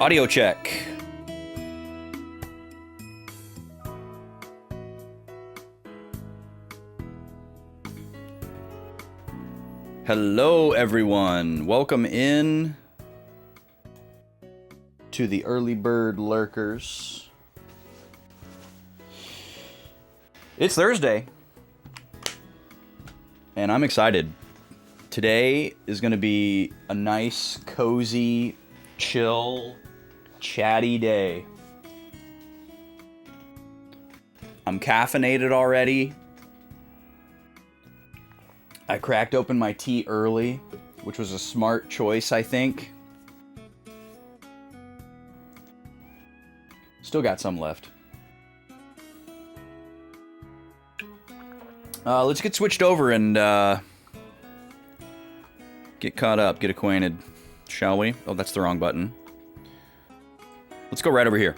Audio check. Hello, everyone. Welcome in to the Early Bird Lurkers. It's Thursday, and I'm excited. Today is going to be a nice, cozy, chill, chatty day. I'm caffeinated already. I cracked open my tea early, which was a smart choice, I think. Still got some left. Let's get switched over and get caught up, get acquainted, shall we? Oh, that's the wrong button. Let's go right over here.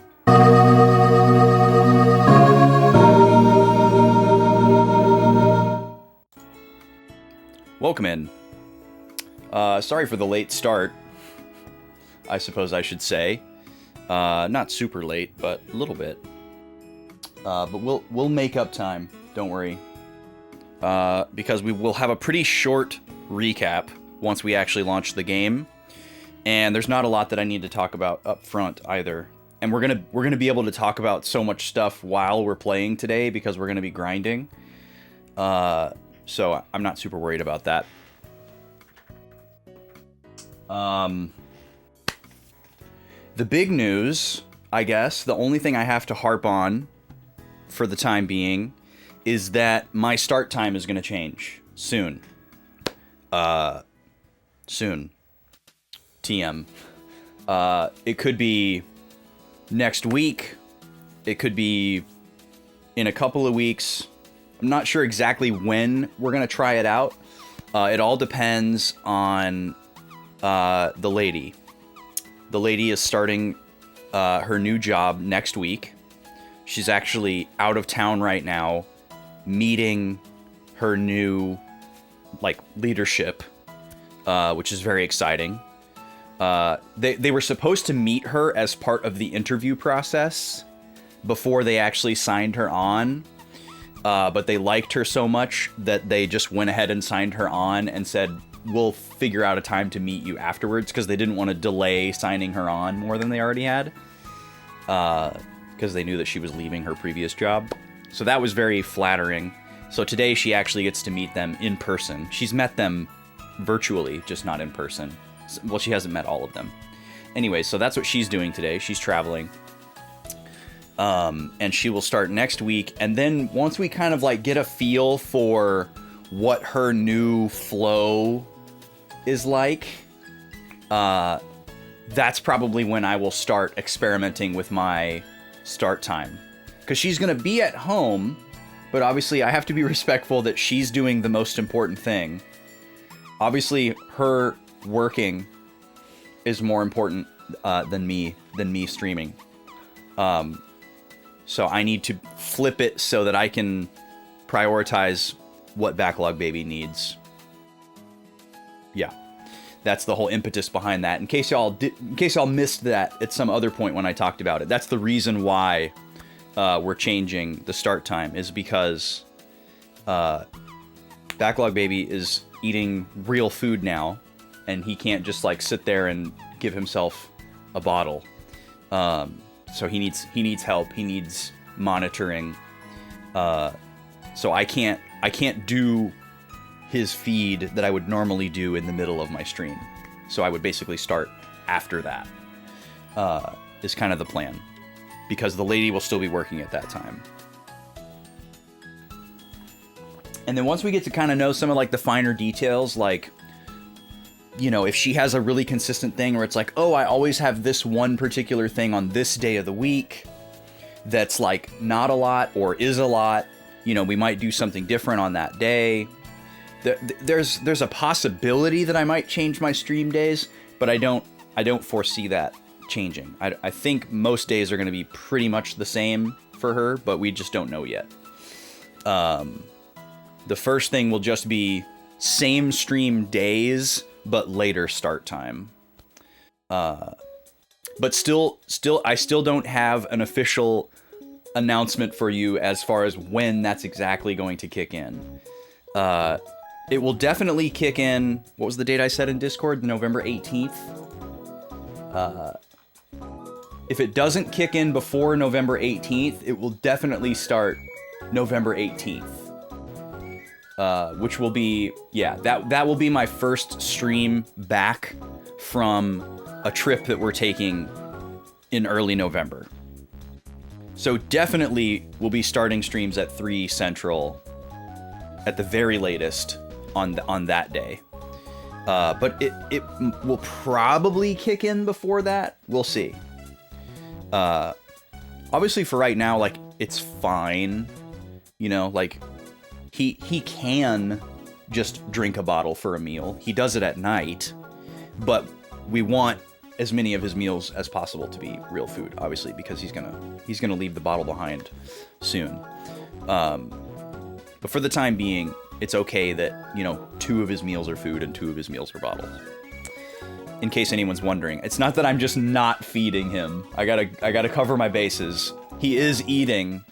Welcome in. Sorry for the late start, I suppose I should say. Not super late, but a little bit. But we'll make up time, don't worry. Because we will have a pretty short recap once we actually launch the game. And there's not a lot that I need to talk about up front either. And we're gonna be able to talk about so much stuff while we're playing today because we're gonna be grinding. So I'm not super worried about that. The big news, I guess, the only thing I have to harp on for the time being is that my start time is going to change soon. Soon. TM. It could be next week. It could be in a couple of weeks. I'm not sure exactly when we're going to try it out. It all depends on the lady. The lady is starting her new job next week. She's actually out of town right now, meeting her new, leadership, which is very exciting. They were supposed to meet her as part of the interview process before they actually signed her on. But they liked her so much that they just went ahead and signed her on and said, we'll figure out a time to meet you afterwards, because they didn't want to delay signing her on more than they already had. Because they knew that she was leaving her previous job. So that was very flattering. So today she actually gets to meet them in person. She's met them virtually, just not in person. Well, she hasn't met all of them. Anyway, so that's what she's doing today. She's traveling. And she will start next week. And then once we kind of get a feel for what her new flow is like, that's probably when I will start experimenting with my start time. Because she's going to be at home, but obviously I have to be respectful that she's doing the most important thing. Obviously, her working is more important than me streaming. So I need to flip it so that I can prioritize what Backlog Baby needs. Yeah, that's the whole impetus behind that. In case y'all missed that at some other point when I talked about it, that's the reason why we're changing the start time, is because Backlog Baby is eating real food now, and he can't just sit there and give himself a bottle. So he needs help. He needs monitoring. So I can't do his feed that I would normally do in the middle of my stream. So I would basically start after that. Is kind of the plan, because the lady will still be working at that time. And then once we get to kind of know some of the finer details, if she has a really consistent thing where it's oh, I always have this one particular thing on this day of the week that's not a lot or is a lot, we might do something different on that day. There's a possibility that I might change my stream days, but I don't foresee that changing. I think most days are going to be pretty much the same for her, but we just don't know yet. The first thing will just be same stream days, but later start time. But I still don't have an official announcement for you as far as when that's exactly going to kick in. It will definitely kick in. What was the date I said in Discord? November 18th. If it doesn't kick in before November 18th, it will definitely start November 18th. Which will be, that will be my first stream back from a trip that we're taking in early November. So definitely we'll be starting streams at 3 Central at the very latest on that day. But it will probably kick in before that. We'll see. Obviously for right now, like, it's fine. You know, like, he can just drink a bottle for a meal. He does it at night, but we want as many of his meals as possible to be real food, obviously, because he's gonna leave the bottle behind soon. But for the time being, it's okay that, you know, 2 of his meals are food and 2 of his meals are bottles. In case anyone's wondering, it's not that I'm just not feeding him. I gotta cover my bases. He is eating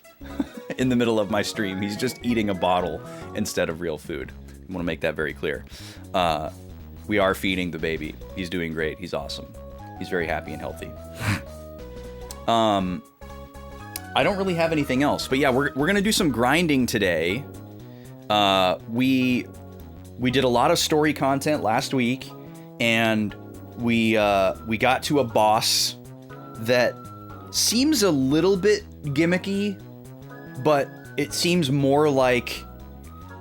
in the middle of my stream. He's just eating a bottle instead of real food. I want to make that very clear. We are feeding the baby. He's doing great. He's awesome. He's very happy and healthy. I don't really have anything else, but yeah, we're gonna do some grinding today. We did a lot of story content last week, and we got to a boss that seems a little bit gimmicky, but it seems more like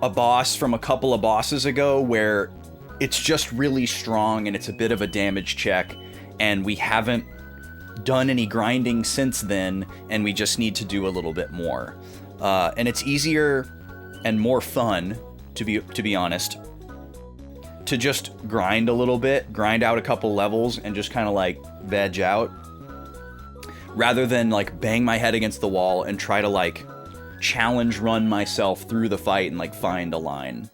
a boss from a couple of bosses ago where it's just really strong and it's a bit of a damage check, and we haven't done any grinding since then, and we just need to do a little bit more. And it's easier and more fun, to be honest, to just grind a little bit, grind out a couple levels, and just kind of like veg out, rather than like bang my head against the wall and try to like challenge run myself through the fight and like find a line.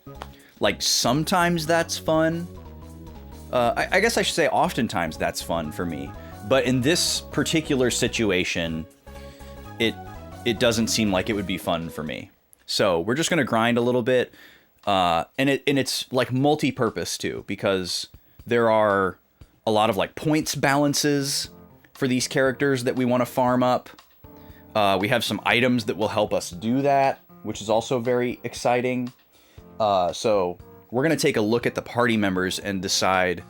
Like, sometimes that's fun. I guess I should say oftentimes that's fun for me. But in this particular situation, it doesn't seem like it would be fun for me. So we're just gonna grind a little bit, and it's like multi-purpose too, because there are a lot of like points balances for these characters that we want to farm up. We have some items that will help us do that, which is also very exciting. So we're gonna take a look at the party members and decide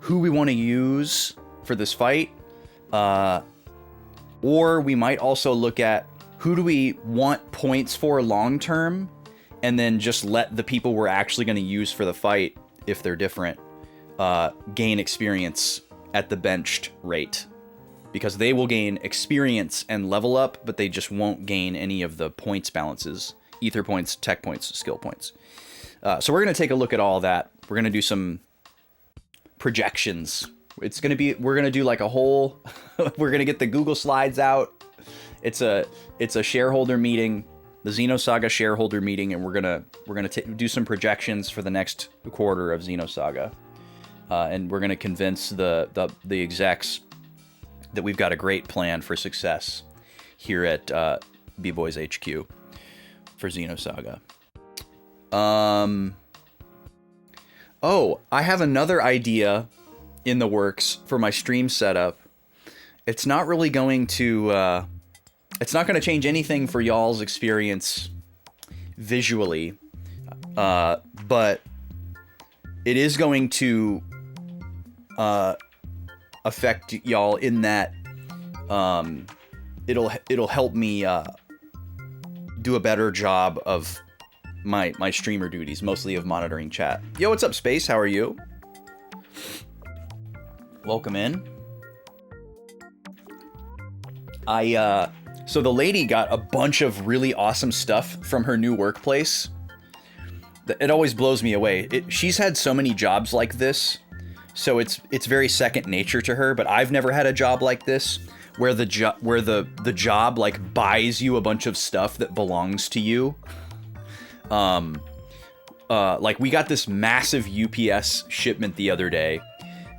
who we want to use for this fight. Or we might also look at who do we want points for long term, and then just let the people we're actually going to use for the fight, if they're different, gain experience at the benched rate. Because they will gain experience and level up, but they just won't gain any of the points balances. Ether points, tech points, skill points. So we're going to take a look at all that. We're going to do some projections. We're going to do like a whole, we're going to get the Google Slides out. It's a shareholder meeting, the Xenosaga shareholder meeting, and we're going to do some projections for the next quarter of Xenosaga. And we're going to convince the execs that we've got a great plan for success here at B-Boys HQ for Xenosaga. Oh, I have another idea in the works for my stream setup. It's not really going to, it's not going to change anything for y'all's experience visually, but it is going to affect y'all in that it'll help me do a better job of my streamer duties, mostly of monitoring chat. Yo, what's up, Space? How are you? Welcome in. So the lady got a bunch of really awesome stuff from her new workplace. It always blows me away. She's had so many jobs like this, so it's very second nature to her. But I've never had a job like this, where the job like buys you a bunch of stuff that belongs to you. Like we got this massive UPS shipment the other day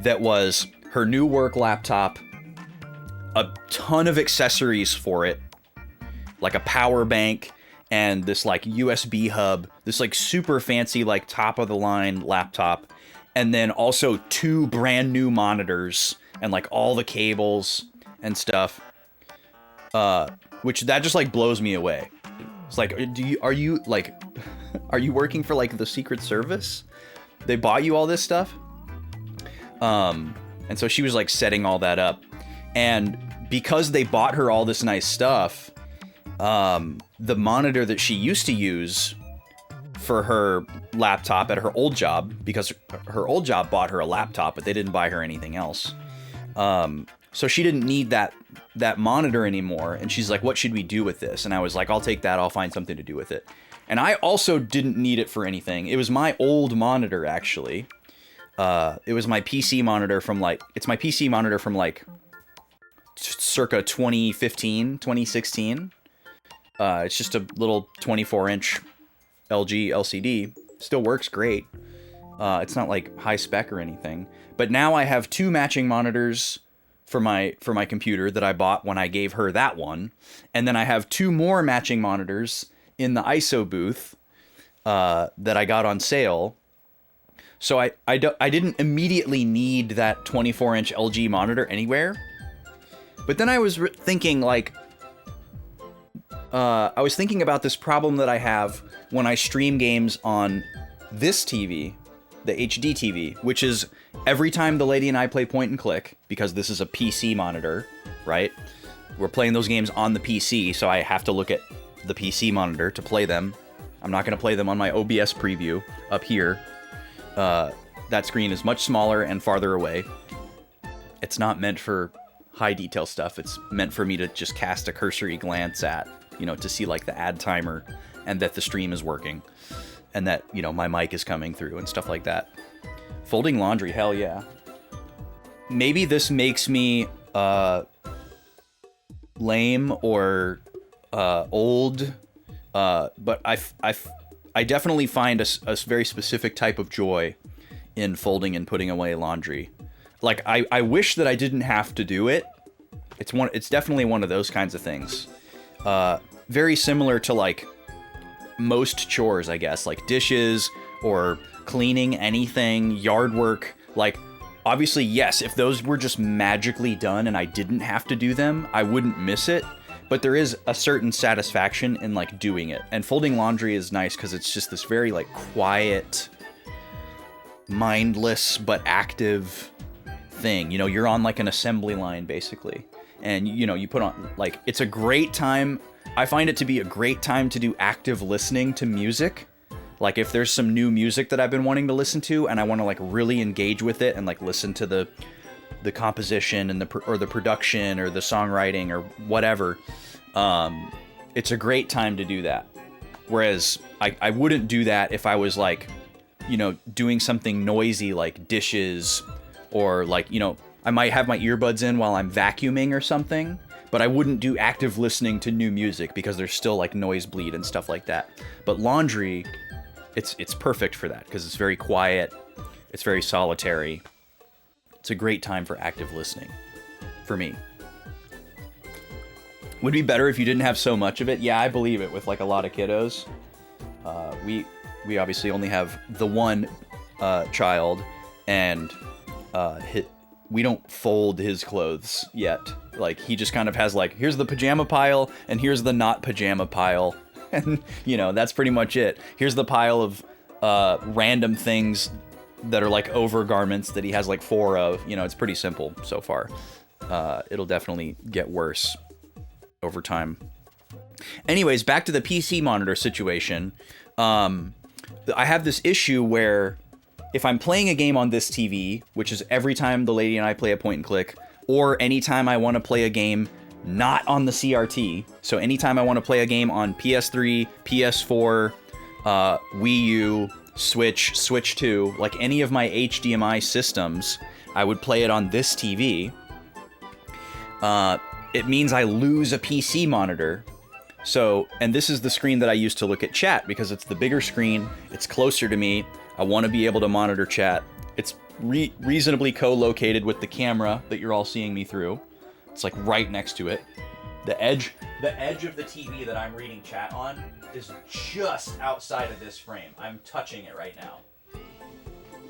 that was her new work laptop, a ton of accessories for it, like a power bank and this like USB hub, this like super fancy like top of the line laptop, and then also 2 brand new monitors and like all the cables and stuff, which that just like blows me away. It's like, are you working for like the Secret Service? They bought you all this stuff? And so she was like setting all that up, and because they bought her all this nice stuff, the monitor that she used to use for her laptop at her old job, because her old job bought her a laptop, but they didn't buy her anything else. So she didn't need that monitor anymore. And she's like, what should we do with this? And I was like, I'll take that. I'll find something to do with it. And I also didn't need it for anything. It was my old monitor, actually. It was my PC monitor from like, circa 2015, 2016. It's just a little 24-inch LG LCD. Still works great. It's not like high spec or anything. But now I have 2 matching monitors for my computer that I bought when I gave her that one. And then I have 2 more matching monitors in the ISO booth that I got on sale. So I didn't immediately need that 24-inch LG monitor anywhere. But then I was thinking, like, I was thinking about this problem that I have when I stream games on this TV, the HD TV, which is every time the lady and I play point and click, because this is a PC monitor, right? We're playing those games on the PC, so I have to look at the PC monitor to play them. I'm not going to play them on my OBS preview up here. That screen is much smaller and farther away. It's not meant for high detail stuff. It's meant for me to just cast a cursory glance at, to see like the ad timer and that the stream is working and that, my mic is coming through and stuff like that. Folding laundry, hell yeah. Maybe this makes me lame or old, but I definitely find a very specific type of joy in folding and putting away laundry. Like, I wish that I didn't have to do it. It's definitely one of those kinds of things. Very similar to like most chores, I guess, like dishes or cleaning anything, yard work. Like, obviously, yes, if those were just magically done and I didn't have to do them, I wouldn't miss it. But there is a certain satisfaction in like doing it. And folding laundry is nice because it's just this very like quiet, mindless but active thing. You're on like an assembly line basically. And you put on like, it's a great time. I find it to be a great time to do active listening to music. Like if there's some new music that I've been wanting to listen to and I want to like really engage with it and like listen to the composition and the production or the songwriting or whatever, it's a great time to do that. Whereas I wouldn't do that if I was like, doing something noisy like dishes or like, I might have my earbuds in while I'm vacuuming or something, but I wouldn't do active listening to new music because there's still like noise bleed and stuff like that. But laundry, it's perfect for that because it's very quiet, it's very solitary. It's a great time for active listening, for me. Would be better if you didn't have so much of it. Yeah, I believe it with like a lot of kiddos. We obviously only have the one child, and we don't fold his clothes yet. Like, he just kind of has like, here's the pajama pile, and here's the not pajama pile. And, that's pretty much it. Here's the pile of random things that are like overgarments that he has like 4 of. It's pretty simple so far. It'll definitely get worse over time. Anyways, back to the PC monitor situation. I have this issue where if I'm playing a game on this TV, which is every time the lady and I play a point and click, or anytime I want to play a game not on the CRT, so anytime I want to play a game on PS3, PS4, Wii U, Switch 2, like any of my HDMI systems, I would play it on this TV. It means I lose a PC monitor. So, and this is the screen that I use to look at chat because it's the bigger screen, it's closer to me, I want to be able to monitor chat. It's reasonably co-located with the camera that you're all seeing me through. It's like right next to it. The edge of the TV that I'm reading chat on is just outside of this frame. I'm touching it right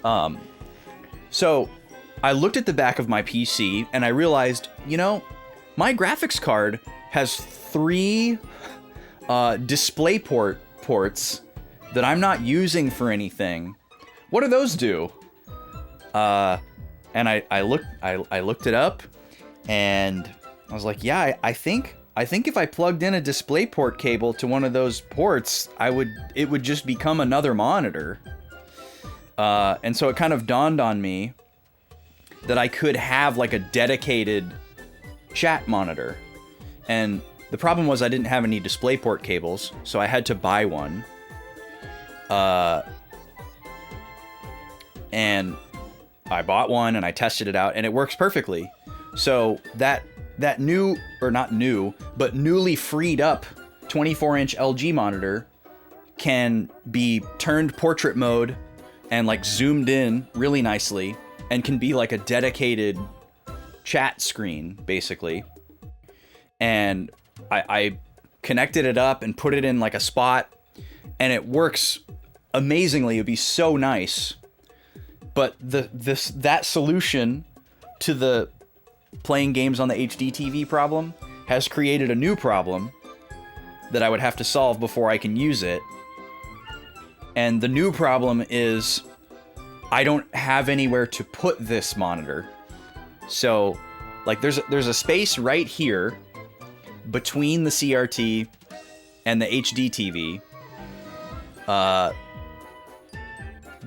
now. So I looked at the back of my PC and I realized, you know, my graphics card has 3 display ports that I'm not using for anything. What do those do? And I looked it up, and I was like, yeah, I think if I plugged in a DisplayPort cable to one of those ports, it would just become another monitor. And so it kind of dawned on me that I could have like a dedicated chat monitor. And the problem was I didn't have any DisplayPort cables, so I had to buy one. And I bought one and I tested it out and it works perfectly. So that new, or not new, but newly freed up 24-inch LG monitor can be turned portrait mode and like zoomed in really nicely and can be like a dedicated chat screen, basically. And I connected it up and put it in like a spot, and it works amazingly. It'd be so nice. But that solution to the playing games on the HD TV problem has created a new problem that I would have to solve before I can use it. And the new problem is I don't have anywhere to put this monitor. So, like, there's a space right here between the CRT and the HD TV,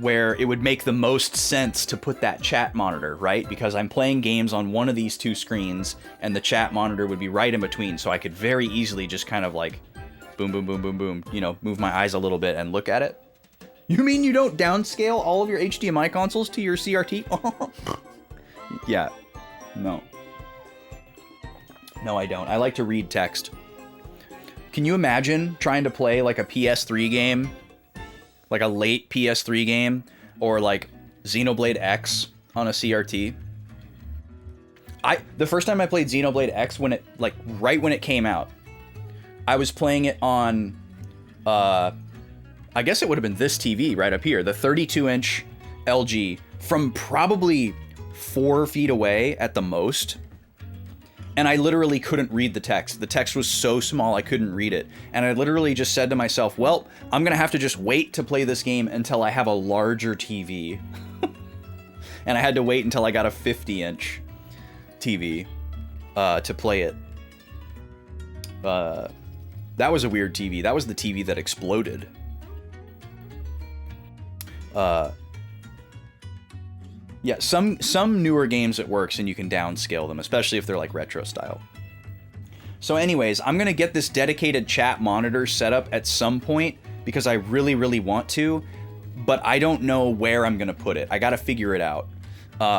where it would make the most sense to put that chat monitor, right? Because I'm playing games on one of these two screens, and the chat monitor would be right in between, so I could very easily just kind of like, boom, boom, boom, boom, boom, you know, move my eyes a little bit and look at it. You mean you don't downscale all of your HDMI consoles to your CRT? Yeah. No. No, I don't. I like to read text. Can you imagine trying to play like a PS3 game? Like a late PS3 game? Or like Xenoblade X on a CRT? The first time I played Xenoblade X, when it, like, right when it came out, I was playing it on, I guess it would have been this TV right up here, the 32-inch LG, from probably 4 feet away at the most. And I literally couldn't read the text. The text was so small I couldn't read it. And I literally just said to myself, well, I'm gonna have to just wait to play this game until I have a larger TV. And I had to wait until I got a 50-inch TV to play it. That was a weird TV. That was the TV that exploded. Yeah, some newer games it works and you can downscale them, especially if they're like retro style. So anyways, I'm gonna get this dedicated chat monitor set up at some point because I really, really want to, but I don't know where I'm gonna put it. I gotta figure it out.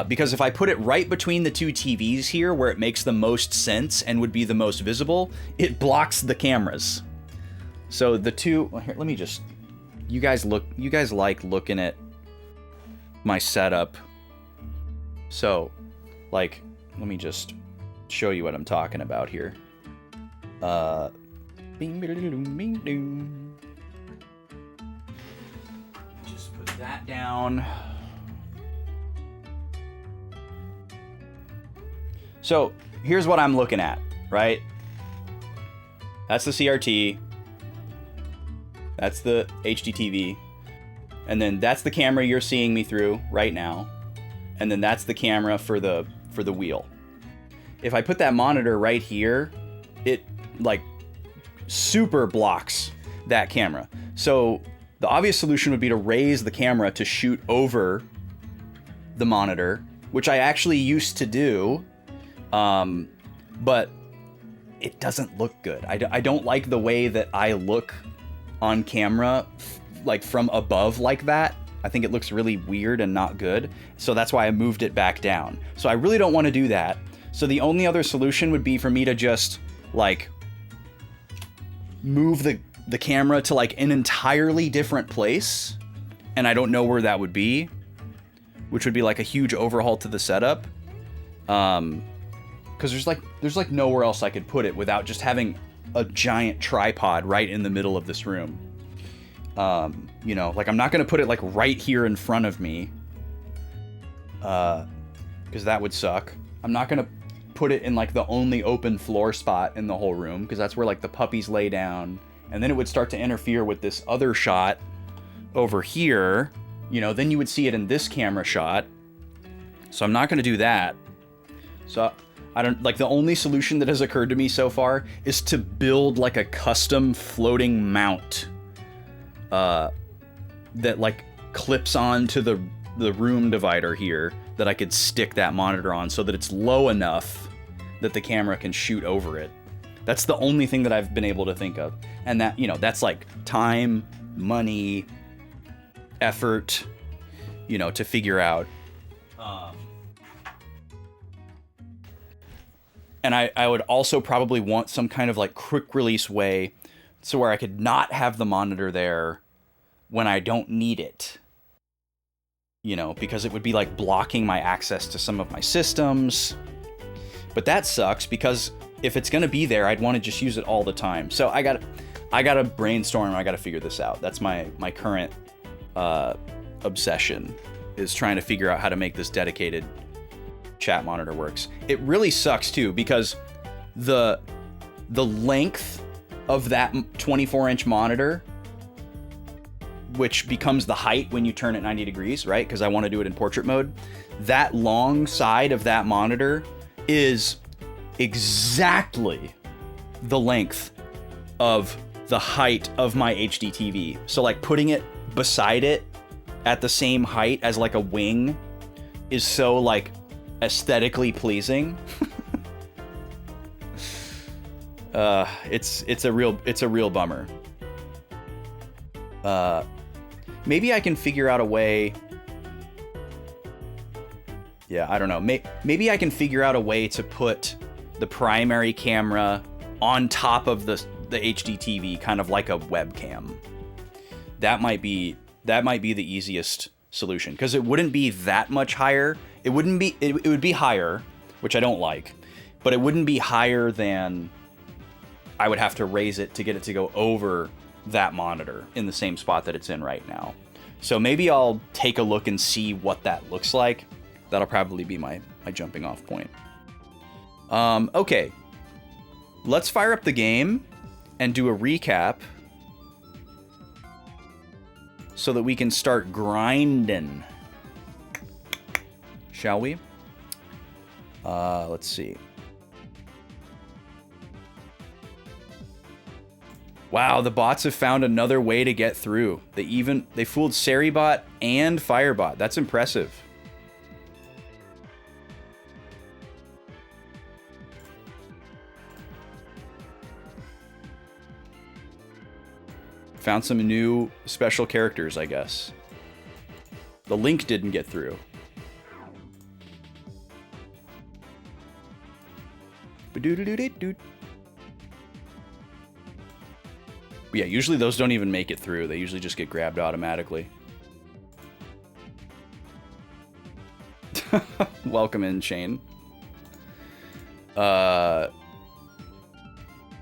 Because if I put it right between the two TVs here where it makes the most sense and would be the most visible, it blocks the cameras. So the two, well, here, let me just, you guys like looking at my setup. So, like, let me just show you what I'm talking about here. Just put that down. So, here's what I'm looking at, right? That's the CRT. That's the HDTV. And then that's the camera you're seeing me through right now. And then that's the camera for the wheel. If I put that monitor right here, it like super blocks that camera. So the obvious solution would be to raise the camera to shoot over the monitor, which I actually used to do, but it doesn't look good. I don't like the way that I look on camera, like from above like that. I think it looks really weird and not good. So that's why I moved it back down. So I really don't want to do that. So the only other solution would be for me to just like move the camera to like an entirely different place. And I don't know where that would be, which would be like a huge overhaul to the setup. because there's like nowhere else I could put it without just having a giant tripod right in the middle of this room. You know, like I'm not gonna put it like right here in front of me, because that would suck. I'm not gonna put it in like the only open floor spot in the whole room, because that's where like the puppies lay down, and then it would start to interfere with this other shot over here. You know, then you would see it in this camera shot. So I'm not gonna do that. So I don't, like, the only solution that has occurred to me so far is to build like a custom floating mount that like clips onto the room divider here that I could stick that monitor on so that it's low enough that the camera can shoot over it. That's the only thing that I've been able to think of. And that, you know, that's like time, money, effort, you know, to figure out. And I would also probably want some kind of like quick release way so where I could not have the monitor there when I don't need it. You know, because it would be like blocking my access to some of my systems. But that sucks, because if it's going to be there, I'd want to just use it all the time. So I gotta brainstorm. I gotta figure this out. That's my current obsession, is trying to figure out how to make this dedicated chat monitor works. It really sucks too, because the length of that 24-inch monitor, which becomes the height when you turn it 90 degrees, right? Because I want to do it in portrait mode. That long side of that monitor is exactly the length of the height of my HD TV. So like putting it beside it at the same height as like a wing is so like aesthetically pleasing. It's a real bummer. Maybe I can figure out a way. Yeah, I don't know. Maybe I can figure out a way to put the primary camera on top of the HD TV, kind of like a webcam. That might be the easiest solution, because it wouldn't be that much higher. It would be higher, which I don't like, but it wouldn't be higher than I would have to raise it to get it to go over that monitor in the same spot that it's in right now. So maybe I'll take a look and see what that looks like. That'll probably be my jumping off point. Okay. Let's fire up the game and do a recap so that we can start grinding. Shall we? Let's see. Wow, the bots have found another way to get through. They fooled Seribot and Firebot. That's impressive. Found some new special characters, I guess. The link didn't get through. Yeah, usually those don't even make it through. They usually just get grabbed automatically. Welcome in, Shane.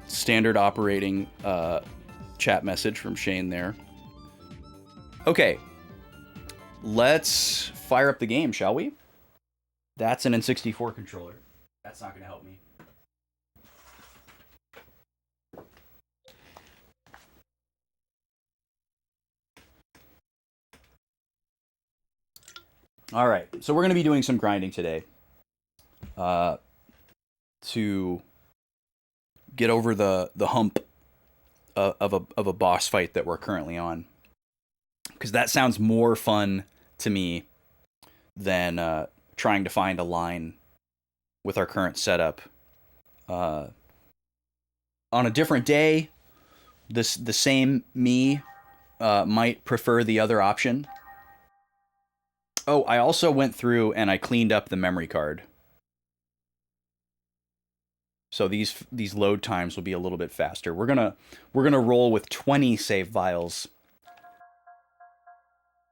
Standard operating chat message from Shane there. Okay. Let's fire up the game, shall we? That's an N64 controller. That's not going to help me. All right, so we're going to be doing some grinding today to get over the hump of a boss fight that we're currently on, because that sounds more fun to me than trying to find a line with our current setup. On a different day, the same me might prefer the other option. Oh, I also went through and I cleaned up the memory card. So these load times will be a little bit faster. We're gonna roll with 20 save files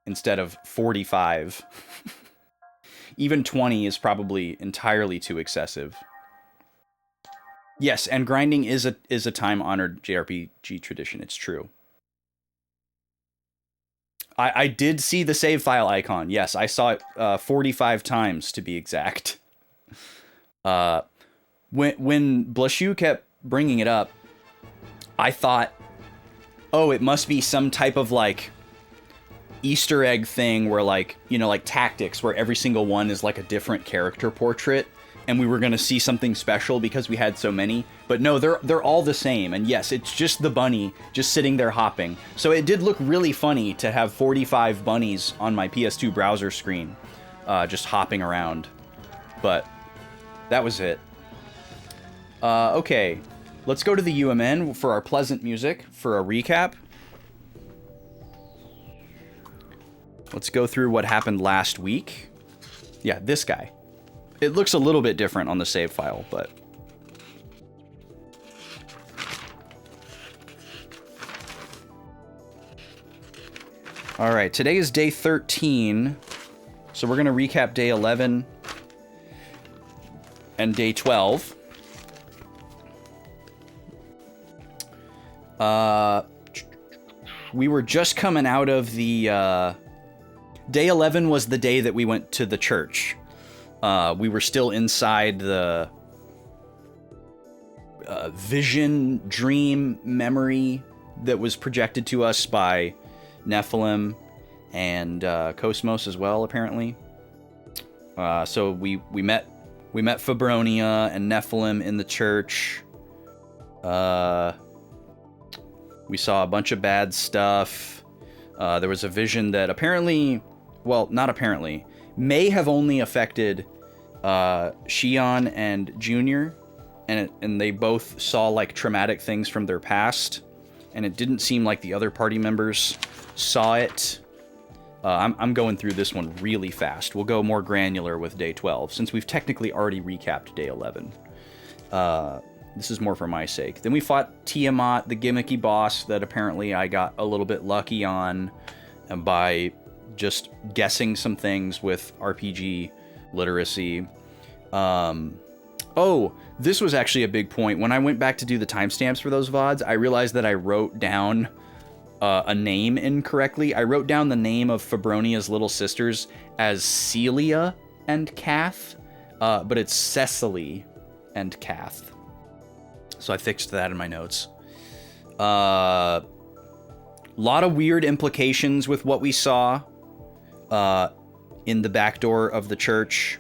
instead of 45. Even 20 is probably entirely too excessive. Yes, and grinding is a time-honored JRPG tradition. It's true. I did see the save file icon. Yes, I saw it 45 times to be exact. Uh, when Blashu kept bringing it up, I thought, oh, it must be some type of like Easter egg thing where like, you know, like tactics where every single one is like a different character portrait and we were going to see something special because we had so many. But no, they're all the same. And yes, it's just the bunny just sitting there hopping. So it did look really funny to have 45 bunnies on my PS2 browser screen just hopping around. But that was it. Okay, let's go to the UMN for our pleasant music for a recap. Let's go through what happened last week. Yeah, this guy. It looks a little bit different on the save file, but... Alright, today is day 13, so we're going to recap day 11 and day 12. We were just coming out of the... Day 11 was the day that we went to the church. We were still inside the vision, dream, memory that was projected to us by Nephilim and Cosmos as well, apparently. So we met Fabronia and Nephilim in the church. We saw a bunch of bad stuff. There was a vision that apparently, well, not apparently, may have only affected Shion and Junior, and they both saw like traumatic things from their past, and it didn't seem like the other party members saw it. I'm going through this one really fast. We'll go more granular with day 12, since we've technically already recapped day 11. This is more for my sake. Then we fought Tiamat, the gimmicky boss that apparently I got a little bit lucky on by just guessing some things with RPG literacy. Oh, this was actually a big point. When I went back to do the timestamps for those VODs, I realized that I wrote down a name incorrectly. I wrote down the name of Fabronia's little sisters as Celia and Kath, but it's Cecily and Kath. So I fixed that in my notes. Lot of weird implications with what we saw in the back door of the church.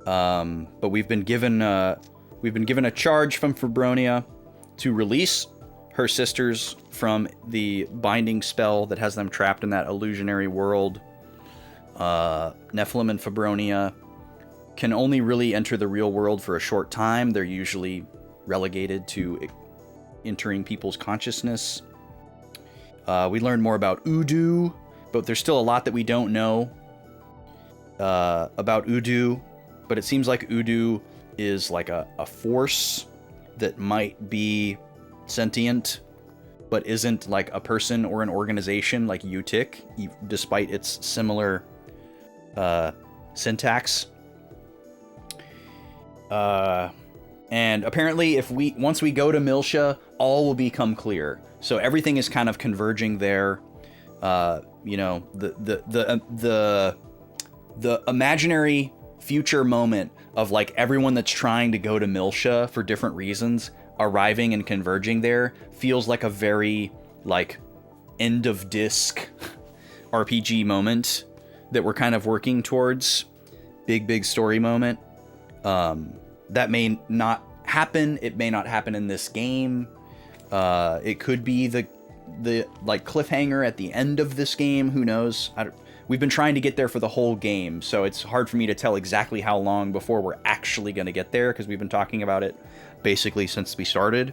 But we've been given a charge from Fabronia to release her sisters from the binding spell that has them trapped in that illusionary world. Nephilim and Fabronia can only really enter the real world for a short time. They're usually relegated to entering people's consciousness. We learned more about Udu, but there's still a lot that we don't know about Udu. But it seems like Udu is like a force that might be sentient, but isn't like a person or an organization like Utic, despite its similar syntax. And apparently, once we go to Milsha, all will become clear. So everything is kind of converging there. You know, the imaginary future moment of like everyone that's trying to go to Milsha for different reasons arriving and converging there feels like a very like end of disc RPG moment that we're kind of working towards. Big story moment. That may not happen. It may not happen in this game. It could be the like cliffhanger at the end of this game. Who knows? We've been trying to get there for the whole game, so it's hard for me to tell exactly how long before we're actually going to get there, because we've been talking about it basically since we started.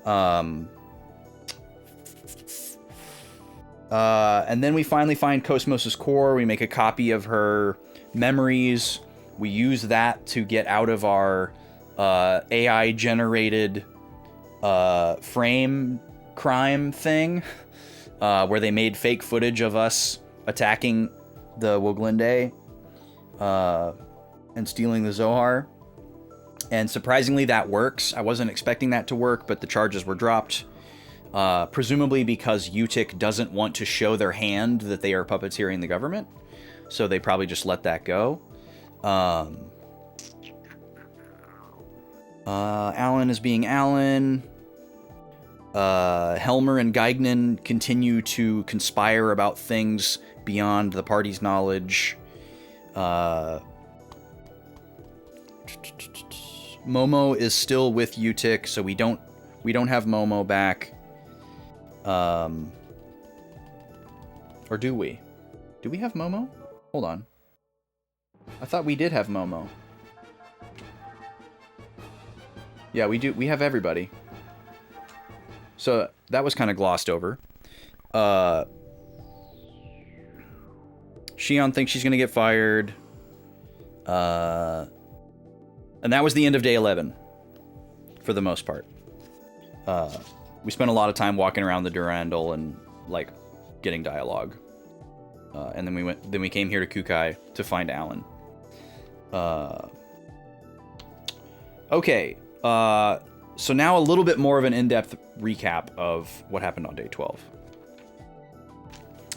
And then we finally find Cosmos' core. We make a copy of her memories. We use that to get out of our AI-generated frame crime thing, where they made fake footage of us attacking the Woglinde and stealing the Zohar. And surprisingly, that works. I wasn't expecting that to work, but the charges were dropped. Presumably because UTIC doesn't want to show their hand that they are puppeteering the government. So they probably just let that go. Alan is being Alan. Helmer and Geignan continue to conspire about things beyond the party's knowledge. Momo is still with UTIC, so we don't have Momo back. Or do we? Do we have Momo? Hold on. I thought we did have Momo. Yeah, we do. We have everybody. So that was kind of glossed over. Shion thinks she's going to get fired. And that was the end of day 11. For the most part. We spent a lot of time walking around the Durandal and, like, getting dialogue. And then we came here to Kukai to find Alan. Okay. So now a little bit more of an in-depth recap of what happened on day 12.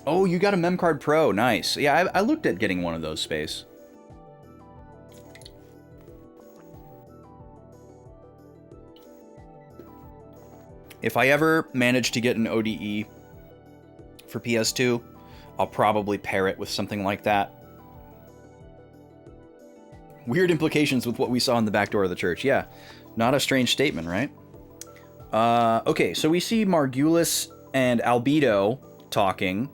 Oh, you got a Memcard Pro. Nice. Yeah, I looked at getting one of those, Space. If I ever manage to get an ODE for PS2, I'll probably pair it with something like that. Weird implications with what we saw in the back door of the church. Yeah, not a strange statement, right? Okay, so we see Margulis and Albedo talking.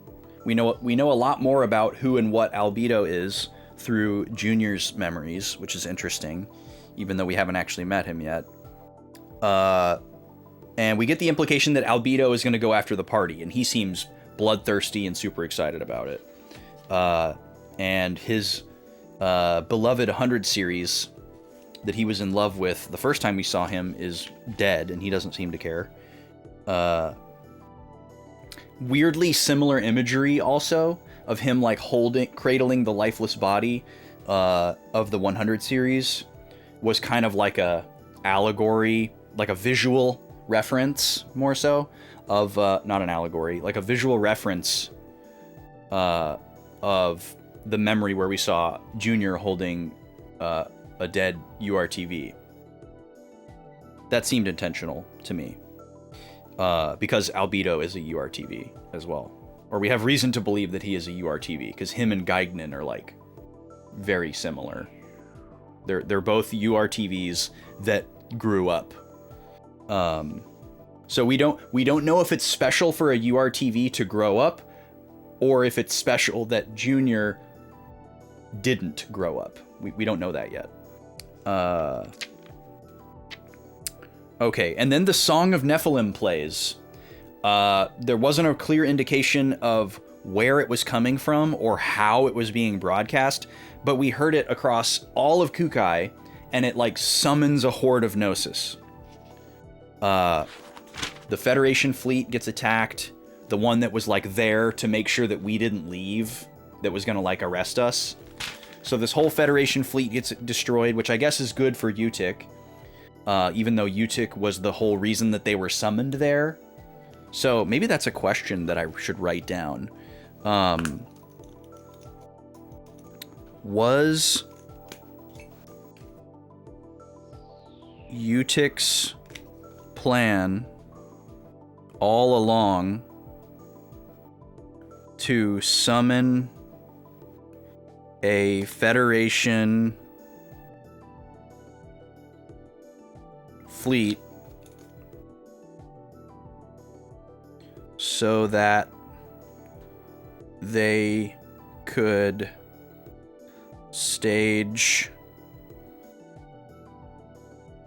We know a lot more about who and what Albedo is through Junior's memories, which is interesting, even though we haven't actually met him yet. And we get the implication that Albedo is going to go after the party, and he seems bloodthirsty and super excited about it. And his beloved 100 series that he was in love with the first time we saw him is dead, and he doesn't seem to care. Weirdly similar imagery also of him like cradling the lifeless body of the 100 series was kind of like a allegory, like a visual reference more so of not an allegory, like a visual reference of the memory where we saw Junior holding a dead URTV. That seemed intentional to me. Because Albedo is a URTV as well. Or we have reason to believe that he is a URTV, because him and Geignan are, like, very similar. They're both URTVs that grew up. So we don't know if it's special for a URTV to grow up, or if it's special that Junior didn't grow up. We don't know that yet. Okay, and then the Song of Nephilim plays. There wasn't a clear indication of where it was coming from or how it was being broadcast, but we heard it across all of Kukai, and it, like, summons a horde of Gnosis. The Federation fleet gets attacked. The one that was, like, there to make sure that we didn't leave, that was gonna, like, arrest us. So this whole Federation fleet gets destroyed, which I guess is good for UTIC. Even though UTIC was the whole reason that they were summoned there. So maybe that's a question that I should write down. Was UTIC's plan all along to summon a Federation fleet so that they could stage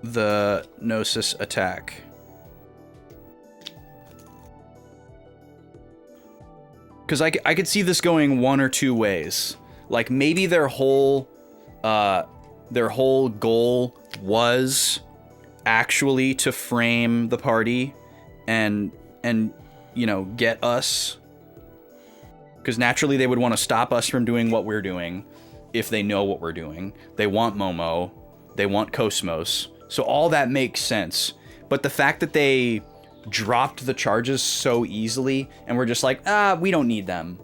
the Gnosis attack? Because I could see this going one or two ways. Like, maybe their whole goal was actually to frame the party and you know, get us, because naturally they would want to stop us from doing what we're doing if they know what we're doing. They want Momo. They want Cosmos. So all that makes sense. But the fact that they dropped the charges so easily and we're just like, we don't need them,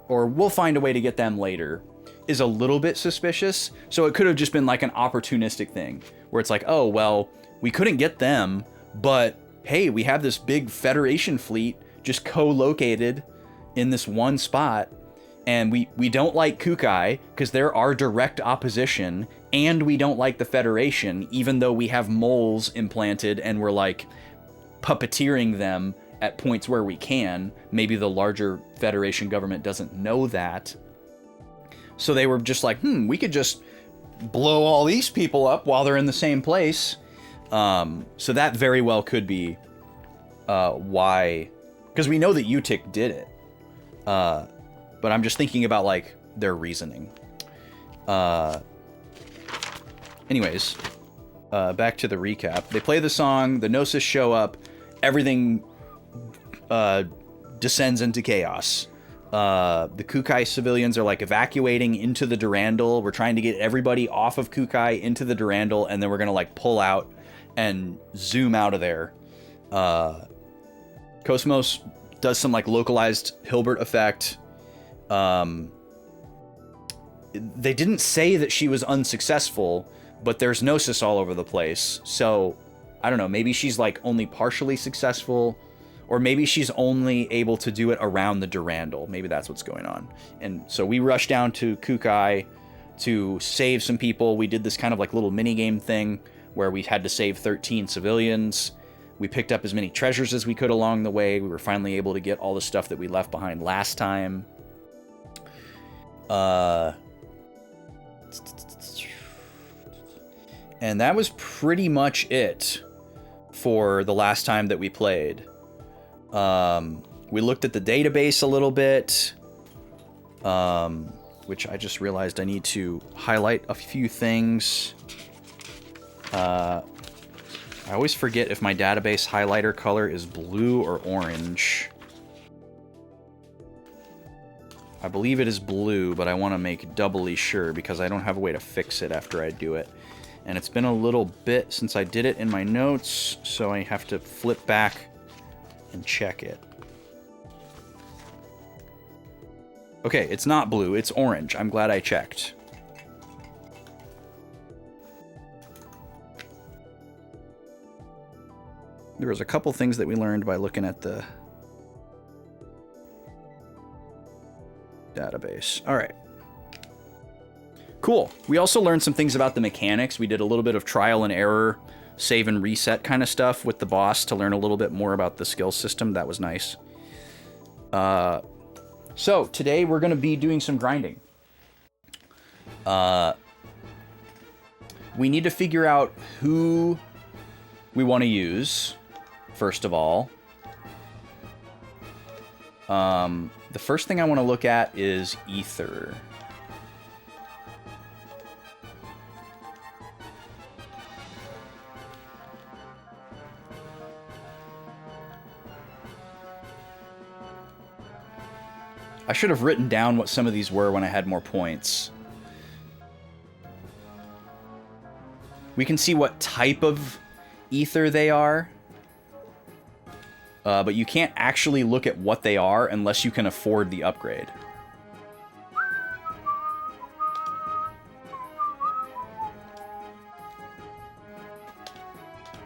or we'll find a way to get them later, is a little bit suspicious. So it could have just been like an opportunistic thing where it's like, oh, well, we couldn't get them, but hey, we have this big Federation fleet just co-located in this one spot, and we don't like Kukai because they're our direct opposition, and we don't like the Federation, even though we have moles implanted and we're like puppeteering them at points where we can. Maybe the larger Federation government doesn't know that. So they were just like, we could just blow all these people up while they're in the same place. So that very well could be why, because we know that UTIC did it. But I'm just thinking about like their reasoning. Anyways, back to the recap. They play the song, the Gnosis show up, everything descends into chaos. The Kukai civilians are like evacuating into the Durandal. We're trying to get everybody off of Kukai into the Durandal, and then we're gonna like pull out and zoom out of there. Cosmos does some like localized Hilbert effect. They didn't say that she was unsuccessful, but there's Gnosis all over the place. So I don't know, maybe she's like only partially successful, or maybe she's only able to do it around the Durandal. Maybe that's what's going on. And so we rushed down to Kukai to save some people. We did this kind of like little mini game thing where we had to save 13 civilians. We picked up as many treasures as we could along the way. We were finally able to get all the stuff that we left behind last time. And that was pretty much it for the last time that we played. We looked at the database a little bit, which I just realized I need to highlight a few things. I always forget if my database highlighter color is blue or orange. I believe it is blue, but I want to make doubly sure because I don't have a way to fix it after I do it. And it's been a little bit since I did it in my notes, so I have to flip back and check it. Okay, it's not blue, it's orange. I'm glad I checked. There was a couple things that we learned by looking at the database. All right. Cool. We also learned some things about the mechanics. We did a little bit of trial and error, save and reset kind of stuff with the boss to learn a little bit more about the skill system. That was nice. So today we're going to be doing some grinding. We need to figure out who we want to use, first of all. The first thing I want to look at is Ether. I should have written down what some of these were when I had more points. We can see what type of ether they are. But you can't actually look at what they are unless you can afford the upgrade.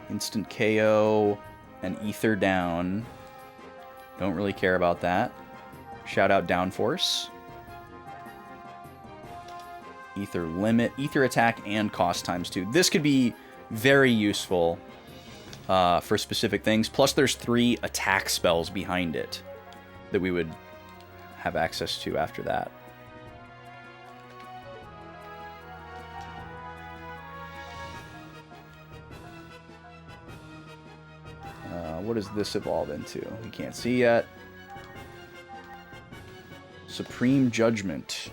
Instant KO and ether down. Don't really care about that. Shout out Downforce. Ether limit, ether attack, and cost ×2. This could be very useful for specific things. Plus, there's 3 attack spells behind it that we would have access to after that. What does this evolve into? We can't see yet. Supreme Judgment.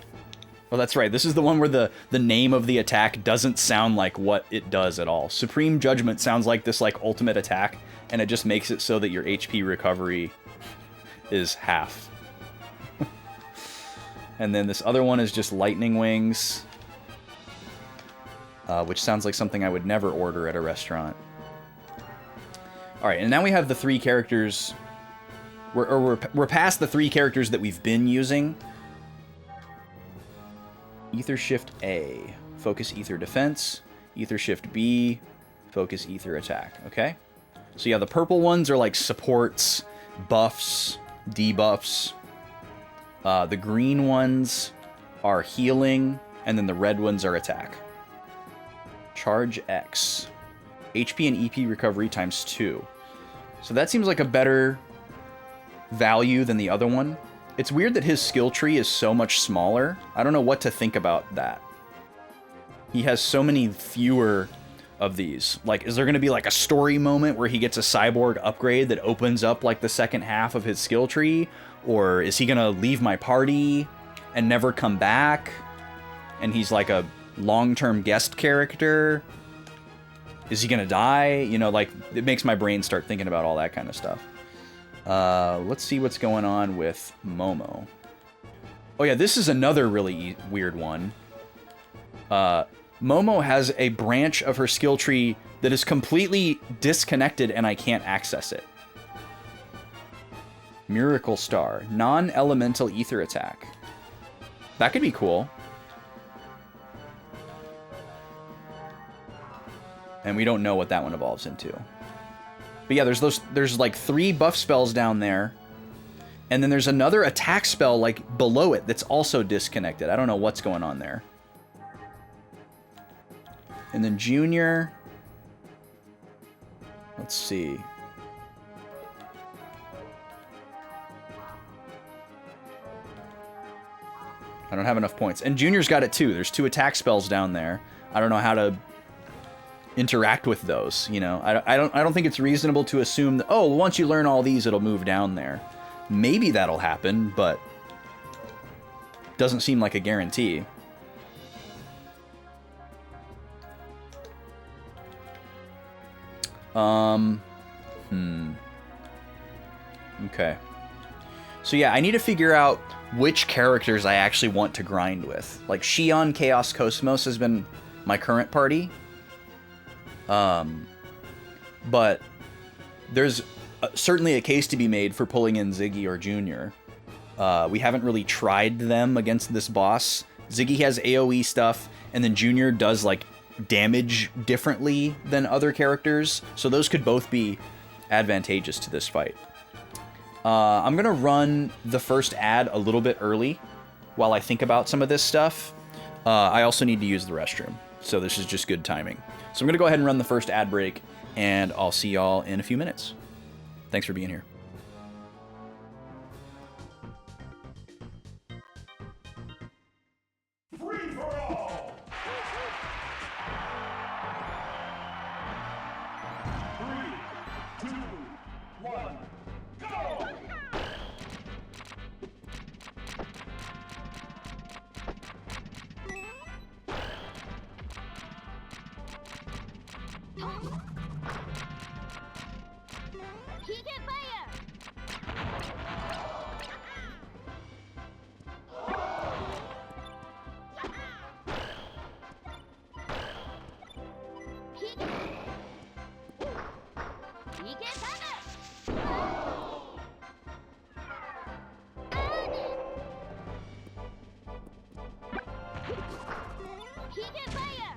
Oh, that's right. This is the one where the name of the attack doesn't sound like what it does at all. Supreme Judgment sounds like this like ultimate attack, and it just makes it so that your HP recovery is half. And then this other one is just Lightning Wings. which sounds like something I would never order at a restaurant. All right, and now we have the 3 characters. We're past the 3 characters that we've been using. Ether Shift A, focus Ether Defense. Ether Shift B, focus Ether Attack. Okay? So yeah, the purple ones are like supports, buffs, debuffs. The green ones are healing, and then the red ones are attack. Charge X. HP and EP recovery times 2. So that seems like a better value than the other one. It's weird that his skill tree is so much smaller. I don't know what to think about that. He has so many fewer of these. Like, is there going to be like a story moment where he gets a cyborg upgrade that opens up like the second half of his skill tree? Or is he going to leave my party and never come back? And he's like a long-term guest character? Is he going to die? You know, like, it makes my brain start thinking about all that kind of stuff. Let's see what's going on with Momo. Oh yeah, this is another really weird one. Momo has a branch of her skill tree that is completely disconnected and I can't access it. Miracle Star, non-elemental ether attack. That could be cool. And we don't know what that one evolves into. But yeah, there's like 3 buff spells down there. And then there's another attack spell like below it that's also disconnected. I don't know what's going on there. And then Junior. Let's see. I don't have enough points. And Junior's got it too. There's 2 attack spells down there. I don't know how to interact with those, you know. I don't think it's reasonable to assume that, oh, once you learn all these, it'll move down there. Maybe that'll happen, but doesn't seem like a guarantee. Okay. So yeah, I need to figure out which characters I actually want to grind with. Like, Shion Chaos Cosmos has been my current party. But there's certainly a case to be made for pulling in Ziggy or Junior. We haven't really tried them against this boss. Ziggy has AoE stuff, and then Junior does, like, damage differently than other characters, so those could both be advantageous to this fight. I'm gonna run the first ad a little bit early while I think about some of this stuff. I also need to use the restroom, so this is just good timing. So I'm gonna go ahead and run the first ad break, and I'll see y'all in a few minutes. Thanks for being here. Free for all! 3, 2, 1, go! He can fire! He can thunder! He can fire!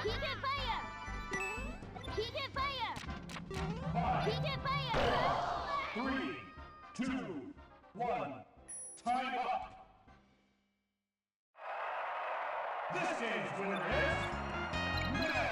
can fire! He can fire! He can fire! 3, 2, 1. Time up. This game's winner is Ness.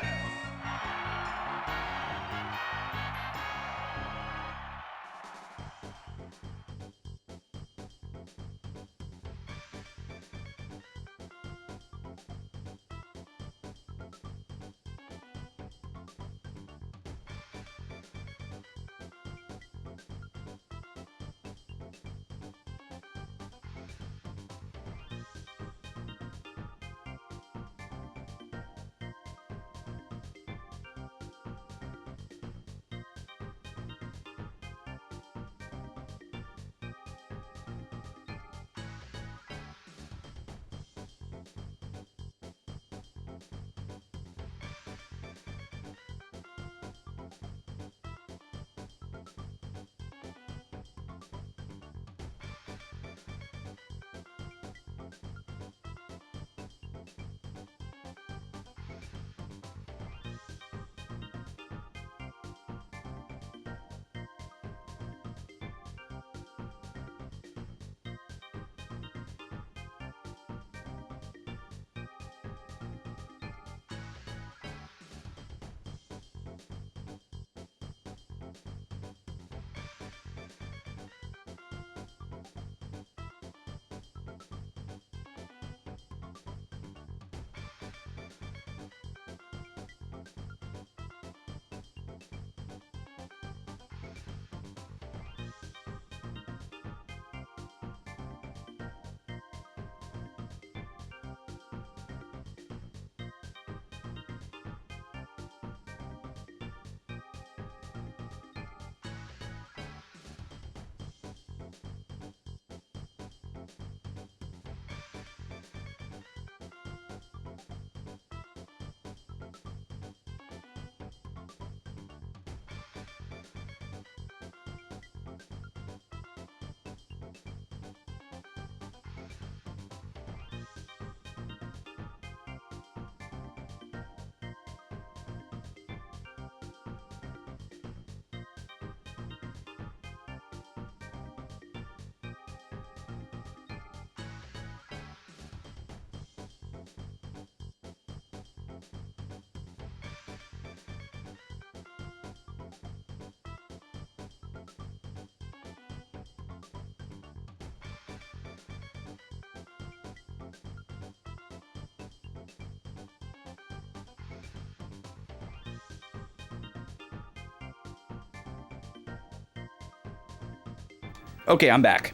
Okay, I'm back.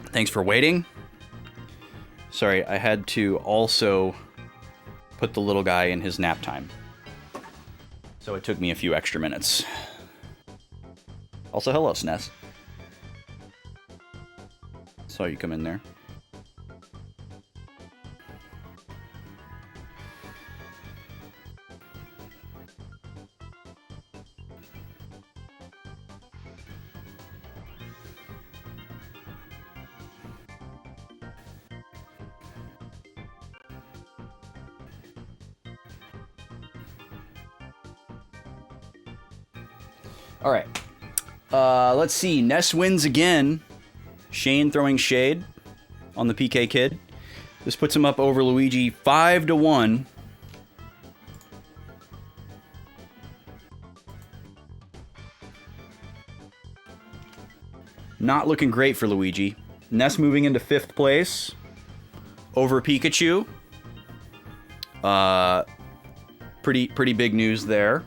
Thanks for waiting. Sorry, I had to also put the little guy in his nap time. So it took me a few extra minutes. Also, hello, SNES. Saw you come in there. All right. Let's see. Ness wins again. Shane throwing shade on the PK Kid. This puts him up over Luigi 5-1. Not looking great for Luigi. Ness moving into 5th place over Pikachu. Pretty big news there.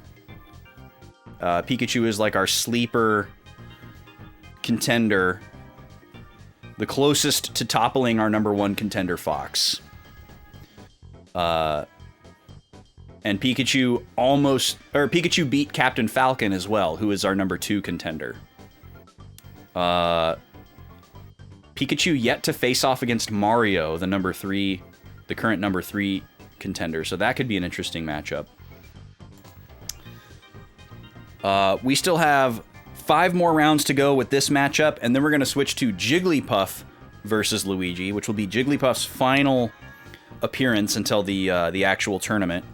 Pikachu is like our sleeper contender. The closest to toppling our #1 contender, Fox. And Pikachu Pikachu beat Captain Falcon as well, who is our #2 contender. Pikachu yet to face off against Mario, the current #3 contender, so that could be an interesting matchup. We still have 5 more rounds to go with this matchup, and then we're going to switch to Jigglypuff versus Luigi, which will be Jigglypuff's final appearance until the actual tournament.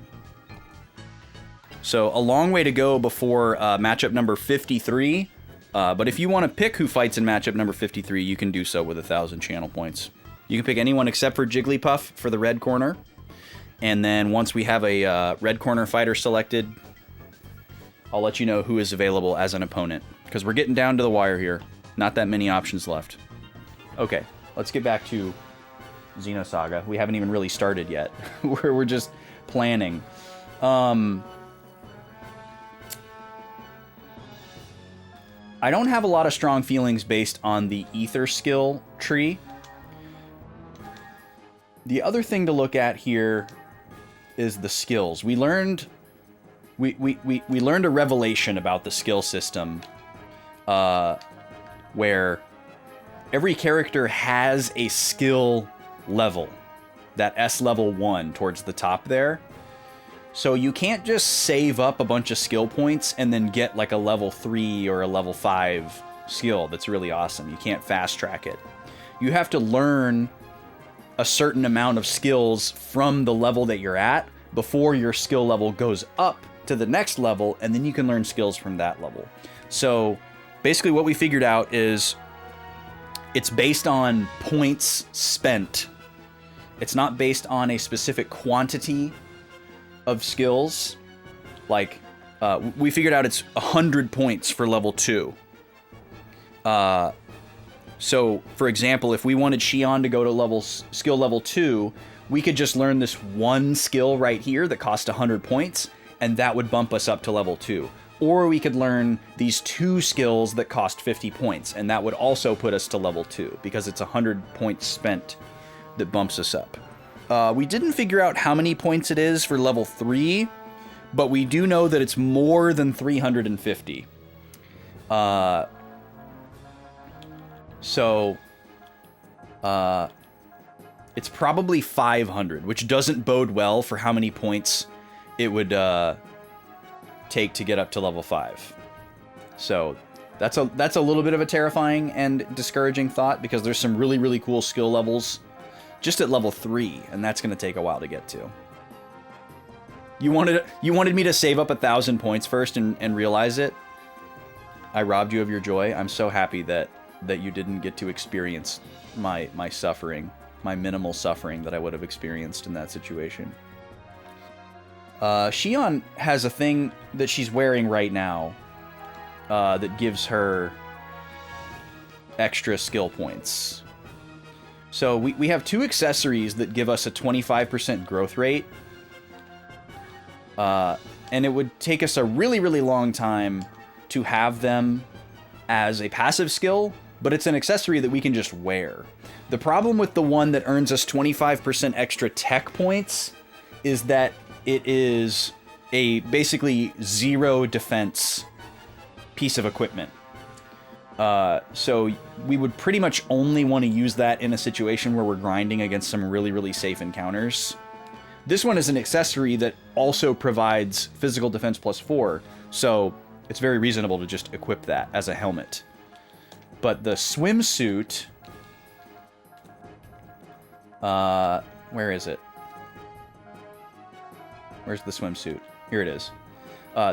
So a long way to go before matchup number 53. But if you want to pick who fights in matchup number 53, you can do so with 1,000 channel points. You can pick anyone except for Jigglypuff for the red corner. And then once we have a red corner fighter selected, I'll let you know who is available as an opponent. Because we're getting down to the wire here. Not that many options left. Okay, let's get back to Xenosaga. We haven't even really started yet. We're just planning. I don't have a lot of strong feelings based on the ether skill tree. The other thing to look at here is the skills. We learned we learned a revelation about the skill system where every character has a skill level, that S level 1 towards the top there. So you can't just save up a bunch of skill points and then get like a level 3 or a level 5 skill that's really awesome. You can't fast track it. You have to learn a certain amount of skills from the level that you're at before your skill level goes up to the next level, and then you can learn skills from that level. So basically what we figured out is it's based on points spent. It's not based on a specific quantity of skills. Like, we figured out it's 100 points for level 2. So, for example, if we wanted Xion to go to skill level 2, we could just learn this one skill right here that cost 100 points, and that would bump us up to level 2. Or we could learn these 2 skills that cost 50 points, and that would also put us to level 2, because it's 100 points spent that bumps us up. We didn't figure out how many points it is for level 3, but we do know that it's more than 350. So, it's probably 500, which doesn't bode well for how many points it would take to get up to level 5. So, that's a little bit of a terrifying and discouraging thought, because there's some really, really cool skill levels just at level 3, and that's going to take a while to get to. You wanted me to save up 1,000 points first and realize it? I robbed you of your joy. I'm so happy that you didn't get to experience my suffering, my minimal suffering that I would have experienced in that situation. Xion has a thing that she's wearing right now that gives her extra skill points. So we have 2 accessories that give us a 25% growth rate. And it would take us a really, really long time to have them as a passive skill, but it's an accessory that we can just wear. The problem with the one that earns us 25% extra tech points is that it is a basically 0 defense piece of equipment. So we would pretty much only want to use that in a situation where we're grinding against some really, really safe encounters. This one is an accessory that also provides physical defense +4, so it's very reasonable to just equip that as a helmet. But the swimsuit... where is it? Where's the swimsuit? Here it is.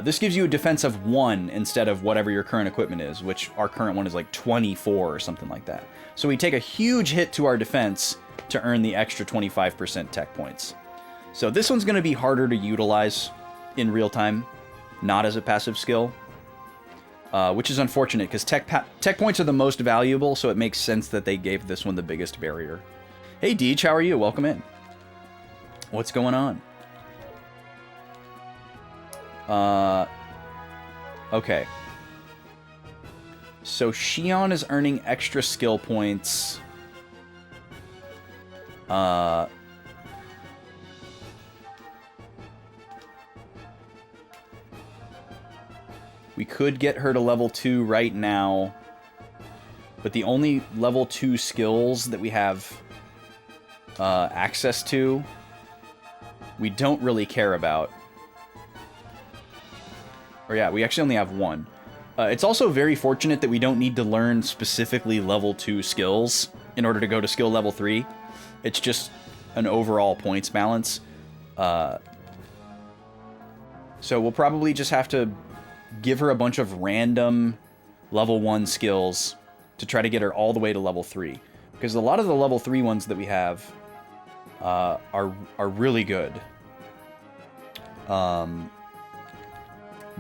This gives you a defense of 1 instead of whatever your current equipment is, which our current one is like 24 or something like that. So we take a huge hit to our defense to earn the extra 25% tech points. So this one's going to be harder to utilize in real time, not as a passive skill, which is unfortunate because tech points are the most valuable, so it makes sense that they gave this one the biggest barrier. Hey Deej, how are you? Welcome in. What's going on? Okay. So Xion is earning extra skill points. We could get her to level 2 right now, but the only level 2 skills that we have access to, we don't really care about. Or yeah, we actually only have 1. It's also very fortunate that we don't need to learn specifically level 2 skills in order to go to skill level 3. It's just an overall points balance. So we'll probably just have to give her a bunch of random level 1 skills to try to get her all the way to level 3. Because a lot of the level 3 ones that we have are really good. The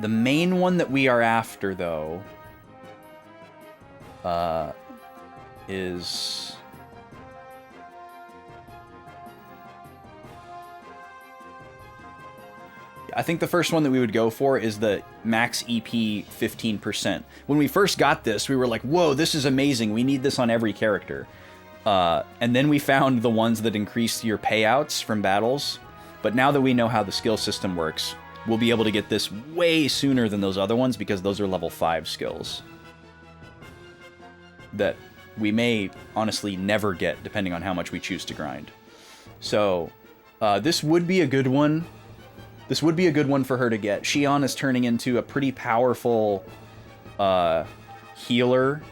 main one that we are after, though, is... I think the first one that we would go for is the max EP 15%. When we first got this, we were like, whoa, this is amazing. We need this on every character. And then we found the ones that increase your payouts from battles. But now that we know how the skill system works, we'll be able to get this way sooner than those other ones because those are level 5 skills. That we may honestly never get depending on how much we choose to grind. So, this would be a good one. This would be a good one for her to get. Xion is turning into a pretty powerful healer.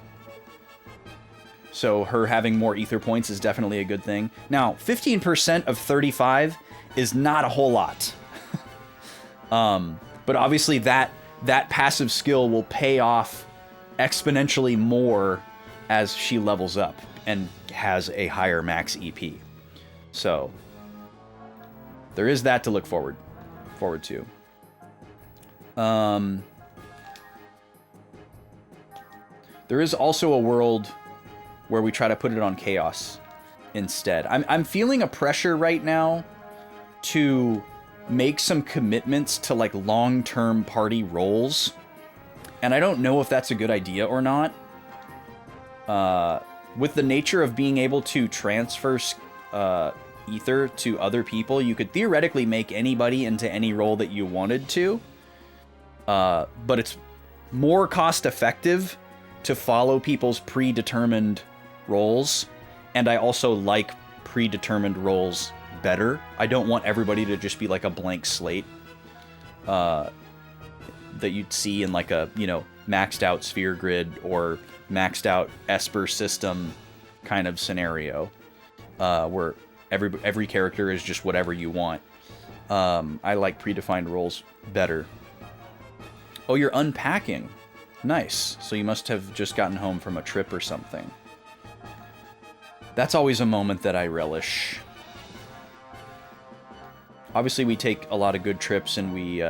So her having more ether points is definitely a good thing. Now, 15% of 35 is not a whole lot. But obviously that passive skill will pay off exponentially more as she levels up and has a higher max EP. So there is that to look forward to. There is also a world where we try to put it on Chaos instead. I'm feeling a pressure right now to make some commitments to like long-term party roles, and I don't know if that's a good idea or not. With the nature of being able to transfer ether to other people, you could theoretically make anybody into any role that you wanted to, but it's more cost-effective to follow people's predetermined roles, and I also like predetermined roles better. I don't want everybody to just be like a blank slate that you'd see in like a, you know, maxed out sphere grid or maxed out Esper system kind of scenario, where every character is just whatever you want. I like predefined roles better. Oh, you're unpacking. Nice. So you must have just gotten home from a trip or something. That's always a moment that I relish. Obviously, we take a lot of good trips, and we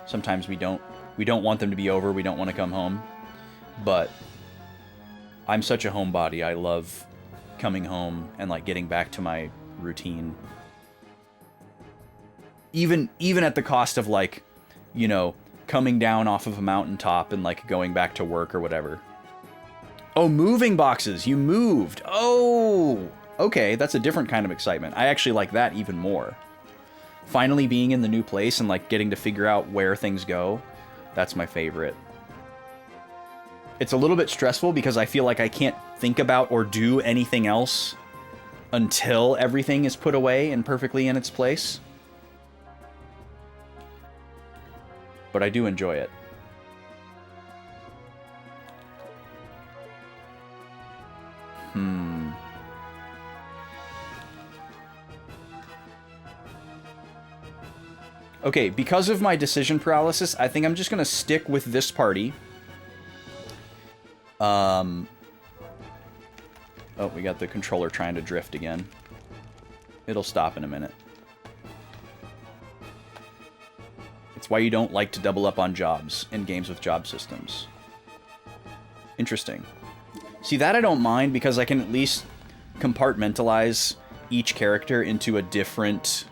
sometimes we don't want them to be over. We don't want to come home, but I'm such a homebody. I love coming home and like getting back to my routine. Even at the cost of like, you know, coming down off of a mountaintop and like going back to work or whatever. Oh, moving boxes. You moved. Oh, okay. That's a different kind of excitement. I actually like that even more. Finally being in the new place and like getting to figure out where things go. That's my favorite. It's a little bit stressful because I feel like I can't think about or do anything else until everything is put away and perfectly in its place. But I do enjoy it. Okay, because of my decision paralysis, I think I'm just gonna stick with this party. Oh, we got the controller trying to drift again. It'll stop in a minute. It's why you don't like to double up on jobs in games with job systems. Interesting. See, that I don't mind because I can at least compartmentalize each character into a different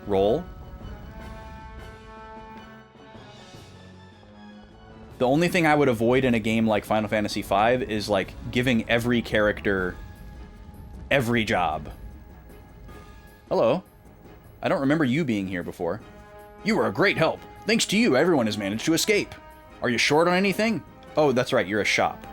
role. The only thing I would avoid in a game like Final Fantasy V is like giving every character every job. Hello. I don't remember you being here before. You were a great help. Thanks to you, everyone has managed to escape. Are you short on anything? Oh, that's right, you're a shop.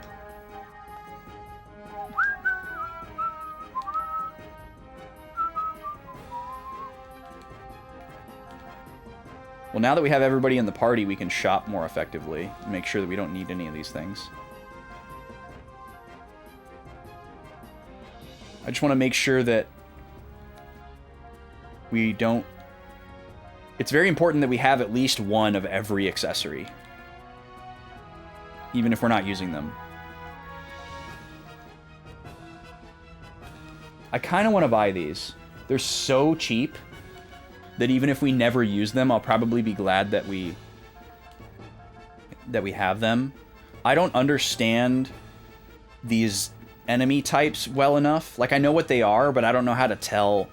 Well, now that we have everybody in the party, we can shop more effectively and make sure that we don't need any of these things. I just want to make sure that we don't It's very important that we have at least one of every accessory, even if we're not using them. I kind of want to buy these. They're so cheap that even if we never use them, I'll probably be glad that we have them. I don't understand these enemy types well enough. Like, I know what they are, but I don't know how to tell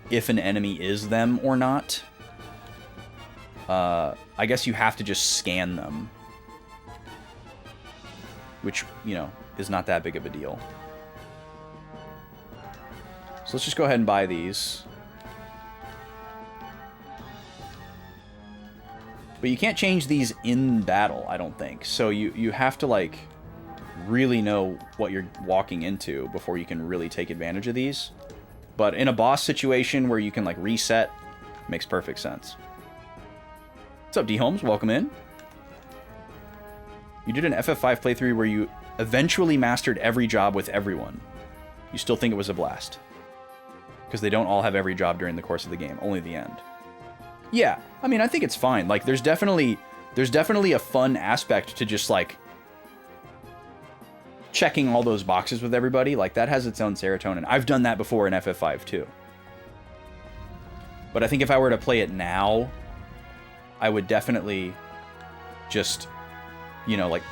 if an enemy is them or not. I guess you have to just scan them, which, you know, is not that big of a deal. So let's just go ahead and buy these. But you can't change these in battle, I don't think. So you have to, like, really know what you're walking into before you can really take advantage of these. But in a boss situation where you can, like, reset, makes perfect sense. What's up, D. Holmes? Welcome in. You did an FF5 playthrough where you eventually mastered every job with everyone. You still think it was a blast. Because they don't all have every job during the course of the game, only the end. Yeah, I mean, I think it's fine. Like, there's definitely a fun aspect to just, like, checking all those boxes with everybody. Like, that has its own serotonin. I've done that before in FF5 too. But I think if I were to play it now, I would definitely just, you know, like,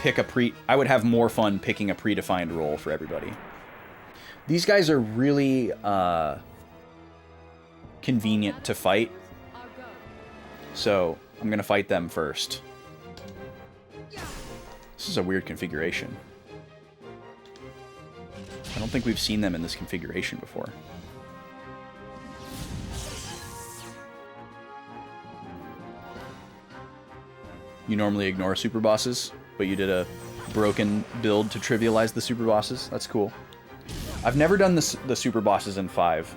I would have more fun picking a predefined role for everybody. These guys are really convenient to fight. So I'm going to fight them first. This is a weird configuration. I don't think we've seen them in this configuration before. You normally ignore super bosses, but you did a broken build to trivialize the super bosses. That's cool. I've never done the super bosses in 5.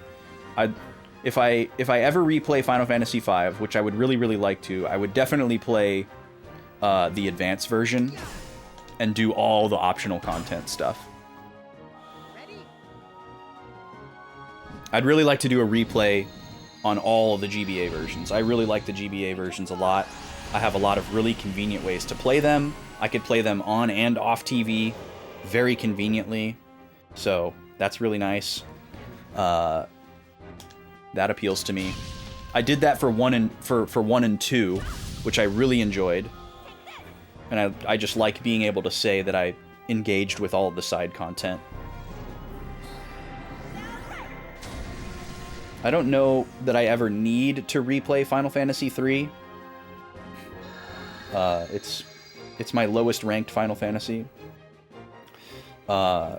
If I ever replay Final Fantasy V, which I would really like to, I would definitely play the advanced version and do all the optional content stuff. I'd really like to do a replay on all of the GBA versions. I really like the GBA versions a lot. I have a lot of really convenient ways to play them. I could play them on and off TV very conveniently. So that's really nice. That appeals to me. I did that for 1 and 2, which I really enjoyed. And I just like being able to say that I engaged with all of the side content. I don't know that I ever need to replay Final Fantasy III. It's my lowest ranked Final Fantasy. I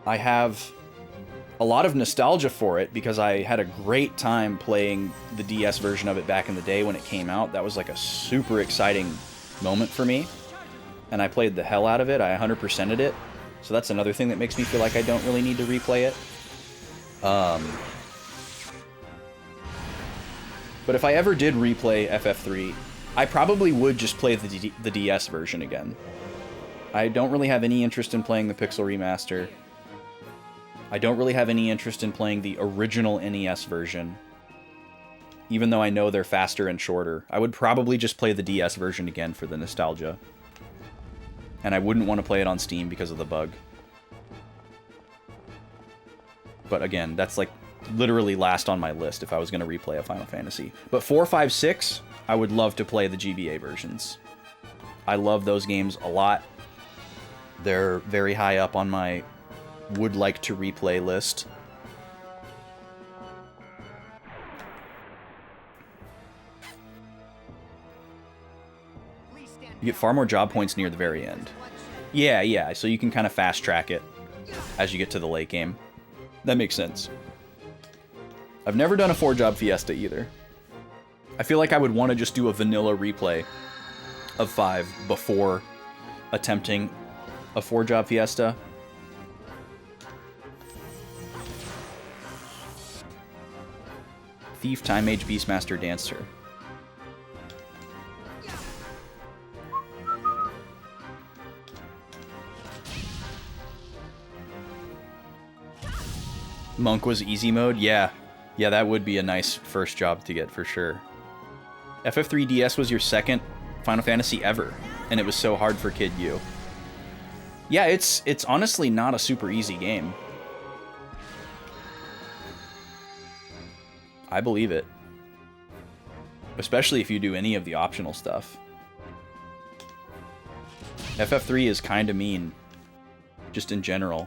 have a lot of nostalgia for it because I had a great time playing the DS version of it back in the day when it came out. That was like a super exciting moment for me. And I played the hell out of it. I 100%ed it. So that's another thing that makes me feel like I don't really need to replay it. But if I ever did replay FF3, I probably would just play the DS version again. I don't really have any interest in playing the Pixel Remaster. I don't really have any interest in playing the original NES version. Even though I know they're faster and shorter. I would probably just play the DS version again for the nostalgia. And I wouldn't want to play it on Steam because of the bug. But again, that's like literally last on my list if I was going to replay a Final Fantasy. But 4, 5, 6, I would love to play the GBA versions. I love those games a lot. They're very high up on my would like to replay list. You get far more job points near the very end. Yeah, so you can kind of fast track it as you get to the late game. That makes sense. I've never done a 4-job fiesta either. I feel like I would want to just do a vanilla replay of 5 before attempting a 4-job fiesta. Thief, Time Mage, Beastmaster, Dancer. Monk was easy mode? Yeah, that would be a nice first job to get for sure. FF3DS was your second Final Fantasy ever, and it was so hard for Kid U. Yeah, it's honestly not a super easy game. I believe it. Especially if you do any of the optional stuff. FF3 is kind of mean, just in general.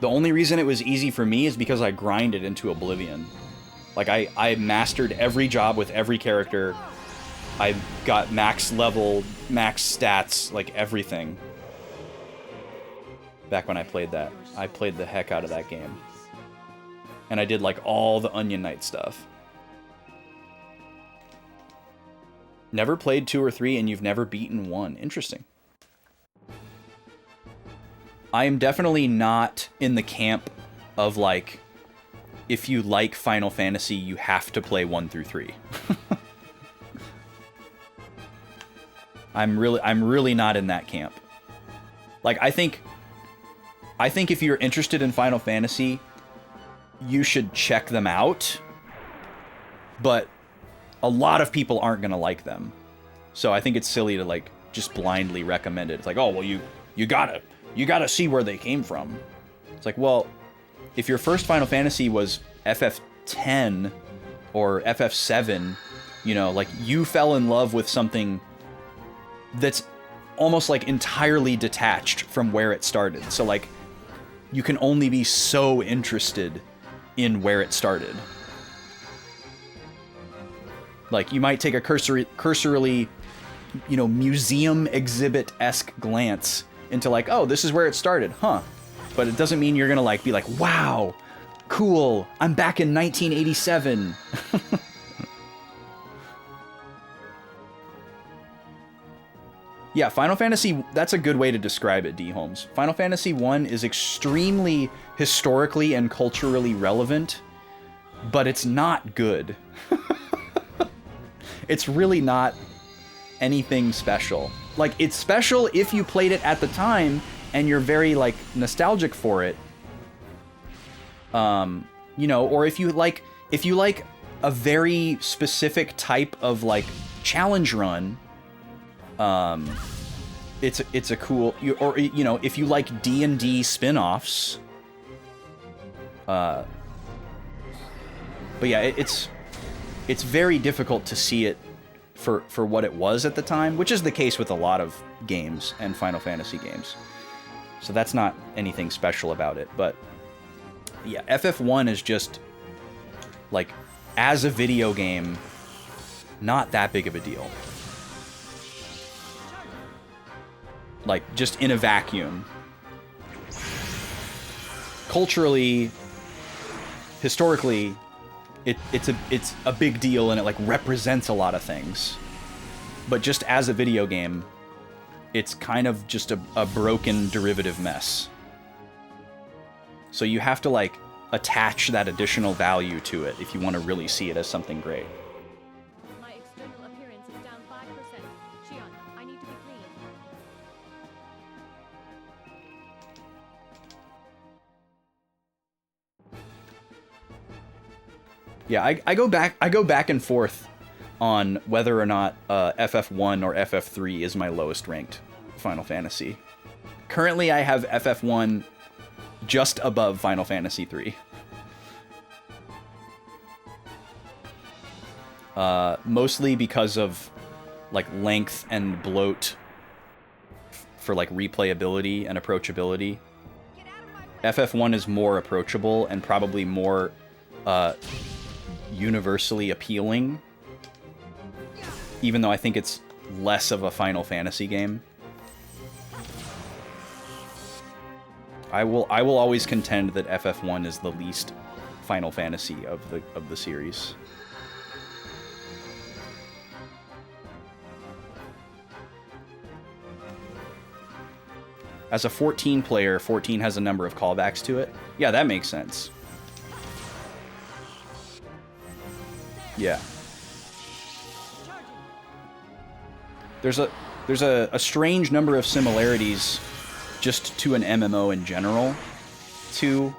The only reason it was easy for me is because I grinded into oblivion. Like, I mastered every job with every character. I got max level, max stats, like everything. Back when I played that. I played the heck out of that game. And I did, like, all the Onion Knight stuff. Never played 2 or 3, and you've never beaten 1. Interesting. I am definitely not in the camp of, like, if you like Final Fantasy, you have to play 1 through 3. I'm really not in that camp. Like, I think if you're interested in Final Fantasy, you should check them out. But a lot of people aren't gonna like them. So I think it's silly to, like, just blindly recommend it. It's like, oh, well, you gotta see where they came from. It's like, well, if your first Final Fantasy was FF10 or FF7, you know, like, you fell in love with something that's almost, like, entirely detached from where it started. So, like, you can only be so interested in where it started. Like, you might take a cursorily, you know, museum exhibit-esque glance into, like, oh, this is where it started, huh? But it doesn't mean you're gonna, like, be like, wow, cool, I'm back in 1987. Yeah, Final Fantasy, that's a good way to describe it, D. Holmes. Final Fantasy I is extremely historically and culturally relevant, but it's not good. It's really not anything special. Like, it's special if you played it at the time and you're very, like, nostalgic for it. You know, or if you like a very specific type of, like, challenge run, it's a cool, or, you know, if you like D&D spin-offs, but yeah, it's very difficult to see it for what it was at the time, which is the case with a lot of games and Final Fantasy games. So that's not anything special about it, but yeah, FF1 is just, like, as a video game, not that big of a deal. Like, just in a vacuum. Culturally, historically, it's a big deal, and it, like, represents a lot of things. But just as a video game, it's kind of just a broken derivative mess. So you have to, like, attach that additional value to it if you want to really see it as something great. My external appearance is down 5%. Shion, I need to be clean. Yeah, I go back and forth on whether or not FF1 or FF3 is my lowest ranked Final Fantasy. Currently, I have FF1 just above Final Fantasy 3. Mostly because of, like, length and bloat for, like, replayability and approachability. FF1 is more approachable and probably more universally appealing, even though I think it's less of a Final Fantasy game. I will always contend that FF1 is the least Final Fantasy of the series. As a 14 player, 14 has a number of callbacks to it. Yeah, that makes sense. Yeah. There's a strange number of similarities just to an MMO in general to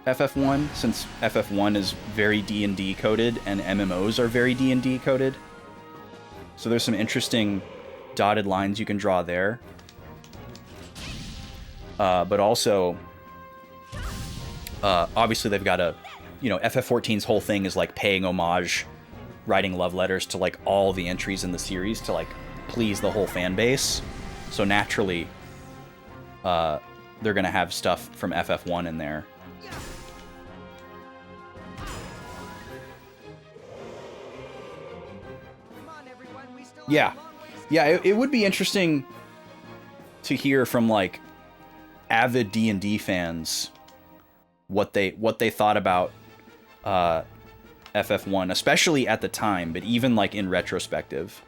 FF1, since FF1 is very D&D coded and MMOs are very D&D coded. So there's some interesting dotted lines you can draw there. But also, obviously they've got a, FF14's whole thing is like paying homage, writing love letters to like all the entries in the series to like please the whole fan base. So naturally, they're gonna have stuff from FF1 in there. Yeah, it would be interesting to hear from like avid D&D fans what they thought about FF1, especially at the time, but even like in retrospective.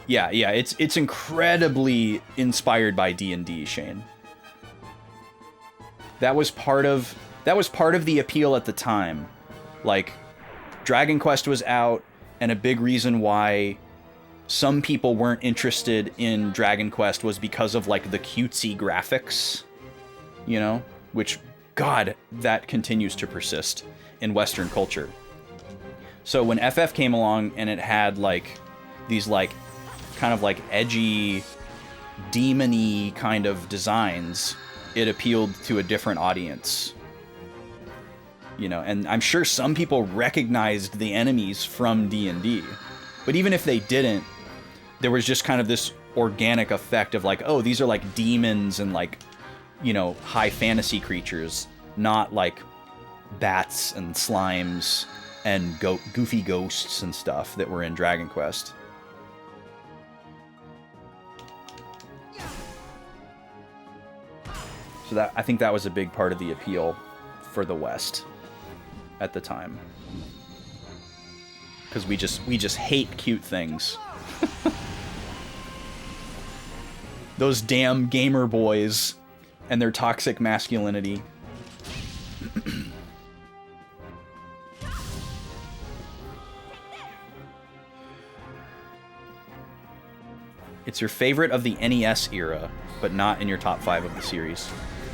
Yeah, it's incredibly inspired by D&D, Shane. That was part of the appeal at the time. Like, Dragon Quest was out, and a big reason why some people weren't interested in Dragon Quest was because of like the cutesy graphics, which, God, that continues to persist in Western culture. So when FF came along and it had like these like kind of like edgy, demon-y kind of designs, it appealed to a different audience. And I'm sure some people recognized the enemies from D&D. But even if they didn't, there was just kind of this organic effect of like, oh, these are like demons and like, high fantasy creatures, not like bats and slimes and goofy ghosts and stuff that were in Dragon Quest. So I think that was a big part of the appeal for the West at the time, because we just hate cute things. Those damn gamer boys and their toxic masculinity. It's your favorite of the NES era, but not in your top 5 of the series.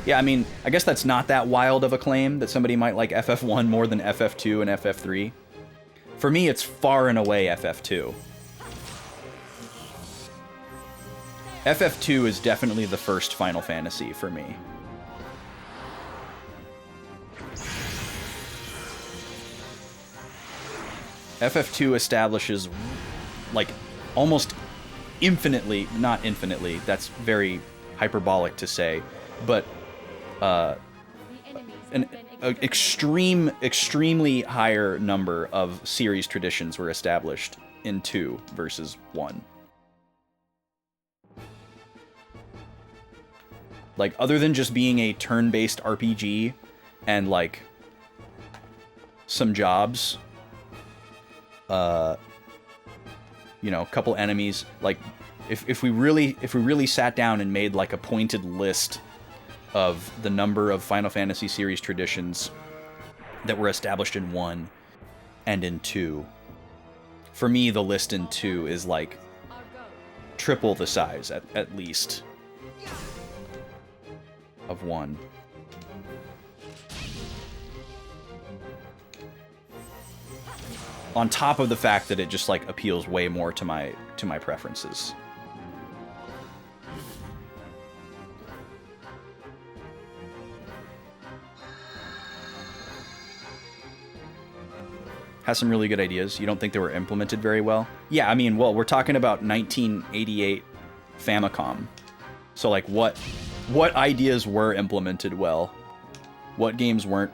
Yeah, I mean, I guess that's not that wild of a claim that somebody might like FF1 more than FF2 and FF3. For me, it's far and away FF2. FF2 is definitely the first Final Fantasy for me. FF2 establishes, like, almost infinitely, not infinitely, that's very hyperbolic to say, but an extremely higher number of series traditions were established in 2 versus 1. Like, other than just being a turn-based RPG and, like, some jobs, a couple enemies, like, if we really sat down and made, like, a pointed list of the number of Final Fantasy series traditions that were established in 1 and in 2. For me, the list in 2 is like triple the size, at least, of 1. On top of the fact that it just like appeals way more to my preferences. Has some really good ideas. You don't think they were implemented very well? Yeah, I mean, well, we're talking about 1988 Famicom. So, like, what ideas were implemented well? What games weren't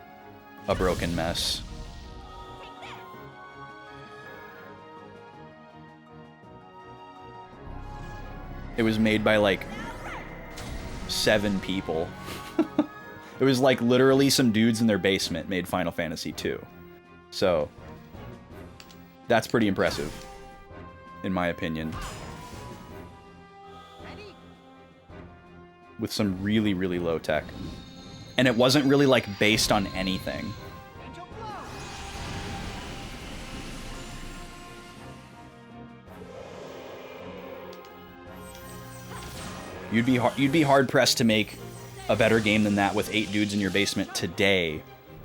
a broken mess? It was made by, like, 7 people. It was, like, literally some dudes in their basement made Final Fantasy II. So that's pretty impressive, in my opinion. With some really, really low tech. And it wasn't really, like, based on anything. You'd be hard pressed to make a better game than that with 8 dudes in your basement today,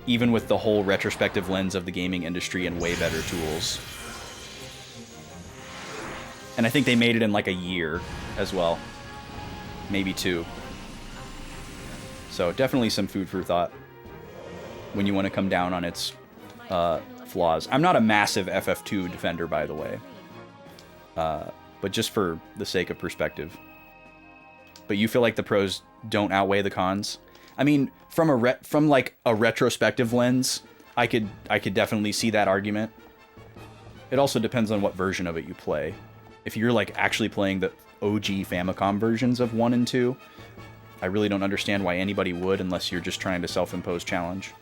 even with the whole retrospective lens of the gaming industry and way better tools. And I think they made it in like a year as well. Maybe 2. So definitely some food for thought when you want to come down on its flaws. I'm not a massive FF2 defender, by the way. But just for the sake of perspective. But you feel like the pros don't outweigh the cons? I mean, from like a retrospective lens, I could definitely see that argument. It also depends on what version of it you play. If you're like actually playing the OG Famicom versions of 1 and 2, I really don't understand why anybody would unless you're just trying to self-impose challenge.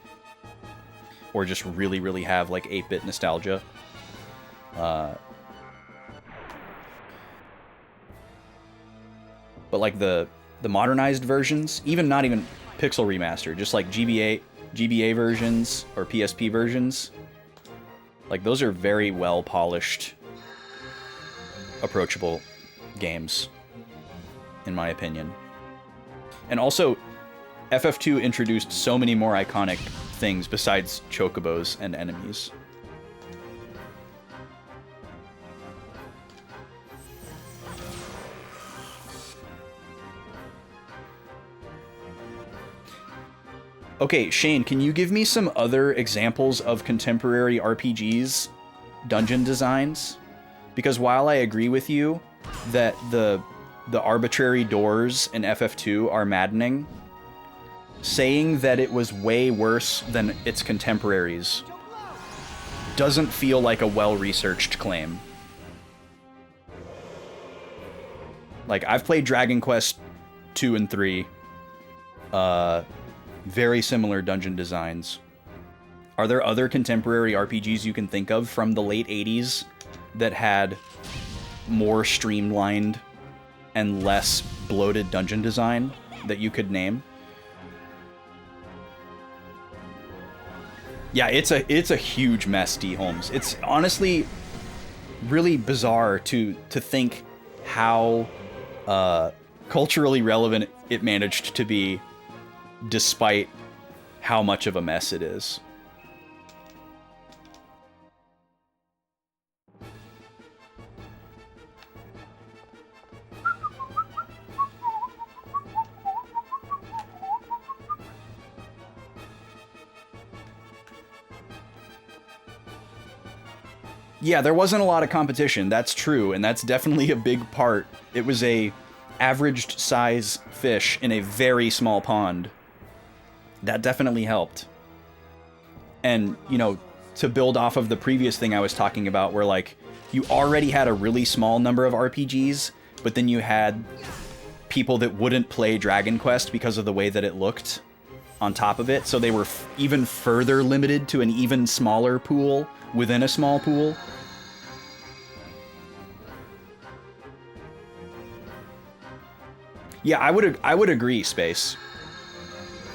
Or just really, really have like 8-bit nostalgia. But like the modernized versions, not even pixel remaster, just like GBA versions or PSP versions, like those are very well polished, approachable games, in my opinion. And also, FF2 introduced so many more iconic things besides chocobos and enemies. Okay, Shane, can you give me some other examples of contemporary RPGs dungeon designs? Because while I agree with you that the arbitrary doors in FF2 are maddening, saying that it was way worse than its contemporaries doesn't feel like a well-researched claim. Like, I've played Dragon Quest 2 and 3, very similar dungeon designs. Are there other contemporary RPGs you can think of from the late 80s that had more streamlined and less bloated dungeon design that you could name? Yeah, it's a huge mess, D. Holmes. It's honestly really bizarre to think how culturally relevant it managed to be, despite how much of a mess it is. Yeah, there wasn't a lot of competition, that's true, and that's definitely a big part. It was a averaged size fish in a very small pond. That definitely helped. And, you know, to build off of the previous thing I was talking about, where, like, you already had a really small number of RPGs, but then you had people that wouldn't play Dragon Quest because of the way that it looked on top of it, so they were even further limited to an even smaller pool within a small pool. Yeah, I would agree, Space.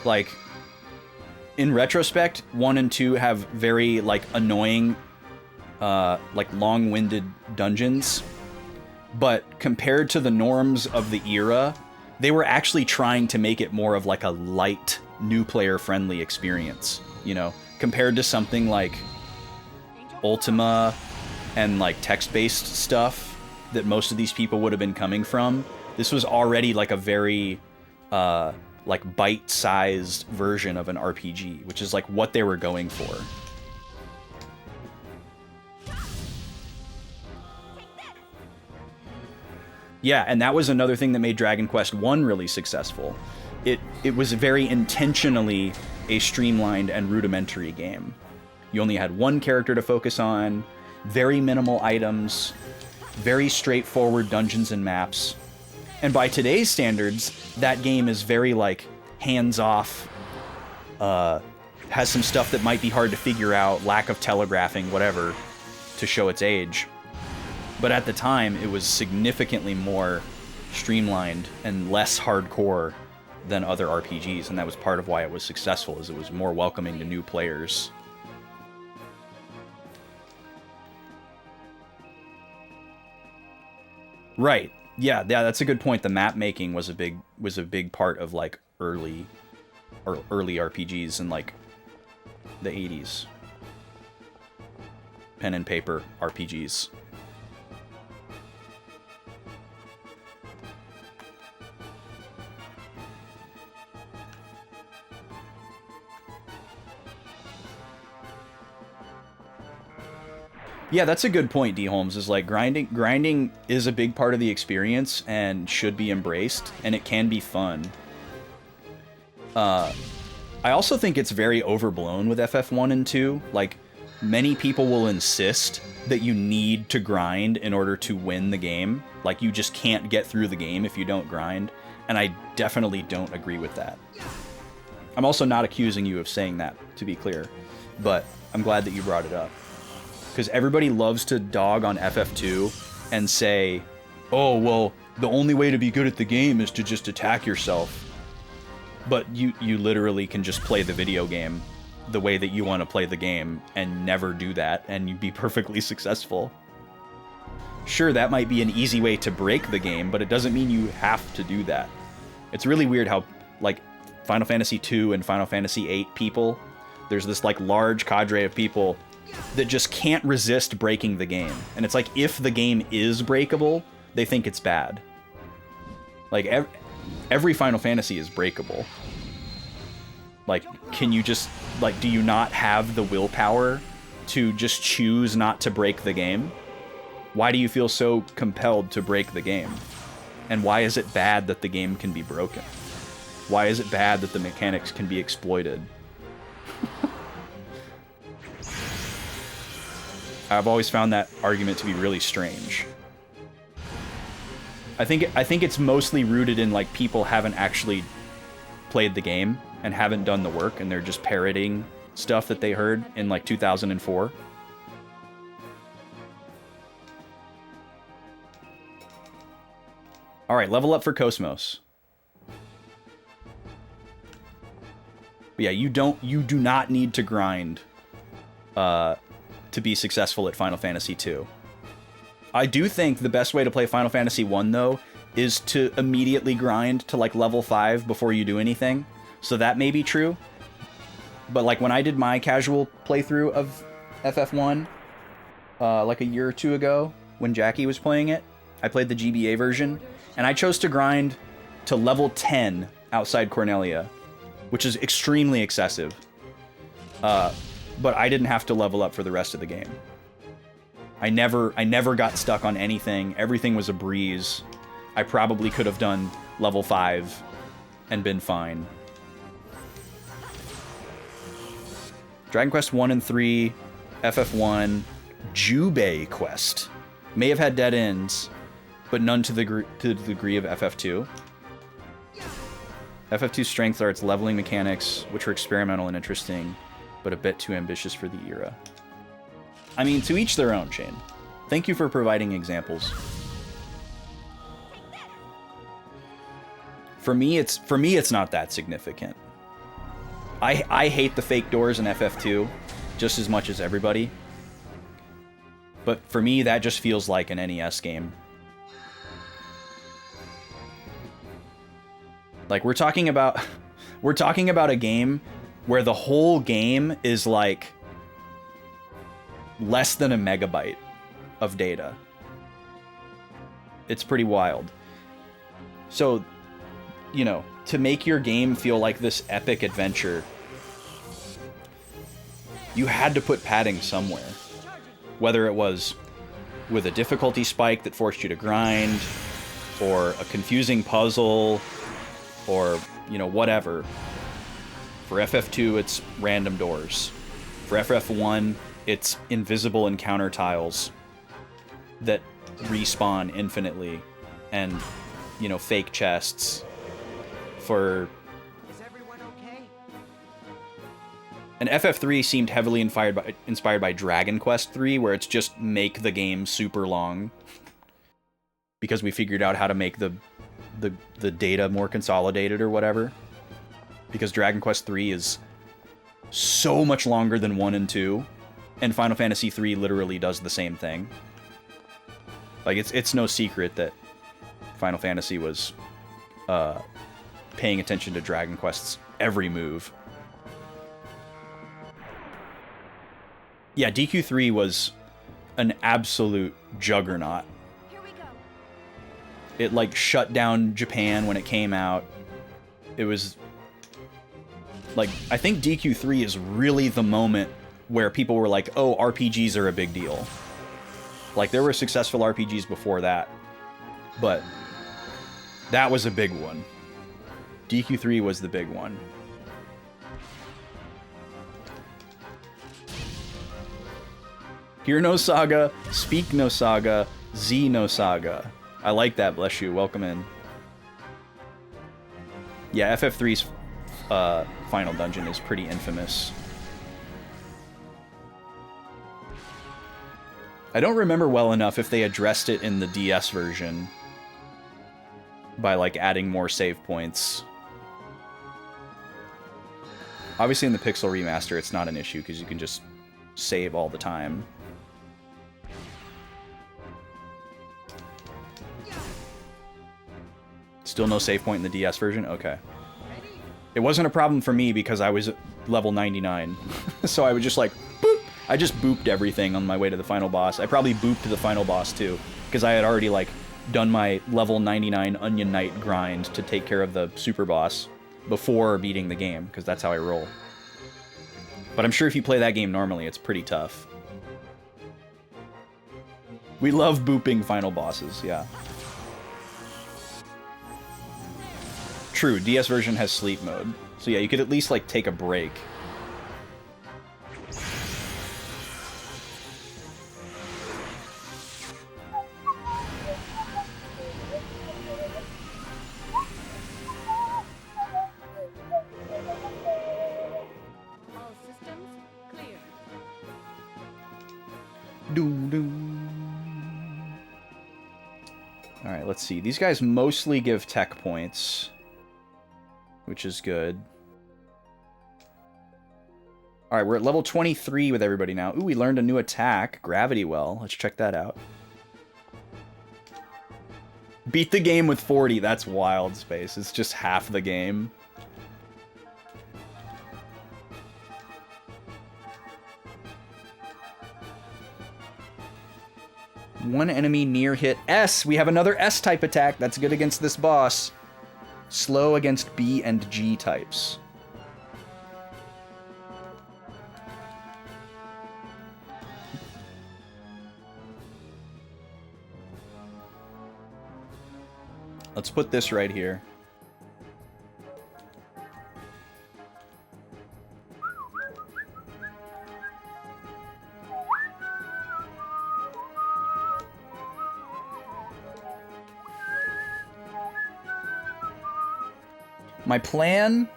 Like, in retrospect, 1 and 2 have very, like, annoying, like, long-winded dungeons. But compared to the norms of the era, they were actually trying to make it more of, like, a light, new player-friendly experience, you know? Compared to something like Ultima and, like, text-based stuff that most of these people would have been coming from, this was already, like, a very, like, bite-sized version of an RPG, which is, like, what they were going for. Yeah, and that was another thing that made Dragon Quest I really successful. It was very intentionally a streamlined and rudimentary game. You only had one character to focus on, very minimal items, very straightforward dungeons and maps. And by today's standards, that game is very, like, hands-off, has some stuff that might be hard to figure out, lack of telegraphing, whatever, to show its age. But at the time, it was significantly more streamlined and less hardcore than other RPGs, and that was part of why it was successful, is it was more welcoming to new players. Right. Yeah, that's a good point. The map making was a big part of like early RPGs in like the 80s. Pen and paper RPGs. Yeah, that's a good point, D. Holmes, is like grinding is a big part of the experience and should be embraced, and it can be fun. I also think it's very overblown with FF1 and 2. Like, many people will insist that you need to grind in order to win the game. Like, you just can't get through the game if you don't grind, and I definitely don't agree with that. I'm also not accusing you of saying that, to be clear, but I'm glad that you brought it up. Because everybody loves to dog on FF2 and say, oh, well, the only way to be good at the game is to just attack yourself. But you literally can just play the video game the way that you want to play the game and never do that, and you'd be perfectly successful. Sure, that might be an easy way to break the game, but it doesn't mean you have to do that. It's really weird how, like, Final Fantasy II and Final Fantasy VIII people, there's this, like, large cadre of people that just can't resist breaking the game. And it's like, if the game is breakable, they think it's bad. Like, every Final Fantasy is breakable. Like, can you just, like, do you not have the willpower to just choose not to break the game? Why do you feel so compelled to break the game? And why is it bad that the game can be broken? Why is it bad that the mechanics can be exploited? I've always found that argument to be really strange. I think it's mostly rooted in, like, people haven't actually played the game and haven't done the work, and they're just parroting stuff that they heard in, like, 2004. All right, level up for Cosmos. But yeah, you do not need to grind to be successful at Final Fantasy II. I do think the best way to play Final Fantasy I, though, is to immediately grind to, like, level 5 before you do anything. So that may be true. But, like, when I did my casual playthrough of FF1, like a year or two ago, when Jackie was playing it, I played the GBA version, and I chose to grind to level 10 outside Cornelia, which is extremely excessive. But I didn't have to level up for the rest of the game. I never got stuck on anything. Everything was a breeze. I probably could have done level 5 and been fine. Dragon Quest 1 and 3, FF1, Jubei Quest may have had dead ends, but none to the degree of FF2. FF2's strengths are its leveling mechanics, which are experimental and interesting, but a bit too ambitious for the era. I mean, to each their own, Shane. Thank you for providing examples. For me, it's not that significant. I hate the fake doors in FF2 just as much as everybody. But for me, that just feels like an NES game. Like, we're talking about a game where the whole game is like less than a megabyte of data. It's pretty wild. So, you know, to make your game feel like this epic adventure, you had to put padding somewhere. Whether it was with a difficulty spike that forced you to grind, or a confusing puzzle, or, you know, whatever. For FF2, it's random doors. For FF1, it's invisible encounter tiles that respawn infinitely, and, you know, fake chests. For... Is everyone okay? And FF3 seemed heavily inspired by Dragon Quest III, where it's just make the game super long. Because we figured out how to make the data more consolidated or whatever. Because Dragon Quest III is so much longer than 1 and 2, and Final Fantasy III literally does the same thing. Like, it's no secret that Final Fantasy was paying attention to Dragon Quest's every move. Yeah, DQ3 was an absolute juggernaut. Here we go. It like shut down Japan when it came out. It was like, I think DQ3 is really the moment where people were like, oh, RPGs are a big deal. Like, there were successful RPGs before that, but that was a big one. DQ3 was the big one. Hear no saga, speak no saga, Xenosaga. I like that, bless you. Welcome in. Yeah, FF3's final dungeon is pretty infamous. I don't remember well enough if they addressed it in the DS version by, like, adding more save points. Obviously in the Pixel Remaster it's not an issue because you can just save all the time. Still no save point in the DS version? Okay. It wasn't a problem for me because I was level 99. So I was just like, boop! I just booped everything on my way to the final boss. I probably booped the final boss too, because I had already, like, done my level 99 Onion Knight grind to take care of the super boss before beating the game, because that's how I roll. But I'm sure if you play that game normally, it's pretty tough. We love booping final bosses, yeah. True, DS version has sleep mode. So yeah, you could at least, like, take a break. All systems clear. Doom, doom. Alright, let's see. These guys mostly give tech points, which is good. Alright, we're at level 23 with everybody now. Ooh, we learned a new attack, Gravity Well. Let's check that out. Beat the game with 40. That's wild, Space. It's just half the game. One enemy near hit S. We have another S-type attack. That's good against this boss. Slow against B and G types. Let's put this right here. My plan...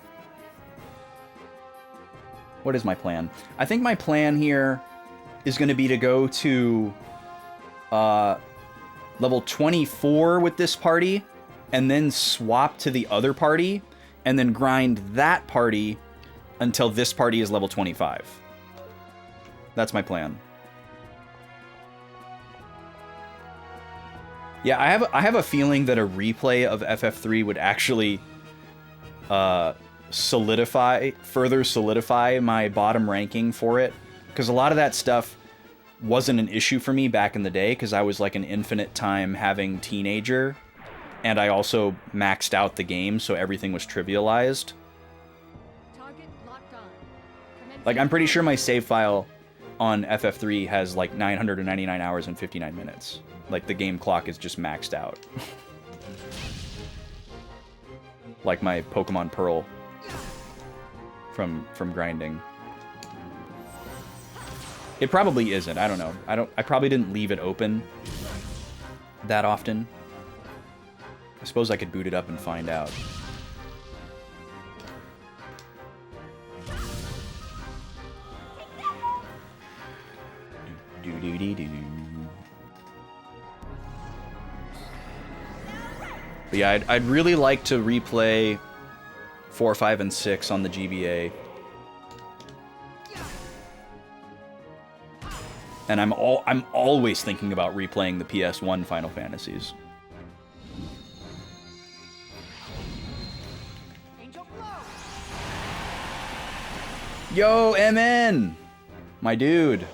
What is my plan? I think my plan here is going to be to go to level 24 with this party, and then swap to the other party, and then grind that party until this party is level 25. That's my plan. Yeah, I have a feeling that a replay of FF3 would actually further solidify my bottom ranking for it, because a lot of that stuff wasn't an issue for me back in the day, because I was like an infinite time having teenager, and I also maxed out the game, so everything was trivialized. Target locked on. Commencing Like, I'm pretty sure my save file on FF3 has like 999 hours and 59 minutes. Like, the game clock is just maxed out. Like my Pokemon Pearl from grinding. It probably isn't. I don't know. I probably didn't leave it open that often. I suppose I could boot it up and find out. Do-do-do-do. But yeah, I'd really like to replay 4, 5, and 6 on the GBA. And I'm always thinking about replaying the PS1 Final Fantasies. Yo, MN! My dude.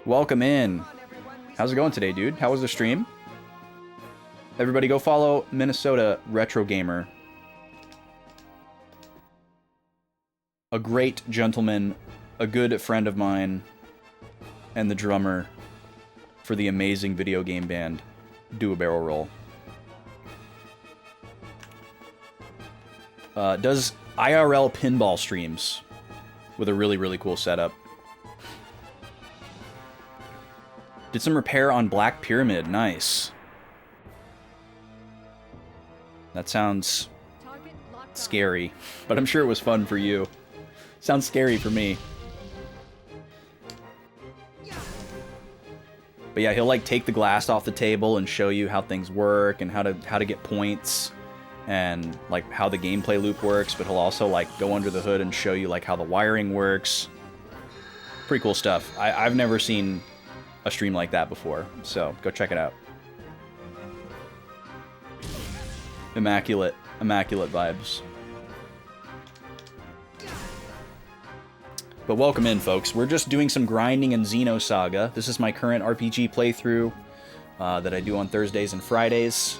Welcome in. How's it going today, dude? How was the stream? Everybody go follow Minnesota Retro Gamer. A great gentleman, a good friend of mine, and the drummer for the amazing video game band Do a Barrel Roll. Does IRL pinball streams with a really, really cool setup. Did some repair on Black Pyramid. Nice. That sounds scary, but I'm sure it was fun for you. Sounds scary for me. But yeah, he'll like take the glass off the table and show you how things work and how to get points and like how the gameplay loop works, but he'll also like go under the hood and show you like how the wiring works. Pretty cool stuff. I've never seen a stream like that before, so go check it out. Immaculate vibes. But welcome in, folks. We're just doing some grinding in Xenosaga. This is my current RPG playthrough that I do on Thursdays and Fridays.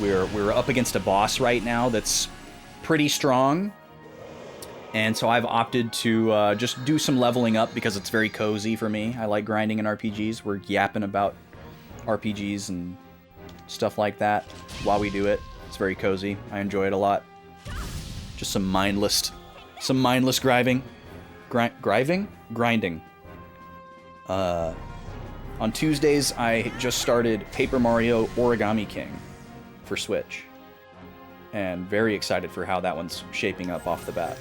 We're up against a boss right now that's pretty strong. And so I've opted to just do some leveling up because it's very cozy for me. I like grinding in RPGs. We're yapping about RPGs and stuff like that while we do it. It's very cozy. I enjoy it a lot. Just some mindless grinding. Grinding. On Tuesdays, I just started Paper Mario Origami King for Switch. And very excited for how that one's shaping up off the bat.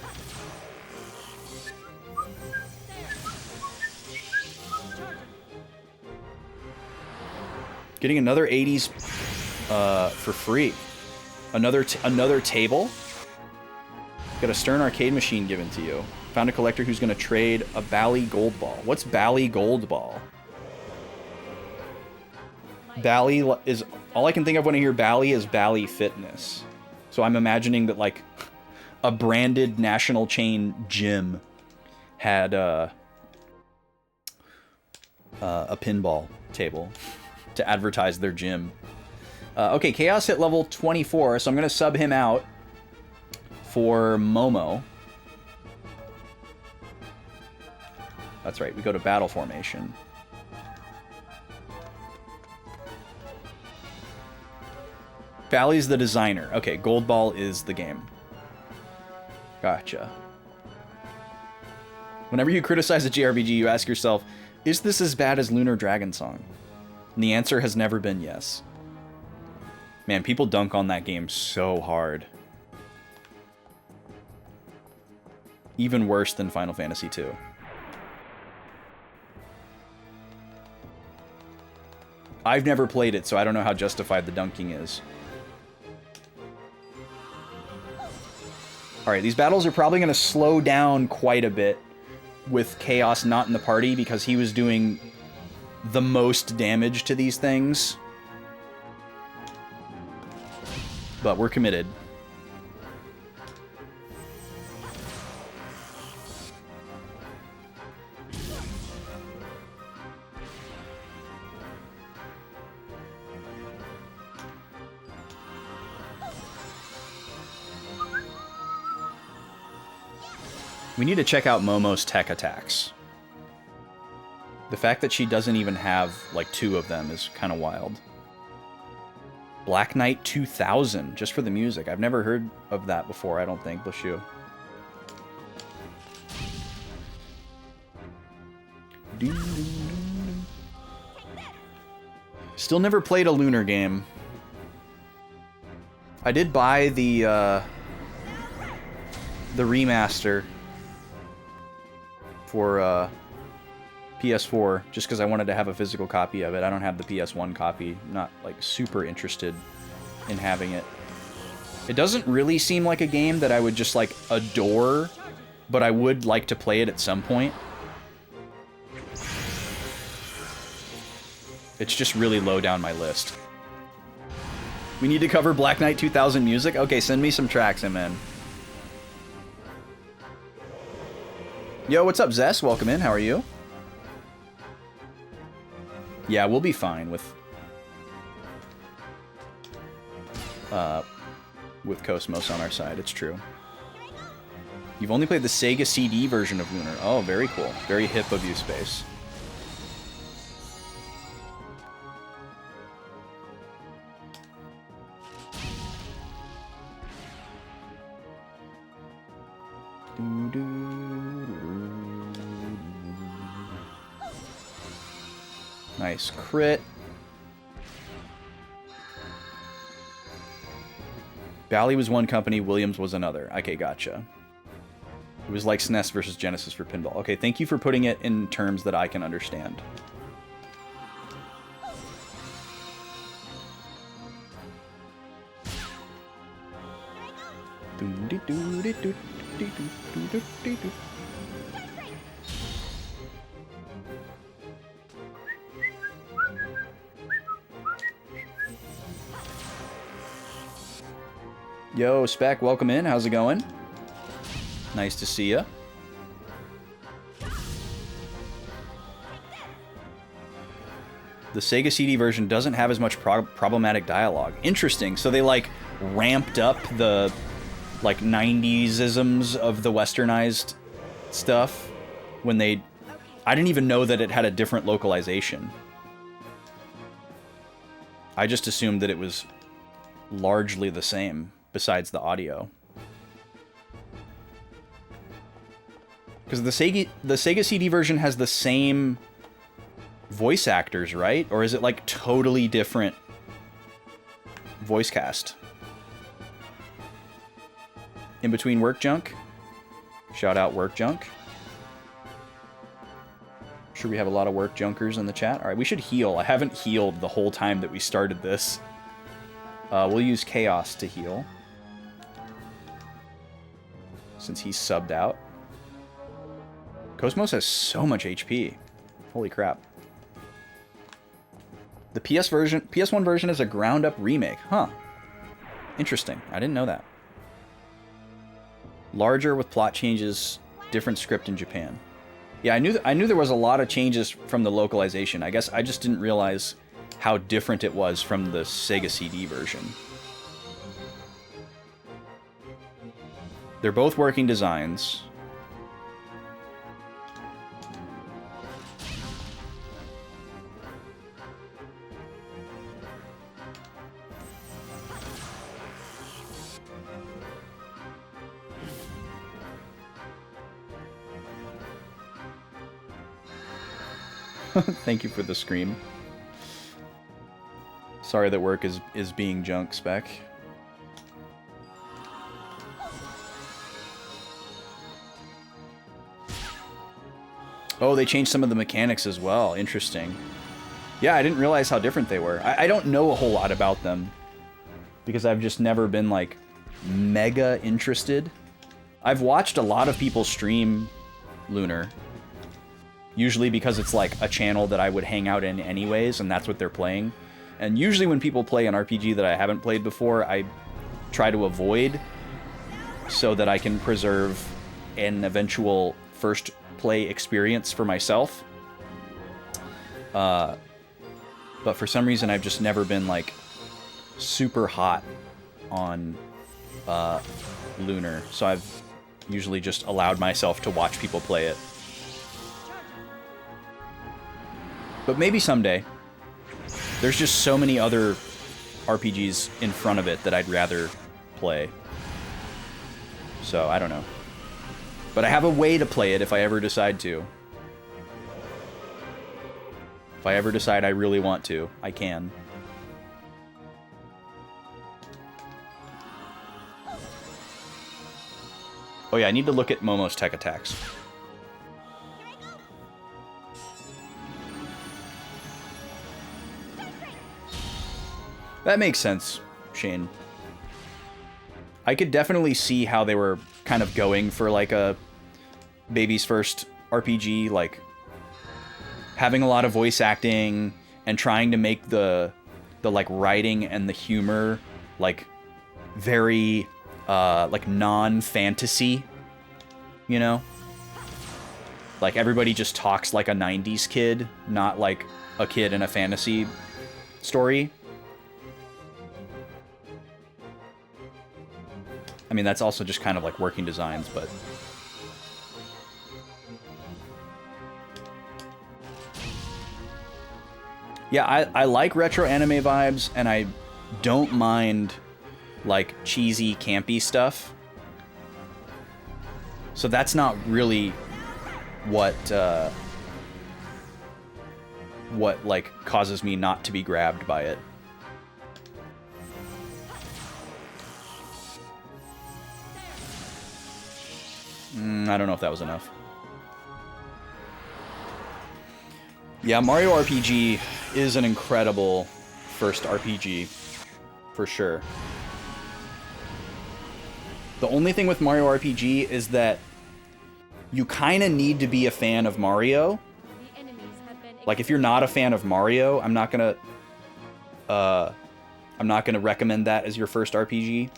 Getting another 80s for free. Another table. Got a Stern arcade machine given to you. Found a collector who's going to trade a Bally Gold Ball. What's Bally Gold Ball? Bally is... All I can think of when I hear Bally is Bally Fitness. So I'm imagining that, like, a branded national chain gym had a pinball table to advertise their gym. Okay, Chaos hit level 24, so I'm going to sub him out for Momo. That's right, we go to battle formation. Bally's the designer. Okay, Gold Ball is the game. Gotcha. Whenever you criticize a JRPG, you ask yourself, is this as bad as Lunar Dragon Song? And the answer has never been yes. Man, people dunk on that game so hard. Even worse than Final Fantasy II. I've never played it, so I don't know how justified the dunking is. Alright, these battles are probably going to slow down quite a bit with Chaos not in the party because he was doing the most damage to these things. But we're committed. We need to check out Momo's tech attacks. The fact that she doesn't even have, like, 2 of them is kind of wild. Black Knight 2000, just for the music. I've never heard of that before, I don't think. Blashu. Still never played a Lunar game. I did buy the remaster for PS4 just because I wanted to have a physical copy of it. I don't have the PS1 copy. I'm not like super interested in having it. It doesn't really seem like a game that I would just like adore, but I would like to play it at some point. It's just really low down my list. We need to cover Black Knight 2000 music? Okay, send me some tracks, man. Yo, what's up, Zess? Welcome in. How are you? Yeah, we'll be fine with Cosmos on our side. It's true. You've only played the Sega CD version of Lunar. Oh, very cool. Very hip of you, Space. Nice crit. Bally was one company, Williams was another. Okay, gotcha. It was like SNES versus Genesis for pinball. Okay, thank you for putting it in terms that I can understand. Yo, Spec, welcome in. How's it going? Nice to see ya. The Sega CD version doesn't have as much problematic dialogue. Interesting. So they, like, ramped up the, like, 90s-isms of the westernized stuff when they... I didn't even know that it had a different localization. I just assumed that it was largely the same, besides the audio. Because the Sega CD version has the same voice actors, right? Or is it like totally different voice cast? In between work junk? Shout out work junk. Sure we have a lot of work junkers in the chat. Alright, we should heal. I haven't healed the whole time that we started this. We'll use Chaos to heal. Since he's subbed out. Cosmos has so much HP. Holy crap. The PS1 version is a ground-up remake. Huh. Interesting. I didn't know that. Larger with plot changes, different script in Japan. Yeah, I knew there was a lot of changes from the localization. I guess I just didn't realize how different it was from the Sega CD version. They're both working designs. Thank you for the scream. Sorry that work is being junk, Spec. Oh, they changed some of the mechanics as well. Interesting. Yeah, I didn't realize how different they were. I don't know a whole lot about them because I've just never been, like, mega interested. I've watched a lot of people stream Lunar. Usually because it's like a channel that I would hang out in anyways, and that's what they're playing. And usually when people play an RPG that I haven't played before, I try to avoid so that I can preserve an eventual first play experience for myself. But for some reason, I've just never been, like, super hot on Lunar. So I've usually just allowed myself to watch people play it. But maybe someday. There's just so many other RPGs in front of it that I'd rather play. So, I don't know. But I have a way to play it if I ever decide to. If I ever decide I really want to, I can. Oh yeah, I need to look at Momo's tech attacks. That makes sense, Shane. I could definitely see how they were kind of going for, like, a baby's first RPG, like, having a lot of voice acting and trying to make the like, writing and the humor, like, very, like, non-fantasy, you know? Like, everybody just talks like a 90s kid, not like a kid in a fantasy story. I mean, that's also just kind of like working designs, but... Yeah, I like retro anime vibes, and I don't mind, like, cheesy, campy stuff. So that's not really what, like, causes me not to be grabbed by it. I don't know if that was enough. Yeah, Mario RPG is an incredible first RPG, for sure. The only thing with Mario RPG is that you kind of need to be a fan of Mario. Like, if you're not a fan of Mario, I'm not gonna recommend that as your first RPG.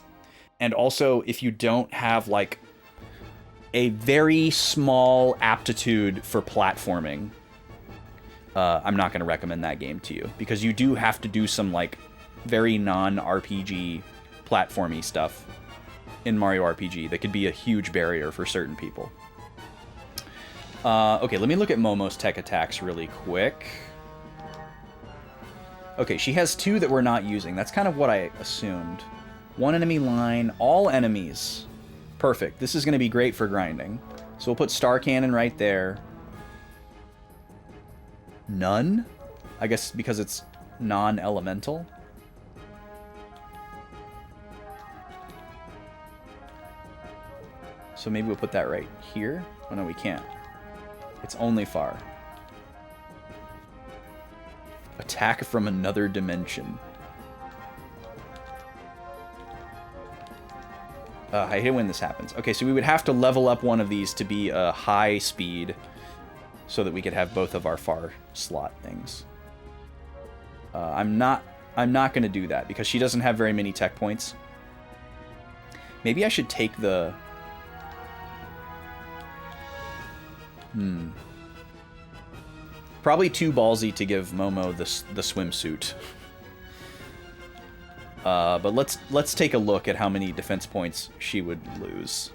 And also, if you don't have, like, a very small aptitude for platforming, I'm not going to recommend that game to you, because you do have to do some, like, very non-RPG platformy stuff in Mario RPG that could be a huge barrier for certain people. Okay, let me look at Momo's tech attacks really quick. Okay, she has 2 that we're not using. That's kind of what I assumed. 1 enemy line, all enemies. Perfect. This is going to be great for grinding. So we'll put Star Cannon right there. None? I guess because it's non-elemental. So maybe we'll put that right here. Oh no, we can't. It's only far. Attack from another dimension. I hate when this happens. Okay, so we would have to level up one of these to be a high speed so that we could have both of our far slot things. I'm not going to do that because she doesn't have very many tech points. Maybe I should take the... Probably too ballsy to give Momo the swimsuit. But let's take a look at how many defense points she would lose.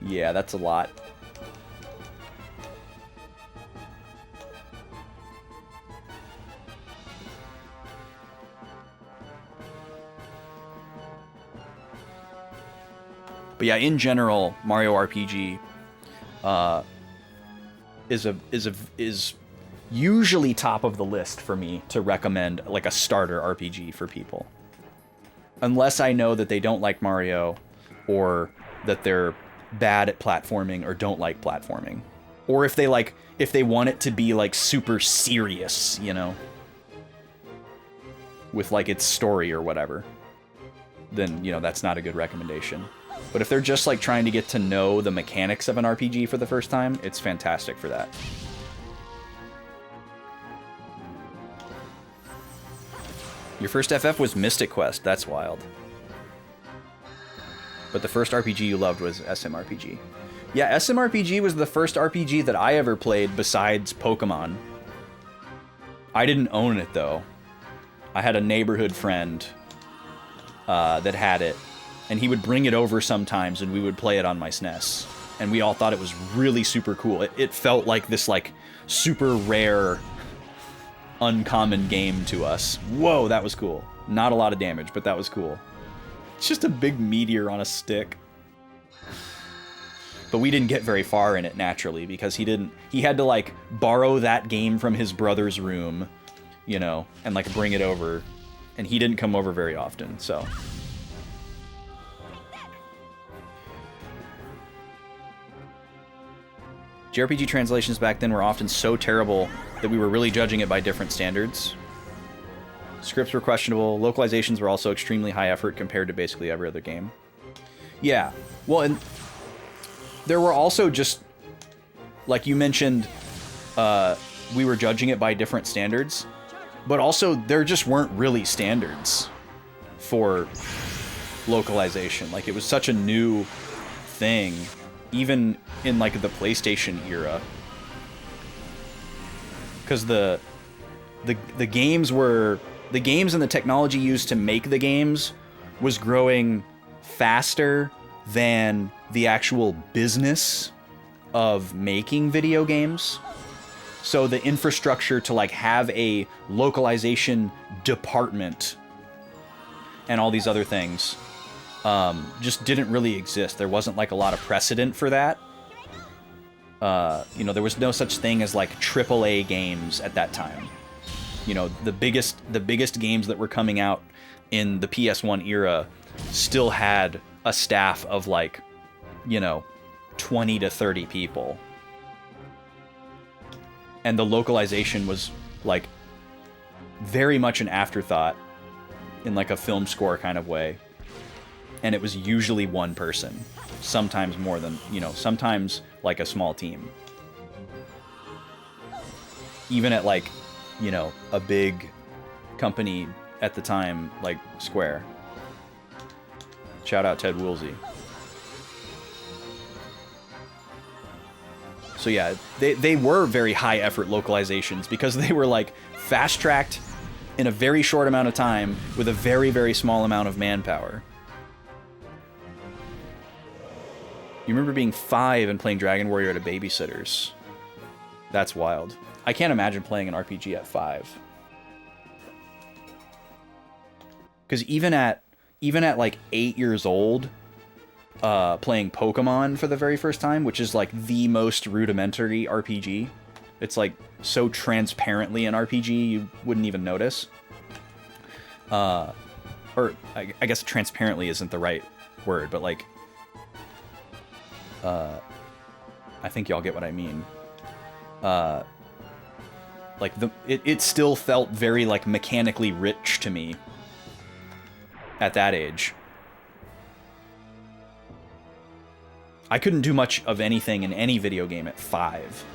Yeah, that's a lot. But yeah, in general, Mario RPG is usually top of the list for me to recommend, like, a starter RPG for people. Unless I know that they don't like Mario, or that they're bad at platforming or don't like platforming. Or if they want it to be, like, super serious, you know, with, like, its story or whatever, then, you know, that's not a good recommendation. But if they're just, like, trying to get to know the mechanics of an RPG for the first time, it's fantastic for that. Your first FF was Mystic Quest. That's wild. But the first RPG you loved was SMRPG. Yeah, SMRPG was the first RPG that I ever played besides Pokemon. I didn't own it, though. I had a neighborhood friend that had it. And he would bring it over sometimes, and we would play it on my SNES. And we all thought it was really super cool. It felt like this, like, super rare, uncommon game to us. Whoa, that was cool. Not a lot of damage, but that was cool. It's just a big meteor on a stick. But we didn't get very far in it, naturally, because he had to, like, borrow that game from his brother's room, you know, and, like, bring it over. And he didn't come over very often, so... JRPG translations back then were often so terrible that we were really judging it by different standards. Scripts were questionable. Localizations were also extremely high effort compared to basically every other game. Yeah. Well, and there were also just, like you mentioned, we were judging it by different standards, but also there just weren't really standards for localization. Like, it was such a new thing, even in like the PlayStation era, because the games and the technology used to make the games was growing faster than the actual business of making video games. So the infrastructure to like have a localization department and all these other things just didn't really exist. There wasn't like a lot of precedent for that. You know, there was no such thing as like AAA games at that time. You know, the biggest games that were coming out in the PS1 era still had a staff of like, you know, 20 to 30 people. And the localization was like very much an afterthought in like a film score kind of way. And it was usually one person, sometimes more than, you know, sometimes like a small team. Even at like, you know, a big company at the time, like Square. Shout out Ted Woolsey. So yeah, they were very high effort localizations because they were like fast tracked in a very short amount of time with a very, very small amount of manpower. You remember being 5 and playing Dragon Warrior at a babysitter's? That's wild. I can't imagine playing an RPG at 5. Because even at like 8 years old, playing Pokemon for the very first time, which is like the most rudimentary RPG. It's like so transparently an RPG you wouldn't even notice. Or I guess transparently isn't the right word, but like, I think y'all get what I mean. Like it still felt very like mechanically rich to me at that age. I couldn't do much of anything in any video game at 5.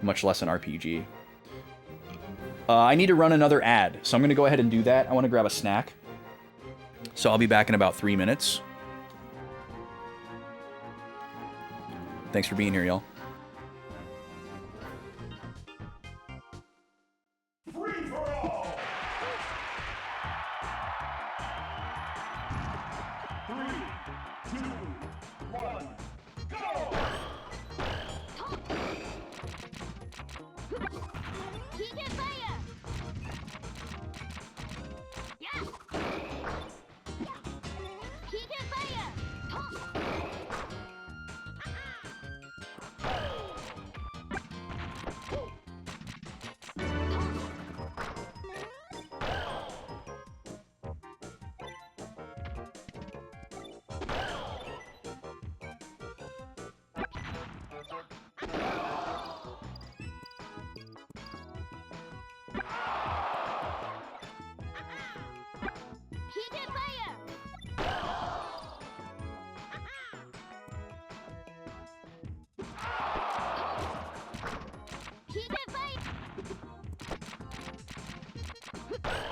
Much less an RPG. I need to run another ad, so I'm going to go ahead and do that. I want to grab a snack. So I'll be back in about 3 minutes. Thanks for being here, y'all. Free for all. 3, 2, 1, go! He can fire! Yeah! He can fire! He can fire! He can fire! He can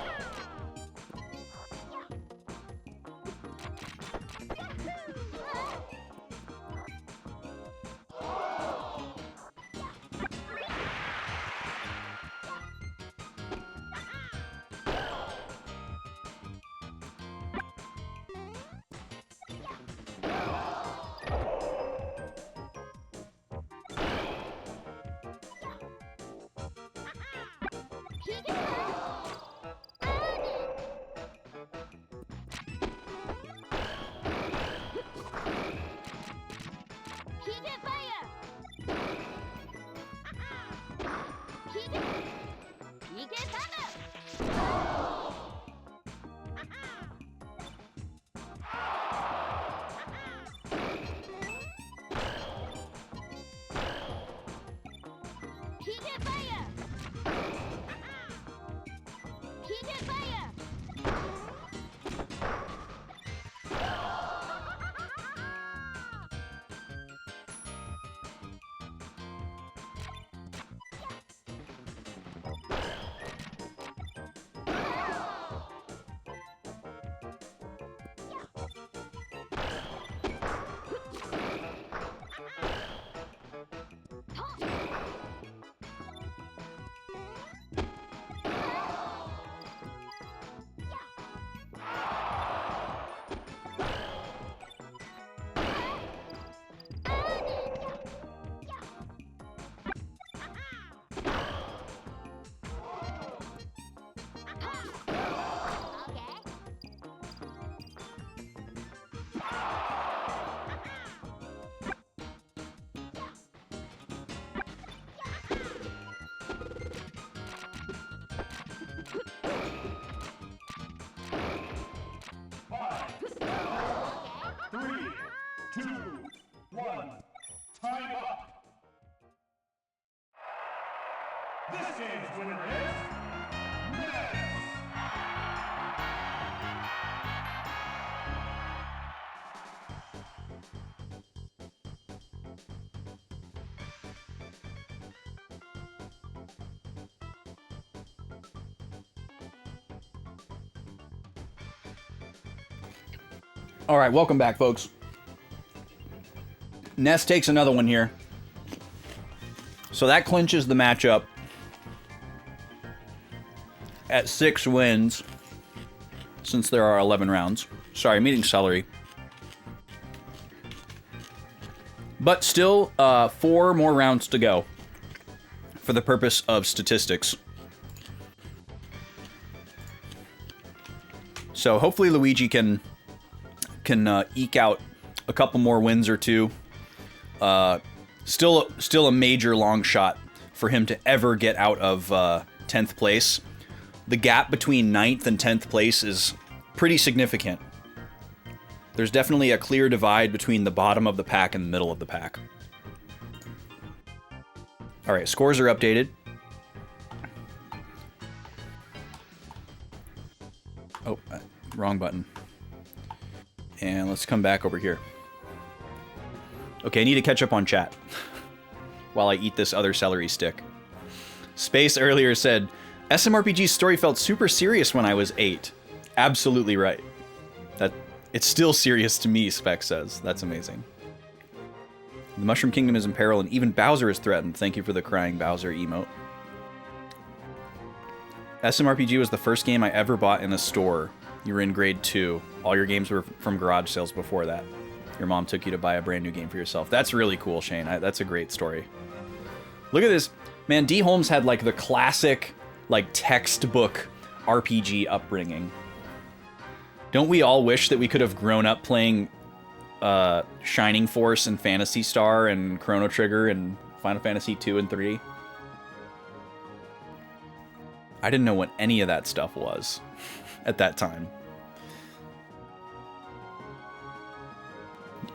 He can fire! He can thunder! He can fire! He can fire! Five, 3, 2, 1. Time up. This game's winner is Ness. All right, welcome back, folks. Ness takes another one here. So that clinches the matchup at 6 wins since there are 11 rounds. Sorry, I'm eating celery. But still, 4 more rounds to go for the purpose of statistics. So hopefully Luigi can eke out a couple more wins or two. Still a major long shot for him to ever get out of 10th place. The gap between 9th and 10th place is pretty significant. There's definitely a clear divide between the bottom of the pack and the middle of the pack. All right, scores are updated. Oh, wrong button. And let's come back over here. Okay, I need to catch up on chat while I eat this other celery stick. Space earlier said, SMRPG's story felt super serious when I was 8. Absolutely right. It's still serious to me, Spec says. That's amazing. The Mushroom Kingdom is in peril and even Bowser is threatened. Thank you for the crying Bowser emote. SMRPG was the first game I ever bought in a store. You were in grade 2. All your games were from garage sales before that. Your mom took you to buy a brand new game for yourself. That's really cool, Shane. That's a great story. Look at this. Man, D. Holmes had like the classic, like textbook RPG upbringing. Don't we all wish that we could have grown up playing Shining Force and Phantasy Star and Chrono Trigger and Final Fantasy 2 and 3? I didn't know what any of that stuff was at that time.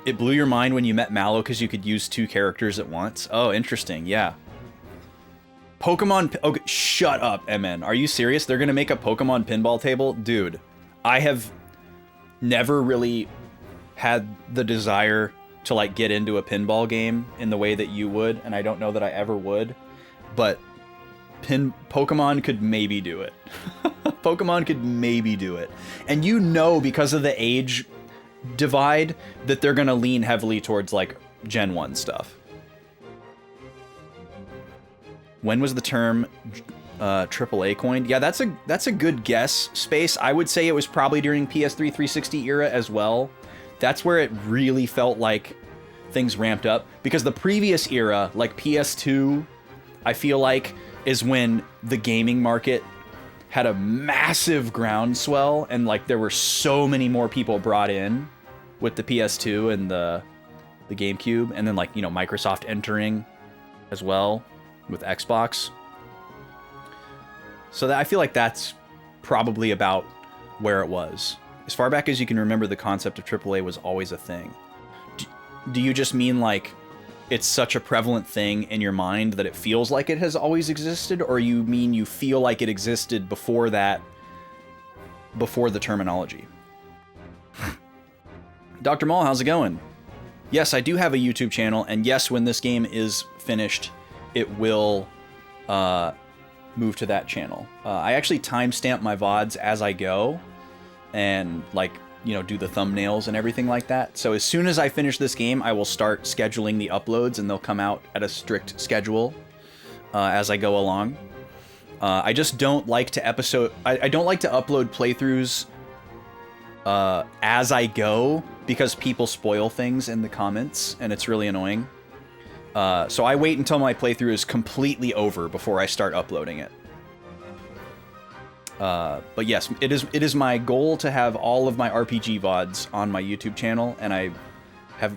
It blew your mind when you met Mallow because you could use 2 characters at once. Oh, interesting. Yeah. Pokemon... Okay, shut up, MN. Are you serious? They're going to make a Pokemon pinball table? Dude, I have never really had the desire to, like, get into a pinball game in the way that you would, and I don't know that I ever would, but Pokemon could maybe do it. Pokemon could maybe do it. And you know, because of the age divide, that they're gonna lean heavily towards, like, Gen 1 stuff. When was the term AAA coined? Yeah, that's a good guess, Space. I would say it was probably during PS3 360 era as well. That's where it really felt like things ramped up. Because the previous era, like PS2, I feel like, is when the gaming market had a massive groundswell, and like there were so many more people brought in with the PS2 and the GameCube, and then, like, you know, Microsoft entering as well with Xbox. So I feel like that's probably about where it was. As far back as you can remember, the concept of AAA was always a thing. Do you just mean like it's such a prevalent thing in your mind that it feels like it has always existed, or you mean you feel like it existed before that, before the terminology? Dr. Maul, how's it going? Yes, I do have a YouTube channel, and yes, when this game is finished, it will move to that channel. I actually timestamp my VODs as I go, and like you know, do the thumbnails and everything like that. So as soon as I finish this game, I will start scheduling the uploads, and they'll come out at a strict schedule as I go along. I just don't like to I don't like to upload playthroughs as I go, because people spoil things in the comments, and it's really annoying. So I wait until my playthrough is completely over before I start uploading it. But yes, it is my goal to have all of my RPG VODs on my YouTube channel, and I have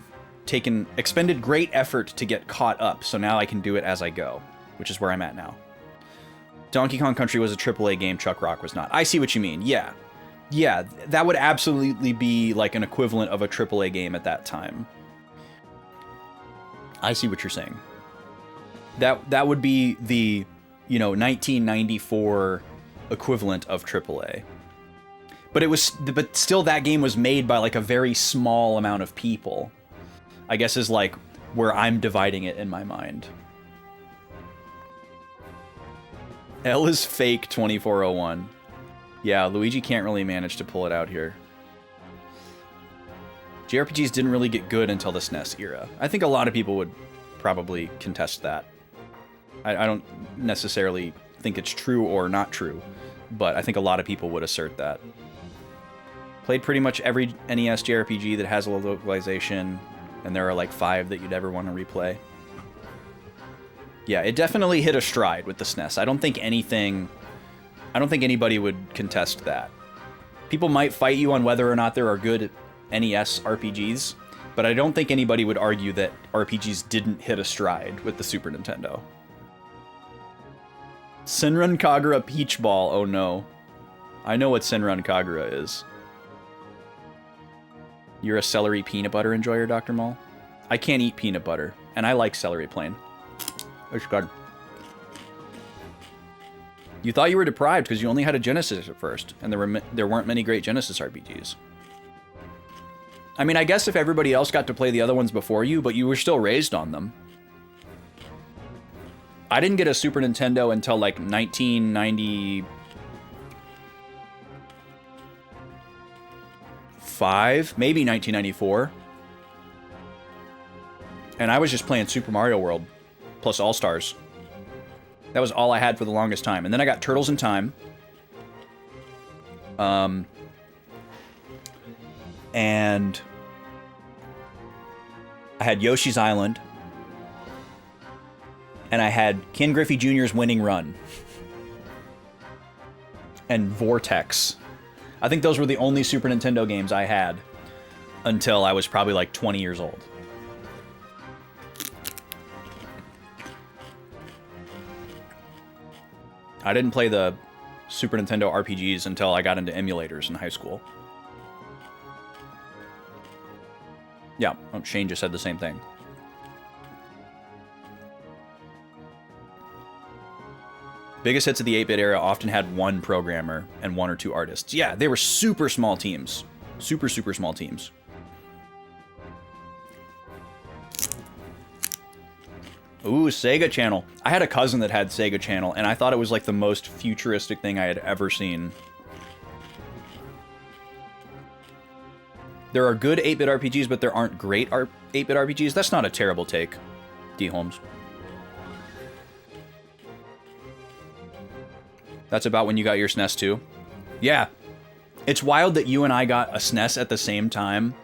expended great effort to get caught up, so now I can do it as I go, which is where I'm at now. Donkey Kong Country was a AAA game, Chuck Rock was not. I see what you mean, yeah. Yeah, that would absolutely be like an equivalent of a AAA game at that time. I see what you're saying. That would be the, you know, 1994 equivalent of AAA. But still, that game was made by like a very small amount of people, I guess, is like where I'm dividing it in my mind. L is fake 2401. Yeah, Luigi can't really manage to pull it out here. JRPGs didn't really get good until the SNES era. I think a lot of people would probably contest that. I don't necessarily think it's true or not true, but I think a lot of people would assert that. Played pretty much every NES JRPG that has a localization, and there are like 5 that you'd ever want to replay. Yeah, it definitely hit a stride with the SNES. I don't think anybody would contest that. People might fight you on whether or not there are good NES RPGs, but I don't think anybody would argue that RPGs didn't hit a stride with the Super Nintendo. Senran Kagura Peach Ball, oh no. I know what Senran Kagura is. You're a celery peanut butter enjoyer, Dr. Maul? I can't eat peanut butter, and I like celery plain. It's good. You thought you were deprived because you only had a Genesis at first, and there weren't many great Genesis RPGs. I mean, I guess if everybody else got to play the other ones before you, but you were still raised on them. I didn't get a Super Nintendo until like 1995, maybe 1994. And I was just playing Super Mario World plus All-Stars. That was all I had for the longest time. And then I got Turtles in Time. And I had Yoshi's Island. And I had Ken Griffey Jr.'s Winning Run. And Vortex. I think those were the only Super Nintendo games I had until I was probably like 20 years old. I didn't play the Super Nintendo RPGs until I got into emulators in high school. Yeah, Shane just said the same thing. Biggest hits of the 8-bit era often had one programmer and 1 or 2 artists. Yeah, they were super small teams. Super, super small teams. Ooh, Sega Channel. I had a cousin that had Sega Channel, and I thought it was like the most futuristic thing I had ever seen. There are good 8-bit RPGs, but there aren't great 8-bit RPGs. That's not a terrible take, D. Holmes. That's about when you got your SNES too? Yeah. It's wild that you and I got a SNES at the same time,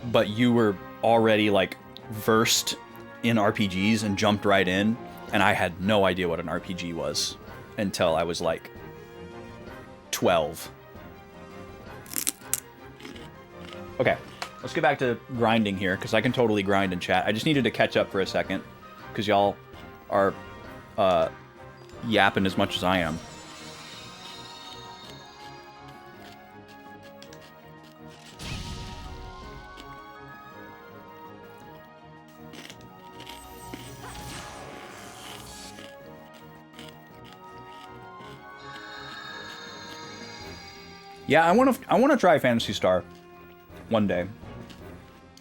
but you were already like versed in RPGs and jumped right in, and I had no idea what an RPG was until I was like 12. Okay, let's get back to grinding here, because I can totally grind in chat. I just needed to catch up for a second, because y'all are yapping as much as I am. Yeah, I want to try Phantasy Star one day.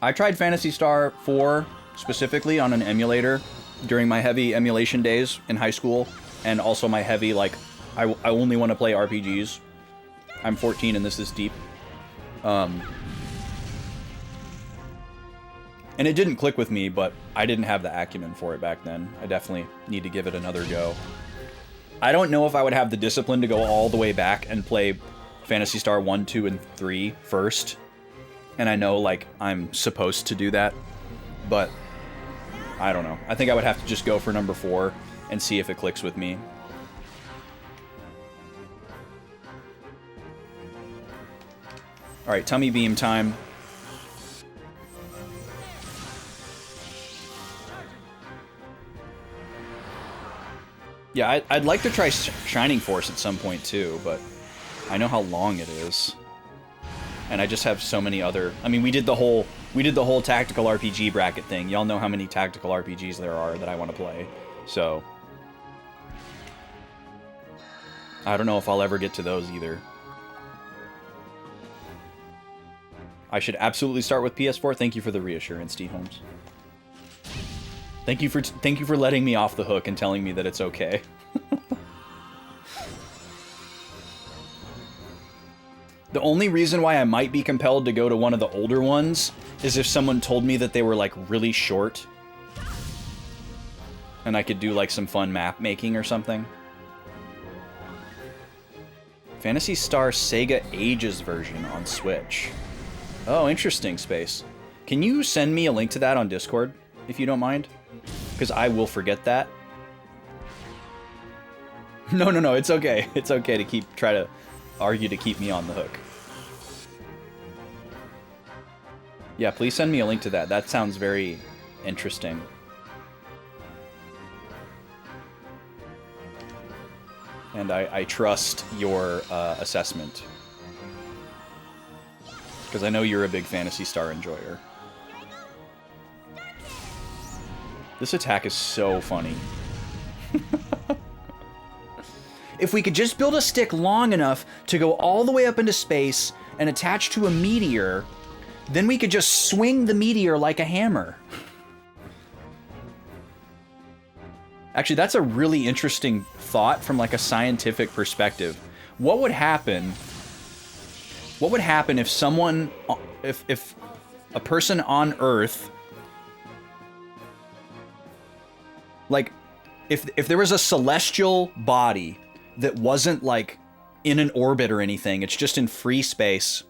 I tried Phantasy Star 4 specifically on an emulator during my heavy emulation days in high school, and also my heavy, like, I only want to play RPGs. I'm 14 and this is deep. And it didn't click with me, but I didn't have the acumen for it back then. I definitely need to give it another go. I don't know if I would have the discipline to go all the way back and play Phantasy Star 1, 2, and 3 first. And I know, like, I'm supposed to do that, but I don't know. I think I would have to just go for number 4 and see if it clicks with me. Alright, tummy beam time. Yeah, I'd like to try Shining Force at some point too, but I know how long it is. And I just have so many other... I mean, we did the whole tactical RPG bracket thing. Y'all know how many tactical RPGs there are that I want to play. So... I don't know if I'll ever get to those either. I should absolutely start with PS4. Thank you for the reassurance, D. Holmes. Thank you for letting me off the hook and telling me that it's okay. The only reason why I might be compelled to go to one of the older ones is if someone told me that they were, like, really short. And I could do, like, some fun map making or something. Phantasy Star Sega Ages version on Switch. Oh, interesting, Space. Can you send me a link to that on Discord, if you don't mind? Because I will forget that. No, it's okay. It's okay to try to argue to keep me on the hook. Yeah, please send me a link to that. That sounds very interesting. And I trust your assessment. Because I know you're a big Phantasy Star enjoyer. This attack is so funny. If we could just build a stick long enough to go all the way up into space and attach to a meteor, then we could just swing the meteor like a hammer. Actually, that's a really interesting thought from like a scientific perspective. What would happen if someone, if a person on Earth, like, if there was a celestial body that wasn't, like, in an orbit or anything, it's just in free space,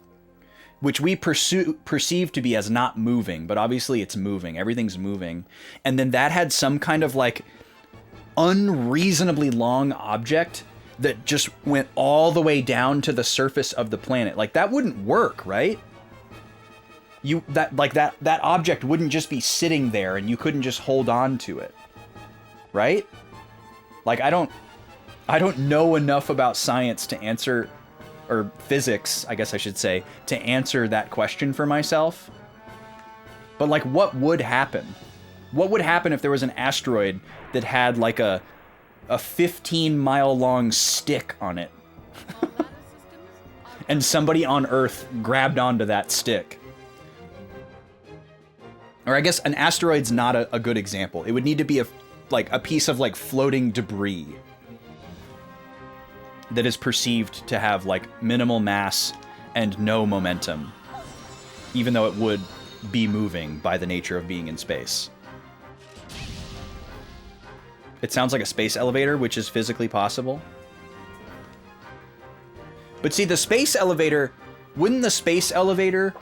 which we perceive to be as not moving, but obviously it's moving, everything's moving, and then that had some kind of, like, unreasonably long object that just went all the way down to the surface of the planet. Like, that wouldn't work, right? That object wouldn't just be sitting there and you couldn't just hold on to it. Right? Like, I don't know enough about science to answer, or physics, I guess I should say, to answer that question for myself. But, like, what would happen? What would happen if there was an asteroid that had, like, a 15-mile-long stick on it? And somebody on Earth grabbed onto that stick. Or I guess an asteroid's not a good example. It would need to be a piece of, like, floating debris that is perceived to have, like, minimal mass and no momentum, even though it would be moving by the nature of being in space. It sounds like a space elevator, which is physically possible. But see, the space elevator, wouldn't the space elevator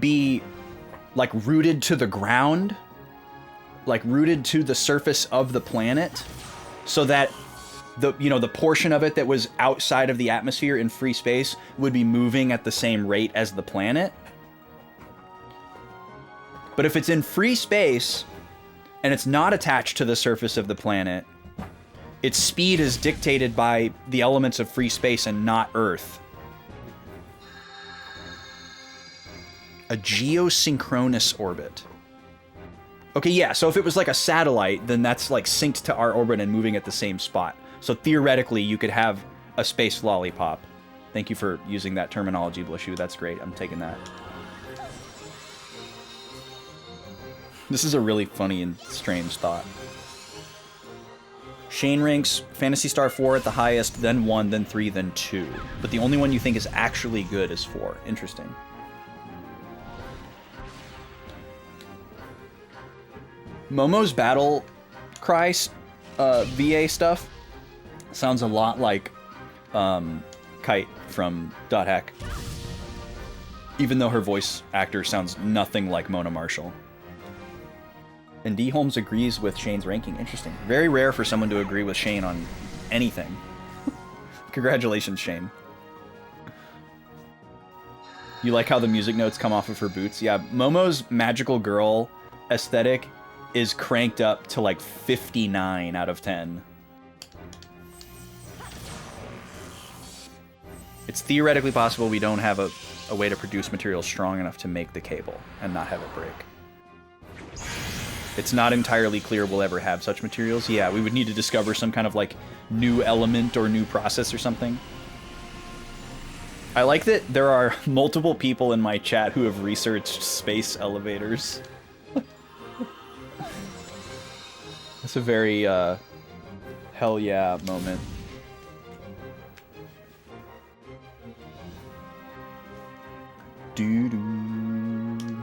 be, like, rooted to the ground? Like, rooted to the surface of the planet? So that the portion of it that was outside of the atmosphere in free space would be moving at the same rate as the planet? But if it's in free space and it's not attached to the surface of the planet, its speed is dictated by the elements of free space and not Earth. A geosynchronous orbit. Okay, yeah, so if it was like a satellite, then that's like synced to our orbit and moving at the same spot. So theoretically, you could have a space lollipop. Thank you for using that terminology, Blishu. That's great. I'm taking that. This is a really funny and strange thought. Shane ranks Phantasy Star 4 at the highest, then 1, then 3, then 2. But the only one you think is actually good is 4. Interesting. Momo's battle cry VA stuff sounds a lot like Kite from Dot Hack. Even though her voice actor sounds nothing like Mona Marshall. And D. Holmes agrees with Shane's ranking. Interesting. Very rare for someone to agree with Shane on anything. Congratulations, Shane. You like how the music notes come off of her boots? Yeah, Momo's magical girl aesthetic is cranked up to like 59 out of 10. It's theoretically possible we don't have a way to produce material strong enough to make the cable and not have it break. It's not entirely clear we'll ever have such materials. Yeah, we would need to discover some kind of like new element or new process or something. I like that there are multiple people in my chat who have researched space elevators. That's a very hell yeah moment. Doo-doo.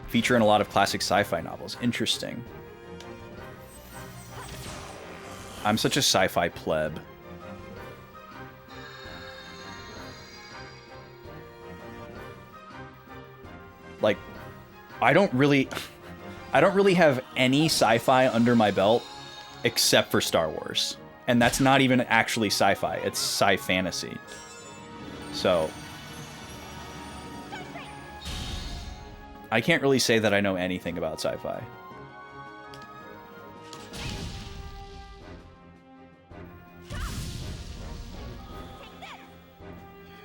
Feature in a lot of classic sci-fi novels. Interesting. I'm such a sci-fi pleb. Like, I don't really have any sci-fi under my belt except for Star Wars. And that's not even actually sci-fi, it's sci-fantasy. So I can't really say that I know anything about sci-fi.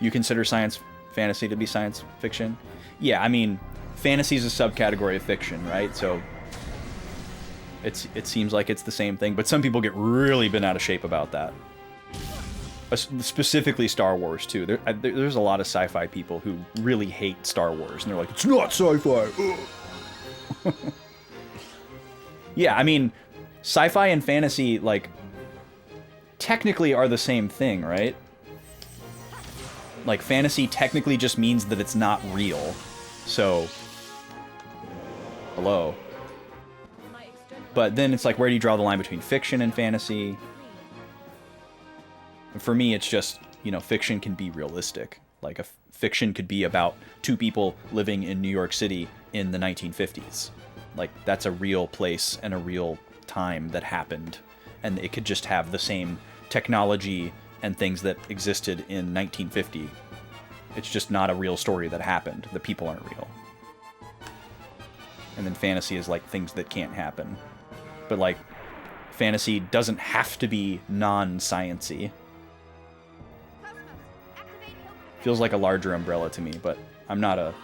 You consider science fantasy to be science fiction? Yeah, I mean, fantasy is a subcategory of fiction, right? So it seems like it's the same thing, but some people get really bent out of shape about that. Specifically Star Wars, too. There's a lot of sci-fi people who really hate Star Wars, and they're like, it's not sci-fi! Yeah, I mean, sci-fi and fantasy, like, technically are the same thing, right? Like, fantasy technically just means that it's not real. So, hello. But then it's like, where do you draw the line between fiction and fantasy? For me, it's just, you know, fiction can be realistic. Like, a fiction could be about two people living in New York City in the 1950s. Like, that's a real place and a real time that happened. And it could just have the same technology and things that existed in 1950. It's just not a real story that happened. The people aren't real. And then fantasy is like things that can't happen. But, like, fantasy doesn't have to be non-science-y. Feels like a larger umbrella to me, but I'm not a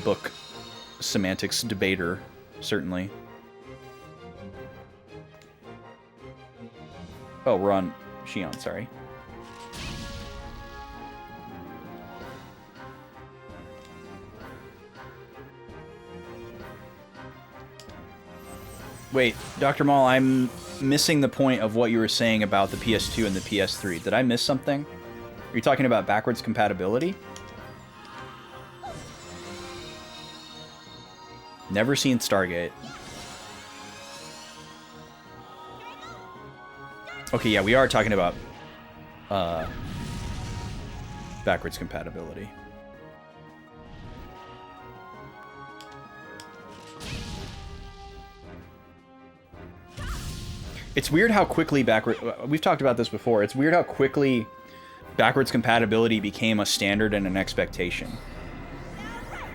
book semantics debater, certainly. Oh, we're on Shion, sorry. Wait, Dr. Maul, I'm missing the point of what you were saying about the PS2 and the PS3. Did I miss something? Are you talking about backwards compatibility? Never seen Stargate. Okay, yeah, we are talking about backwards compatibility. It's weird how quickly we've talked about this before. It's weird how quickly backwards compatibility became a standard and an expectation.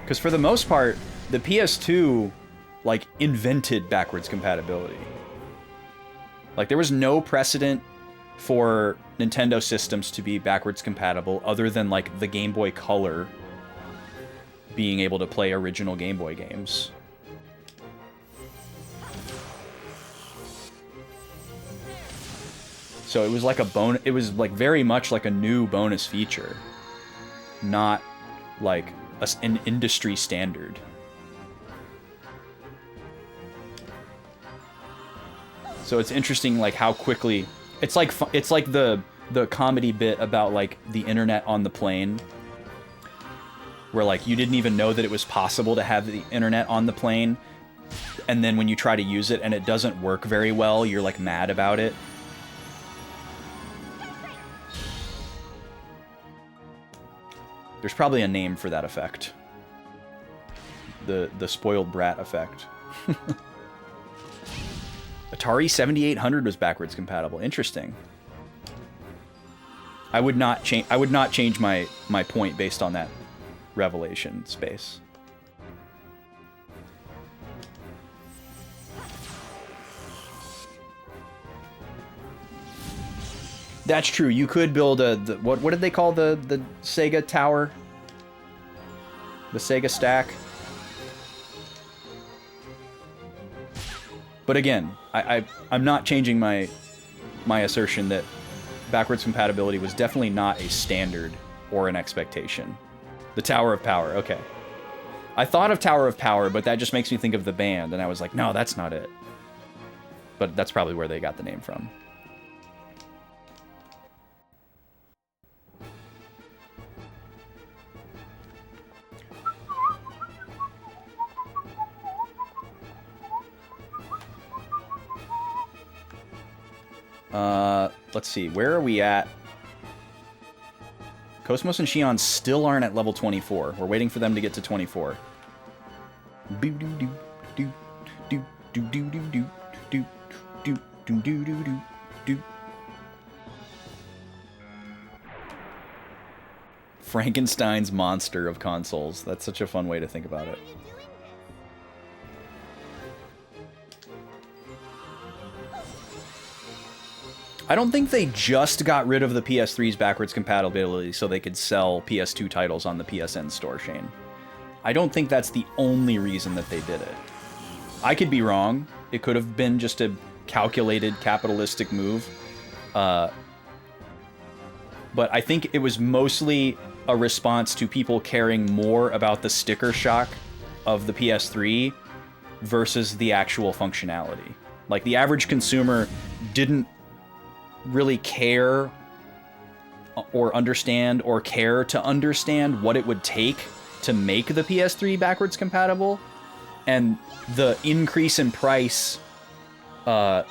Because for the most part, the PS2, like, invented backwards compatibility. Like, there was no precedent for Nintendo systems to be backwards compatible other than, like, the Game Boy Color being able to play original Game Boy games. So it was like it was like very much like a new bonus feature, not like an industry standard. So it's interesting, like how quickly it's like the comedy bit about like the internet on the plane, where like you didn't even know that it was possible to have the internet on the plane, and then when you try to use it and it doesn't work very well, you're like mad about it. There's probably a name for that effect. The spoiled brat effect. Atari 7800 was backwards compatible. Interesting. I would not change my point based on that revelation, Space. That's true. You could build what did they call the Sega Tower? The Sega Stack. But again, I'm not changing my assertion that backwards compatibility was definitely not a standard or an expectation. The Tower of Power, okay. I thought of Tower of Power, but that just makes me think of the band, and I was like, no, that's not it. But that's probably where they got the name from. Let's see, where are we at? Cosmos and Shion still aren't at level 24. We're waiting for them to get to 24. Frankenstein's monster of consoles. That's such a fun way to think about it. I don't think they just got rid of the PS3's backwards compatibility so they could sell PS2 titles on the PSN store, Shane. I don't think that's the only reason that they did it. I could be wrong. It could have been just a calculated capitalistic move. But I think it was mostly a response to people caring more about the sticker shock of the PS3 versus the actual functionality. Like, the average consumer didn't really care or understand or care to understand what it would take to make the PS3 backwards compatible, and the increase in price that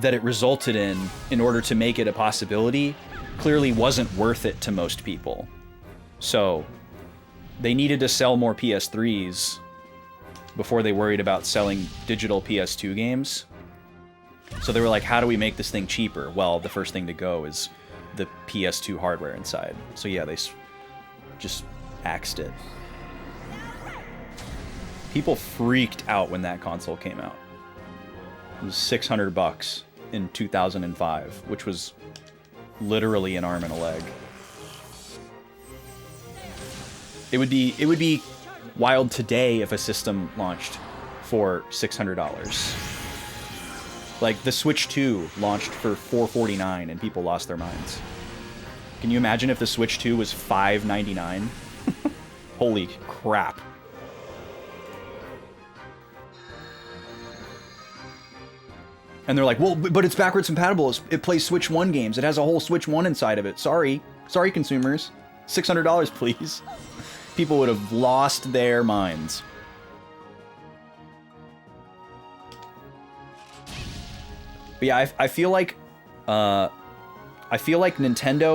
it resulted in order to make it a possibility clearly wasn't worth it to most people. So they needed to sell more PS3s before they worried about selling digital PS2 games. So they were like, how do we make this thing cheaper? Well, the first thing to go is the PS2 hardware inside. So yeah, they just axed it. People freaked out when that console came out. It was $600 in 2005, which was literally an arm and a leg. It would be wild today if a system launched for $600. Like, the Switch 2 launched for $449 and people lost their minds. Can you imagine if the Switch 2 was $599? Holy crap. And they're like, well, but it's backwards compatible. It plays Switch 1 games. It has a whole Switch 1 inside of it. Sorry, consumers. $600, please. People would have lost their minds. But yeah, I feel like Nintendo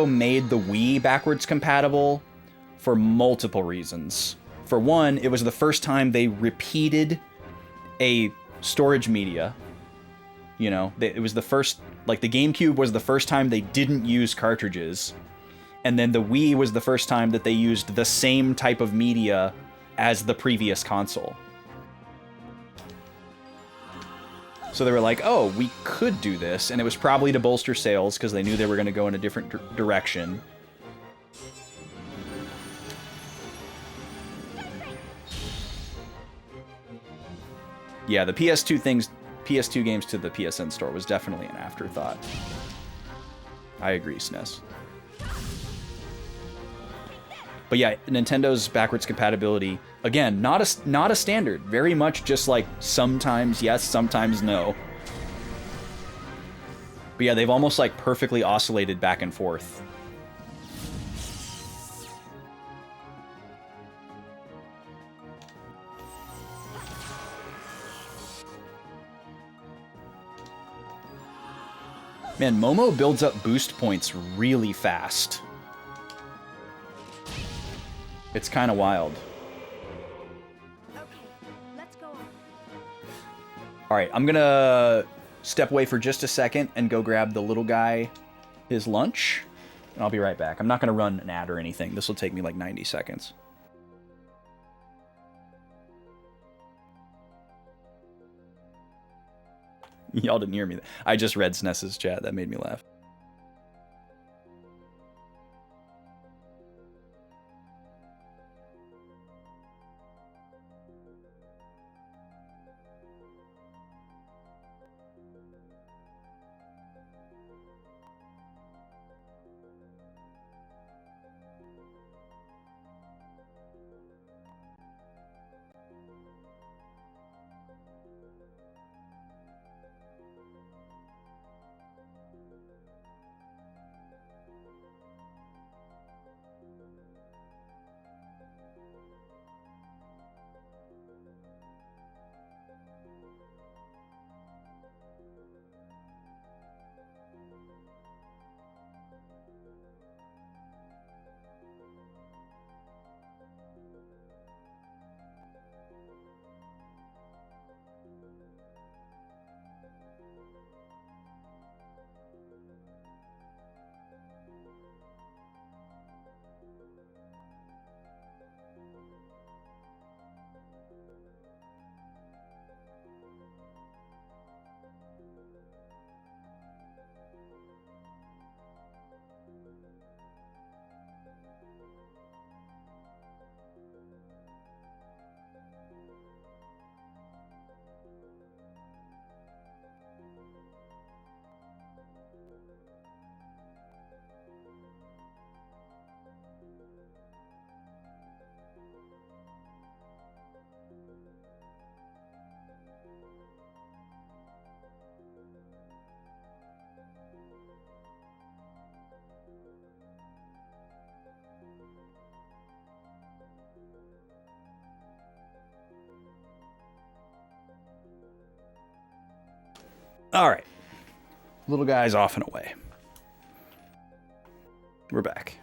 made the Wii backwards compatible for multiple reasons. For one, it was the first time they repeated a storage media. You know, it was the first, like, the GameCube was the first time they didn't use cartridges. And then the Wii was the first time that they used the same type of media as the previous console. So they were like, oh, we could do this. And it was probably to bolster sales because they knew they were going to go in a different direction. Yeah, the PS2 games to the PSN store was definitely an afterthought. I agree, SNES. But yeah, Nintendo's backwards compatibility, again, not a standard. Very much just like sometimes yes, sometimes no. But yeah, they've almost like perfectly oscillated back and forth. Man, Momo builds up boost points really fast. It's kind of wild. Okay, let's go on. Alright, I'm gonna step away for just a second and go grab the little guy his lunch. And I'll be right back. I'm not gonna run an ad or anything. This will take me like 90 seconds. Y'all didn't hear me. I just read SNES's chat. That made me laugh. All right. Little guy's off and away. We're back.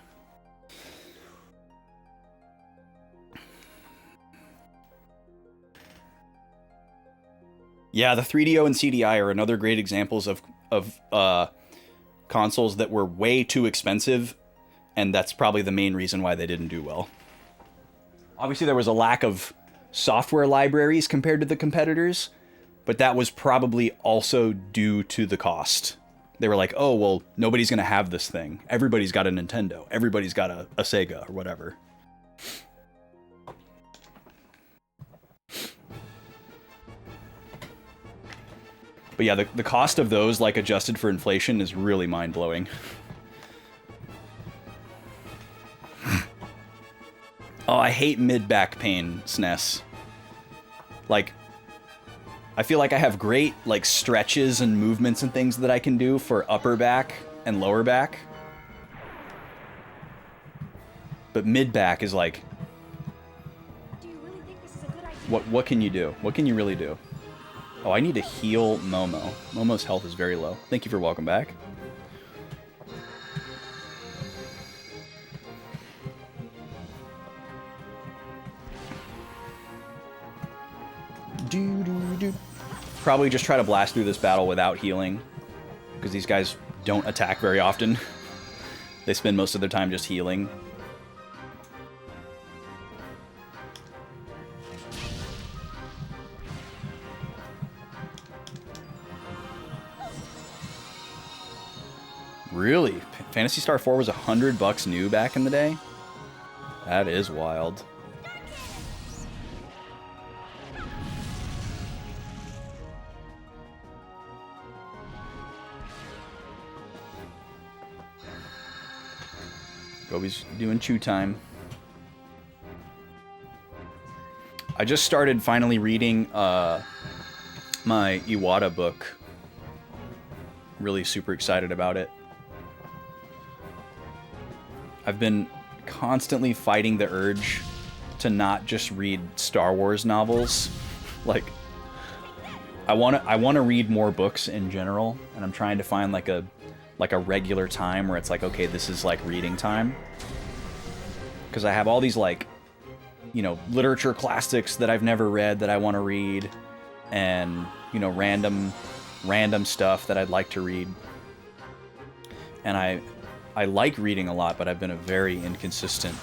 Yeah, the 3DO and CDI are another great examples of consoles that were way too expensive, and that's probably the main reason why they didn't do well. Obviously, there was a lack of software libraries compared to the competitors, but that was probably also due to the cost. They were like, oh, well, nobody's going to have this thing. Everybody's got a Nintendo. Everybody's got a Sega or whatever. But yeah, the cost of those, like adjusted for inflation, is really mind-blowing. Oh, I hate mid-back pain, SNES. Like, I feel like I have great, like, stretches and movements and things that I can do for upper back and lower back. But mid-back is like... Do you really think this is a good idea? What can you do? What can you really do? Oh, I need to heal Momo. Momo's health is very low. Thank you for welcome back. Probably just try to blast through this battle without healing, because these guys don't attack very often. They spend most of their time just healing. Really? Phantasy Star 4 was $100 new back in the day? That is wild. Gobi's doing chew time. I just started finally reading my Iwata book. really super excited about it. I've been constantly fighting the urge to not just read Star Wars novels. Like, I want to read more books in general, and I'm trying to find like a regular time where it's like, okay, this is like reading time. Because I have all these like, you know, literature classics that I've never read that I want to read, and, you know, random stuff that I'd like to read. And I like reading a lot, but I've been a very inconsistent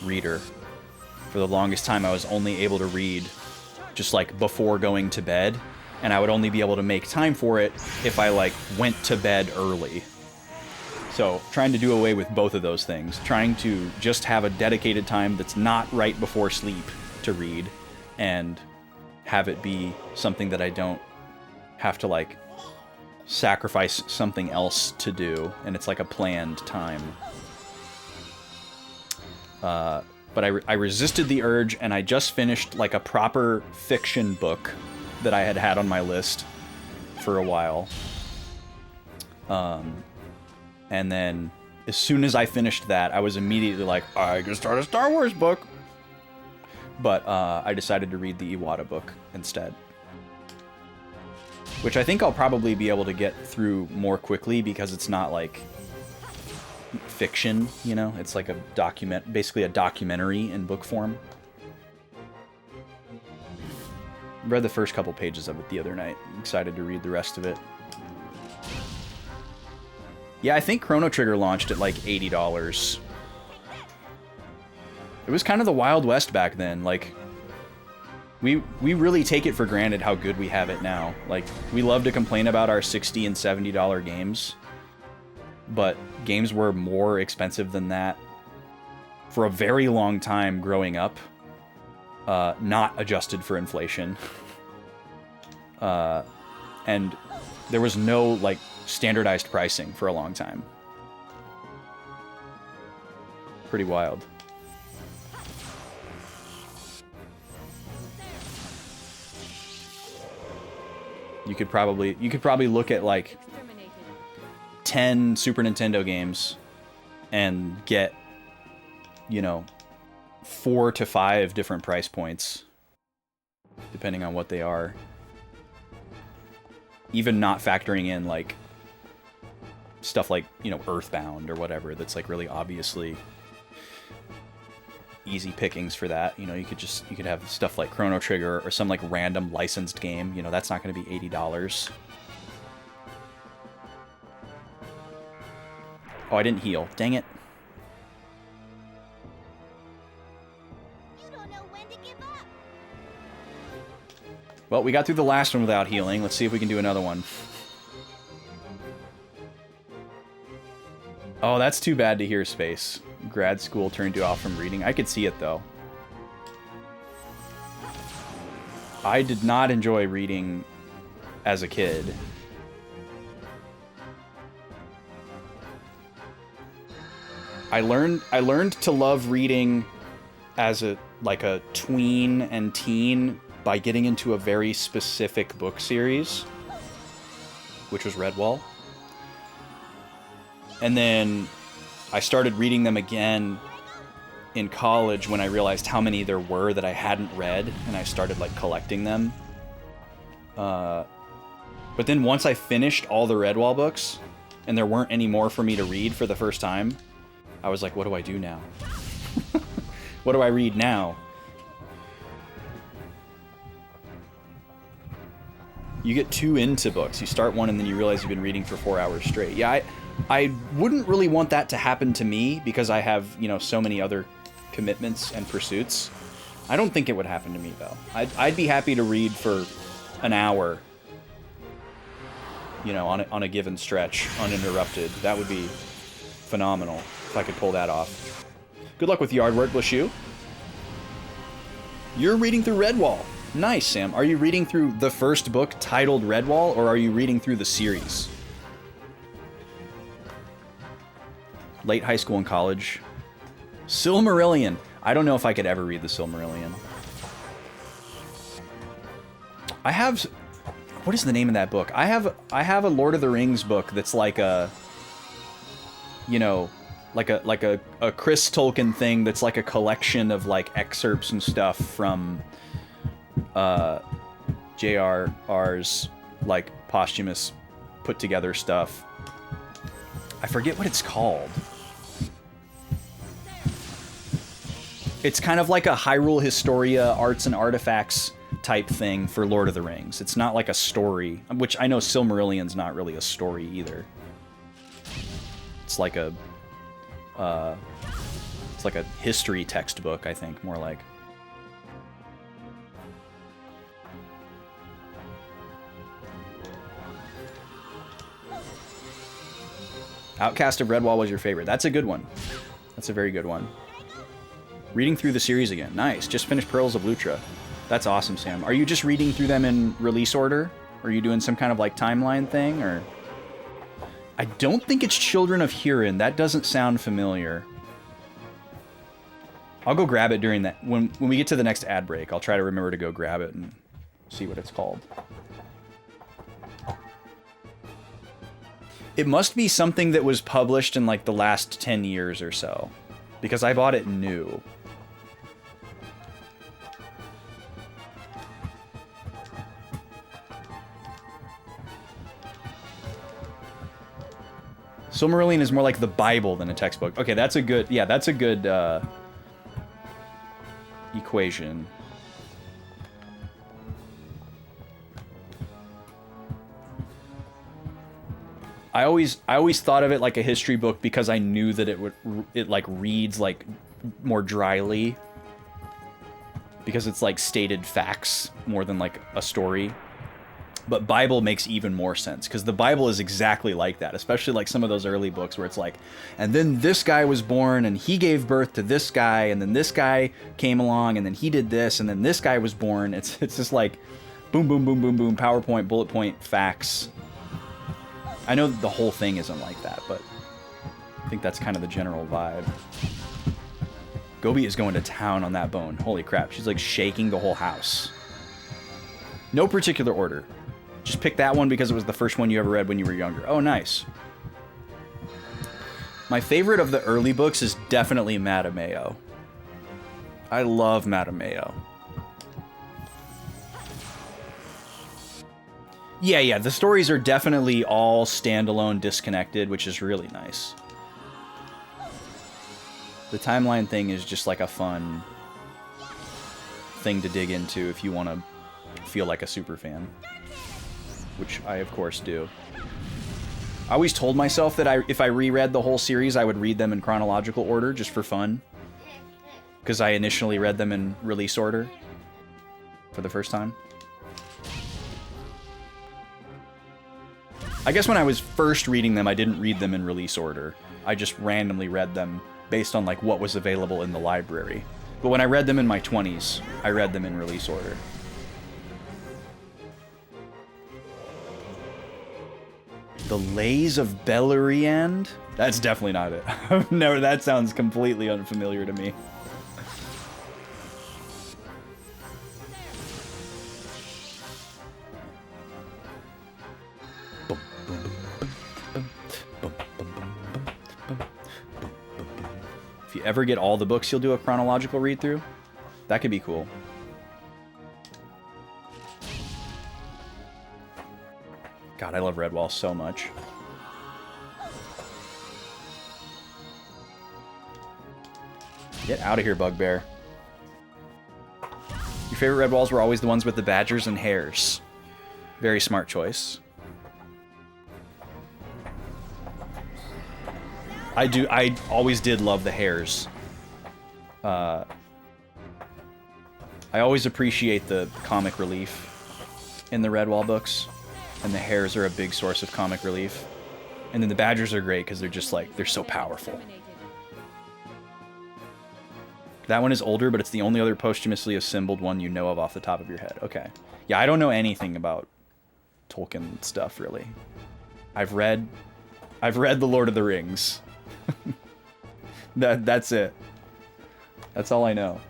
reader. For the longest time, I was only able to read just like before going to bed, and I would only be able to make time for it if I like went to bed early. So trying to do away with both of those things, trying to just have a dedicated time that's not right before sleep to read, and have it be something that I don't have to like sacrifice something else to do, and it's like a planned time. But I resisted the urge, and I just finished like a proper fiction book that I had on my list for a while. And then as soon as I finished that, I was immediately like, I can start a Star Wars book. But I decided to read the Iwata book instead. Which I think I'll probably be able to get through more quickly because it's not like fiction, you know? It's like basically a documentary in book form. Read the first couple pages of it the other night. I'm excited to read the rest of it. Yeah, I think Chrono Trigger launched at like $80. It was kind of the Wild West back then. Like, we really take it for granted how good we have it now. Like, we love to complain about our $60 and $70 games, but games were more expensive than that for a very long time growing up, not adjusted for inflation. And there was no, like, standardized pricing for a long time. Pretty wild. You could probably look at like 10 Super Nintendo games and get, you know, 4 to 5 different price points, depending on what they are. Even not factoring in like stuff like, you know, Earthbound or whatever, that's like really obviously easy pickings for that. You know, you could have stuff like Chrono Trigger or some like random licensed game. You know, that's not going to be $80. Oh, I didn't heal. Dang it. You don't know when to give up. Well, we got through the last one without healing. Let's see if we can do another one. Oh, that's too bad to hear, Space. Grad school turned you off from reading. I could see it, though. I did not enjoy reading as a kid. I learned to love reading as a tween and teen by getting into a very specific book series, which was Redwall. And then I started reading them again in college when I realized how many there were that I hadn't read, and I started like collecting them. But then once I finished all the Redwall books, and there weren't any more for me to read for the first time, I was like, what do I do now? What do I read now? You get too into books. You start one and then you realize you've been reading for 4 hours straight. Yeah, I wouldn't really want that to happen to me because I have, you know, so many other commitments and pursuits. I don't think it would happen to me, though. I'd be happy to read for an hour, you know, on a given stretch, uninterrupted. That would be phenomenal if I could pull that off. Good luck with yard work, Blashu. You're reading through Redwall. Nice, Sam. Are you reading through the first book titled Redwall, or are you reading through the series? Late high school and college. Silmarillion. I don't know if I could ever read the Silmarillion. I have... What is the name of that book? I have a Lord of the Rings book that's like a, you know, like a Chris Tolkien thing that's like a collection of like excerpts and stuff from JRR's like posthumous put together stuff. I forget what it's called. It's kind of like a Hyrule Historia arts and artifacts type thing for Lord of the Rings. It's not like a story, which I know Silmarillion's not really a story either. It's like a history textbook, I think, more like. Outcast of Redwall was your favorite. That's a good one. That's a very good one. Reading through the series again. Nice. Just finished Pearls of Lutra. That's awesome, Sam. Are you just reading through them in release order? Or are you doing some kind of like timeline thing? Or I don't think it's Children of Hurin. That doesn't sound familiar. I'll go grab it during that. When we get to the next ad break, I'll try to remember to go grab it and see what it's called. It must be something that was published in like the last 10 years or so, because I bought it new. Silmarillion is more like the Bible than a textbook. Okay, that's a good, yeah, that's a good equation. I always thought of it like a history book because I knew that it like reads like more dryly, because it's like stated facts more than like a story. But Bible makes even more sense, because the Bible is exactly like that, especially like some of those early books where it's like, and then this guy was born and he gave birth to this guy, and then this guy came along and then he did this, and then this guy was born. It's just like boom, boom, boom, boom, boom, PowerPoint, bullet point, facts. I know the whole thing isn't like that, but I think that's kind of the general vibe. Gobi is going to town on that bone. Holy crap, she's like shaking the whole house. No particular order. Just pick that one because it was the first one you ever read when you were younger. Oh, nice. My favorite of the early books is definitely Madame Mayo. I love Madame Mayo. Yeah, the stories are definitely all standalone, disconnected, which is really nice. The timeline thing is just like a fun thing to dig into if you want to feel like a super fan, which I of course do. I always told myself that if I reread the whole series, I would read them in chronological order just for fun, because I initially read them in release order for the first time. I guess when I was first reading them, I didn't read them in release order. I just randomly read them based on like what was available in the library. But when I read them in my 20s, I read them in release order. The Lays of Beleriand? That's definitely not it. No, that sounds completely unfamiliar to me. If you ever get all the books, you'll do a chronological read-through? That could be cool. God, I love Redwall so much. Get out of here, Bugbear. Your favorite Redwalls were always the ones with the badgers and hares. Very smart choice. I always did love the hares. I always appreciate the comic relief in the Redwall books. And the hares are a big source of comic relief. And then the badgers are great because they're just like, they're so powerful. That one is older, but it's the only other posthumously assembled one you know of off the top of your head. Okay. Yeah, I don't know anything about Tolkien stuff, really. I've read The Lord of the Rings. That's it. That's all I know.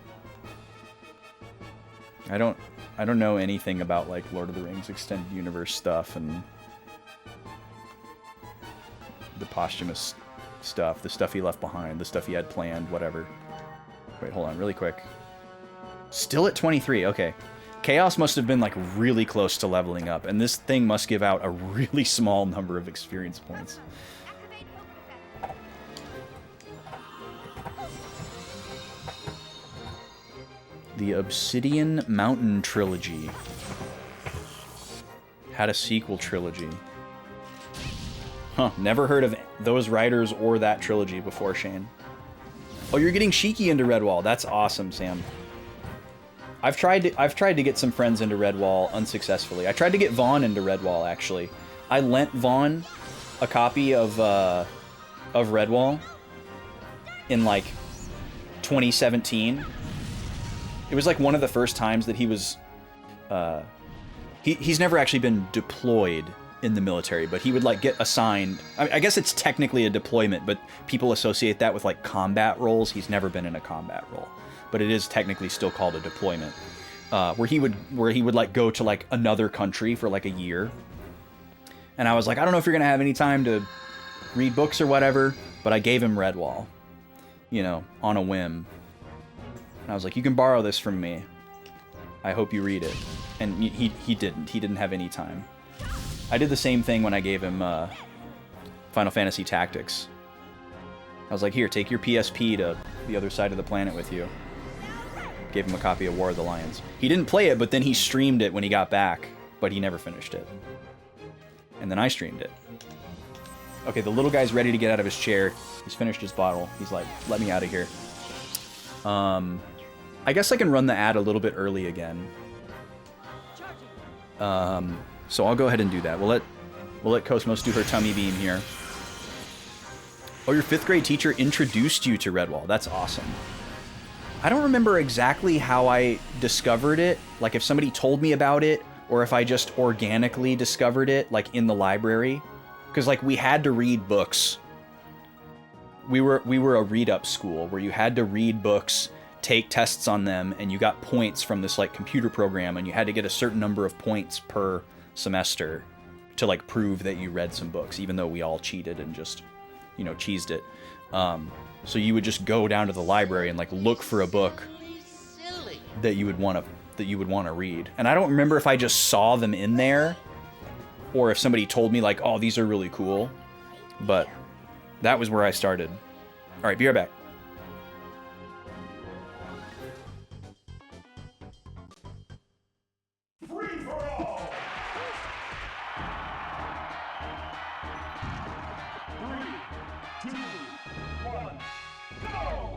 I I don't know anything about like Lord of the Rings extended universe stuff and the posthumous stuff, the stuff he left behind, the stuff he had planned, whatever. Wait, hold on, really quick. Still at 23, okay. Chaos must have been like really close to leveling up, and this thing must give out a really small number of experience points. The Obsidian Mountain Trilogy had a sequel trilogy. Huh, never heard of those writers or that trilogy before, Shane. Oh, you're getting Shiki into Redwall. That's awesome, Sam. I've tried to get some friends into Redwall unsuccessfully. I tried to get Vaughn into Redwall, actually. I lent Vaughn a copy of Redwall in like 2017. It was like one of the first times that he was he's never actually been deployed in the military, but he would like get assigned. I guess it's technically a deployment, but people associate that with like combat roles. He's never been in a combat role, but it is technically still called a deployment, where he would like go to like another country for like a year. And I was like, I don't know if you're gonna have any time to read books or whatever, but I gave him Redwall, you know, on a whim. And I was like, you can borrow this from me. I hope you read it. And he didn't. He didn't have any time. I did the same thing when I gave him Final Fantasy Tactics. I was like, here, take your PSP to the other side of the planet with you. Gave him a copy of War of the Lions. He didn't play it, but then he streamed it when he got back, but he never finished it. And then I streamed it. Okay, the little guy's ready to get out of his chair. He's finished his bottle. He's like, let me out of here. I guess I can run the ad a little bit early again. So I'll go ahead and do that. We'll let Cosmos do her tummy beam here. Oh, your 5th grade teacher introduced you to Redwall. That's awesome. I don't remember exactly how I discovered it. Like if somebody told me about it, or if I just organically discovered it, like in the library. Because like we had to read books. We were a read-up school where you had to read books, take tests on them, and you got points from this like computer program, and you had to get a certain number of points per semester to like prove that you read some books, even though we all cheated and just, you know, cheesed it. So you would just go down to the library and like look for a book that you would want to read. And I don't remember if I just saw them in there or if somebody told me like, oh, these are really cool, but that was where I started. All right, be right back. Free for all! 3, 2, 1, go!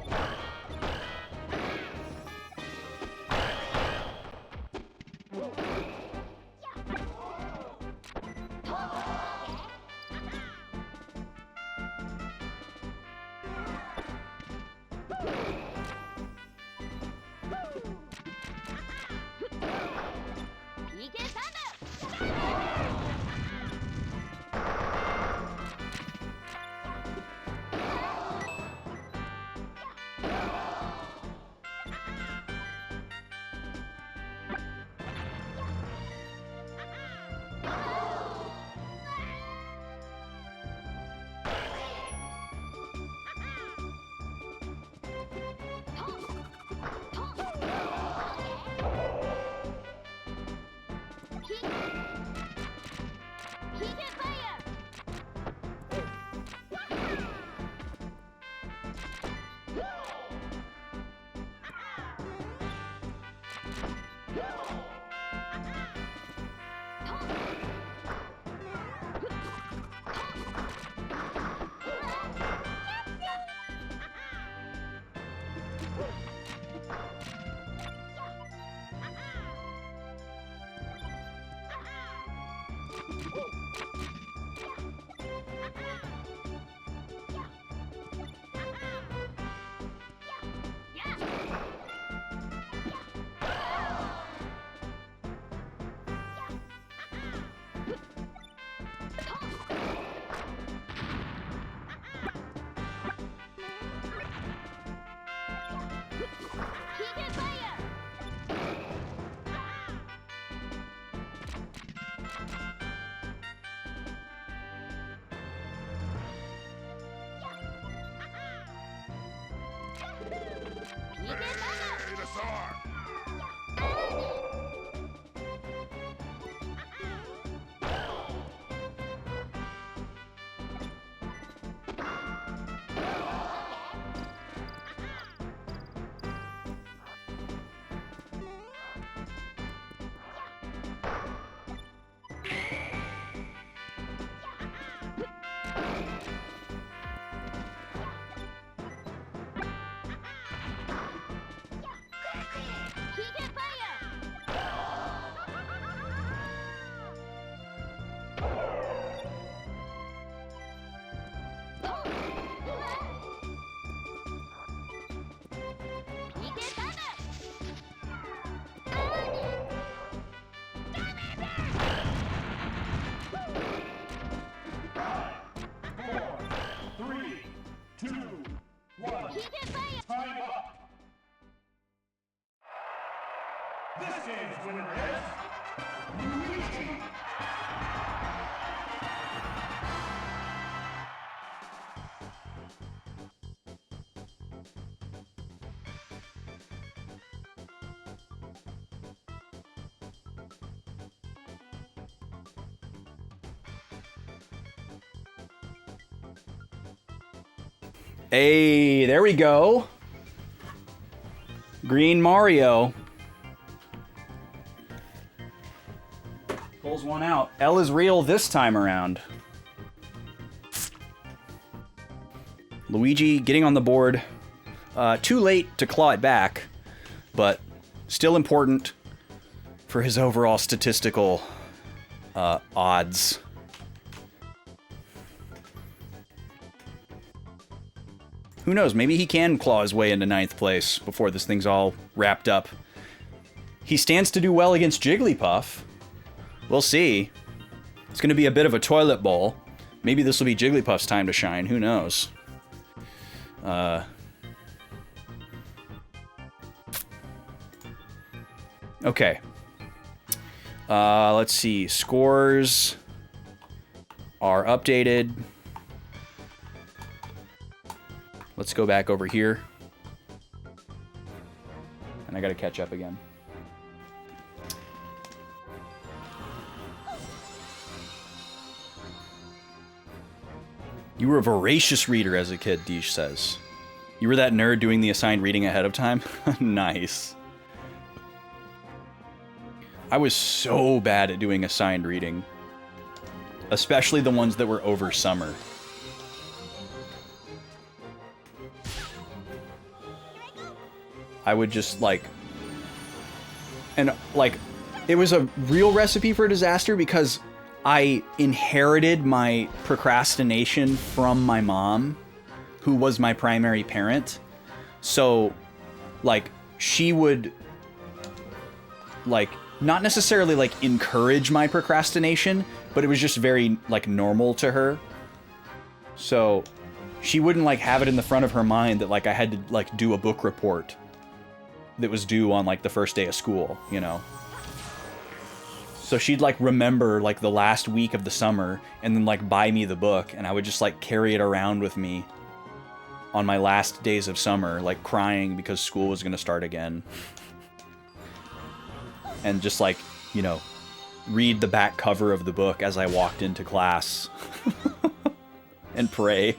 Three, two, one. Time up. This game's winner is Luigi. Hey, there we go. Green Mario. Pulls one out. L is real this time around. Luigi getting on the board. Too late to claw it back, but still important for his overall statistical odds. Who knows, maybe he can claw his way into 9th place before this thing's all wrapped up. He stands to do well against Jigglypuff. We'll see. It's going to be a bit of a toilet bowl. Maybe this will be Jigglypuff's time to shine, who knows. Okay. Let's see, scores are updated. Let's go back over here. And I gotta catch up again. You were a voracious reader as a kid, Deesh says. You were that nerd doing the assigned reading ahead of time? Nice. I was so bad at doing assigned reading. Especially the ones that were over summer. I would just, like... And, like, it was a real recipe for disaster because I inherited my procrastination from my mom, who was my primary parent. So, like, she would, like, not necessarily, like, encourage my procrastination, but it was just very, like, normal to her. So, she wouldn't, like, have it in the front of her mind that, like, I had to, like, do a book report that was due on, like, the first day of school, you know? So she'd, like, remember, like, the last week of the summer and then, like, buy me the book, and I would just, like, carry it around with me on my last days of summer, like, crying because school was gonna start again. And just, like, you know, read the back cover of the book as I walked into class. And pray.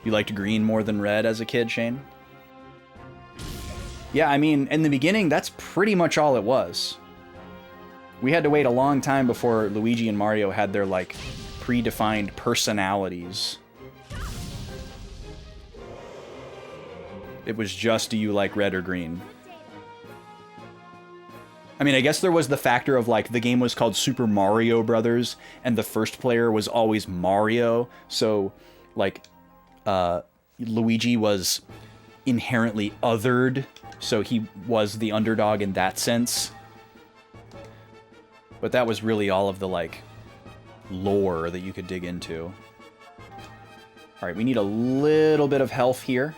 You liked green more than red as a kid, Shane? Yeah, I mean, in the beginning, that's pretty much all it was. We had to wait a long time before Luigi and Mario had their, like, predefined personalities. It was just, do you like red or green? I mean, I guess there was the factor of, like, the game was called Super Mario Brothers, and the first player was always Mario, so, like... Luigi was inherently othered, so he was the underdog in that sense. But that was really all of the, like, lore that you could dig into. Alright, we need a little bit of health here.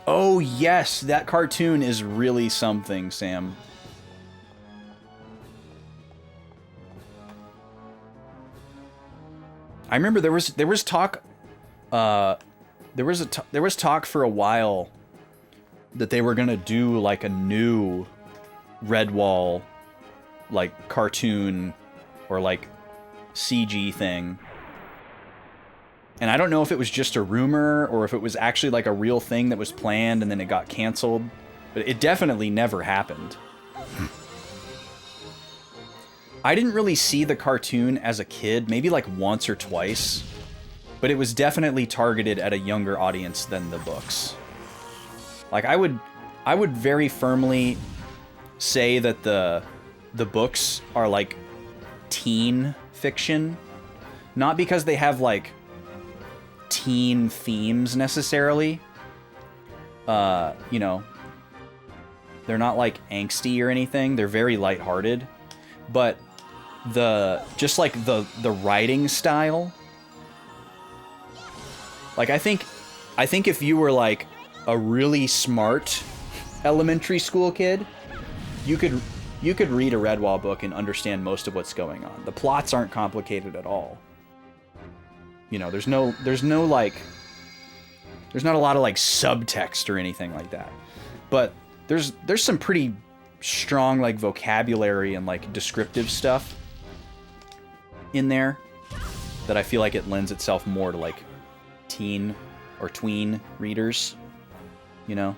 Oh yes, that cartoon is really something, Sam. I remember there was talk there was talk for a while that they were gonna do like a new Redwall like cartoon or like CG thing. And I don't know if it was just a rumor or if it was actually like a real thing that was planned and then it got canceled, but it definitely never happened. I didn't really see the cartoon as a kid, maybe like once or twice, but it was definitely targeted at a younger audience than the books. Like I would very firmly say that the books are like teen fiction, not because they have like teen themes necessarily. You know, they're not like angsty or anything. They're very lighthearted, but just like the writing style. Like I think if you were like a really smart elementary school kid, you could read a Redwall book and understand most of what's going on. The plots aren't complicated at all. You know, there's not a lot of like subtext or anything like that. But there's some pretty strong like vocabulary and like descriptive stuff in there that I feel like it lends itself more to like teen or tween readers, you know?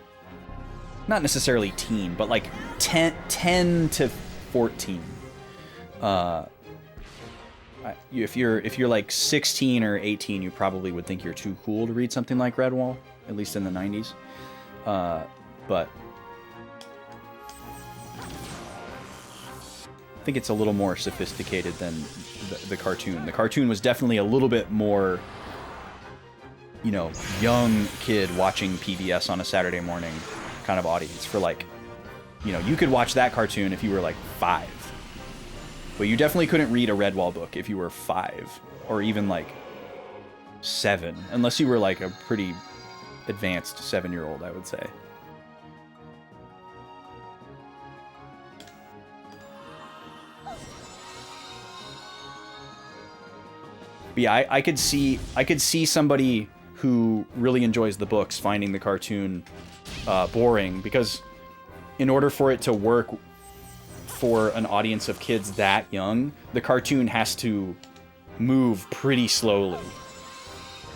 Not necessarily teen, but like 10 to 14. If you're like 16 or 18, you probably would think you're too cool to read something like Redwall, at least in the 90s. But I think it's a little more sophisticated than the cartoon. The cartoon was definitely a little bit more, you know, young kid watching PBS on a Saturday morning kind of audience for like, you know, you could watch that cartoon if you were like 5. But you definitely couldn't read a Redwall book if you were 5 or even like 7, unless you were like a pretty advanced 7-year-old, I would say. But yeah, I could see somebody who really enjoys the books finding the cartoon boring, because in order for it to work for an audience of kids that young, the cartoon has to move pretty slowly.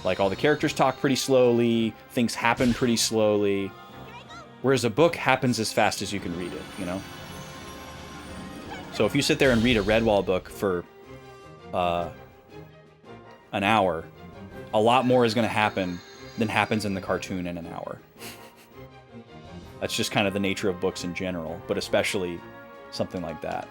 Like all the characters talk pretty slowly, things happen pretty slowly, whereas a book happens as fast as you can read it, you know? So if you sit there and read a Redwall book for an hour, a lot more is going to happen than happens in the cartoon in an hour. That's just kind of the nature of books in general, but especially something like that.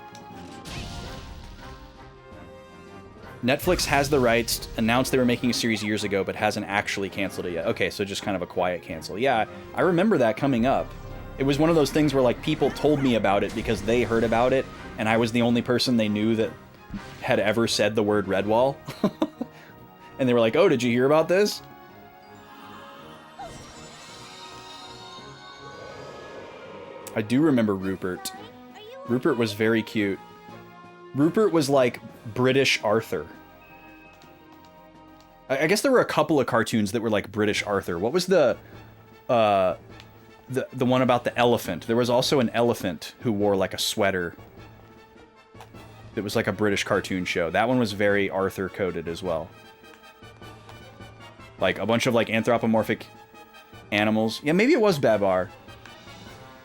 Netflix has the rights, announced they were making a series years ago, but hasn't actually canceled it yet. Okay, so just kind of a quiet cancel. Yeah, I remember that coming up. It was one of those things where like people told me about it because they heard about it, and I was the only person they knew that had ever said the word Redwall. And they were like, oh, did you hear about this? I do remember Rupert. Rupert was very cute. Rupert was like British Arthur. I guess there were a couple of cartoons that were like British Arthur. What was the one about the elephant? There was also an elephant who wore like a sweater. It was like a British cartoon show. That one was very Arthur coded as well. Like a bunch of like anthropomorphic animals. Yeah, maybe it was Babar.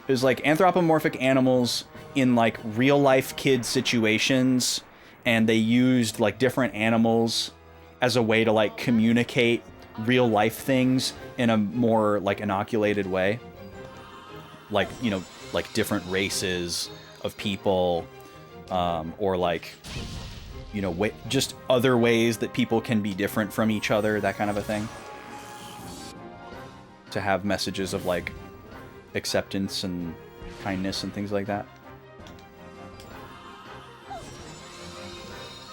It was like anthropomorphic animals in like real life kid situations, and they used like different animals as a way to like communicate real life things in a more like inoculated way. Like, you know, like different races of people, or like, you know, just other ways that people can be different from each other, that kind of a thing. To have messages of like acceptance and kindness and things like that.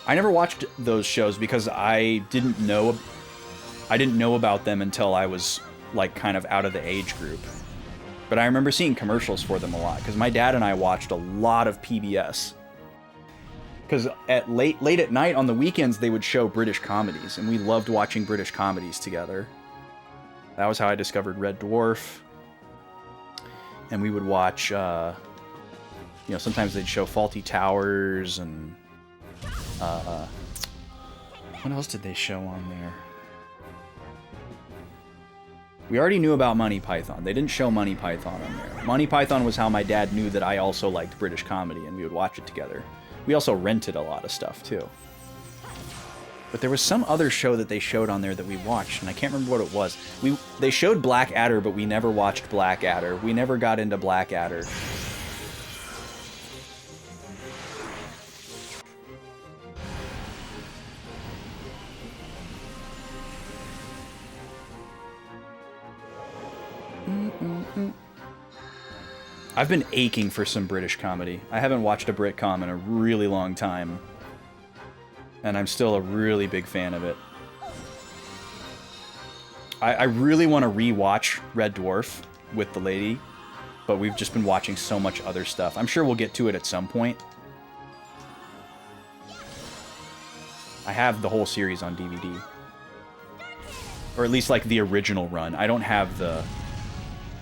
I never watched those shows because I didn't know about them until I was like kind of out of the age group. But I remember seeing commercials for them a lot because my dad and I watched a lot of PBS. Because at late at night on the weekends they would show British comedies, and we loved watching British comedies together. That was how I discovered Red Dwarf. And we would watch, you know, sometimes they'd show Faulty Towers and what else did they show on there? We already knew about Monty Python. They didn't show Monty Python on there. Monty Python was how my dad knew that I also liked British comedy, and we would watch it together. We also rented a lot of stuff, too. But there was some other show that they showed on there that we watched, and I can't remember what it was. They showed Blackadder, but we never watched Blackadder. We never got into Blackadder. I've been aching for some British comedy. I haven't watched a Britcom in a really long time. And I'm still a really big fan of it. I really want to re-watch Red Dwarf with the lady, but we've just been watching so much other stuff. I'm sure we'll get to it at some point. I have the whole series on DVD. Or at least like the original run. I don't have the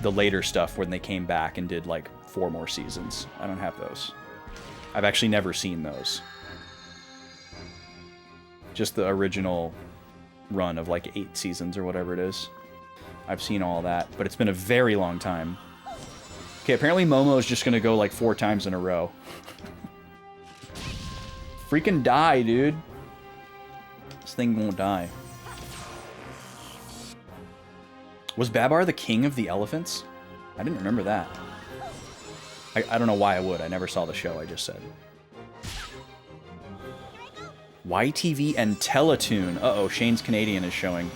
later stuff when they came back and did like 4 more seasons. I don't have those. I've actually never seen those. Just the original run of like 8 seasons or whatever it is. I've seen all that, but it's been a very long time. Okay, apparently Momo's just gonna go like 4 times in a row. Freaking die, dude. This thing won't die. Was Babar the king of the elephants? I didn't remember that. I don't know why I would. I never saw the show, I just said. YTV and Teletoon. Uh-oh, Shane's Canadian is showing.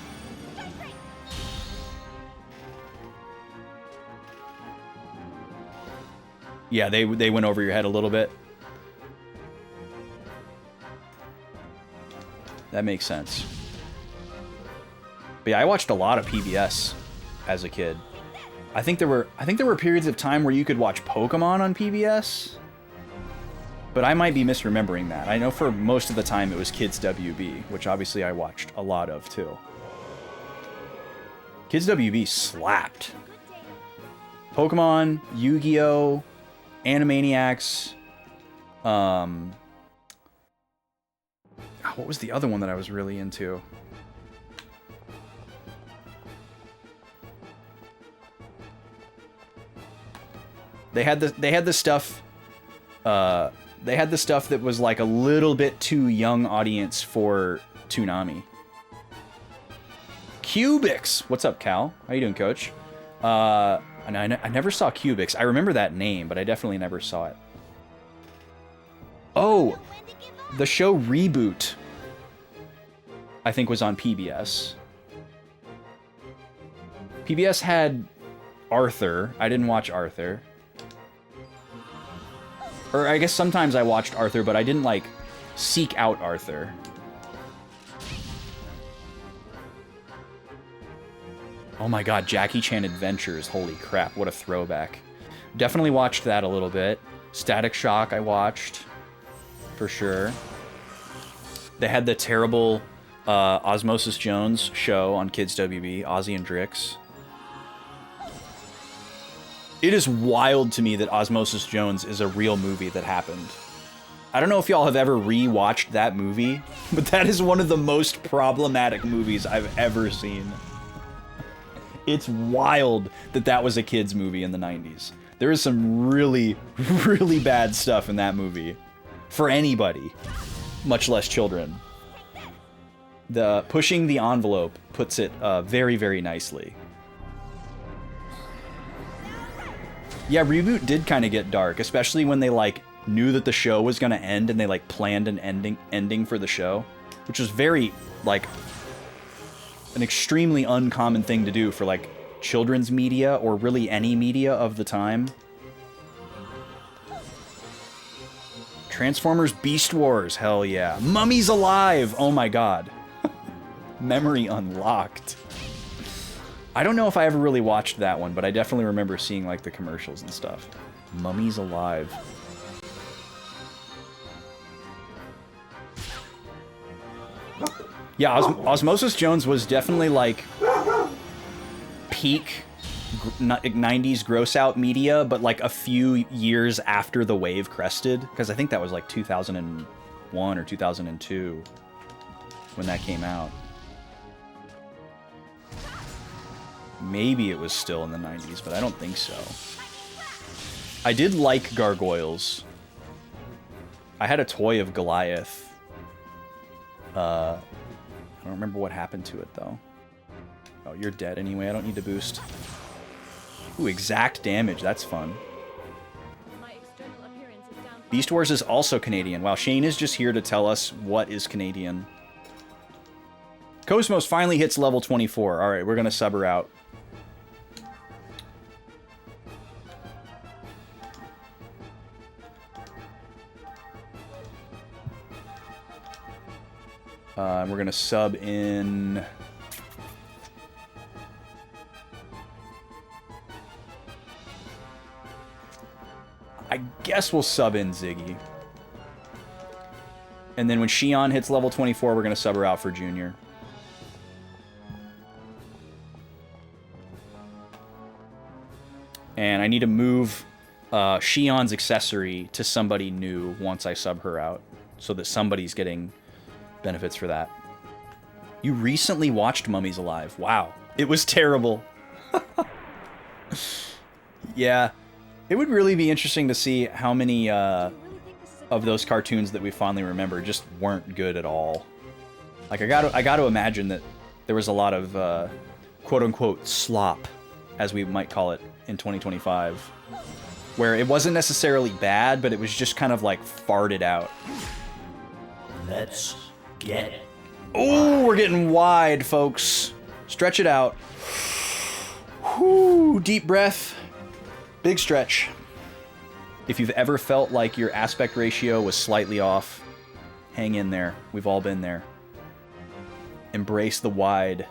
Yeah, they went over your head a little bit. That makes sense. But yeah, I watched a lot of PBS as a kid. I think there were periods of time where you could watch Pokemon on PBS. But I might be misremembering that. I know for most of the time it was Kids WB, which obviously I watched a lot of too. Kids WB slapped. Pokemon, Yu-Gi-Oh, Animaniacs, what was the other one that I was really into? They had the stuff that was like a little bit too young audience for Toonami. Cubix! What's up, Cal? How you doing, Coach? I never saw Cubix. I remember that name, but I definitely never saw it. Oh! The show Reboot, I think, was on PBS. PBS had Arthur. I didn't watch Arthur. Or I guess sometimes I watched Arthur, but I didn't, like, seek out Arthur. Oh my god, Jackie Chan Adventures. Holy crap, what a throwback. Definitely watched that a little bit. Static Shock I watched. For sure. They had the terrible Osmosis Jones show on Kids WB, Ozzy and Drix. It is wild to me that Osmosis Jones is a real movie that happened. I don't know if y'all have ever re-watched that movie, but that is one of the most problematic movies I've ever seen. It's wild that that was a kid's movie in the 90s. There is some really, really bad stuff in that movie. For anybody, much less children. The pushing the envelope puts it very, very nicely. Yeah, Reboot did kind of get dark, especially when they, like, knew that the show was going to end and they, like, planned an ending for the show, which was very, like, an extremely uncommon thing to do for, like, children's media or really any media of the time. Transformers Beast Wars, hell yeah. Mummies Alive, oh my god. Memory unlocked. I don't know if I ever really watched that one, but I definitely remember seeing like the commercials and stuff. Mummies Alive. Yeah, Osmosis Jones was definitely like peak 90s gross out media, but like a few years after the wave crested, because I think that was like 2001 or 2002 when that came out. Maybe it was still in the 90s, but I don't think so. I did like gargoyles. I had a toy of Goliath. I don't remember what happened to it, though. Oh, you're dead anyway. I don't need to boost. Ooh, exact damage. That's fun. My external appearance is down. Beast Wars is also Canadian. Wow, Shane is just here to tell us what is Canadian. Cosmos finally hits level 24. All right, we're going to sub her out. We're going to sub in... I guess we'll sub in Ziggy. And then when Xion hits level 24, we're going to sub her out for Junior. And I need to move Xion's accessory to somebody new once I sub her out, so that somebody's getting benefits for that. You recently watched Mummies Alive. Wow. It was terrible. Yeah. It would really be interesting to see how many of those cartoons that we fondly remember just weren't good at all. Like, I gotta imagine that there was a lot of quote-unquote slop, as we might call it, in 2025, where it wasn't necessarily bad, but it was just kind of like farted out. Let's get it. Oh, we're getting wide, folks. Stretch it out. Whoo, deep breath. Big stretch. If you've ever felt like your aspect ratio was slightly off, hang in there. We've all been there. Embrace the wide.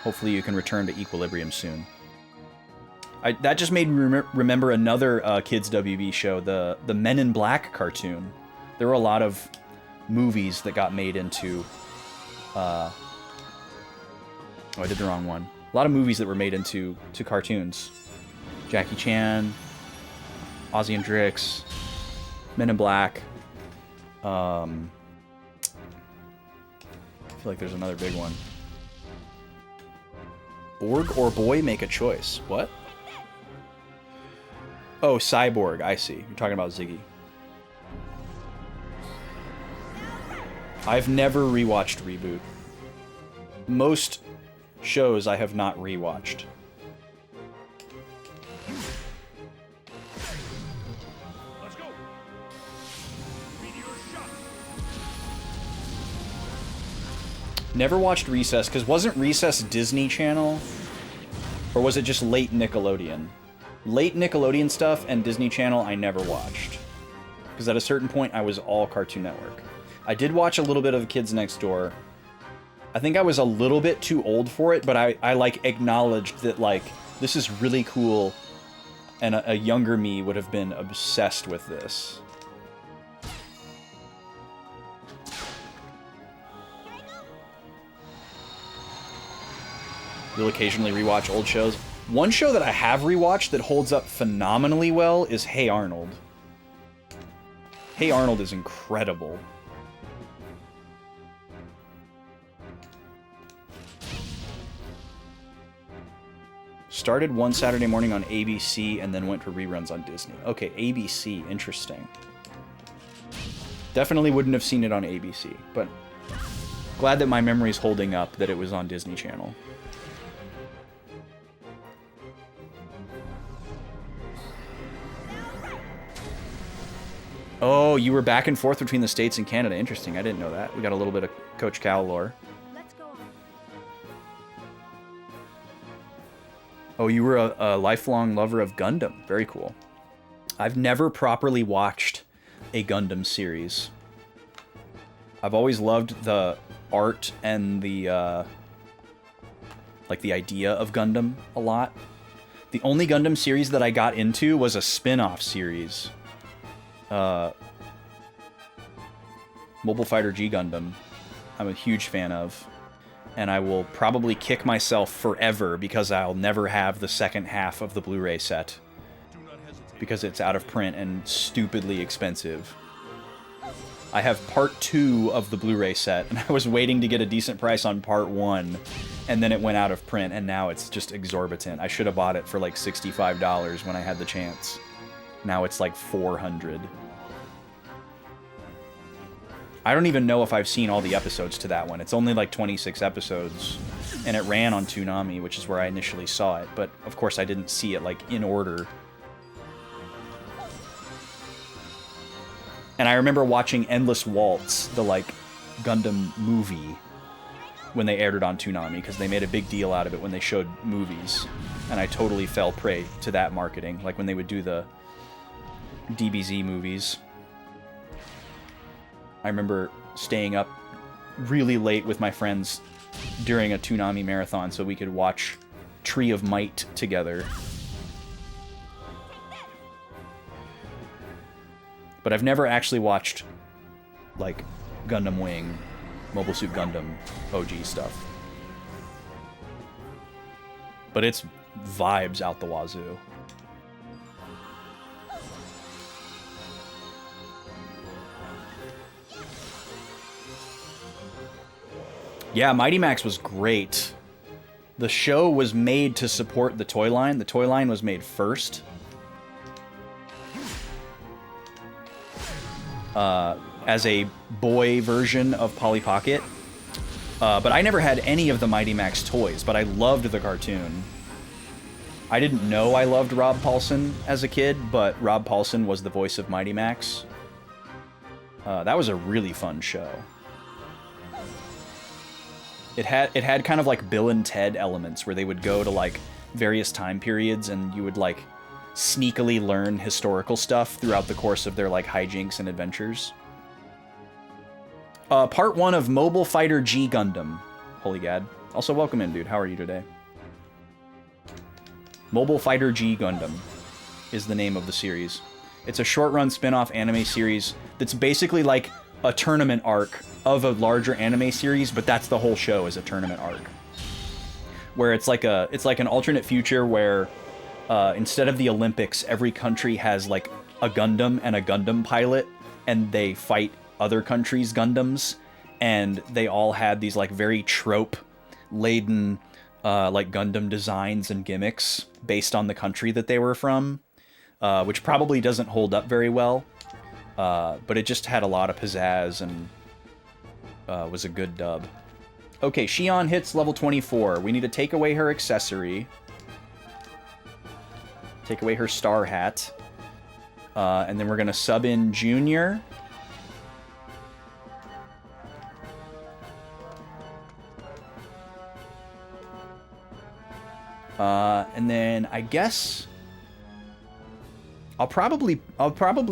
Hopefully you can return to equilibrium soon. That just made me remember another Kids WB show, the Men in Black cartoon. There were a lot of movies that got made into... oh, I did the wrong one. A lot of movies that were made into cartoons. Jackie Chan, Ozzy and Drix, Men in Black. I feel like there's another big one. Borg or boy, make a choice. What? Oh, Cyborg. I see. You're talking about Ziggy. I've never rewatched Reboot. Most shows I have not rewatched. Let's go. Meteor shot. Never watched Recess, because wasn't Recess Disney Channel? Or was it just late Nickelodeon? Late Nickelodeon stuff and Disney Channel I never watched. Because at a certain point I was all Cartoon Network. I did watch a little bit of Kids Next Door. I think I was a little bit too old for it, but I like acknowledged that like this is really cool, and a younger me would have been obsessed with this. You'll occasionally rewatch old shows. One show that I have rewatched that holds up phenomenally well is Hey Arnold. Hey Arnold is incredible. Started one Saturday morning on ABC and then went to reruns on Disney. Okay, ABC, interesting. Definitely wouldn't have seen it on ABC, but glad that my memory's holding up that it was on Disney Channel. Oh, you were back and forth between the States and Canada. Interesting. I didn't know that. We got a little bit of Coach Cal lore. Let's go on. Oh, you were a lifelong lover of Gundam. Very cool. I've never properly watched a Gundam series. I've always loved the art and the like the idea of Gundam a lot. The only Gundam series that I got into was a spin-off series. Mobile Fighter G Gundam. I'm a huge fan of. And I will probably kick myself forever because I'll never have the second half of the Blu-ray set. Because it's out of print and stupidly expensive. I have part 2 of the Blu-ray set, and I was waiting to get a decent price on part 1, and then it went out of print, and now it's just exorbitant. I should have bought it for like $65 when I had the chance. Now it's like $400. I don't even know if I've seen all the episodes to that one. It's only like 26 episodes, and it ran on Toonami, which is where I initially saw it, but of course I didn't see it like in order. And I remember watching Endless Waltz, the like Gundam movie, when they aired it on Toonami, because they made a big deal out of it when they showed movies. And I totally fell prey to that marketing, like when they would do the DBZ movies. I remember staying up really late with my friends during a Toonami marathon so we could watch Tree of Might together. But I've never actually watched, like, Gundam Wing, Mobile Suit Gundam OG stuff. But it's vibes out the wazoo. Yeah, Mighty Max was great. The show was made to support the toy line. The toy line was made first. As a boy version of Polly Pocket. But I never had any of the Mighty Max toys, but I loved the cartoon. I didn't know I loved Rob Paulsen as a kid, but Rob Paulsen was the voice of Mighty Max. That was a really fun show. It had kind of like Bill and Ted elements where they would go to like various time periods and you would like sneakily learn historical stuff throughout the course of their like hijinks and adventures. Part 1 of Mobile Fighter G Gundam. Holy gad. Also, welcome in, dude. How are you today? Mobile Fighter G Gundam is the name of the series. It's a short-run spin-off anime series that's basically like a tournament arc of a larger anime series, but that's the whole show is a tournament arc. Where it's like an alternate future where instead of the Olympics, every country has like a Gundam and a Gundam pilot, and they fight other countries' Gundams, and they all had these like very trope-laden like Gundam designs and gimmicks based on the country that they were from, which probably doesn't hold up very well, but it just had a lot of pizzazz and was a good dub. Okay, Xion hits level 24. We need to take away her accessory. Take away her star hat. And then we're going to sub in Junior. And then I guess I'll probably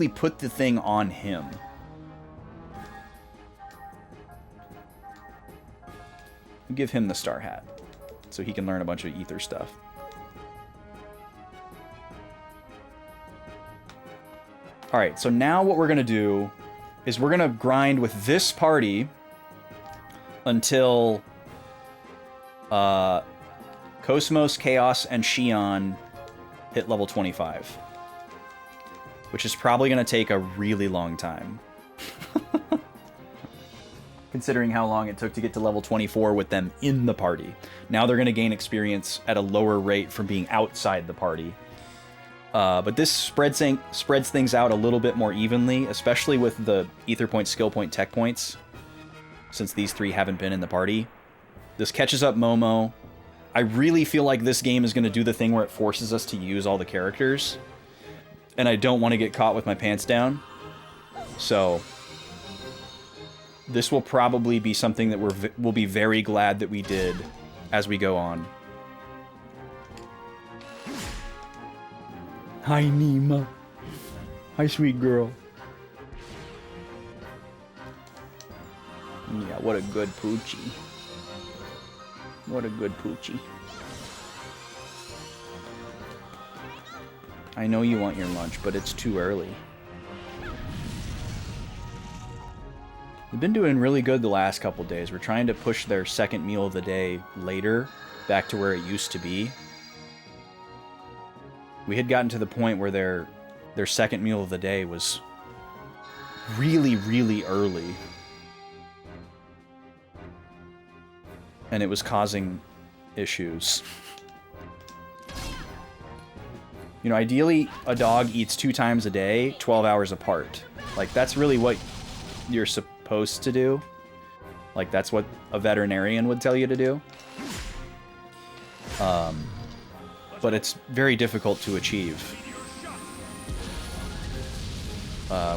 put the thing on him. Give him the star hat so he can learn a bunch of ether stuff. All right, so now what we're going to do is we're going to grind with this party until Cosmos, Chaos, and Xion hit level 25. Which is probably going to take a really long time. Considering how long it took to get to level 24 with them in the party. Now they're going to gain experience at a lower rate from being outside the party. But this spreads things out a little bit more evenly, especially with the Ether Point, Skill Point, Tech Points, since these three haven't been in the party. This catches up Momo. I really feel like this game is going to do the thing where it forces us to use all the characters, and I don't want to get caught with my pants down. So this will probably be something that we'll be very glad that we did as we go on. Hi, Nima. Hi, sweet girl. Yeah, what a good poochie. What a good poochie. I know you want your lunch, but it's too early. They've been doing really good the last couple days. We're trying to push their second meal of the day later, back to where it used to be. We had gotten to the point where their second meal of the day was really, really early. And it was causing issues. You know, ideally, a dog eats 2 times a day, 12 hours apart. Like, that's really what you're supposed to do. Like, that's what a veterinarian would tell you to do. But it's very difficult to achieve.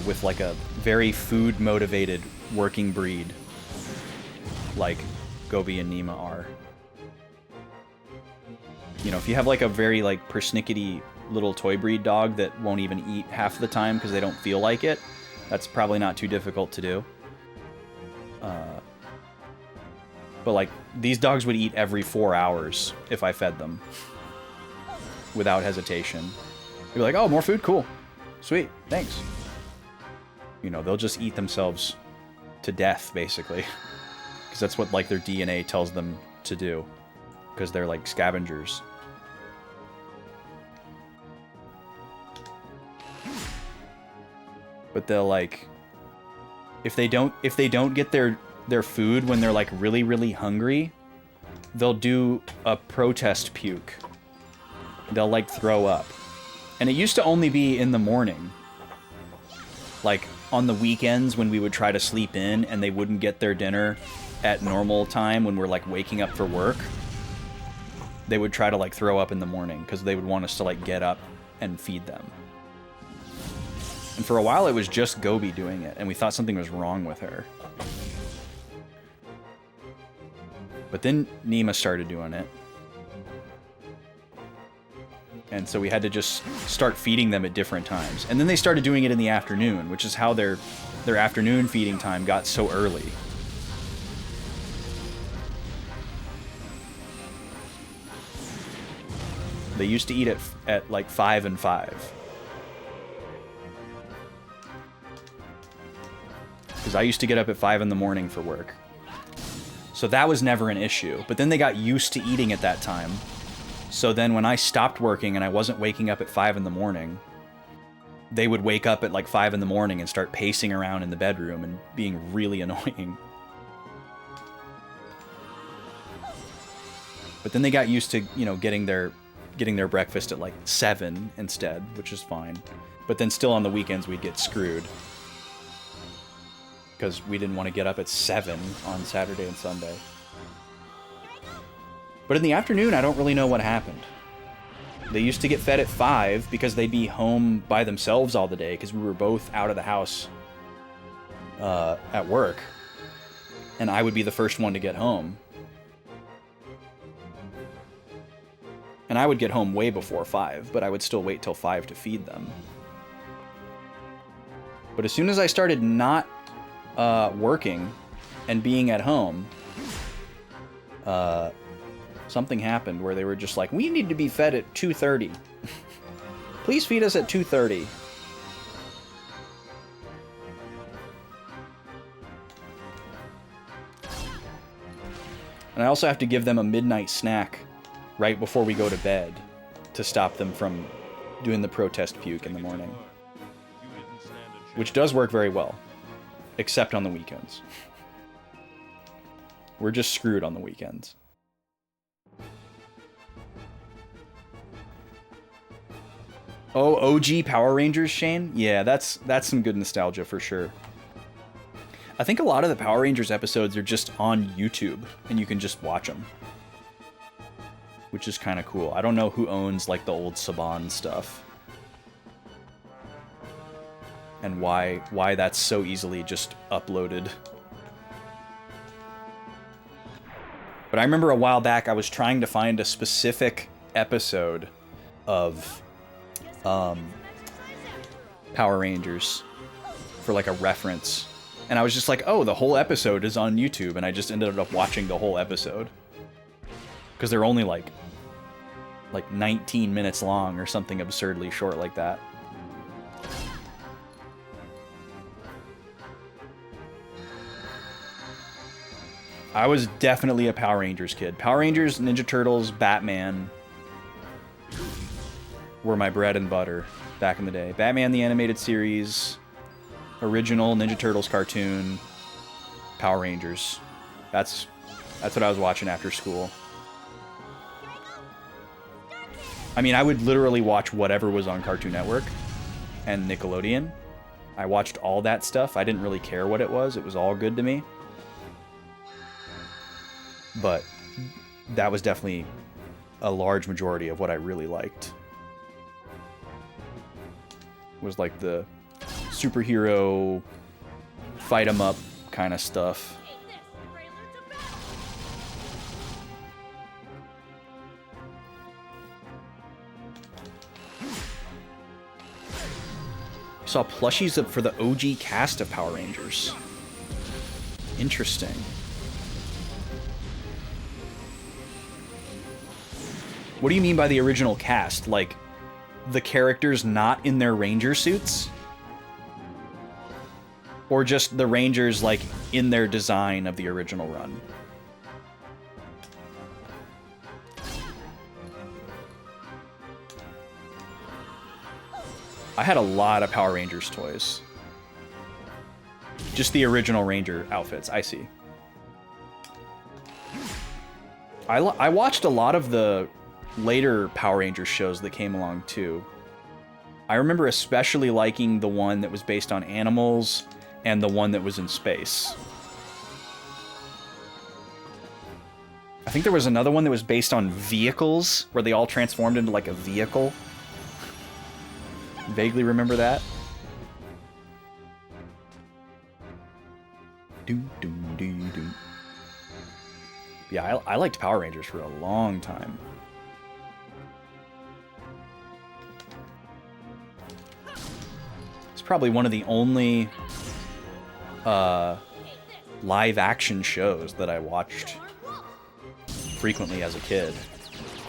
With, like, a very food-motivated working breed. Like Gobi and Nima are. You know, if you have, like, a very, like, persnickety little toy breed dog that won't even eat half the time because they don't feel like it, that's probably not too difficult to do. But, like, these dogs would eat every 4 hours if I fed them. Without hesitation. You'd be like, oh, more food? Cool. Sweet. Thanks. You know, they'll just eat themselves to death, basically. Because that's what, like, their DNA tells them to do. Because they're, like, scavengers. But they'll, like... If they don't get their food when they're, like, really, really hungry, they'll do a protest puke. They'll, like, throw up. And it used to only be in the morning. Like, on the weekends when we would try to sleep in and they wouldn't get their dinner at normal time when we're, like, waking up for work, they would try to, like, throw up in the morning because they would want us to, like, get up and feed them. And for a while it was just Gobi doing it, and we thought something was wrong with her. But then Nima started doing it. And so we had to just start feeding them at different times. And then they started doing it in the afternoon, which is how their afternoon feeding time got so early. They used to eat at like 5 and 5. Because I used to get up at 5 in the morning for work. So that was never an issue. But then they got used to eating at that time. So then when I stopped working and I wasn't waking up at 5 in the morning, they would wake up at like 5 in the morning and start pacing around in the bedroom and being really annoying. But then they got used to, you know, getting their breakfast at like 7 instead, which is fine. But then still on the weekends we'd get screwed. Because we didn't want to get up at 7 on Saturday and Sunday. But in the afternoon, I don't really know what happened. They used to get fed at 5 because they'd be home by themselves all the day because we were both out of the house at work. And I would be the first one to get home. And I would get home way before 5, but I would still wait till 5 to feed them. But as soon as I started not working and being at home, something happened where they were just like, we need to be fed at 2:30. Please feed us at 2:30. And I also have to give them a midnight snack right before we go to bed to stop them from doing the protest puke in the morning. Which does work very well, except on the weekends. We're just screwed on the weekends. Oh, OG Power Rangers, Shane? Yeah, that's some good nostalgia for sure. I think a lot of the Power Rangers episodes are just on YouTube, and you can just watch them. Which is kind of cool. I don't know who owns, like, the old Saban stuff. And why that's so easily just uploaded. But I remember a while back I was trying to find a specific episode of Power Rangers for like a reference. And I was just like, oh, the whole episode is on YouTube, and I just ended up watching the whole episode. because they're only like 19 minutes long or something absurdly short like that. I was definitely a Power Rangers kid. Power Rangers, Ninja Turtles, Batman were my bread and butter back in the day. Batman the Animated Series, original Ninja Turtles cartoon, Power Rangers. That's what I was watching after school. I mean, I would literally watch whatever was on Cartoon Network and Nickelodeon. I watched all that stuff. I didn't really care what it was. It was all good to me. But that was definitely a large majority of what I really liked. Was like the superhero fight 'em up kind of stuff. Saw plushies for the OG cast of Power Rangers. Interesting. What do you mean by the original cast? Like, the characters not in their Ranger suits? Or just the Rangers, like, in their design of the original run? I had a lot of Power Rangers toys. Just the original Ranger outfits, I see. I watched a lot of the later Power Rangers shows that came along too. I remember especially liking the one that was based on animals and the one that was in space. I think there was another one that was based on vehicles, where they all transformed into like a vehicle. Vaguely remember that. Yeah, I liked Power Rangers for a long time. It's probably one of the only live action shows that I watched frequently as a kid.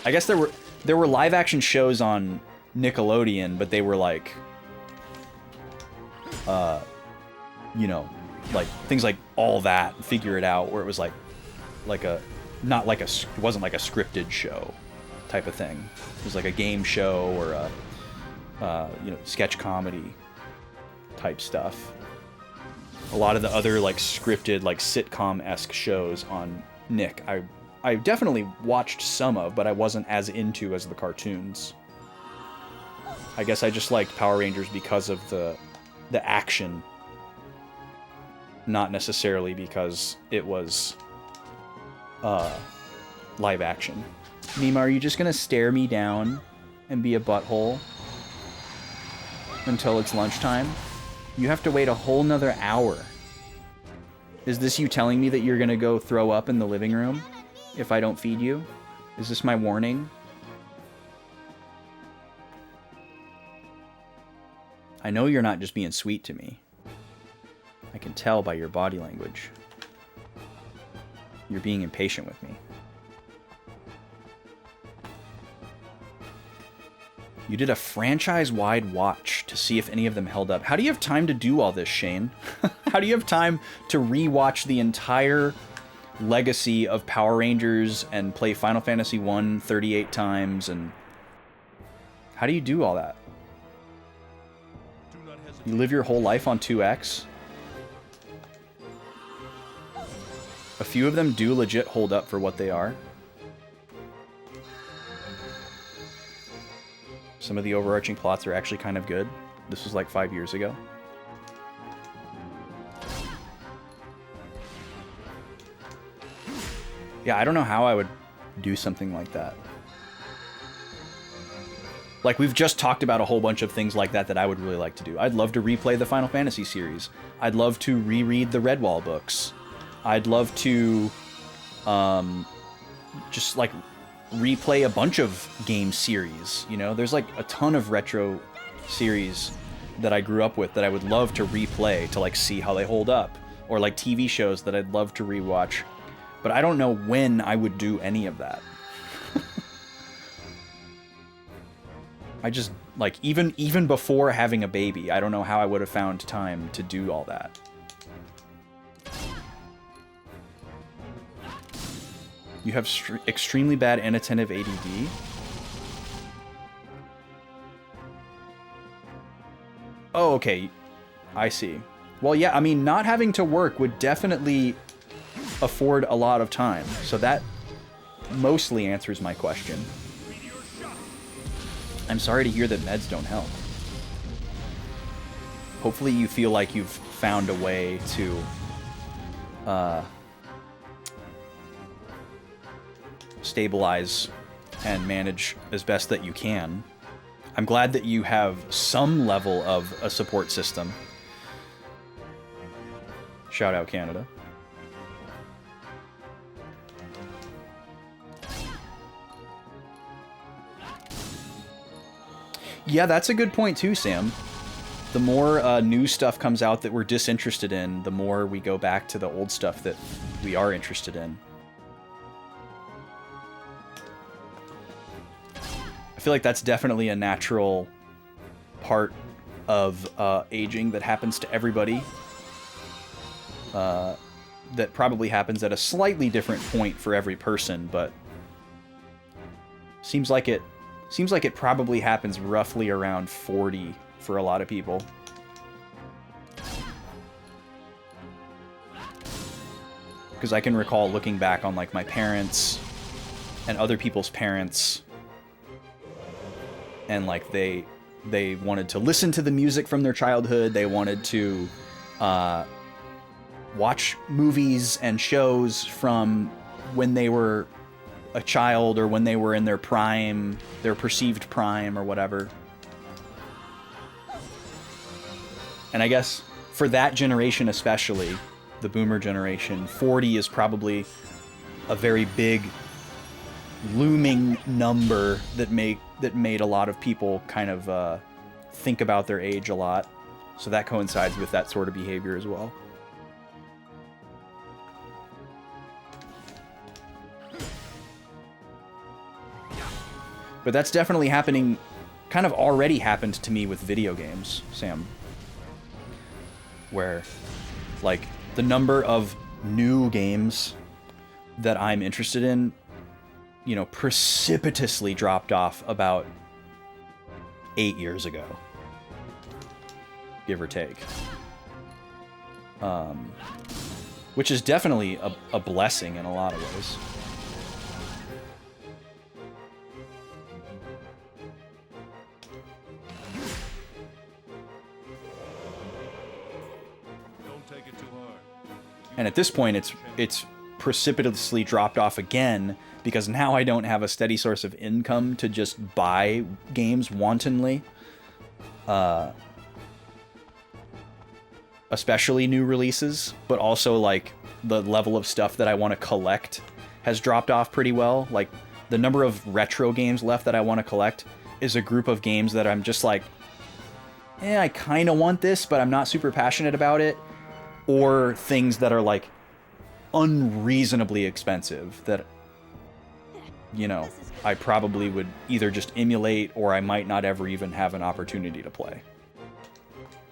I guess there were live action shows on Nickelodeon, but they were like you know, like things like All That, Figure It Out, where it was like a not like it wasn't like a scripted show type of thing. It was like a game show or a you know, sketch comedy type stuff. A lot of the other like scripted, like sitcom-esque shows on Nick, I definitely watched some of, but I wasn't as into as the cartoons. I guess I just liked Power Rangers because of the action, not necessarily because it was live action. Nima, are you just gonna stare me down and be a butthole until it's lunchtime? You have to wait a whole nother hour. Is this you telling me that you're gonna go throw up in the living room if I don't feed you? Is this my warning? I know you're not just being sweet to me. I can tell by your body language. You're being impatient with me. You did a franchise-wide watch to see if any of them held up. How do you have time to do all this, Shane? How do you have time to rewatch the entire legacy of Power Rangers and play Final Fantasy I 38 times? And how do you do all that? You live your whole life on 2X? A few of them do legit hold up for what they are. Some of the overarching plots are actually kind of good. This was like 5 years ago. Yeah, I don't know how I would do something like that. Like, we've just talked about a whole bunch of things like that I would really like to do. I'd love to replay the Final Fantasy series. I'd love to reread the Redwall books. I'd love to just like replay a bunch of game series. You know, there's like a ton of retro series that I grew up with that I would love to replay to like see how they hold up, or like TV shows that I'd love to rewatch. But I don't know when I would do any of that. I just, like, even before having a baby, I don't know how I would have found time to do all that. You have extremely bad inattentive ADD. Oh, okay. I see. Well, yeah, I mean, not having to work would definitely afford a lot of time. So that mostly answers my question. I'm sorry to hear that meds don't help. Hopefully you feel like you've found a way to stabilize and manage as best that you can. I'm glad that you have some level of a support system. Shout out Canada. Yeah, that's a good point too, Sam. The more new stuff comes out that we're disinterested in, the more we go back to the old stuff that we are interested in. I feel like that's definitely a natural part of aging that happens to everybody. That probably happens at a slightly different point for every person, but seems like it probably happens roughly around 40 for a lot of people. Because I can recall looking back on like my parents and other people's parents, and like they wanted to listen to the music from their childhood. They wanted to watch movies and shows from when they were a child or when they were in their prime, their perceived prime or whatever. And I guess for that generation especially, the boomer generation, 40 is probably a very big looming number that made a lot of people kind of think about their age a lot. So that coincides with that sort of behavior as well. But that's definitely happening, kind of already happened to me with video games, Sam. Where, like, the number of new games that I'm interested in, you know, precipitously dropped off about 8 years ago. Give or take. Which is definitely a blessing in a lot of ways. And at this point, it's precipitously dropped off again because now I don't have a steady source of income to just buy games wantonly. Especially new releases, but also like the level of stuff that I want to collect has dropped off pretty well. Like the number of retro games left that I want to collect is a group of games that I'm just like, I kind of want this, but I'm not super passionate about it. Or things that are like unreasonably expensive that, you know, I probably would either just emulate or I might not ever even have an opportunity to play.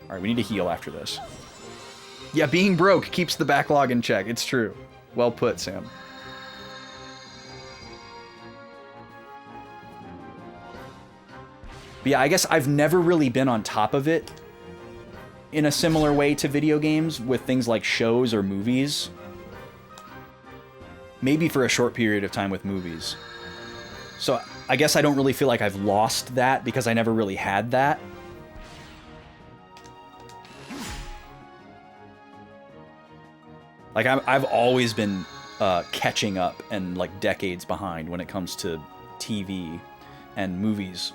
All right, we need to heal after this. Yeah, being broke keeps the backlog in check. It's true. Well put, Sam. But yeah, I guess I've never really been on top of it in a similar way to video games with things like shows or movies. Maybe for a short period of time with movies. So I guess I don't really feel like I've lost that because I never really had that. Like I've always been catching up and like decades behind when it comes to TV and movies.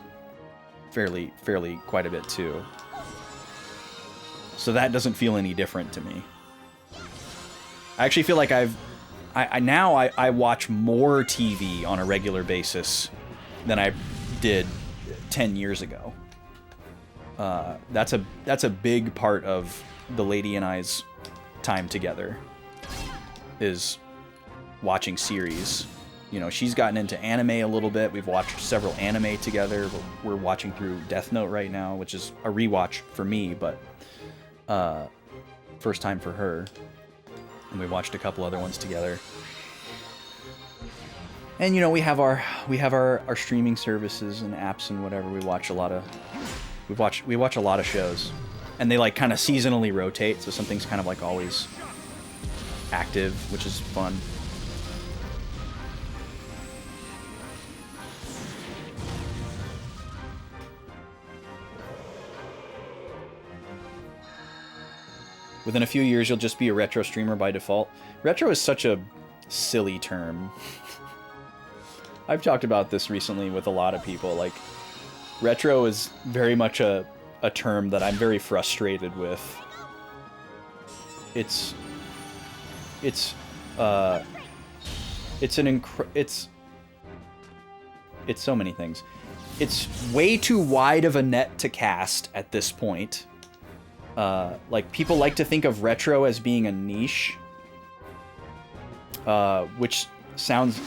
Fairly quite a bit too. So that doesn't feel any different to me. I actually feel like I watch more TV on a regular basis than I did 10 years ago. That's a big part of the lady and I's time together, is watching series You know, she's gotten into anime a little bit. We've watched several anime together. We're watching through Death Note right now, which is a rewatch for me, but first time for her. And we watched a couple other ones together. And you know, we have our streaming services and apps and whatever. We watch a lot of shows, and they like kind of seasonally rotate, so something's kind of like always active, which is fun. Within a few years, you'll just be a retro streamer by default. Retro is such a silly term. I've talked about this recently with a lot of people. Like, retro is very much a term that I'm very frustrated with. It's so many things. It's way too wide of a net to cast at this point. Like, people like to think of retro as being a niche, which sounds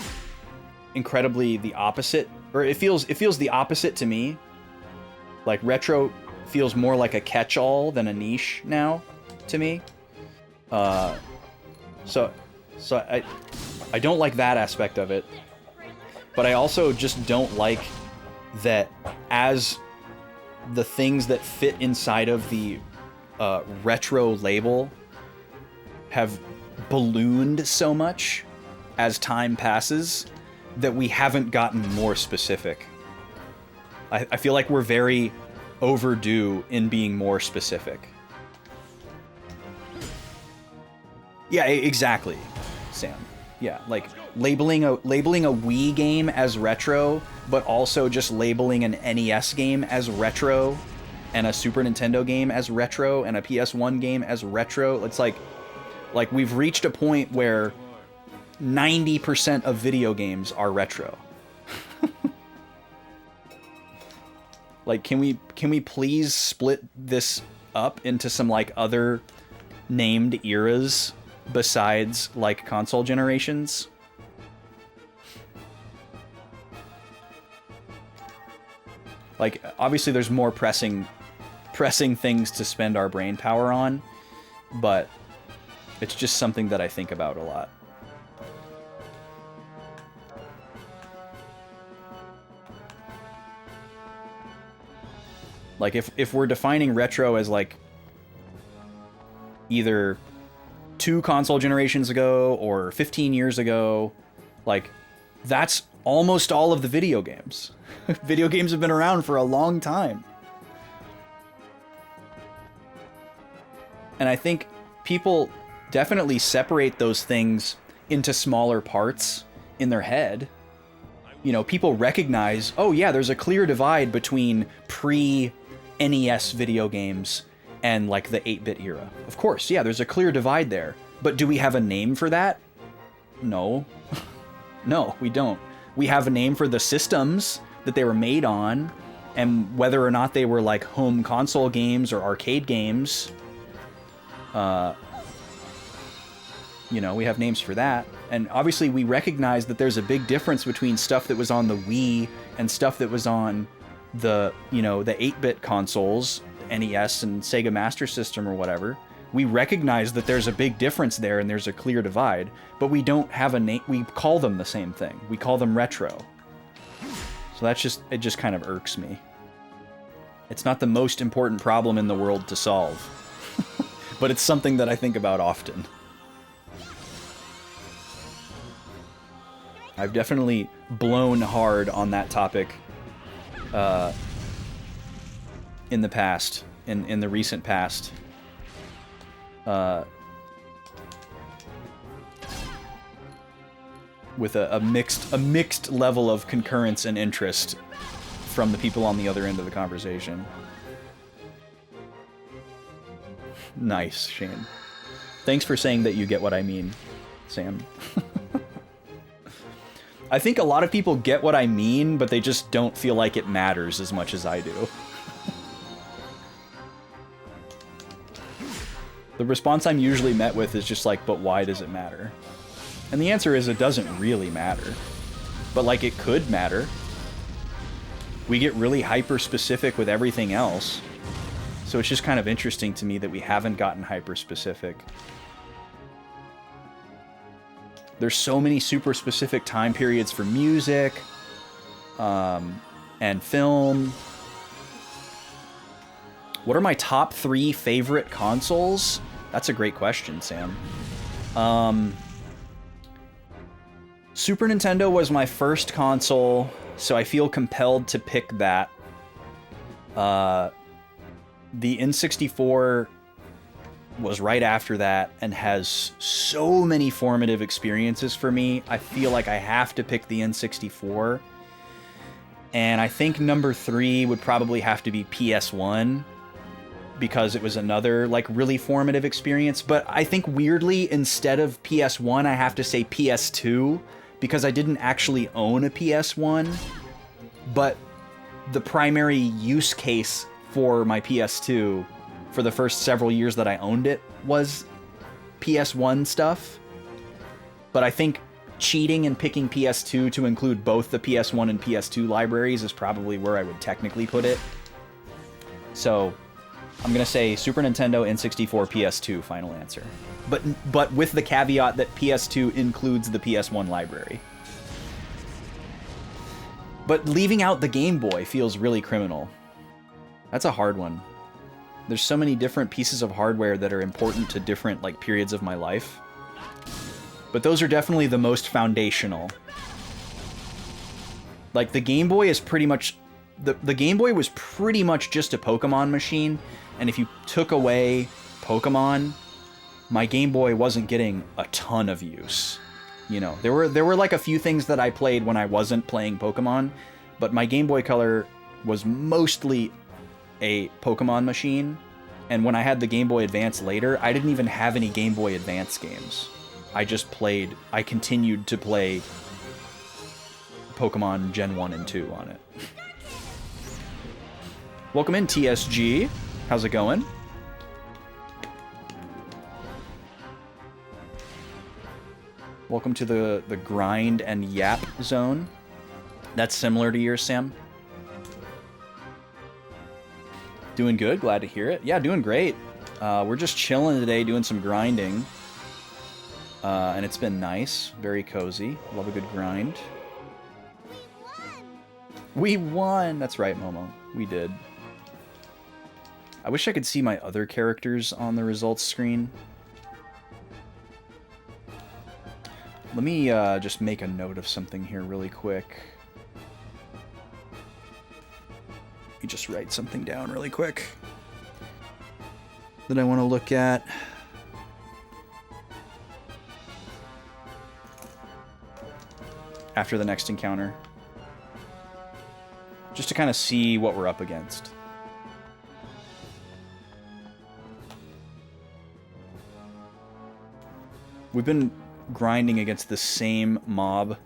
incredibly the opposite, or it feels the opposite to me. Like, retro feels more like a catch-all than a niche now to me. So I don't like that aspect of it, but I also just don't like that as the things that fit inside of the retro label have ballooned so much as time passes that we haven't gotten more specific. I feel like we're very overdue in being more specific. Yeah, exactly, Sam. Yeah, like labeling a Wii game as retro, but also just labeling an NES game as retro, and a Super Nintendo game as retro, and a PS1 game as retro. It's like we've reached a point where 90% of video games are retro. Like, can we please split this up into some like other named eras besides like console generations? Like, obviously there's more pressing things to spend our brain power on, but it's just something that I think about a lot. Like, if we're defining retro as like either 2 console generations ago or 15 years ago, like, that's almost all of the video games. Video games have been around for a long time. And I think people definitely separate those things into smaller parts in their head. You know, people recognize, oh yeah, there's a clear divide between pre-NES video games and like the 8-bit era. Of course, yeah, there's a clear divide there. But do we have a name for that? No. No, we don't. We have a name for the systems that they were made on, and whether or not they were like home console games or arcade games. You know, we have names for that. And obviously we recognize that there's a big difference between stuff that was on the Wii and stuff that was on the, you know, the 8-bit consoles, NES and Sega Master System or whatever. We recognize that there's a big difference there and there's a clear divide, but we don't have a name. We call them the same thing. We call them retro. So it just kind of irks me. It's not the most important problem in the world to solve, but it's something that I think about often. I've definitely blown hard on that topic in the past, in the recent past. With a mixed level of concurrence and interest from the people on the other end of the conversation. Nice, Shane. Thanks for saying that you get what I mean, Sam. I think a lot of people get what I mean, but they just don't feel like it matters as much as I do. The response I'm usually met with is just like, but why does it matter? And the answer is, it doesn't really matter. but like it could matter. We get really hyper specific with everything else. So it's just kind of interesting to me that we haven't gotten hyper specific. There's so many super specific time periods for music and film. What are my top 3 favorite consoles? That's a great question, Sam. Super Nintendo was my first console, so I feel compelled to pick that. The N64 was right after that and has so many formative experiences for me. I feel like I have to pick the N64. And I think number 3 would probably have to be PS1, because it was another like really formative experience. But I think weirdly, instead of PS1, I have to say PS2, because I didn't actually own a PS1, but the primary use case for my PS2 for the first several years that I owned it was PS1 stuff. But I think cheating and picking PS2 to include both the PS1 and PS2 libraries is probably where I would technically put it. So I'm gonna say Super Nintendo, N64, PS2, final answer. But with the caveat that PS2 includes the PS1 library. But leaving out the Game Boy feels really criminal. That's a hard one. There's so many different pieces of hardware that are important to different like periods of my life. But those are definitely the most foundational. Like the Game Boy is pretty much the Game Boy was pretty much just a Pokemon machine, and if you took away Pokemon, my Game Boy wasn't getting a ton of use. You know, there were like a few things that I played when I wasn't playing Pokemon, but my Game Boy Color was mostly a Pokemon machine, and when I had the Game Boy Advance later, I didn't even have any Game Boy Advance games. I continued to play Pokemon Gen 1 and 2 on it. Welcome in, TSG. How's it going? Welcome to the grind and yap zone. That's similar to yours, Sam. Doing good, glad to hear it. Yeah, doing great. We're just chilling today, doing some grinding. And it's been nice, very cozy. Love a good grind. We won! That's right, Momo. We did. I wish I could see my other characters on the results screen. Let me just make a note of something here really quick. Let me just write something down really quick that I want to look at. After the next encounter. Just to kind of see what we're up against. We've been grinding against the same mob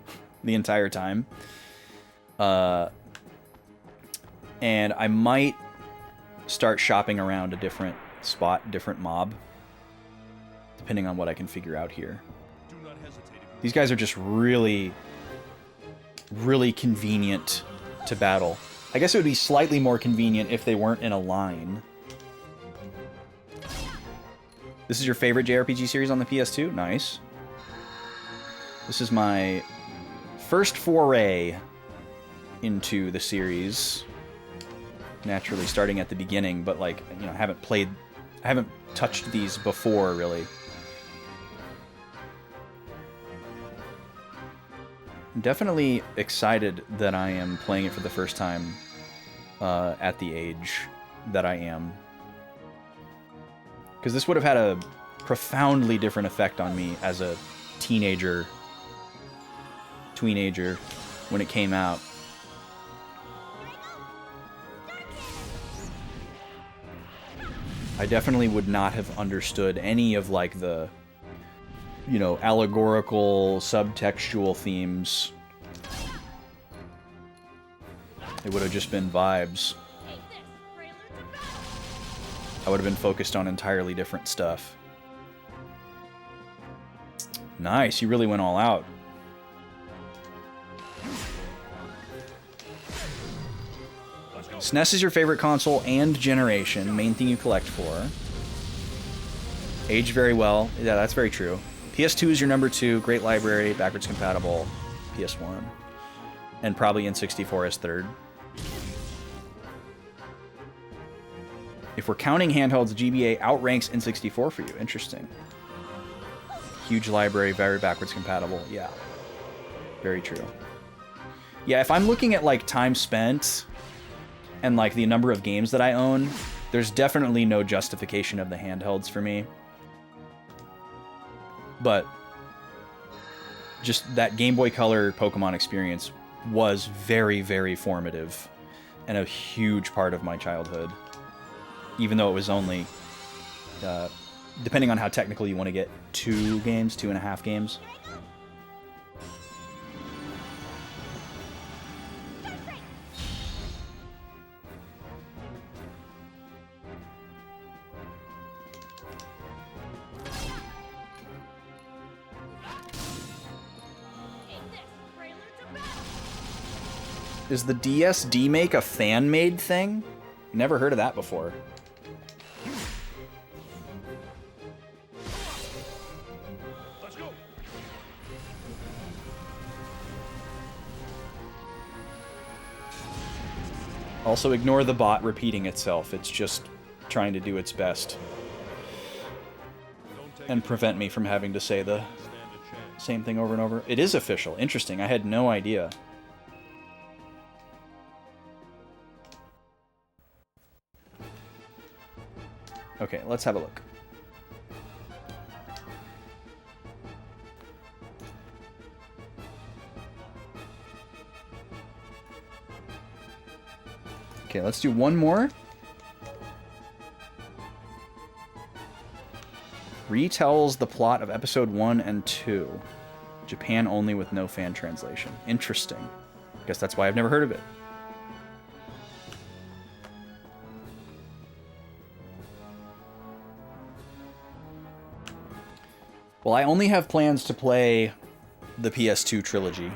the entire time. And I might start shopping around a different spot, different mob, depending on what I can figure out here. Do not hesitate. These guys are just really convenient to battle. I guess it would be slightly more convenient if they weren't in a line. This is your favorite JRPG series on the PS2? Nice. This is my first foray into the series. Naturally starting at the beginning, but like, you know, I haven't touched these before, really. I'm definitely excited that I am playing it for the first time at the age that I am. Because this would have had a profoundly different effect on me as a tweenager when it came out. I definitely would not have understood any of like the, you know, allegorical, subtextual themes. It would have just been vibes. I would have been focused on entirely different stuff. Nice, you really went all out. SNES is your favorite console and generation. Main thing you collect for. Aged very well. Yeah, that's very true. PS2 is your number 2. Great library, backwards compatible. PS1. And probably N64 is third. If we're counting handhelds, GBA outranks N64 for you. Interesting. Huge library, very backwards compatible. Yeah. Very true. Yeah, if I'm looking at like time spent and like the number of games that I own, there's definitely no justification of the handhelds for me. But just that Game Boy Color Pokemon experience was very, very formative and a huge part of my childhood. Even though it was only, depending on how technical you want to get, 2 games, 2.5 games. Is the DS D-Make a fan-made thing? Never heard of that before. Let's go. Also, ignore the bot repeating itself. It's just trying to do its best. And prevent me from having to say the same thing over and over. It is official. Interesting. I had no idea. Okay, let's have a look. Okay, let's do one more. Retells the plot of episode 1 and 2. Japan only with no fan translation. Interesting. Guess that's why I've never heard of it. Well, I only have plans to play the PS2 trilogy.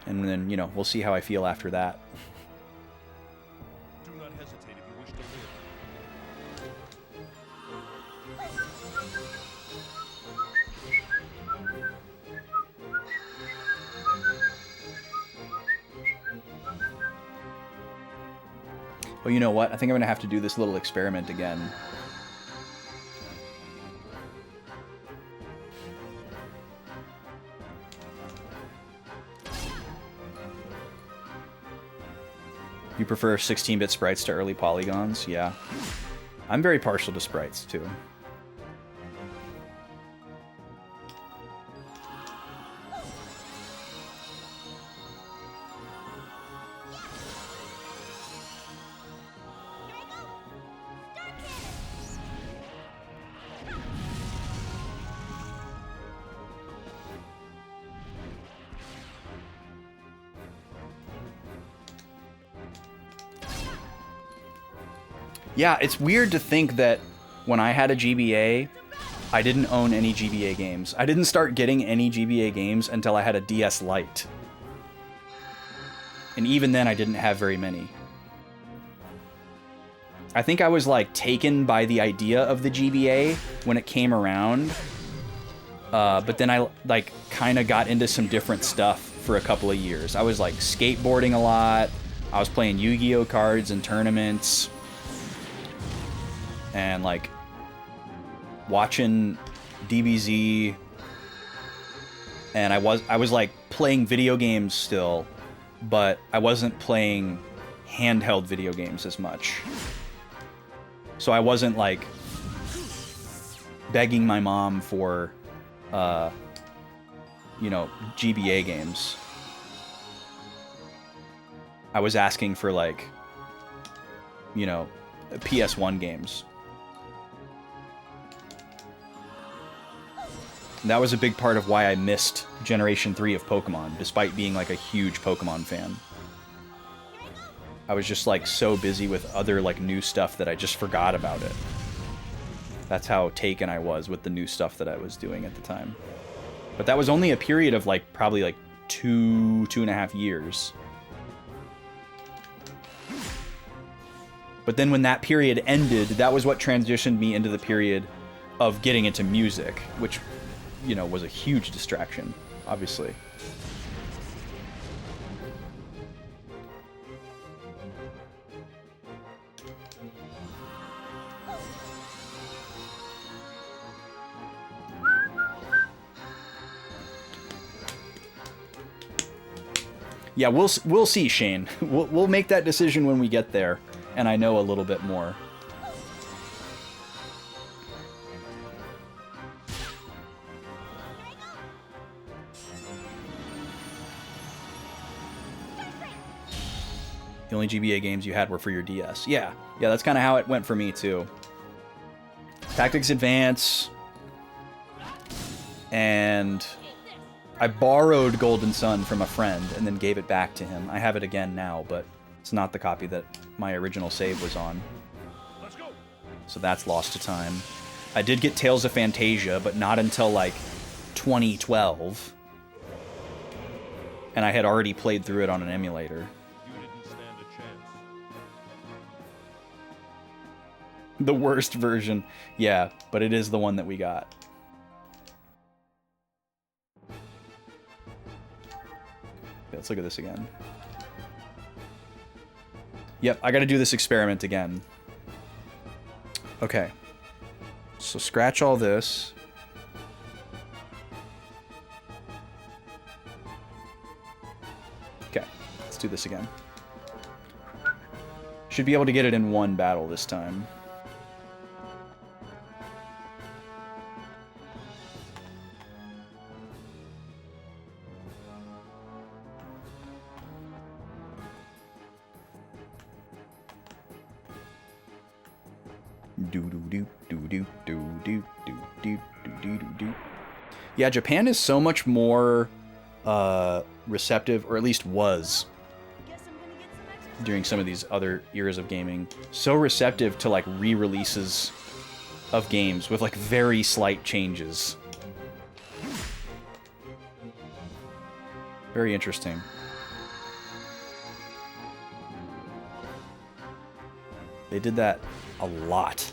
And then, you know, we'll see how I feel after that. Do not hesitate if you wish to live. Oh, you know what? I think I'm going to have to do this little experiment again. You prefer 16-bit sprites to early polygons? Yeah. I'm very partial to sprites, too. Yeah, it's weird to think that when I had a GBA, I didn't own any GBA games. I didn't start getting any GBA games until I had a DS Lite. And even then, I didn't have very many. I think I was, like, taken by the idea of the GBA when it came around. But then I, like, kind of got into some different stuff for a couple of years. I was, like, skateboarding a lot. I was playing Yu-Gi-Oh cards and tournaments. And, like, watching DBZ. And I was like, playing video games still. But I wasn't playing handheld video games as much. So I wasn't, like, begging my mom for, you know, GBA games. I was asking for, like, you know, PS1 games. That was a big part of why I missed Generation 3 of Pokemon, despite being, like, a huge Pokemon fan. I was just, like, so busy with other, like, new stuff that I just forgot about it. That's how taken I was with the new stuff that I was doing at the time. But that was only a period of, like, probably, like, 2.5 years. But then when that period ended, that was what transitioned me into the period of getting into music, which, you know, was a huge distraction, obviously. Yeah, we'll see, Shane. We'll make that decision when we get there, and I know a little bit more. The only GBA games you had were for your DS. Yeah, that's kind of how it went for me too. Tactics Advance, and I borrowed Golden Sun from a friend and then gave it back to him. I have it again now, but it's not the copy that my original save was on. Let's go. So that's lost to time. I did get Tales of Fantasia, but not until like 2012. And I had already played through it on an emulator. You didn't stand a chance. The worst version. Yeah, but it is the one that we got. Let's look at this again. Yep, I gotta do this experiment again. Okay. So scratch all this. Okay, let's do this again. Should be able to get it in one battle this time. Yeah, Japan is so much more receptive, or at least was during some of these other eras of gaming, so receptive to like re-releases of games with like very slight changes. Very interesting. They did that a lot.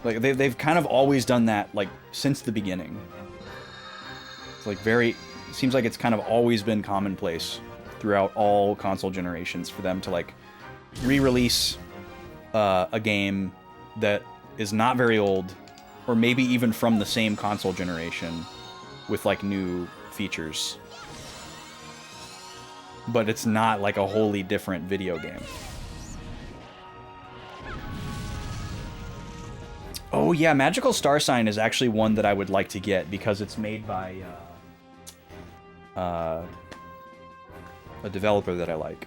Like they've kind of always done that like since the beginning. It's like it seems like it's kind of always been commonplace throughout all console generations for them to like re-release a game that is not very old, or maybe even from the same console generation, with like new features. But it's not like a wholly different video game. Oh yeah, Magical Star Sign is actually one that I would like to get because it's made by a developer that I like,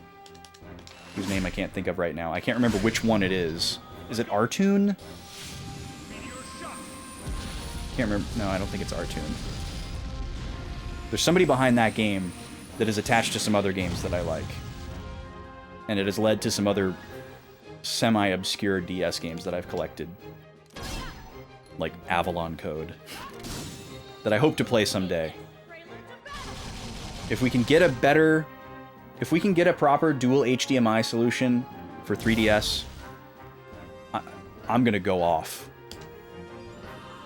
whose name I can't think of right now. I can't remember which one it is. Is it Artoon? Can't remember. No, I don't think it's Artoon. There's somebody behind that game that is attached to some other games that I like. And it has led to some other semi-obscure DS games that I've collected. Like Avalon Code. That I hope to play someday. If we can get a proper dual HDMI solution for 3DS, I'm gonna go off.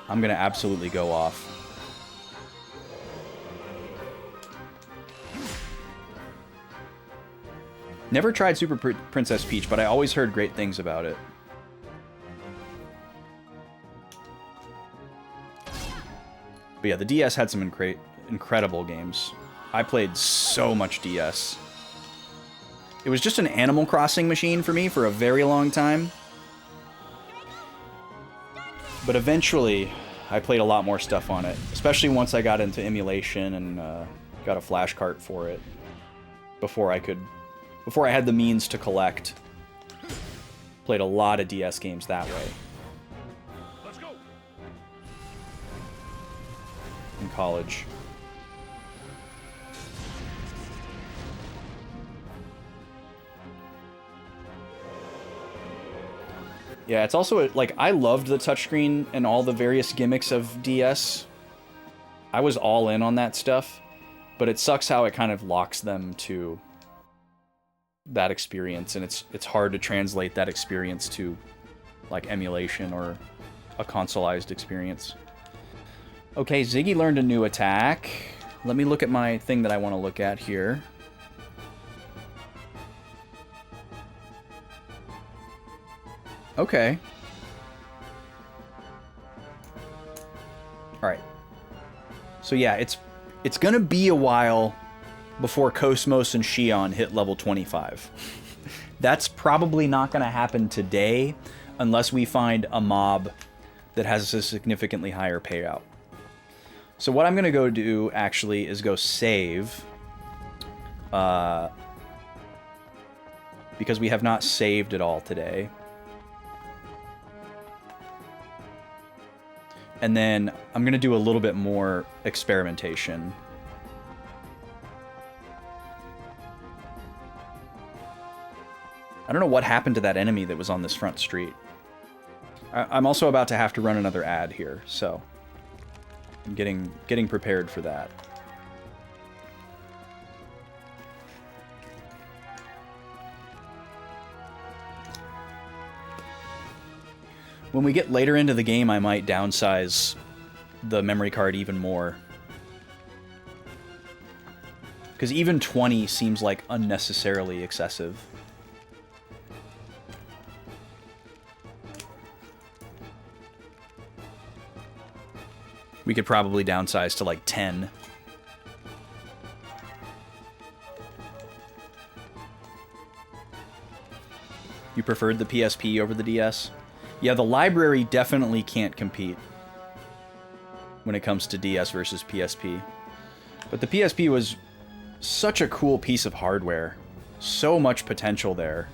I'm gonna absolutely go off. Never tried Super Princess Peach, but I always heard great things about it. But yeah, the DS had some incredible games. I played so much DS. It was just an Animal Crossing machine for me for a very long time. But eventually, I played a lot more stuff on it. Especially once I got into emulation and got a flash cart for it. Before I had the means to collect. Played a lot of DS games that way. Let's go. In college. Yeah, it's also, like, I loved the touchscreen and all the various gimmicks of DS. I was all in on that stuff, but it sucks how it kind of locks them to that experience, and it's hard to translate that experience to like emulation or a consoleized experience. Okay, Ziggy learned a new attack. Let me look at my thing that I want to look at here. Okay. All right. So yeah, it's gonna be a while before Cosmos and Shion hit level 25. That's probably not gonna happen today unless we find a mob that has a significantly higher payout. So what I'm gonna go do actually is go save, because we have not saved at all today. And then I'm gonna do a little bit more experimentation. I don't know what happened to that enemy that was on this front street. I'm also about to have to run another ad here, so I'm getting prepared for that. When we get later into the game, I might downsize the memory card even more. Because even 20 seems like unnecessarily excessive. We could probably downsize to like 10. You preferred the PSP over the DS? Yeah, the library definitely can't compete when it comes to DS versus PSP. But the PSP was such a cool piece of hardware. So much potential there.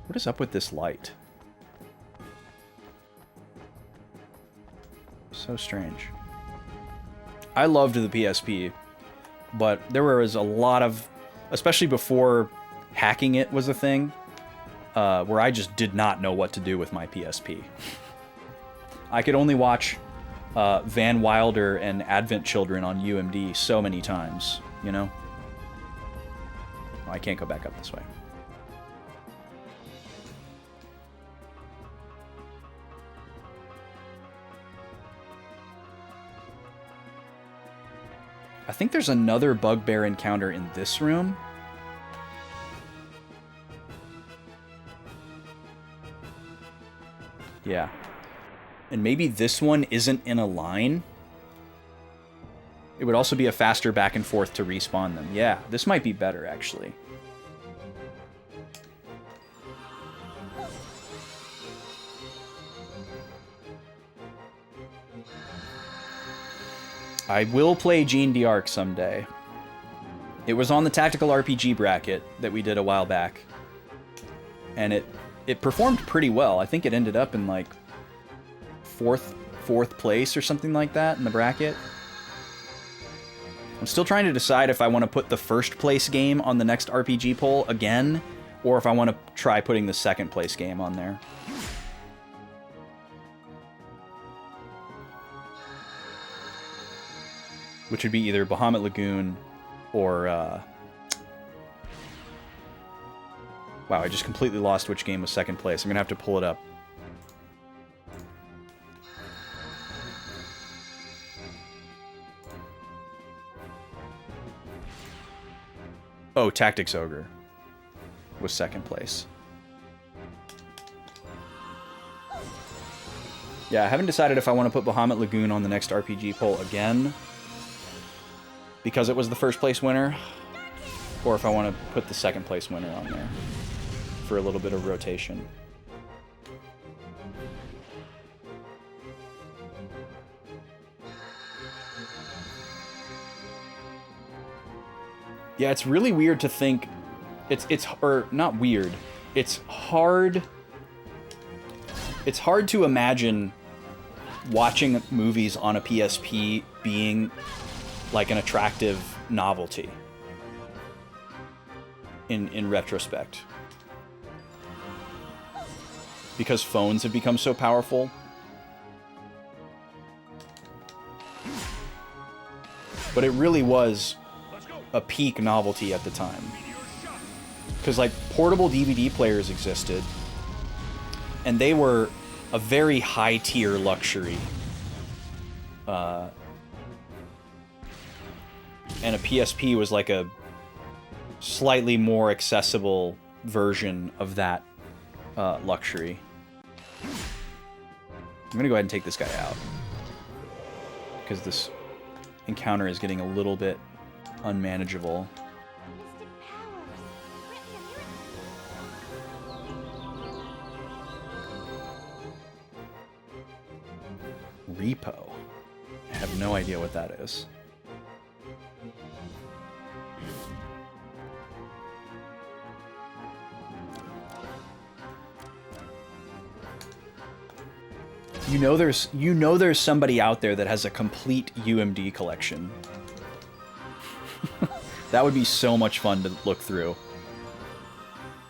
What is up with this light? So strange. I loved the PSP, but there was a lot of, especially before hacking it was a thing, where I just did not know what to do with my PSP. I could only watch Van Wilder and Advent Children on UMD so many times, you know? Oh, I can't go back up this way. I think there's another bugbear encounter in this room. Yeah. And maybe this one isn't in a line. It would also be a faster back and forth to respawn them. Yeah, this might be better, actually. I will play Gene d'Arc someday. It was on the tactical RPG bracket that we did a while back. And it performed pretty well. I think it ended up in like fourth place or something like that in the bracket. I'm still trying to decide if I want to put the first place game on the next RPG poll again, or if I want to try putting the second place game on there. Which would be either Bahamut Lagoon or... Wow, I just completely lost which game was second place. I'm going to have to pull it up. Oh, Tactics Ogre was second place. Yeah, I haven't decided if I want to put Bahamut Lagoon on the next RPG poll again, because it was the first place winner, or if I want to put the second place winner on there for a little bit of rotation. Yeah, it's really weird to think or not weird. It's hard to imagine watching movies on a PSP being like an attractive novelty in retrospect. Because phones have become so powerful. But it really was a peak novelty at the time. because like portable DVD players existed, and they were a very high tier luxury. And a PSP was like a slightly more accessible version of that luxury. I'm gonna go ahead and take this guy out, because this encounter is getting a little bit unmanageable. Mystic powers. Repo. I have no idea what that is. You know there's somebody out there that has a complete UMD collection. That would be so much fun to look through.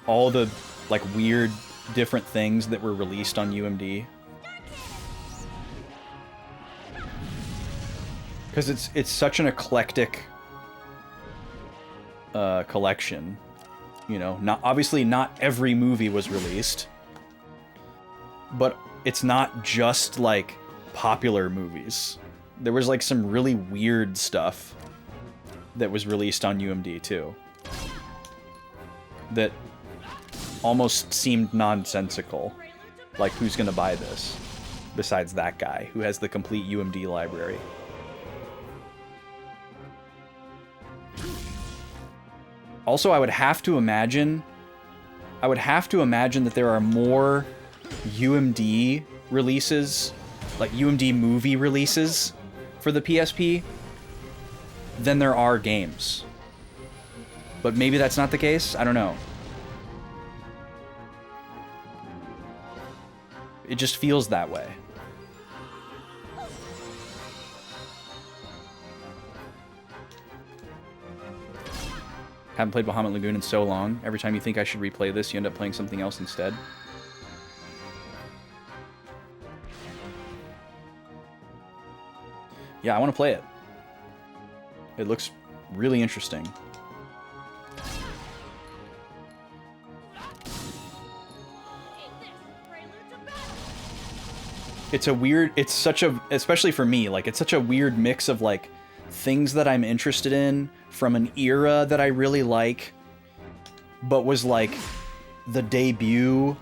All the like weird different things that were released on UMD. Because it's such an eclectic collection. You know, obviously not every movie was released, but it's not just like popular movies. There was like some really weird stuff that was released on UMD too, that almost seemed nonsensical. Like, who's gonna buy this besides that guy who has the complete UMD library? Also, I would have to imagine that there are more UMD releases, like UMD movie releases for the PSP than there are games. But maybe that's not the case? I don't know. It just feels that way. Haven't played Bahamut Lagoon in so long. Every time you think I should replay this, you end up playing something else instead. Yeah, I want to play it. It looks really interesting. It's such a, especially for me, like, it's such a weird mix of, like, things that I'm interested in from an era that I really like, but was, like, the debut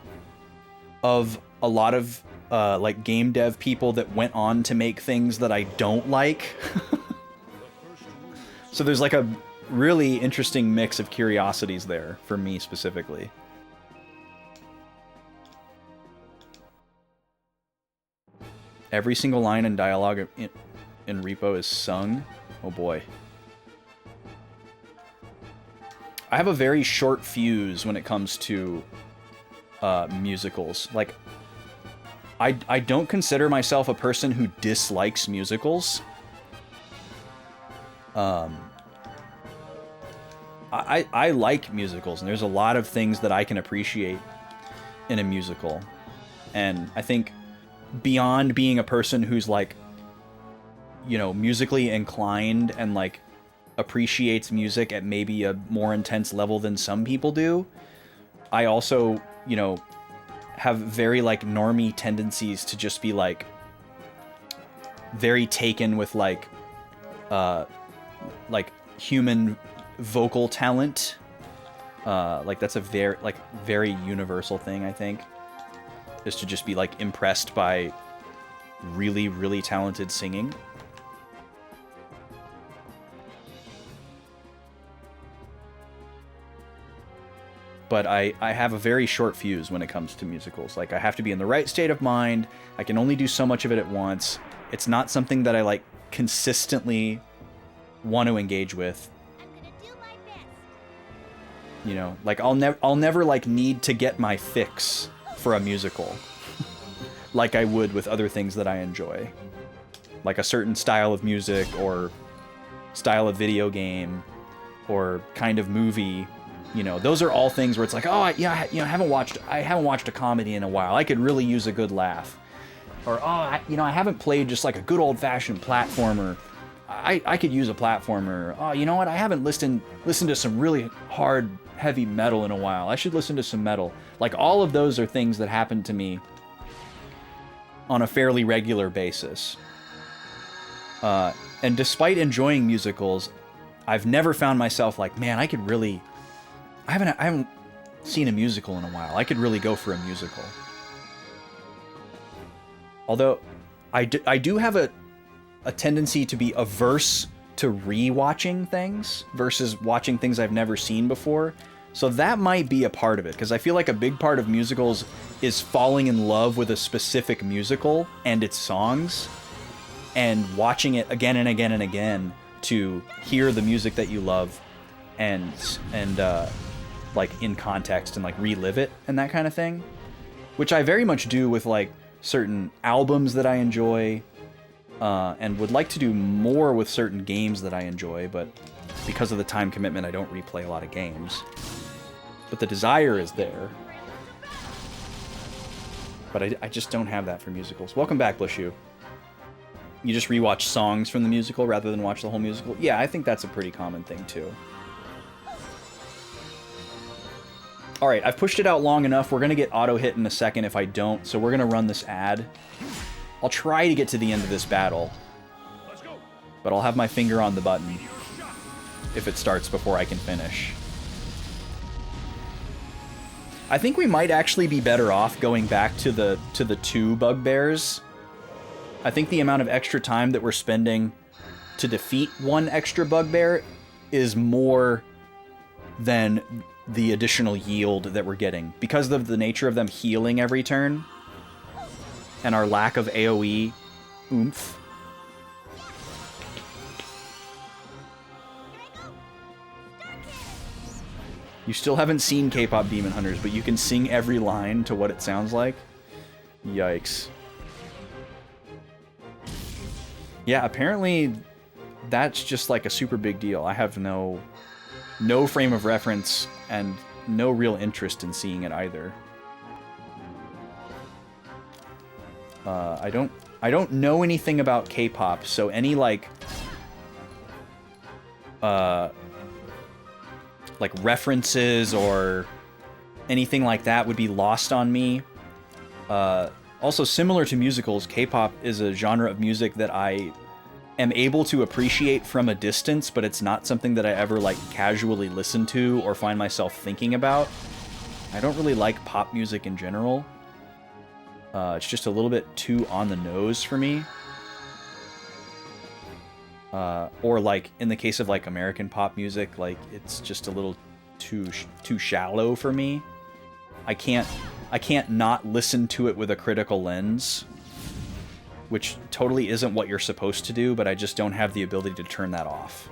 of a lot of, like, game dev people that went on to make things that I don't like. So there's, like, a really interesting mix of curiosities there, for me specifically. Every single line in dialogue in Repo is sung. Oh boy. I have a very short fuse when it comes to musicals. Like, I don't consider myself a person who dislikes musicals. I like musicals, and there's a lot of things that I can appreciate in a musical. And I think beyond being a person who's, like, you know, musically inclined and, like, appreciates music at maybe a more intense level than some people do, I also, you know, have very, like, normie tendencies to just be, like, very taken with, like human vocal talent. Like, that's a very universal thing, I think, is to just be, like, impressed by really, really talented singing. But I have a very short fuse when it comes to musicals. Like, I have to be in the right state of mind. I can only do so much of it at once. It's not something that I, like, consistently want to engage with. I'm gonna do my best. You know, like, I'll never like need to get my fix for a musical like I would with other things that I enjoy, like a certain style of music or style of video game or kind of movie. You know, those are all things where it's like, oh, I haven't watched a comedy in a while. I could really use a good laugh. Or, oh, I haven't played just like a good old-fashioned platformer. I could use a platformer. Oh, you know what? I haven't listened to some really hard, heavy metal in a while. I should listen to some metal. Like, all of those are things that happen to me on a fairly regular basis. And despite enjoying musicals, I've never found myself like, man, I could really... I haven't seen a musical in a while. I could really go for a musical. Although, I do have a tendency to be averse to re-watching things versus watching things I've never seen before. So that might be a part of it, because I feel like a big part of musicals is falling in love with a specific musical and its songs, and watching it again and again and again to hear the music that you love and like in context and like relive it and that kind of thing, which I very much do with like certain albums that I enjoy, and would like to do more with certain games that I enjoy, but because of the time commitment, I don't replay a lot of games. But the desire is there. But I just don't have that for musicals. Welcome back, Blushu. You just rewatch songs from the musical rather than watch the whole musical? Yeah, I think that's a pretty common thing, too. Alright, I've pushed it out long enough. We're going to get auto-hit in a second if I don't, so we're going to run this ad. I'll try to get to the end of this battle, but I'll have my finger on the button if it starts before I can finish. I think we might actually be better off going back to the two bugbears. I think the amount of extra time that we're spending to defeat one extra bugbear is more than the additional yield that we're getting. Because of the nature of them healing every turn, and our lack of AoE oomph. You still haven't seen K-pop Demon Hunters, but you can sing every line to what it sounds like? Yikes. Yeah, apparently that's just like a super big deal. I have no frame of reference and no real interest in seeing it either. I don't know anything about K-pop, so any like references or anything like that would be lost on me. Also, similar to musicals, K-pop is a genre of music that I am able to appreciate from a distance, but it's not something that I ever like casually listen to or find myself thinking about. I don't really like pop music in general. It's just a little bit too on the nose for me. Or like in the case of like American pop music, like it's just a little too shallow for me. I can't not listen to it with a critical lens, which totally isn't what you're supposed to do, but I just don't have the ability to turn that off.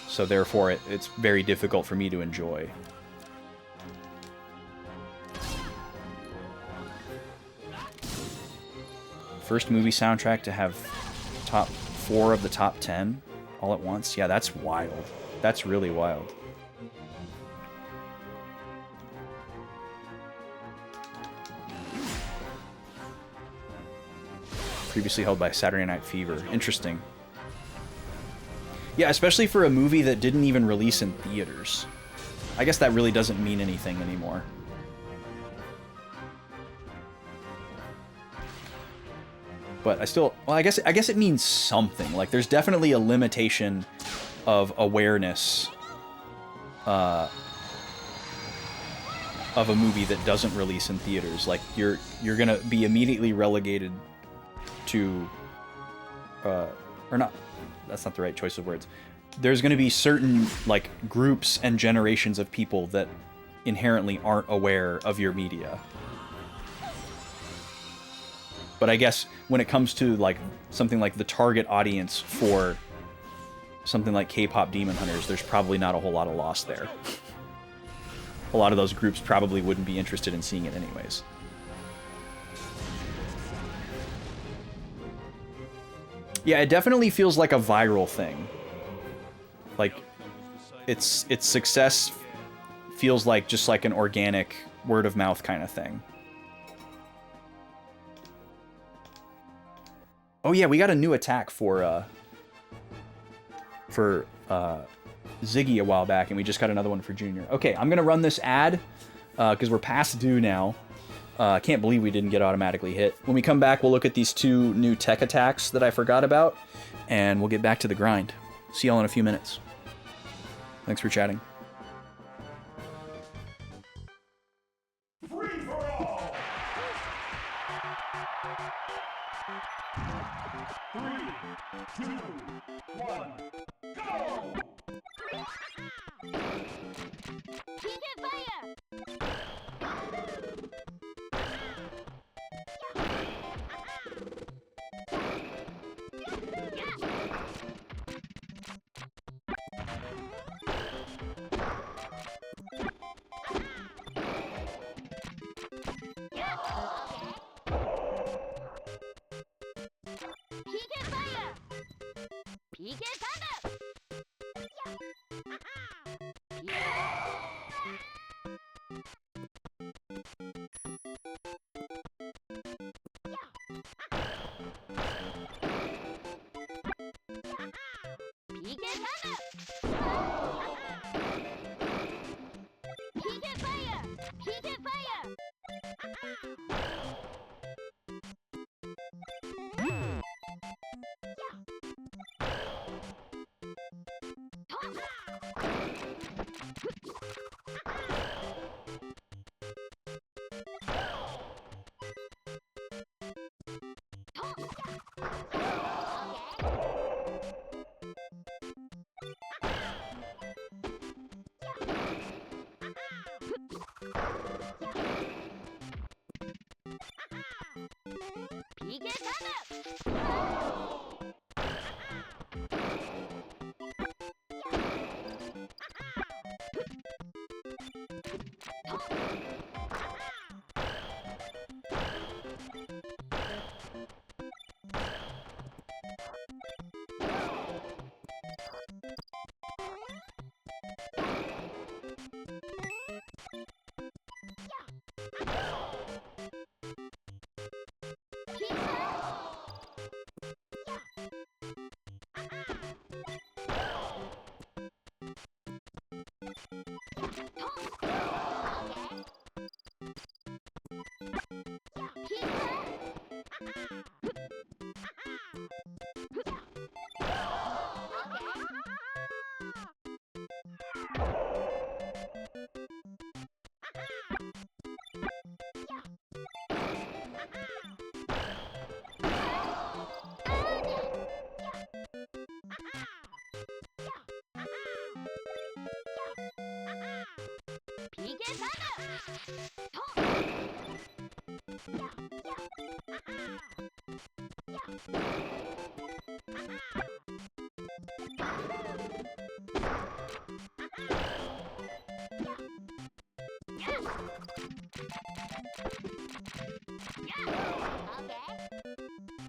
So therefore, it's very difficult for me to enjoy. First movie soundtrack to have top 4 of the top 10 all at once. Yeah, that's wild. That's really wild. Previously held by Saturday Night Fever. Interesting. Yeah, especially for a movie that didn't even release in theaters. I guess that really doesn't mean anything anymore. But I still, well, I guess it means something. Like, there's definitely a limitation of awareness of a movie that doesn't release in theaters. Like, you're gonna be immediately relegated to, or not. That's not the right choice of words. There's gonna be certain like groups and generations of people that inherently aren't aware of your media. But I guess when it comes to like something like the target audience for something like K-pop Demon Hunters, there's probably not a whole lot of loss there. A lot of those groups probably wouldn't be interested in seeing it anyways. Yeah, it definitely feels like a viral thing. Like, its success feels like just like an organic word of mouth kind of thing. Oh yeah, we got a new attack for Ziggy a while back, and we just got another one for Junior. Okay, I'm gonna run this ad because we're past due now. I can't believe we didn't get automatically hit. When we come back, we'll look at these 2 new tech attacks that I forgot about, and we'll get back to the grind. See y'all in a few minutes. Thanks for chatting. Free for all! 3, 2, 1, go! Keep it fire!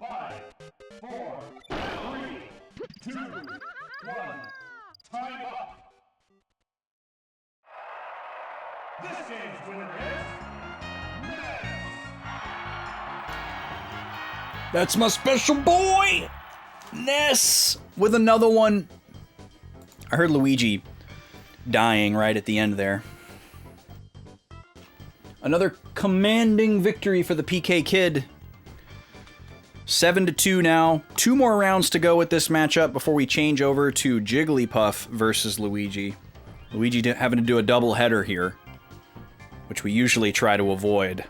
Five, four, three, two, one. Time up. This game's winner is Ness. That's my special boy, Ness, with another one. I heard Luigi dying right at the end there. Another commanding victory for the PK Kid. 7-2 now. 2 more rounds to go with this matchup before we change over to Jigglypuff versus Luigi. Luigi having to do a double header here, which we usually try to avoid.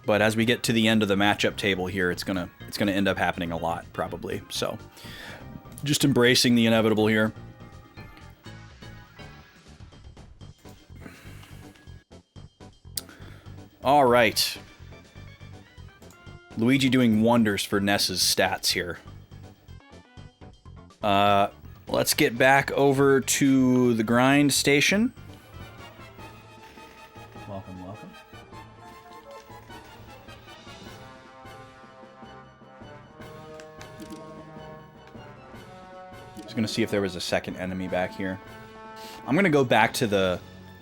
But as we get to the end of the matchup table here, it's gonna end up happening a lot, probably. So, just embracing the inevitable here. All right. Luigi doing wonders for Ness's stats here. Let's get back over to the grind station. Welcome, welcome. Just gonna see if there was a second enemy back here. I'm gonna go back to the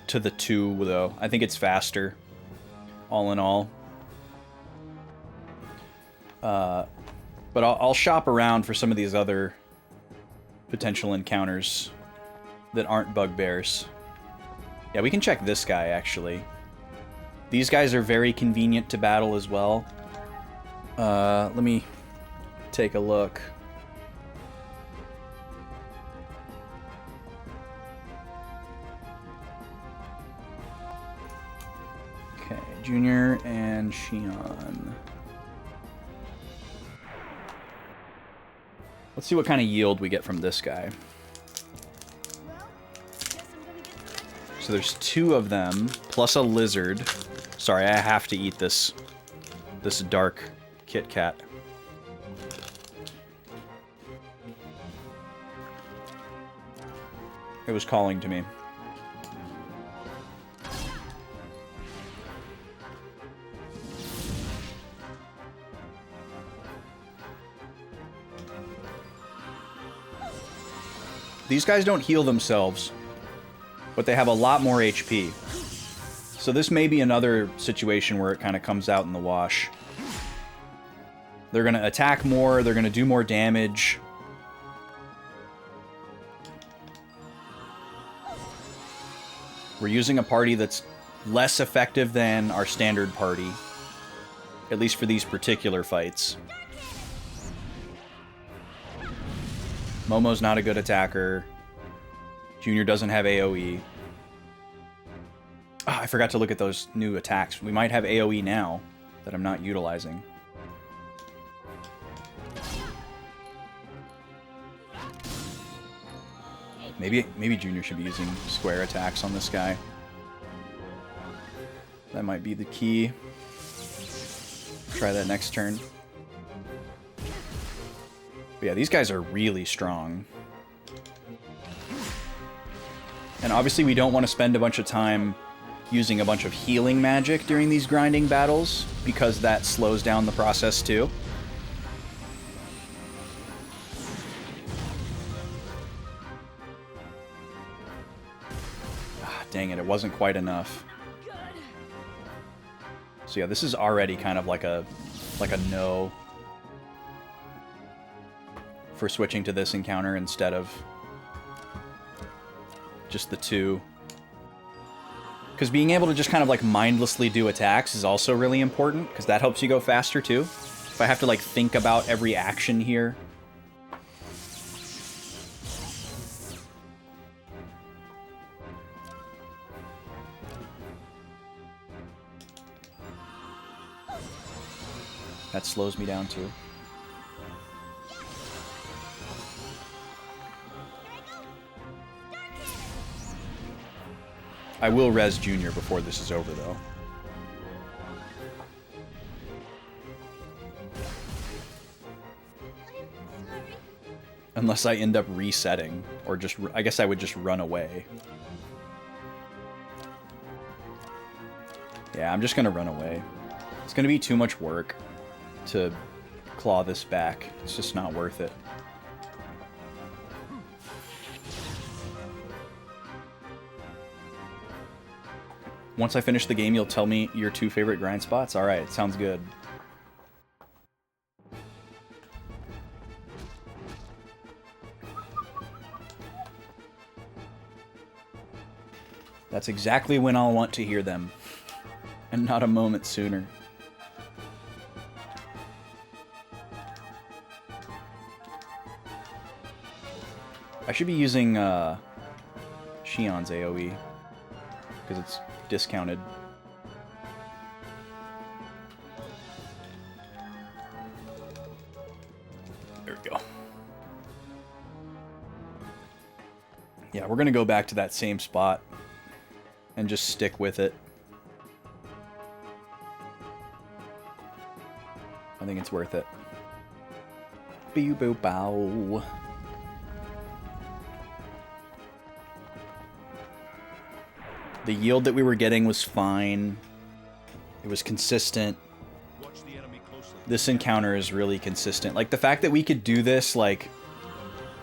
2 though. I think it's faster. All in all. But I'll shop around for some of these other potential encounters that aren't bugbears. Yeah, we can check this guy, actually. These guys are very convenient to battle as well. Let me take a look. Okay, Junior and Shion. Let's see what kind of yield we get from this guy. So there's 2 of them, plus a lizard. Sorry, I have to eat this dark Kit Kat. It was calling to me. These guys don't heal themselves, but they have a lot more HP. So this may be another situation where it kind of comes out in the wash. They're going to attack more, they're going to do more damage. We're using a party that's less effective than our standard party, at least for these particular fights. Momo's not a good attacker. Junior doesn't have AoE. Oh, I forgot to look at those new attacks. We might have AoE now that I'm not utilizing. Maybe Junior should be using square attacks on this guy. That might be the key. Try that next turn. But yeah, these guys are really strong. And obviously we don't want to spend a bunch of time using a bunch of healing magic during these grinding battles, because that slows down the process too. Ah, dang it, it wasn't quite enough. So yeah, this is already kind of like a no for switching to this encounter instead of just the 2. Because being able to just kind of like mindlessly do attacks is also really important, because that helps you go faster too. If I have to like think about every action here. That slows me down too. I will res Junior before this is over, though. Unless I end up resetting, or just... I guess I would just run away. Yeah, I'm just gonna run away. It's gonna be too much work to claw this back. It's just not worth it. Once I finish the game, you'll tell me your 2 favorite grind spots? Alright, sounds good. That's exactly when I'll want to hear them. And not a moment sooner. I should be using Shion's AoE, because it's discounted. There we go. Yeah, we're gonna go back to that same spot and just stick with it. I think it's worth it. Boo boo bow. The yield that we were getting was fine. It was consistent. This encounter is really consistent. Like, the fact that we could do this, like,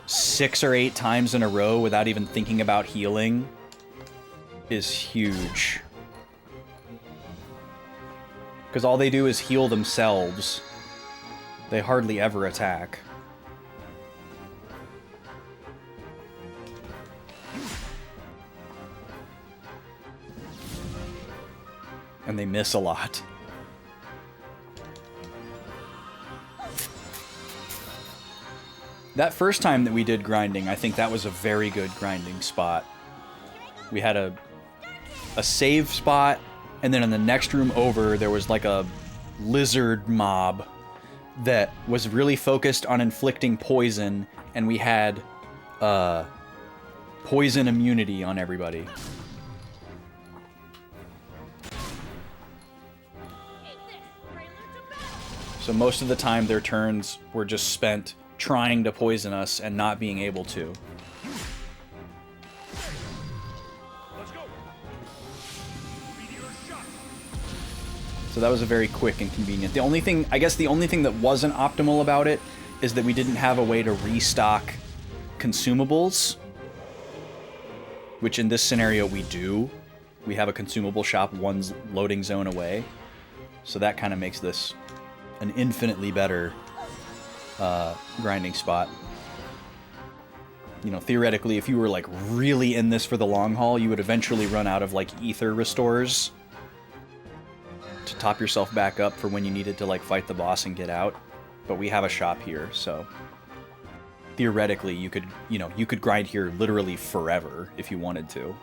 6 or 8 times in a row without even thinking about healing is huge. Because all they do is heal themselves. They hardly ever attack. And they miss a lot. That first time that we did grinding, I think that was a very good grinding spot. We had a save spot, and then in the next room over, there was like a lizard mob that was really focused on inflicting poison, and we had poison immunity on everybody. So most of the time, their turns were just spent trying to poison us and not being able to. Let's go. Meteor shot. So that was a very quick and convenient. The only thing, I guess the only thing that wasn't optimal about it is that we didn't have a way to restock consumables, which in this scenario we do. We have a consumable shop one loading zone away. So that kind of makes this an infinitely better grinding spot. You know, theoretically, if you were like really in this for the long haul, you would eventually run out of like ether restores to top yourself back up for when you needed to like fight the boss and get out. But we have a shop here, so theoretically you could, you know, you could grind here literally forever if you wanted to.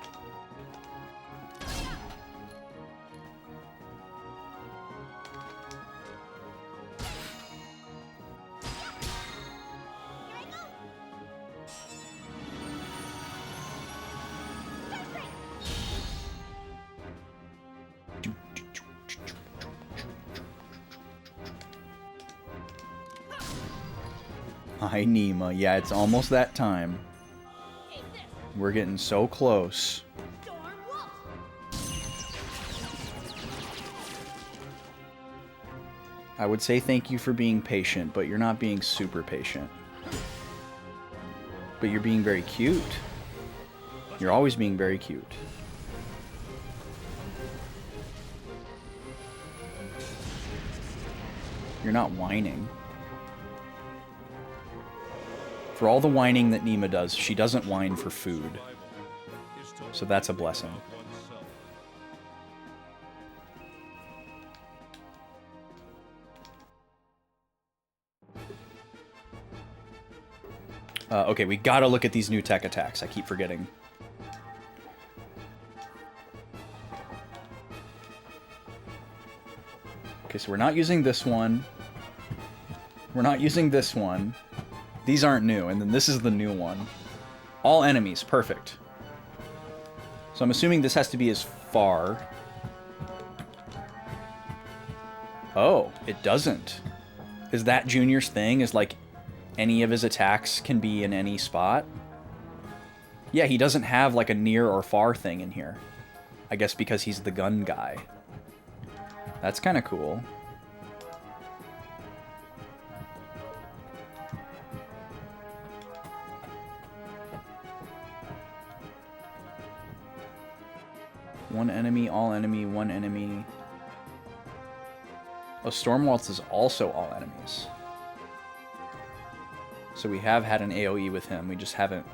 Hi, Nima. Yeah, it's almost that time. We're getting so close. I would say thank you for being patient, but you're not being super patient. But you're being very cute. You're always being very cute. You're not whining. For all the whining that Nima does, she doesn't whine for food. So that's a blessing. Okay, we gotta look at these new tech attacks. I keep forgetting. Okay, so we're not using this one. We're not using this one. These aren't new, and then this is the new one. All enemies, perfect. So I'm assuming this has to be as far. Oh, it doesn't. Is that Junior's thing? Is like any of his attacks can be in any spot? Yeah, he doesn't have like a near or far thing in here. I guess because he's the gun guy. That's kind of cool. One enemy, all enemy, one enemy. Oh, Storm Waltz is also all enemies. So we have had an AoE with him, we just haven't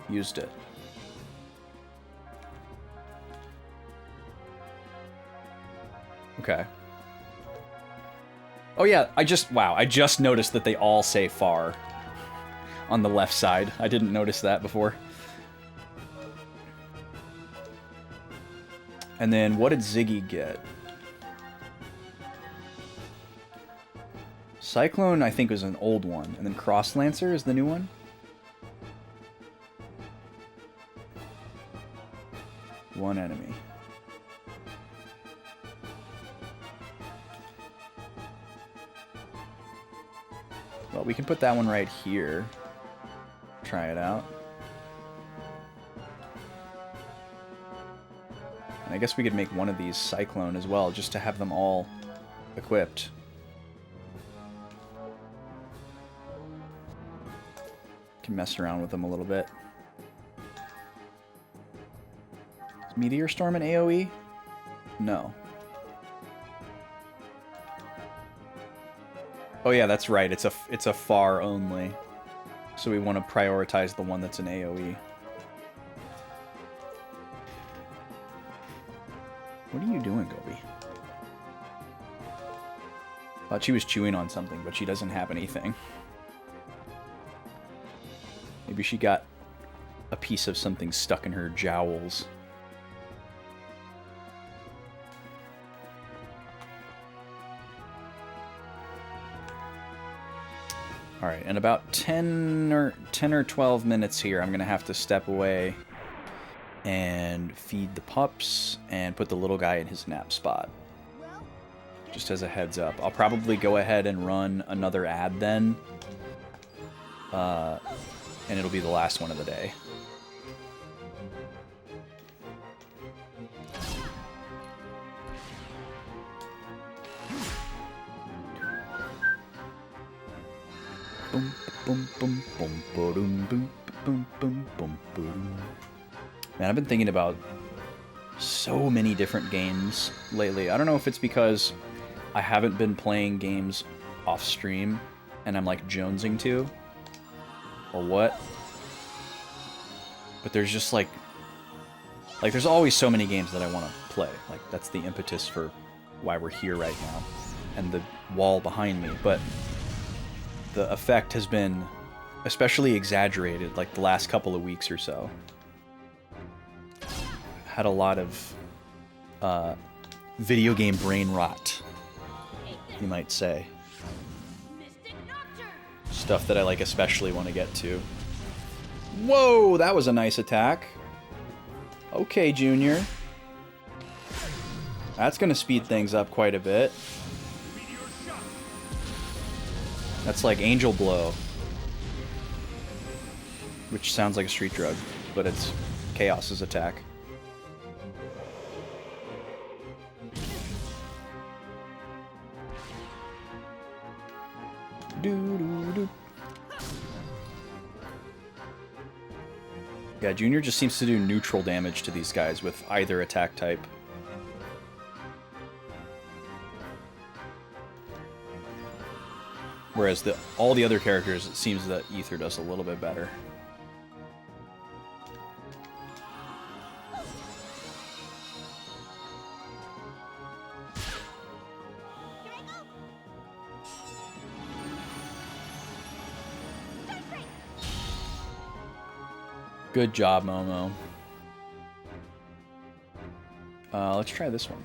used it. Okay. Oh yeah, I just noticed that they all say far on the left side. I didn't notice that before. And then what did Ziggy get? Cyclone, I think, was an old one. And then Cross Lancer is the new one? One enemy. Well, we can put that one right here. Try it out. And I guess we could make one of these Cyclone as well, just to have them all equipped. Can mess around with them a little bit. Is Meteor Storm an AoE? No. Oh yeah, that's right. It's a far only. So we want to prioritize the one that's an AoE. What are you doing, Gobi? Thought she was chewing on something, but she doesn't have anything. Maybe she got a piece of something stuck in her jowls. Alright, in about 10 or 12 minutes here, I'm going to have to step away and feed the pups and put the little guy in his nap spot. Just as a heads up. I'll probably go ahead and run another ad then. And it'll be the last one of the day. Boom, boom, boom, boom, boom, boom, boom, boom, boom, boom. Man, I've been thinking about so many different games lately. I don't know if it's because I haven't been playing games off stream and I'm like jonesing to, or what. But there's just like there's always so many games that I want to play. Like that's the impetus for why we're here right now, and the wall behind me. But the effect has been especially exaggerated like the last couple of weeks or so. Had a lot of video game brain rot, you might say. Stuff that I like especially want to get to. Whoa, that was a nice attack. Okay, Junior. That's going to speed things up quite a bit. That's like Angel Blow. Which sounds like a street drug, but it's Chaos's attack. Doo-doo-doo. Yeah, Junior just seems to do neutral damage to these guys with either attack type. Whereas all the other characters, it seems that Ether does a little bit better. Good job, Momo. Let's try this one.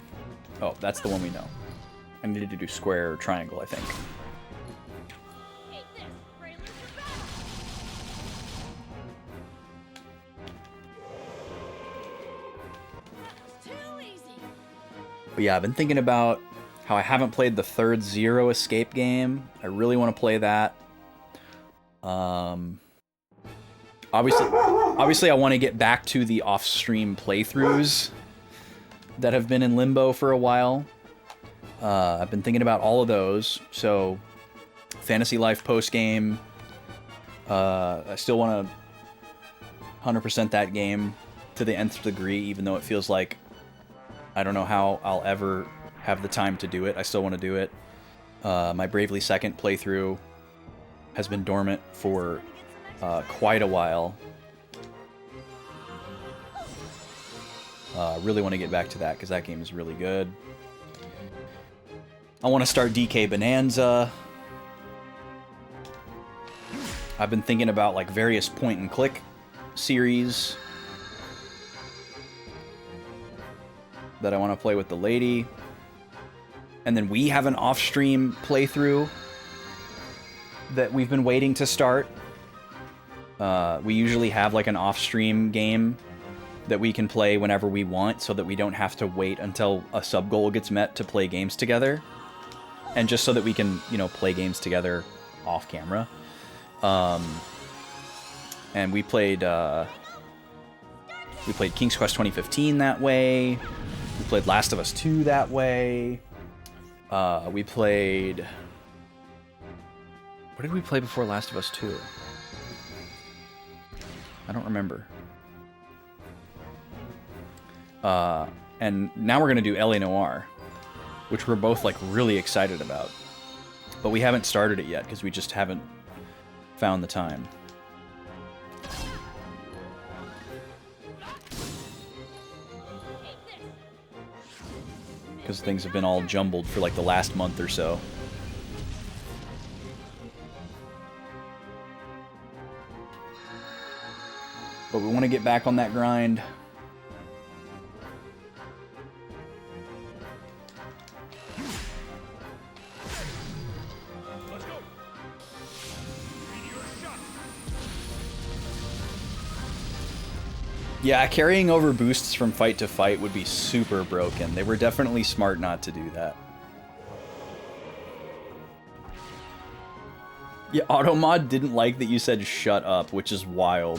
Oh, that's the one we know. I needed to do square or triangle, I think. But yeah, I've been thinking about how I haven't played the third Zero Escape game. I really want to play that. Obviously, I want to get back to the off-stream playthroughs that have been in limbo for a while. I've been thinking about all of those. So, Fantasy Life post-game. I still want to 100% that game to the nth degree, even though it feels like I don't know how I'll ever have the time to do it. I still want to do it. My Bravely Second playthrough has been dormant for quite a while. Really want to get back to that because that game is really good. I want to start DK Bonanza. I've been thinking about like various point and click series that I want to play with the lady. And then we have an off-stream playthrough that we've been waiting to start. We usually have like an off-stream game that we can play whenever we want so that we don't have to wait until a sub-goal gets met to play games together. And just so that we can, you know, play games together off camera. And we played King's Quest 2015 that way. We played Last of Us 2 that way. We played... What did we play before Last of Us 2? I don't remember. And now we're going to do L.A. Noire, which we're both like really excited about. But we haven't started it yet because we just haven't found the time. Because things have been all jumbled for like the last month or so. But we want to get back on that grind. Let's go. Meteor shot. Yeah, carrying over boosts from fight to fight would be super broken. They were definitely smart not to do that. Yeah, Automod didn't like that you said shut up, which is wild.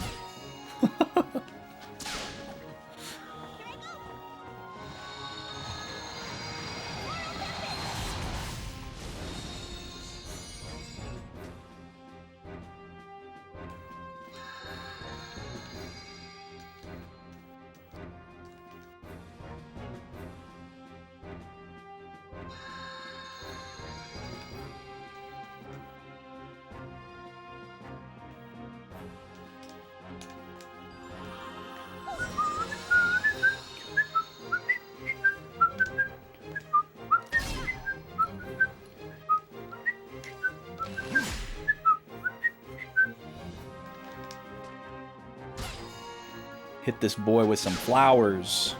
Hit this boy with some flowers.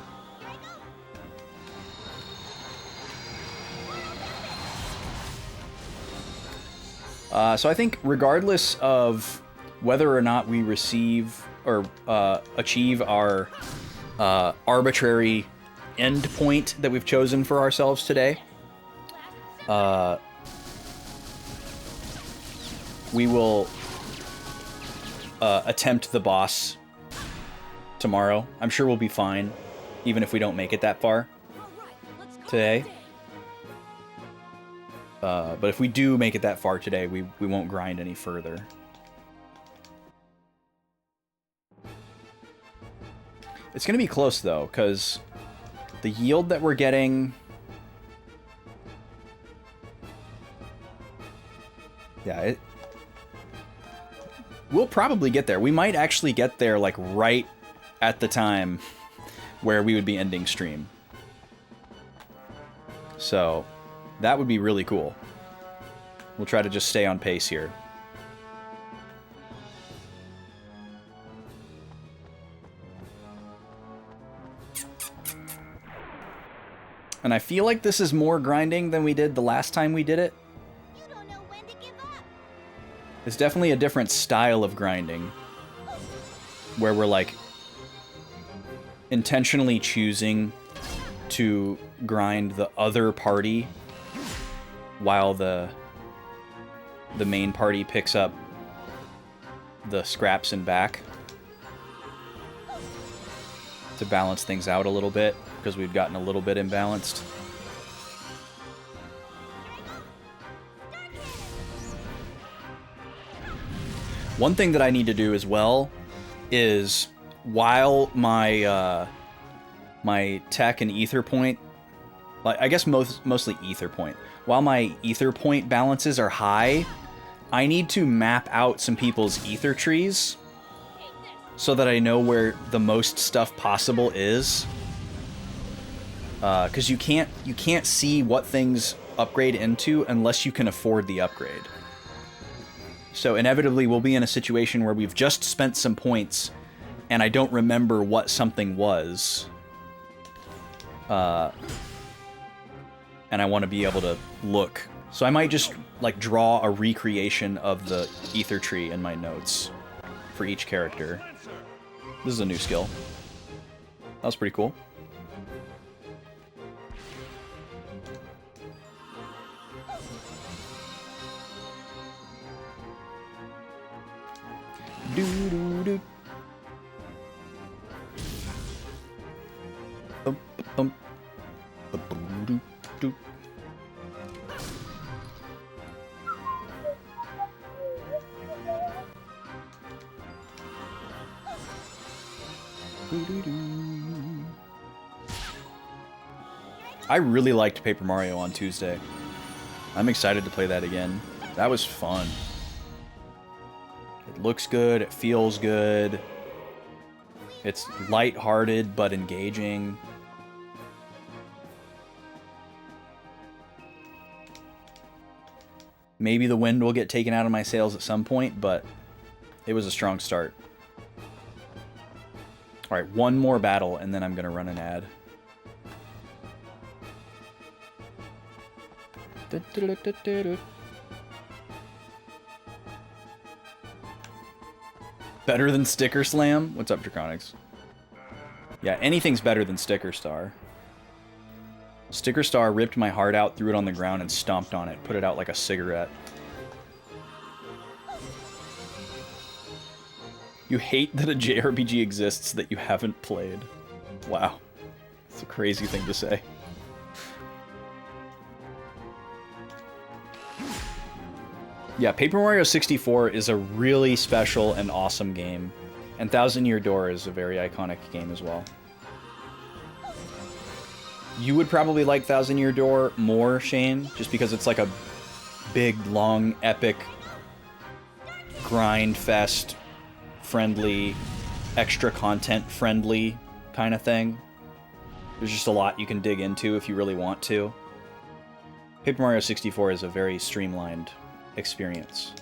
So I think regardless of whether or not we receive or achieve our arbitrary end point that we've chosen for ourselves today, we will attempt the boss tomorrow. I'm sure we'll be fine, even if we don't make it that far today. But if we do make it that far today, we won't grind any further. It's going to be close, though, because the yield that we're getting... Yeah, we'll probably get there. We might actually get there, like, right at the time where we would be ending stream. So, that would be really cool. We'll try to just stay on pace here. And I feel like this is more grinding than we did the last time we did it. You don't know when to give up. It's definitely a different style of grinding. Where we're like intentionally choosing to grind the other party while the main party picks up the scraps and back to balance things out a little bit, because we've gotten a little bit imbalanced. One thing that I need to do as well is, while my my tech and ether point, like I guess mostly ether point, while my ether point balances are high, I need to map out some people's ether trees so that I know where the most stuff possible is. Because you can't see what things upgrade into unless you can afford the upgrade. So inevitably we'll be in a situation where we've just spent some points and I don't remember what something was. And I want to be able to look. So I might just like draw a recreation of the ether tree in my notes for each character. This is a new skill. That was pretty cool. Do-do-do. Bum. Ba-boo-doo-doo. Doo-doo-doo. I really liked Paper Mario on Tuesday. I'm excited to play that again. That was fun. It looks good, it feels good. It's lighthearted but engaging. Maybe the wind will get taken out of my sails at some point, but it was a strong start. Alright, one more battle and then I'm gonna run an ad. Better than Sticker Slam? What's up, Draconics? Yeah, anything's better than Sticker Star. Sticker Star ripped my heart out, threw it on the ground, and stomped on it. Put it out like a cigarette. You hate that a JRPG exists that you haven't played. Wow. It's a crazy thing to say. Yeah, Paper Mario 64 is a really special and awesome game. And Thousand Year Door is a very iconic game as well. You would probably like Thousand Year Door more, Shane, just because it's like a big, long, epic, grind fest, friendly, extra content friendly kind of thing. There's just a lot you can dig into if you really want to. Paper Mario 64 is a very streamlined experience.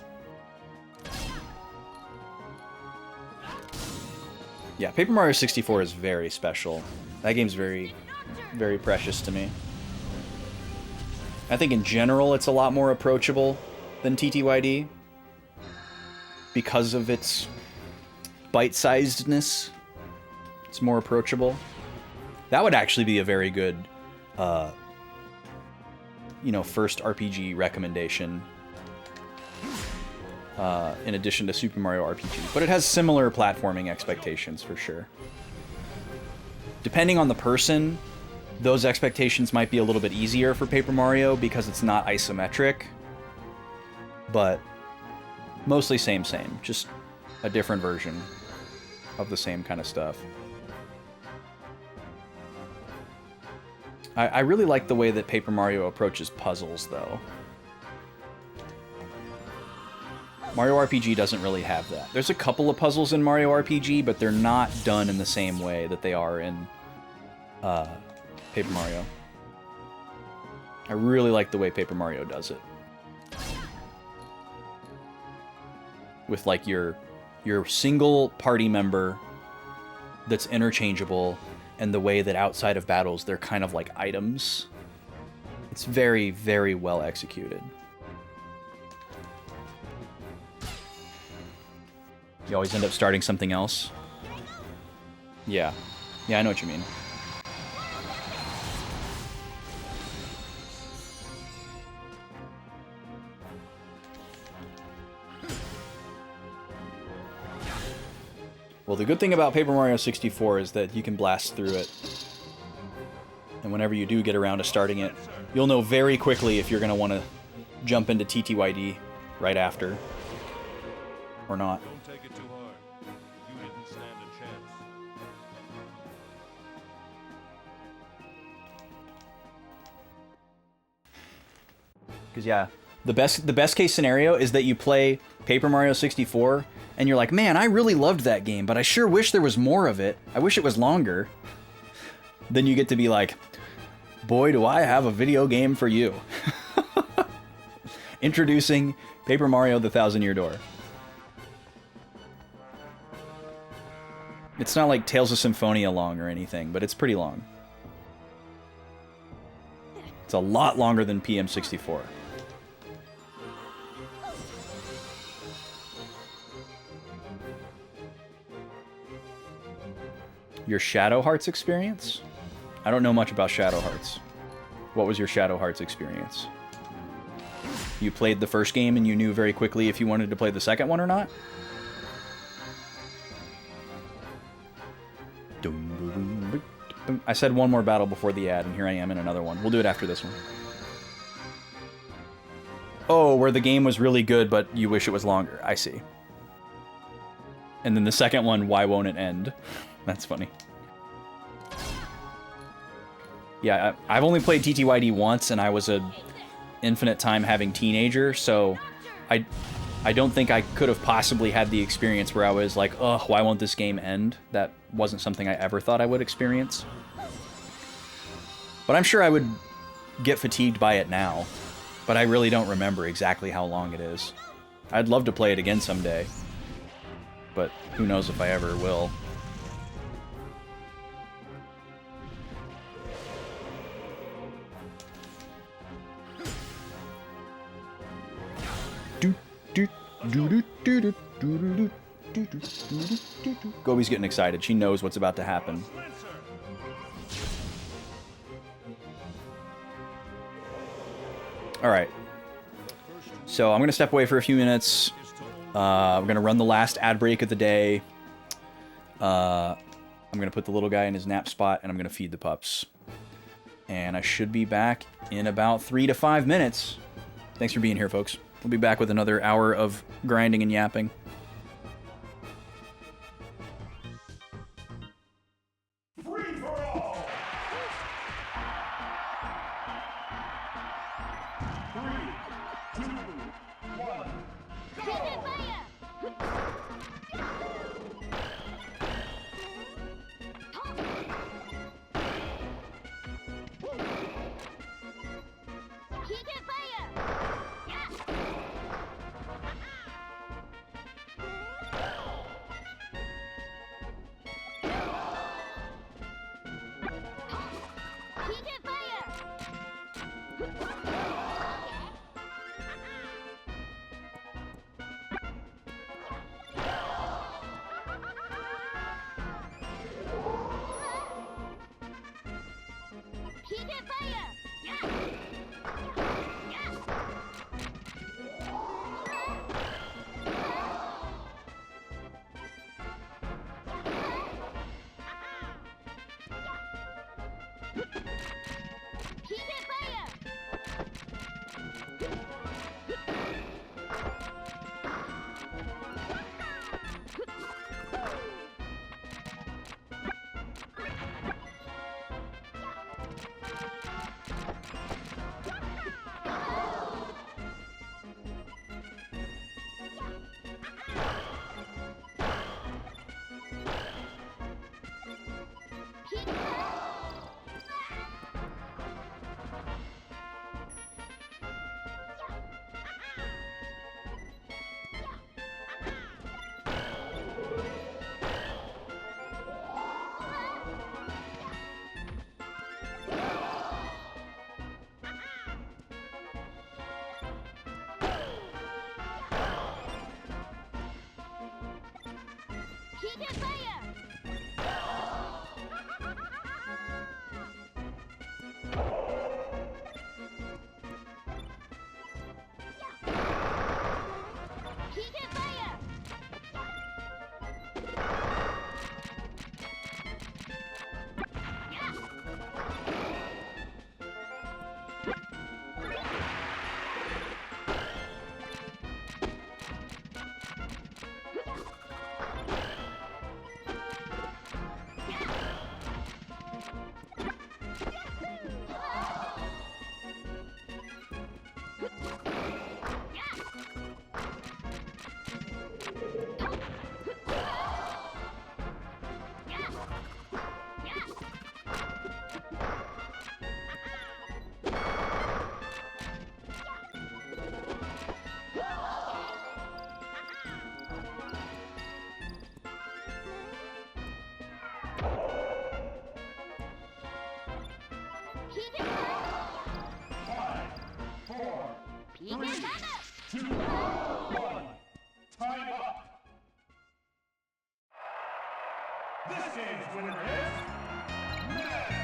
Yeah, Paper Mario 64 is very special. That game's very, very precious to me. I think in general it's a lot more approachable than TTYD because of its bite-sizedness. It's more approachable. That would actually be a very good, you know, first RPG recommendation. In addition to Super Mario RPG. But it has similar platforming expectations for sure. Depending on the person, those expectations might be a little bit easier for Paper Mario because it's not isometric. But mostly same. Just a different version of the same kind of stuff. I really like the way that Paper Mario approaches puzzles, though. Mario RPG doesn't really have that. There's a couple of puzzles in Mario RPG, but they're not done in the same way that they are in Paper Mario. I really like the way Paper Mario does it. With like your single party member that's interchangeable, and the way that outside of battles they're kind of like items. It's very, very well executed. You always end up starting something else. Yeah. Yeah, I know what you mean. Well, the good thing about Paper Mario 64 is that you can blast through it. And whenever you do get around to starting it, you'll know very quickly if you're going to want to jump into TTYD right after. Or not. Don't take it too hard. You didn't stand a chance. Because yeah, the best case scenario is that you play Paper Mario 64 and you're like, man, I really loved that game, but I sure wish there was more of it. I wish it was longer. Then you get to be like, boy, do I have a video game for you. Introducing Paper Mario: The Thousand Year Door. It's not like Tales of Symphonia long or anything, but it's pretty long. It's a lot longer than PM64. Your Shadow Hearts experience? I don't know much about Shadow Hearts. What was your Shadow Hearts experience? You played the first game and you knew very quickly if you wanted to play the second one or not? I said one more battle before the ad, and here I am in another one. We'll do it after this one. Oh, where the game was really good, but you wish it was longer. I see. And then the second one, why won't it end? That's funny. Yeah, I've only played TTYD once, and I was a infinite time having teenager, so I don't think I could have possibly had the experience where I was like, ugh, why won't this game end? That wasn't something I ever thought I would experience. But I'm sure I would get fatigued by it now, but I really don't remember exactly how long it is. I'd love to play it again someday, but who knows if I ever will. Gobi's getting excited. She knows what's about to happen. Alright. So I'm going to step away for a few minutes. We're going to run the last ad break of the day. I'm going to put the little guy in his nap spot, and I'm going to feed the pups. And I should be back in about 3 to 5 minutes. Thanks for being here, folks. We'll be back with another hour of grinding and yapping. Free for all! 3, 2, 1. Taking fire! Taking fire! Taking fire! Taking fire! Taking fire! Taking fire! Taking fire! 5, 4, Peek and Panda! 2, 1. Time up! This game's winner is... Ness!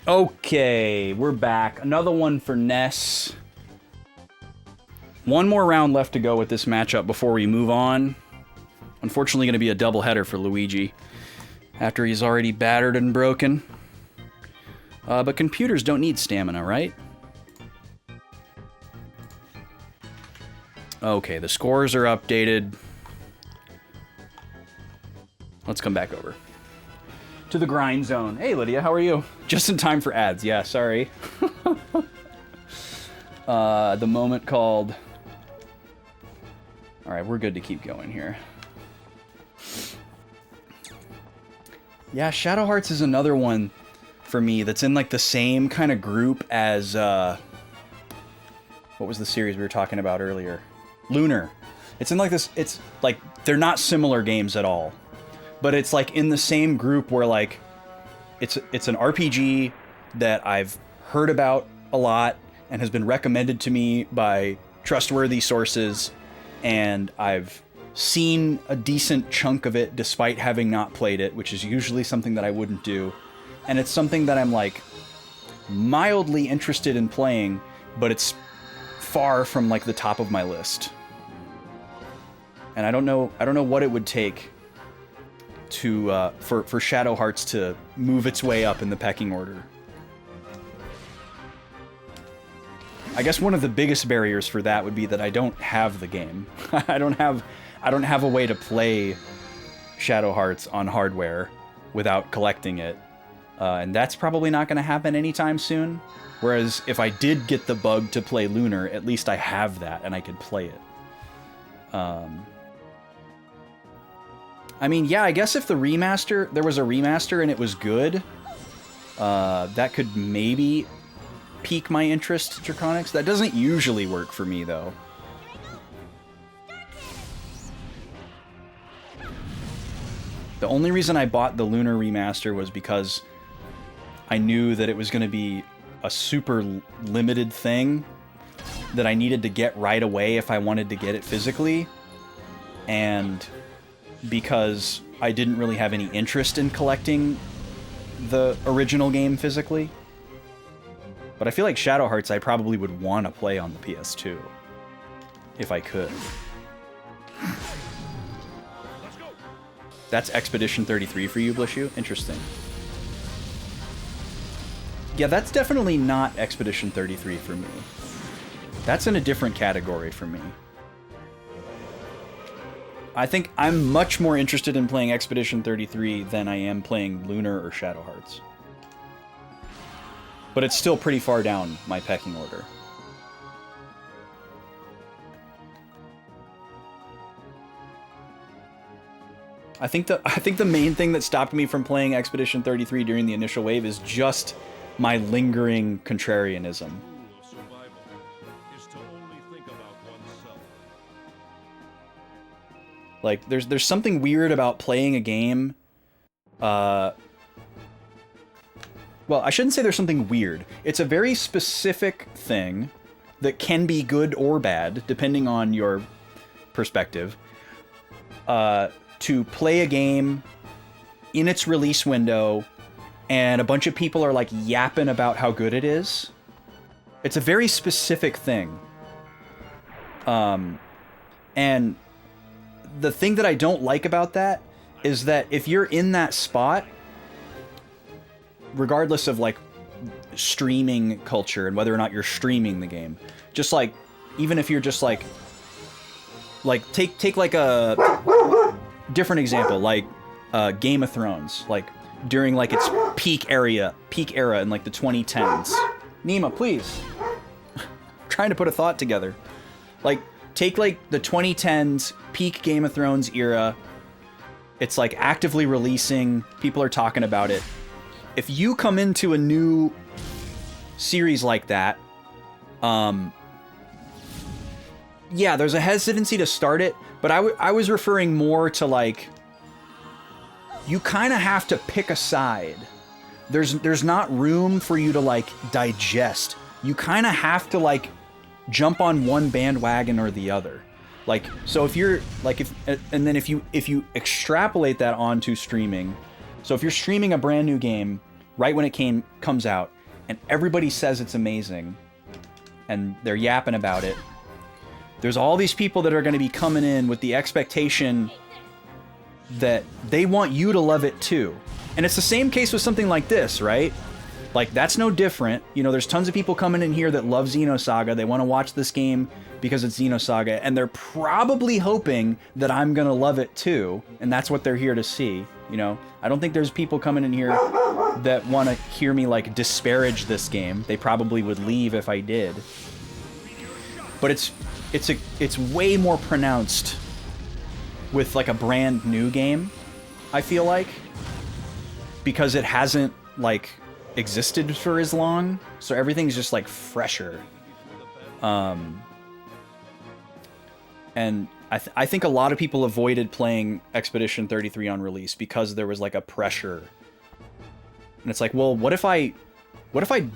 Okay, we're back. Another one for Ness. One more round left to go with this matchup before we move on. Unfortunately, going to be a doubleheader for Luigi after he's already battered and broken. But computers don't need stamina, right? Okay, the scores are updated. Let's come back over to the grind zone. Hey, Lydia, how are you? Just in time for ads. Yeah, sorry. The moment called... Alright, we're good to keep going here. Yeah, Shadow Hearts is another one for me that's in like the same kind of group as... what was the series we were talking about earlier? Lunar. It's in like this... It's like... They're not similar games at all. But it's like in the same group where like... It's an RPG that I've heard about a lot and has been recommended to me by trustworthy sources, and I've seen a decent chunk of it despite having not played it, which is usually something that I wouldn't do. And it's something that I'm like mildly interested in playing, but it's far from like the top of my list. And I don't know what it would take to for Shadow Hearts to move its way up in the pecking order. I guess one of the biggest barriers for that would be that I don't have the game. I don't have a way to play Shadow Hearts on hardware without collecting it. And that's probably not going to happen anytime soon. Whereas if I did get the bug to play Lunar, at least I have that and I could play it. I mean, yeah, I guess if there was a remaster and it was good, that could maybe pique my interest, Draconics. That doesn't usually work for me, though. The only reason I bought the Lunar remaster was because I knew that it was going to be a super limited thing that I needed to get right away if I wanted to get it physically. And because I didn't really have any interest in collecting the original game physically. But I feel like Shadow Hearts I probably would want to play on the PS2 if I could. That's Expedition 33 for you, Blishu? Interesting. Yeah, that's definitely not Expedition 33 for me. That's in a different category for me. I think I'm much more interested in playing Expedition 33 than I am playing Lunar or Shadow Hearts. But it's still pretty far down my pecking order. I think the main thing that stopped me from playing Expedition 33 during the initial wave is just my lingering contrarianism. Like, there's something weird about playing a game. Well, I shouldn't say there's something weird. It's a very specific thing that can be good or bad, depending on your perspective. To play a game in its release window, and a bunch of people are like yapping about how good it is. It's a very specific thing. And the thing that I don't like about that is that if you're in that spot, regardless of like streaming culture and whether or not you're streaming the game, just like, even if you're just like take like a different example, like Game of Thrones, like during like its peak era in like the 2010s. Nima, please. Trying to put a thought together. Like, take like the 2010s peak Game of Thrones era. It's like actively releasing, people are talking about it. If you come into a new series like that, yeah, there's a hesitancy to start it, but I was referring more to like, you kind of have to pick a side. There's not room for you to like digest. You kind of have to like jump on one bandwagon or the other. Like, so if you're like, and then if you extrapolate that onto streaming, so if you're streaming a brand new game right when it comes out and everybody says it's amazing and they're yapping about it, there's all these people that are going to be coming in with the expectation that they want you to love it too. And it's the same case with something like this, right? Like, that's no different. You know, there's tons of people coming in here that love Xenosaga. They want to watch this game because it's Xenosaga, and they're probably hoping that I'm gonna love it too, and that's what they're here to see. You know, I don't think there's people coming in here that want to hear me, like, disparage this game. They probably would leave if I did. But it's way more pronounced with, like, a brand new game, I feel like, because it hasn't, like, existed for as long, so everything's just, like, fresher. And I think a lot of people avoided playing Expedition 33 on release because there was, like, a pressure. And it's like, well, what if I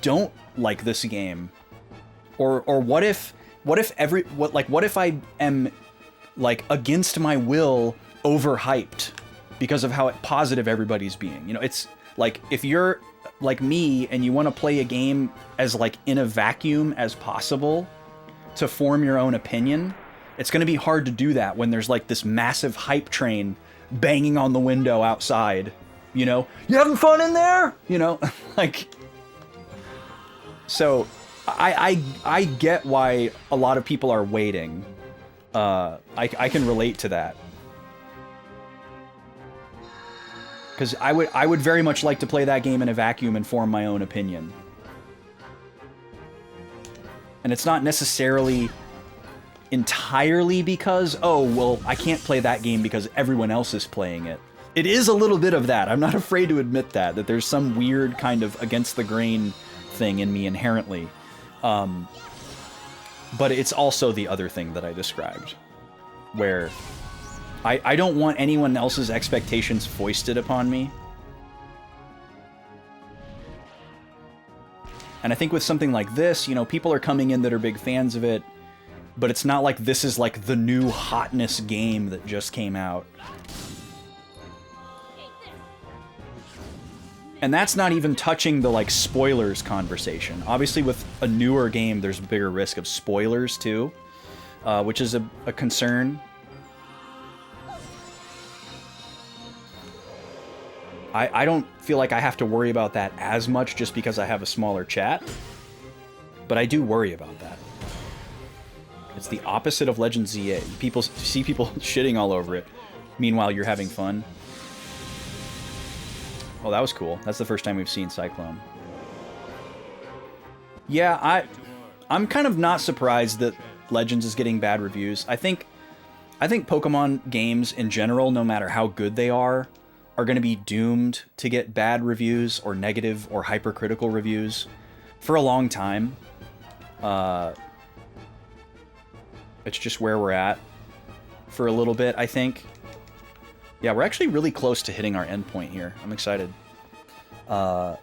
don't like this game? Or what if I am, like, against my will overhyped because of how positive everybody's being? You know, it's like, if you're like me and you want to play a game as, like, in a vacuum as possible to form your own opinion, it's going to be hard to do that when there's, like, this massive hype train banging on the window outside. You know, you having fun in there? You know, like, so I get why a lot of people are waiting. I can relate to that. Because I would very much like to play that game in a vacuum and form my own opinion. And it's not necessarily entirely because, oh, well, I can't play that game because everyone else is playing it. It is a little bit of that. I'm not afraid to admit that there's some weird kind of against the grain thing in me inherently. But it's also the other thing that I described, where I don't want anyone else's expectations foisted upon me. And I think with something like this, you know, people are coming in that are big fans of it, but it's not like this is, like, the new hotness game that just came out. And that's not even touching the, like, spoilers conversation. Obviously, with a newer game, there's a bigger risk of spoilers, too, which is a concern. I don't feel like I have to worry about that as much just because I have a smaller chat, but I do worry about that. It's the opposite of Legend ZA. People see people shitting all over it. Meanwhile, you're having fun. Oh, that was cool. That's the first time we've seen Cyclone. Yeah, I'm kind of not surprised that Legends is getting bad reviews. I think Pokemon games in general, no matter how good they are going to be doomed to get bad reviews or negative or hypercritical reviews for a long time. It's just where we're at for a little bit, I think. Yeah, we're actually really close to hitting our endpoint here. I'm excited. Where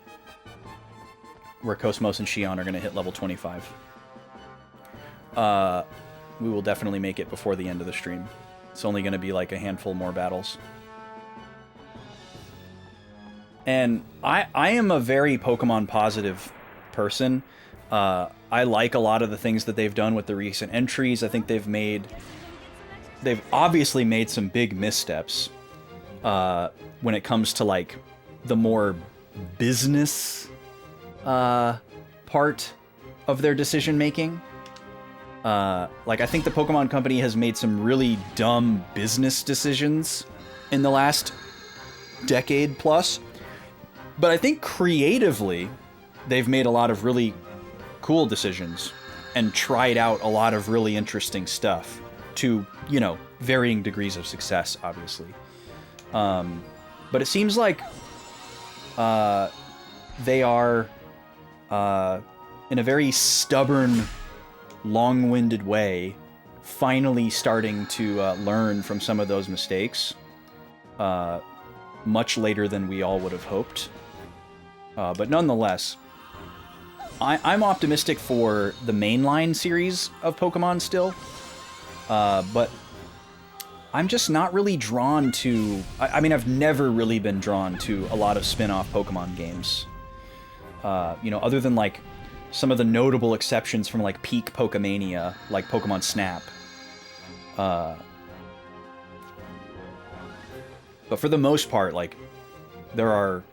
Cosmos and Xion are going to hit level 25. We will definitely make it before the end of the stream. It's only going to be like a handful more battles. And I am a very Pokemon positive person. I like a lot of the things that they've done with the recent entries. I think they've obviously made some big missteps when it comes to, like, the more business part of their decision making. Like, I think the Pokemon Company has made some really dumb business decisions in the last decade plus. But I think creatively, they've made a lot of really cool decisions and tried out a lot of really interesting stuff to, you know, varying degrees of success, obviously. But it seems like they are, in a very stubborn, long-winded way, finally starting to learn from some of those mistakes, much later than we all would have hoped. But nonetheless, I'm optimistic for the mainline series of Pokemon still, but I'm just not really drawn to... I mean, I've never really been drawn to a lot of spin-off Pokemon games. You know, other than, like, some of the notable exceptions from, like, peak Pokemania, like Pokemon Snap. But for the most part, like, there are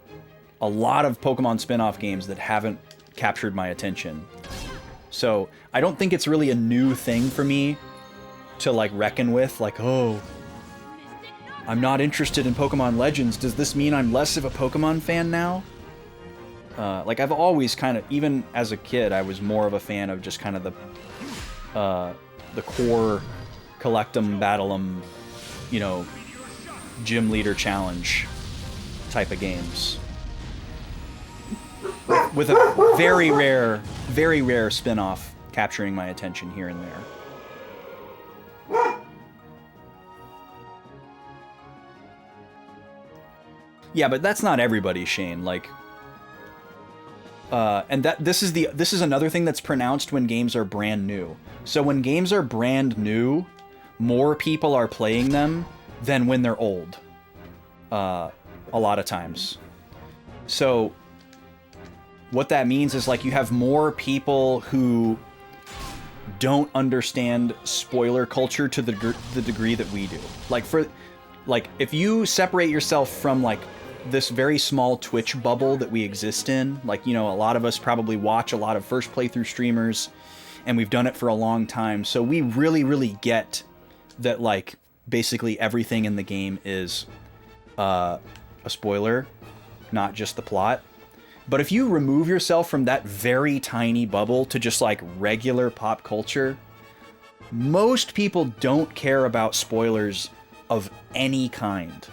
a lot of Pokemon spin-off games that haven't captured my attention. So I don't think it's really a new thing for me to like reckon with, like, oh, I'm not interested in Pokemon Legends. Does this mean I'm less of a Pokemon fan now? Like, I've always kind of, even as a kid, I was more of a fan of just kind of the core collect 'em, battle 'em, you know, gym leader challenge type of games. With a very rare spin-off capturing my attention here and there. Yeah, but that's not everybody, Shane. Like, and this is another thing that's pronounced when games are brand new. So when games are brand new, more people are playing them than when they're old. A lot of times. So what that means is, like, you have more people who don't understand spoiler culture to the degree that we do. Like, if you separate yourself from, like, this very small Twitch bubble that we exist in, like, you know, a lot of us probably watch a lot of first playthrough streamers, and we've done it for a long time, so we really get that, like, basically everything in the game is a spoiler, not just the plot. But if you remove yourself from that very tiny bubble to just, like, regular pop culture, most people don't care about spoilers of any kind.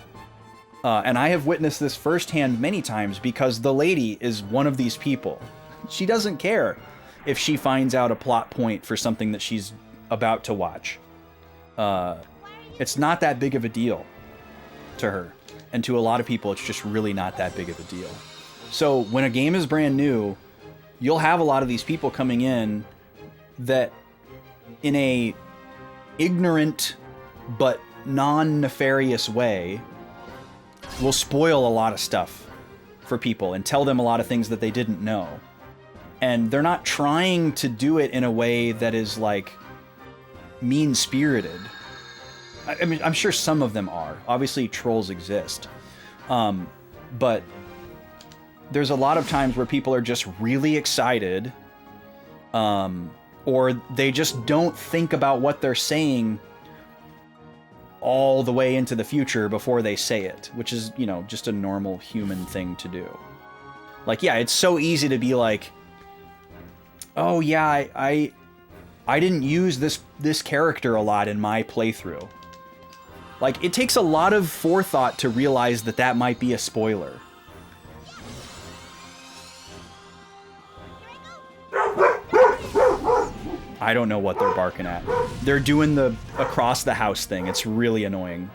And I have witnessed this firsthand many times because the lady is one of these people. She doesn't care if she finds out a plot point for something that she's about to watch. It's not that big of a deal to her. And to a lot of people, it's just really not that big of a deal. So when a game is brand new, you'll have a lot of these people coming in that, in a ignorant but non-nefarious way, will spoil a lot of stuff for people and tell them a lot of things that they didn't know. And they're not trying to do it in a way that is, like, mean-spirited. I mean, I'm sure some of them are. Obviously, trolls exist. But there's a lot of times where people are just really excited, or they just don't think about what they're saying all the way into the future before they say it, which is, you know, just a normal human thing to do. Like, yeah, it's so easy to be like, oh yeah, I didn't use this character a lot in my playthrough. Like, it takes a lot of forethought to realize that that might be a spoiler. I don't know what they're barking at. They're doing the across the house thing. It's really annoying.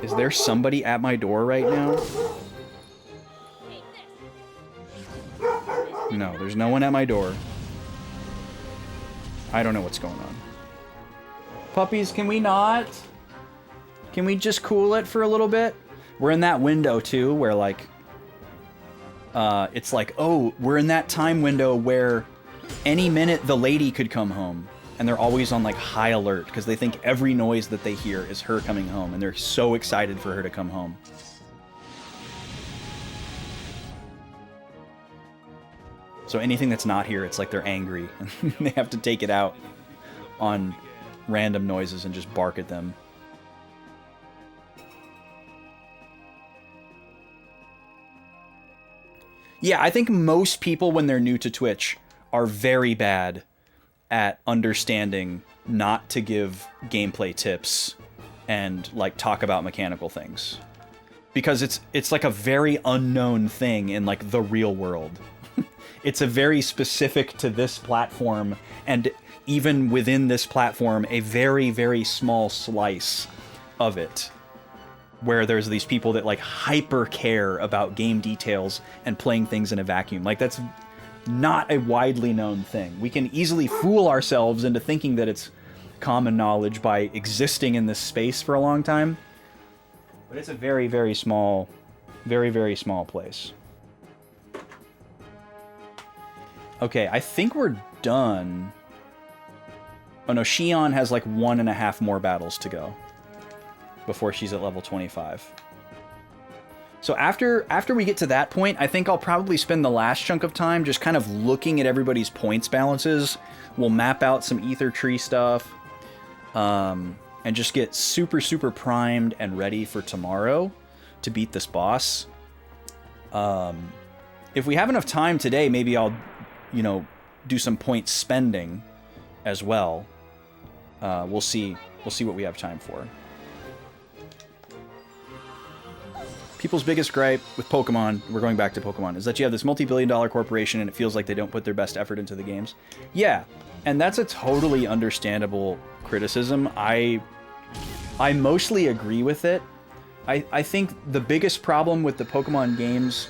Is there somebody at my door right now? No, there's no one at my door. I don't know what's going on. Puppies, can we not? Can we just cool it for a little bit? We're in that window too, where, like, it's like, oh, we're in that time window where any minute the lady could come home, and they're always on, like, high alert because they think every noise that they hear is her coming home, and they're so excited for her to come home. So anything that's not here, it's like they're angry. They have to take it out on random noises and just bark at them. Yeah, I think most people, when they're new to Twitch, are very bad at understanding not to give gameplay tips and, like, talk about mechanical things. Because it's like a very unknown thing in, like, the real world. It's a very specific to this platform, and even within this platform, a very, very small slice of it, where there's these people that, like, hyper care about game details and playing things in a vacuum. Like, that's not a widely known thing. We can easily fool ourselves into thinking that it's common knowledge by existing in this space for a long time, but it's a very, very small place. Okay, I think we're done. Oh no, Shion has like 1.5 more battles to go. before she's at level 25. So after we get to that point, I think I'll probably spend the last chunk of time just kind of looking at everybody's points balances. We'll map out some ether tree stuff, and just get super, super primed and ready for tomorrow to beat this boss. If we have enough time today, maybe I'll, do some point spending as well. We'll see what we have time for. People's biggest gripe with Pokemon, we're going back to Pokemon, is that you have this multi-billion-dollar corporation and it feels like they don't put their best effort into the games. Yeah, and that's a totally understandable criticism. I mostly agree with it. I think the biggest problem with the Pokemon games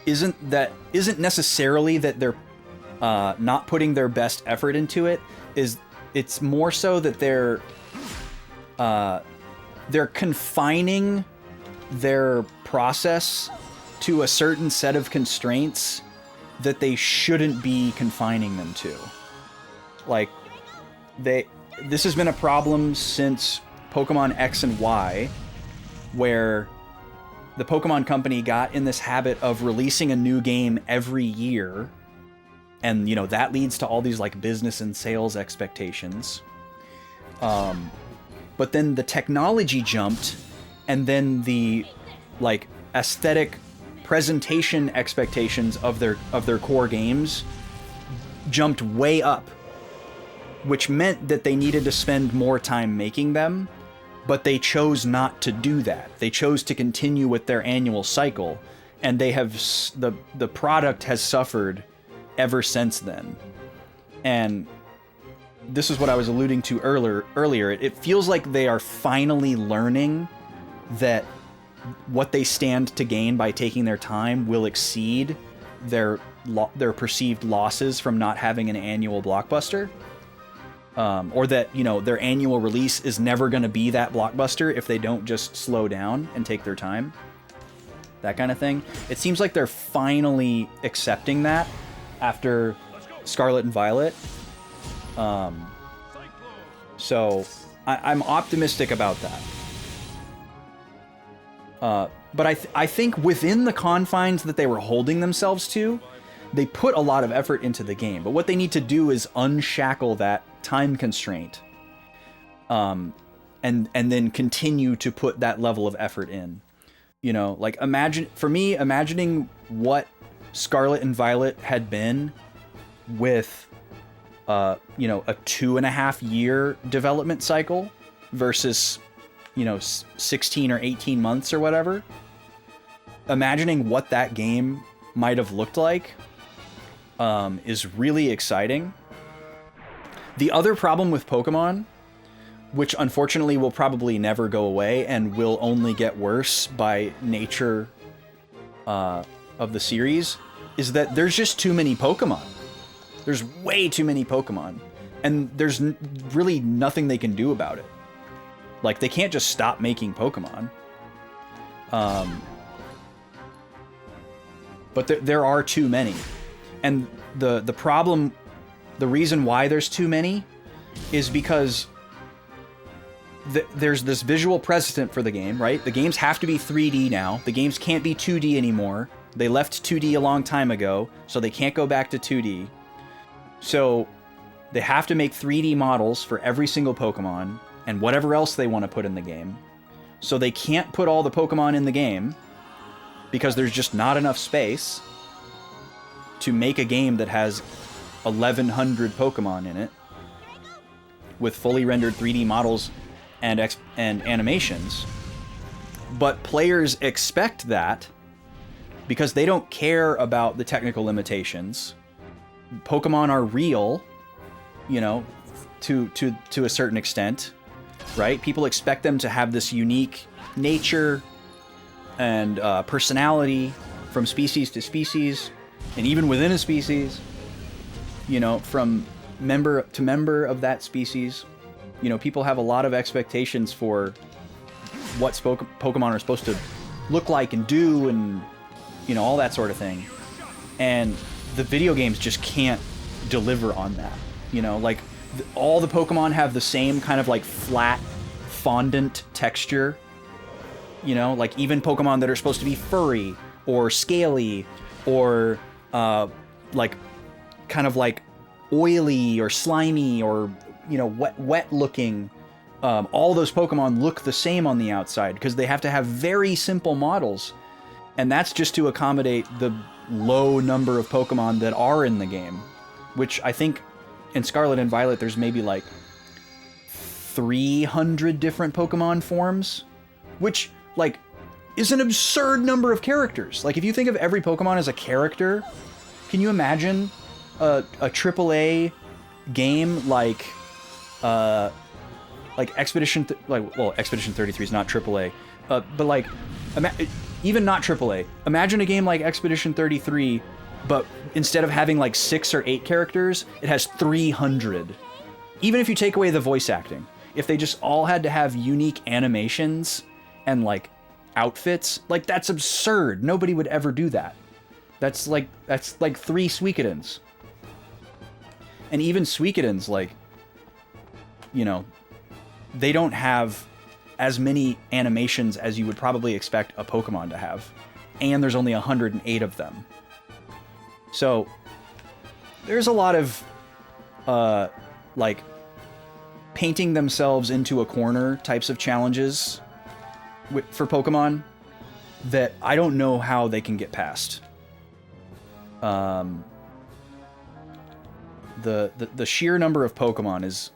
isn't necessarily that they're not putting their best effort into it. It's more so that they're confining their process to a certain set of constraints that they shouldn't be confining them to. Like, this has been a problem since Pokemon X and Y, where the Pokemon Company got in this habit of releasing a new game every year, and that leads to all these like business and sales expectations. But then the technology jumped, and then the like aesthetic presentation expectations of their core games jumped way up, which meant that they needed to spend more time making them, but they chose not to do that. They chose to continue with their annual cycle, and they have the product has suffered ever since then. And this is what I was alluding to earlier. It feels like they are finally learning that what they stand to gain by taking their time will exceed their perceived losses from not having an annual blockbuster. Or that, their annual release is never going to be that blockbuster if they don't just slow down and take their time. That kind of thing. It seems like they're finally accepting that after Scarlet and Violet. So I'm optimistic about that. But I think within the confines that they were holding themselves to, they put a lot of effort into the game. But what they need to do is unshackle that time constraint, and then continue to put that level of effort in. Like imagining what Scarlet and Violet had been with, a 2.5 year development cycle versus, 16 or 18 months or whatever. Imagining what that game might have looked like is really exciting. The other problem with Pokemon, which unfortunately will probably never go away and will only get worse by nature of the series, is that there's just too many Pokemon. There's way too many Pokemon, and there's really nothing they can do about it. Like, they can't just stop making Pokemon. But there are too many. And the problem, the reason why there's too many is because there's this visual precedent for the game, right? The games have to be 3D now. The games can't be 2D anymore. They left 2D a long time ago, so they can't go back to 2D. So they have to make 3D models for every single Pokemon and whatever else they want to put in the game. So they can't put all the Pokemon in the game because there's just not enough space to make a game that has 1,100 Pokemon in it with fully rendered 3D models and animations. But players expect that because they don't care about the technical limitations. Pokemon are real, to a certain extent, right? People expect them to have this unique nature and personality from species to species, and even within a species, from member to member of that species. People have a lot of expectations for what Pokemon are supposed to look like and do, and all that sort of thing. And the video games just can't deliver on that. All the Pokemon have the same kind of like flat, fondant texture. You know, like even Pokemon that are supposed to be furry or scaly or like kind of like oily or slimy or, you know, wet looking. All those Pokemon look the same on the outside because they have to have very simple models. And that's just to accommodate the low number of Pokemon that are in the game, which I think in Scarlet and Violet there's maybe like 300 different Pokemon forms, which like is an absurd number of characters. Like if you think of every Pokemon as a character, can you imagine a AAA game like Expedition Expedition 33 is not AAA, but like even not AAA. Imagine a game like Expedition 33, but instead of having like 6 or 8 characters, it has 300. Even if you take away the voice acting, if they just all had to have unique animations and like outfits, like that's absurd. Nobody would ever do that. That's like 3 Suicidans. And even Suicidans, like, you know, they don't have as many animations as you would probably expect a Pokemon to have. And there's only 108 of them. So there's a lot of like painting themselves into a corner types of challenges for Pokemon that I don't know how they can get past. The sheer number of Pokemon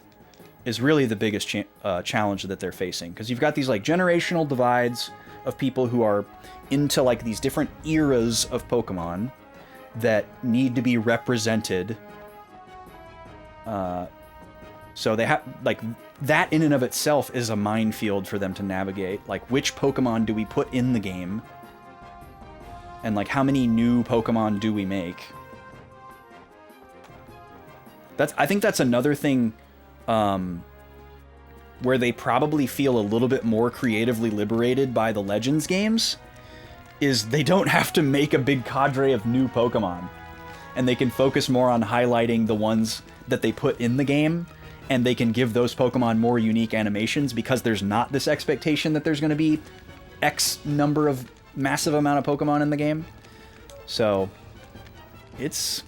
is really the biggest challenge that they're facing, because you've got these like generational divides of people who are into like these different eras of Pokemon that need to be represented. So they have like that in and of itself is a minefield for them to navigate. Like which Pokemon do we put in the game? And like how many new Pokemon do we make? I think that's another thing where they probably feel a little bit more creatively liberated by the Legends games, is they don't have to make a big cadre of new Pokemon. And they can focus more on highlighting the ones that they put in the game, and they can give those Pokemon more unique animations because there's not this expectation that there's going to be X number of massive amount of Pokemon in the game. So it's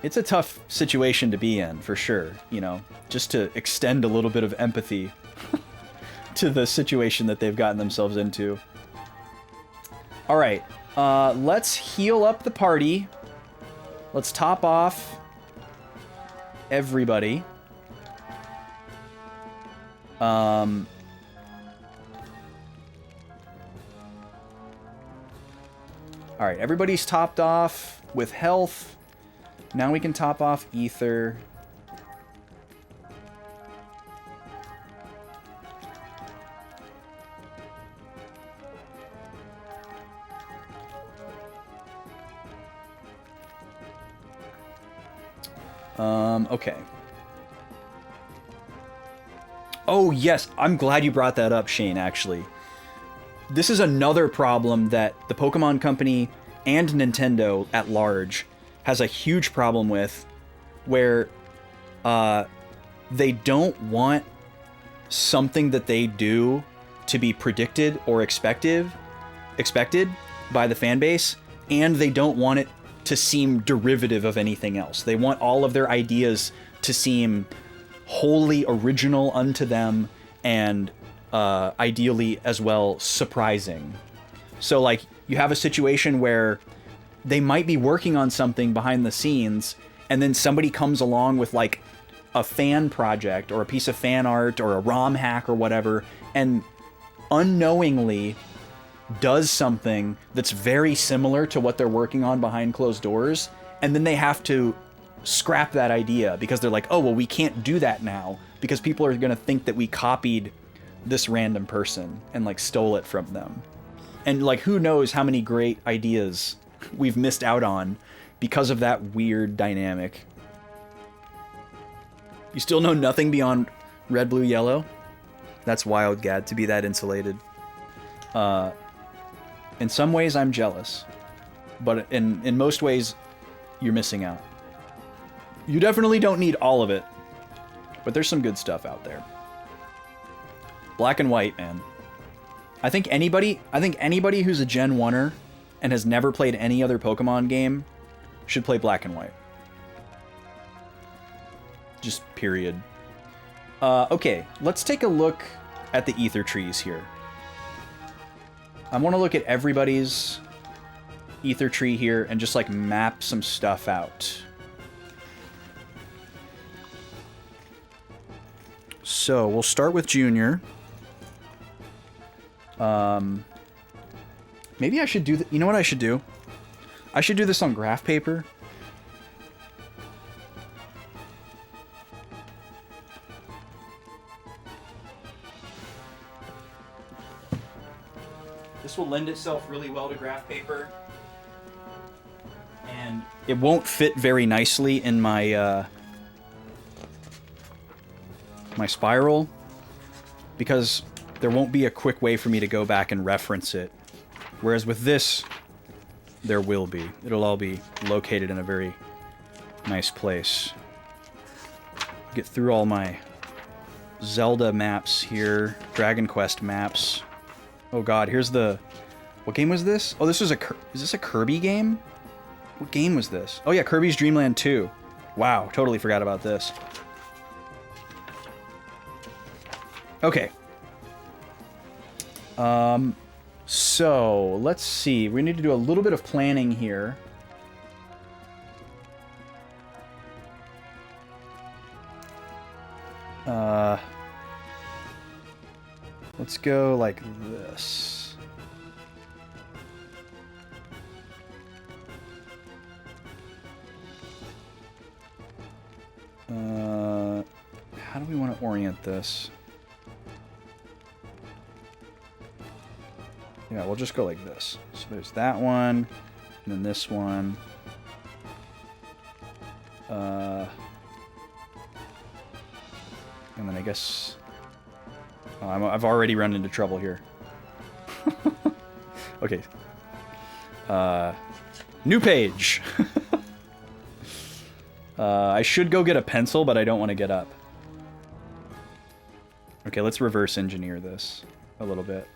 a tough situation to be in, for sure, you know, just to extend a little bit of empathy to the situation that they've gotten themselves into. All right, let's heal up the party. Let's top off everybody. All right, everybody's topped off with health. Now we can top off Ether. Okay. Oh, yes, I'm glad you brought that up, Shane, actually. This is another problem that the Pokemon Company and Nintendo at large has a huge problem with, where they don't want something that they do to be predicted or expected by the fan base, and they don't want it to seem derivative of anything else. They want all of their ideas to seem wholly original unto them, and ideally as well surprising. So like you have a situation where they might be working on something behind the scenes, and then somebody comes along with like a fan project or a piece of fan art or a ROM hack or whatever, and unknowingly does something that's very similar to what they're working on behind closed doors, and then they have to scrap that idea because they're like, oh, well, we can't do that now because people are going to think that we copied this random person and like stole it from them. And like, who knows how many great ideas we've missed out on because of that weird dynamic. You still know nothing beyond red, blue, yellow? That's wild, Gad, to be that insulated. In some ways, I'm jealous. But in most ways, you're missing out. You definitely don't need all of it. But there's some good stuff out there. Black and white, man. I think anybody who's a Gen 1er and has never played any other Pokemon game should play Black and White. Just period. Okay, let's take a look at the ether trees here. I want to look at everybody's ether tree here and just like map some stuff out. So we'll start with Junior. Maybe I should do you know what I should do? I should do this on graph paper. This will lend itself really well to graph paper. And it won't fit very nicely in my my spiral because there won't be a quick way for me to go back and reference it. Whereas with this, there will be. It'll all be located in a very nice place. Get through all my Zelda maps here, Dragon Quest maps. Oh god, here's the... What game was this? Oh, this was a... Is this a Kirby game? What game was this? Oh yeah, Kirby's Dream Land 2. Wow, totally forgot about this. Okay. So, let's see. We need to do a little bit of planning here. Let's go like this. How do we want to orient this? Yeah, we'll just go like this. So there's that one, and then this one. And then I guess... Oh, I've already run into trouble here. Okay. New page! I should go get a pencil, but I don't want to get up. Okay, let's reverse engineer this a little bit.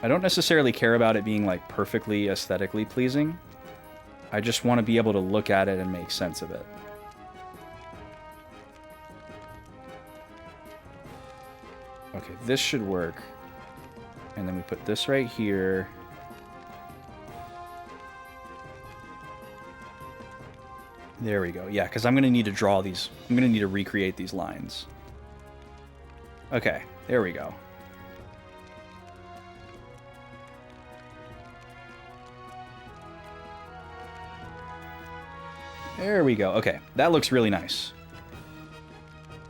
I don't necessarily care about it being like perfectly aesthetically pleasing. I just want to be able to look at it and make sense of it. Okay, this should work. And then we put this right here. There we go. Yeah, because I'm going to need to draw these. I'm going to need to recreate these lines. Okay, there we go. There we go. Okay, that looks really nice.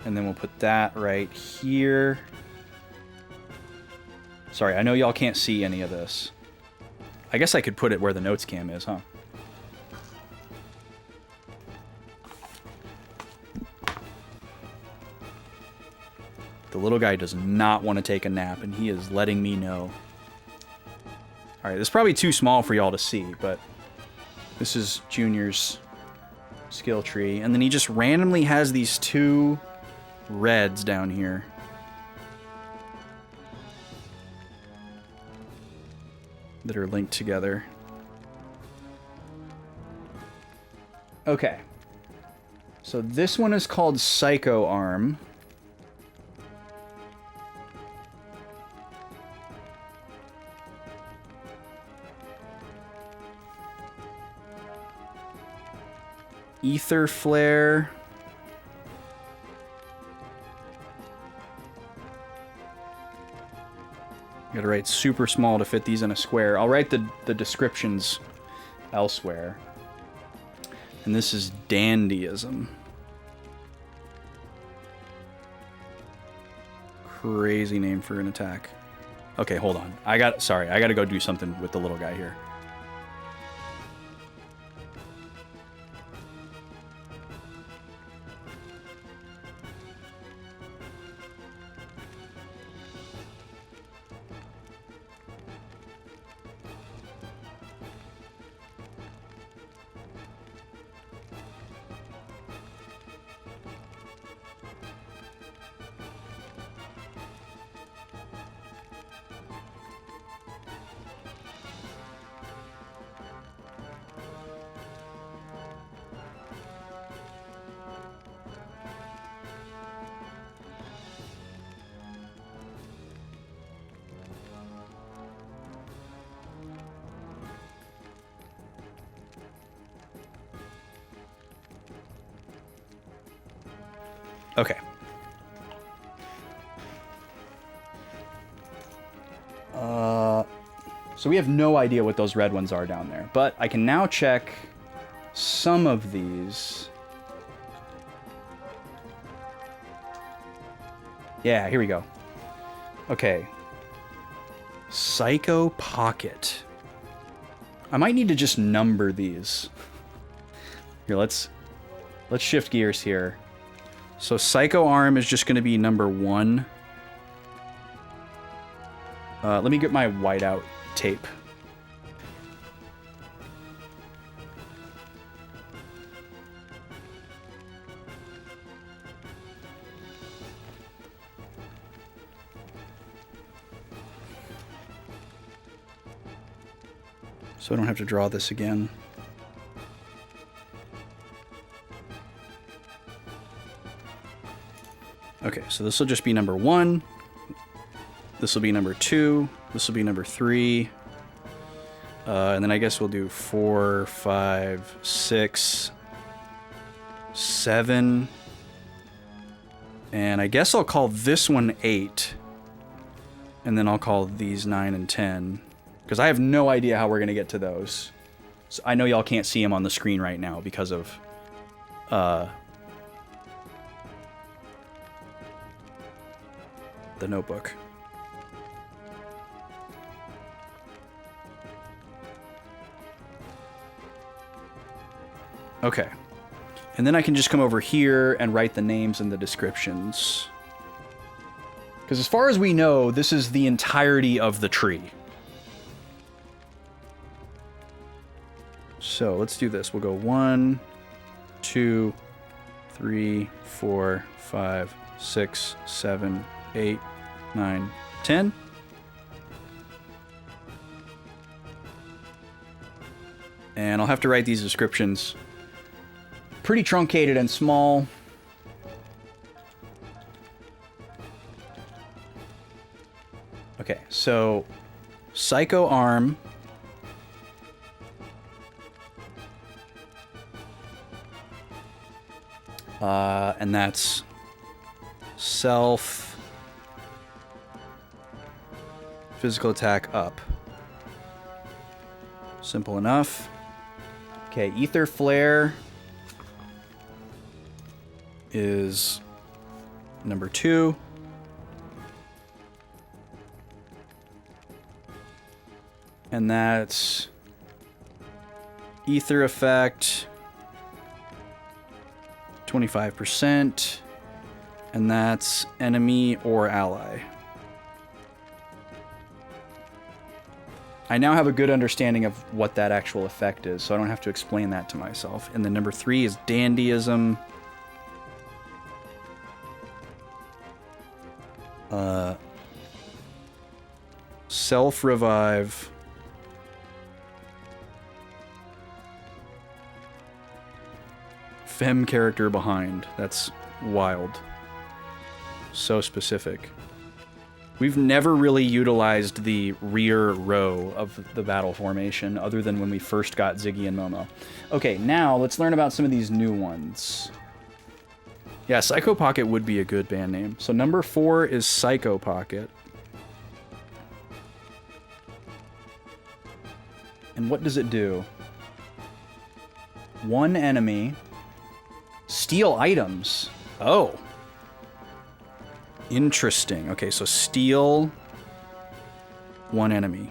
And then we'll put that right here. Sorry, I know y'all can't see any of this. I guess I could put it where the notes cam is, huh? The little guy does not want to take a nap, and he is letting me know. Alright, this is probably too small for y'all to see, but this is Junior's skill tree. And then he just randomly has these two reds down here. That are linked together. Okay. So this one is called Psycho Arm. Ether Flare. Gotta write super small to fit these in a square. I'll write the descriptions elsewhere. And this is Dandyism. Crazy name for an attack. Okay, hold on. Sorry, I gotta go do something with the little guy here. Okay. So we have no idea what those red ones are down there, but I can now check some of these. Yeah, here we go. Okay. Psycho Pocket. I might need to just number these. Here, let's shift gears here. So Psycho Arm is just going to be number 1. Let me get my whiteout tape. So I don't have to draw this again. Okay, so this will just be number 1. This will be number 2. This will be number 3. And then I guess we'll do 4, 5, 6, 7. And I guess I'll call this one 8. And then I'll call these 9 and 10. Because I have no idea how we're going to get to those. So I know y'all can't see them on the screen right now because of... the notebook. Okay. And then I can just come over here and write the names and the descriptions. Because as far as we know, this is the entirety of the tree. So let's do this. We'll go 1, 2, 3, 4, 5, 6, 7, 8, 9, 10. And I'll have to write these descriptions pretty truncated and small. Okay, so Psycho Arm. And that's self physical attack up. Simple enough. Okay, Ether Flare is number 2. And that's Ether Effect 25%, and that's enemy or ally. I now have a good understanding of what that actual effect is, so I don't have to explain that to myself. And then number 3 is Dandyism. Self-revive. Femme character behind. That's wild. So specific. We've never really utilized the rear row of the battle formation other than when we first got Ziggy and Momo. Okay, now let's learn about some of these new ones. Yeah, Psycho Pocket would be a good band name. So number 4 is Psycho Pocket. And what does it do? 1 enemy. Steal items. Oh. Interesting. Okay, so steal 1 enemy.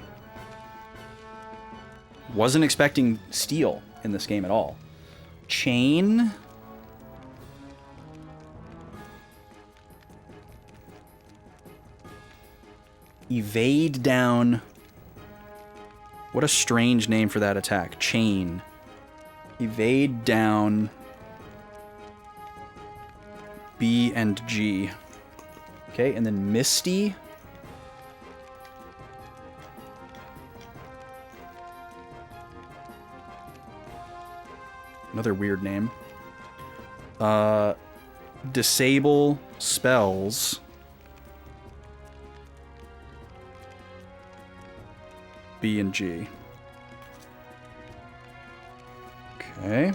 Wasn't expecting steal in this game at all. Chain. Evade down. What a strange name for that attack. Chain. Evade down B and G. Okay, and then Misty. Another weird name. Disable spells. B and G. Okay.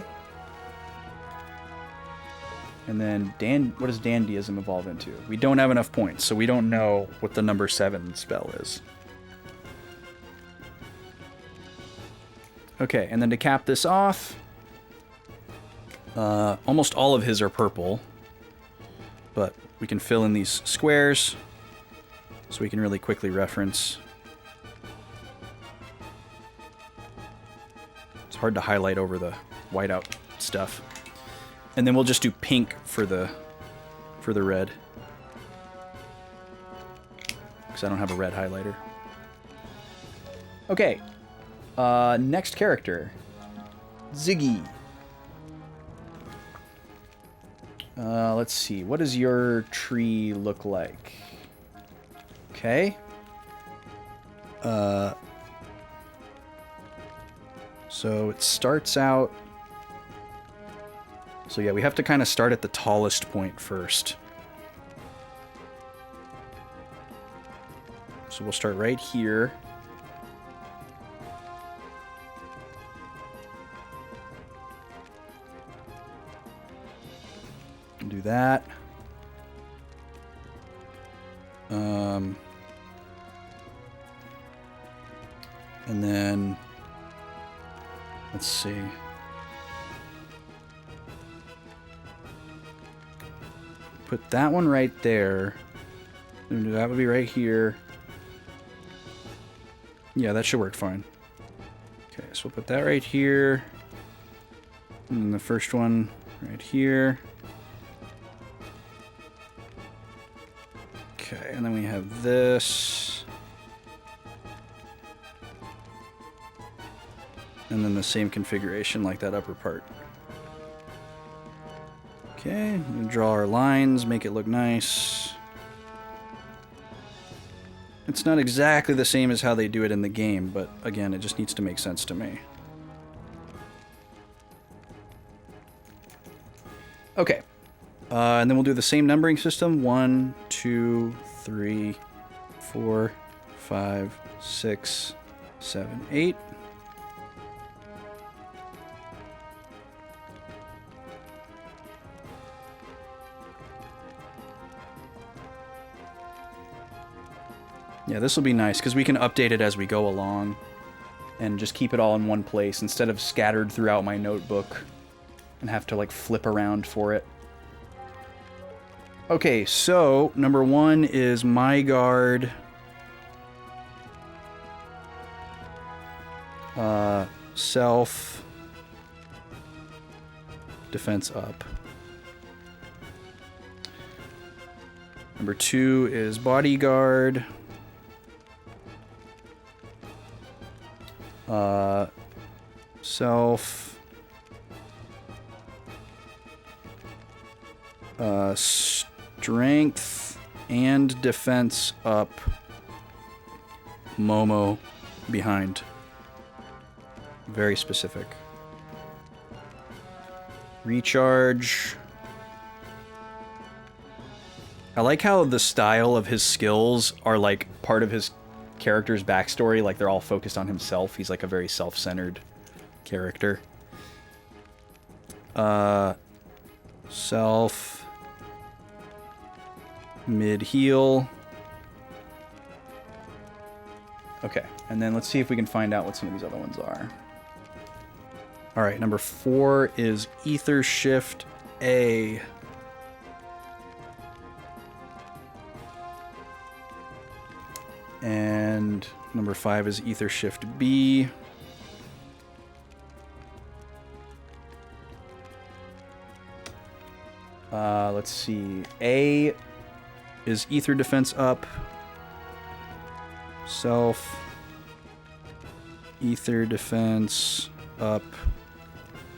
And then what does Dandyism evolve into? We don't have enough points, so we don't know what the number 7 spell is. Okay, and then to cap this off, almost all of his are purple, but we can fill in these squares so we can really quickly reference. It's hard to highlight over the whiteout stuff. And then we'll just do pink for the red. Because I don't have a red highlighter. Okay. Next character. Ziggy. Let's see. What does your tree look like? Okay. So it starts out... So yeah, we have to kind of start at the tallest point first. So we'll start right here. Do that. And then let's see. Put that one right there. And that would be right here. Yeah, that should work fine. Okay, so we'll put that right here. And then the first one right here. Okay, and then we have this. And then the same configuration like that upper part. Okay, we draw our lines, make it look nice. It's not exactly the same as how they do it in the game, but again, it just needs to make sense to me. Okay, and then we'll do the same numbering system. 1, 2, 3, 4, 5, 6, 7, 8. Yeah, this will be nice because we can update it as we go along and just keep it all in one place instead of scattered throughout my notebook and have to like flip around for it. Okay, so number 1 is my guard. Self. Defense up. Number 2 is bodyguard. Self. Strength and defense up. Momo behind. Very specific. Recharge. I like how the style of his skills are like part of his character's backstory, like they're all focused on himself. He's like a very self-centered character. Self. Mid-heal. Okay, and then let's see if we can find out what some of these other ones are. Alright, number 4 is Ether Shift A. And number 5 is Ether Shift B. Let's see. A is Ether Defense up. Self. Ether Defense up.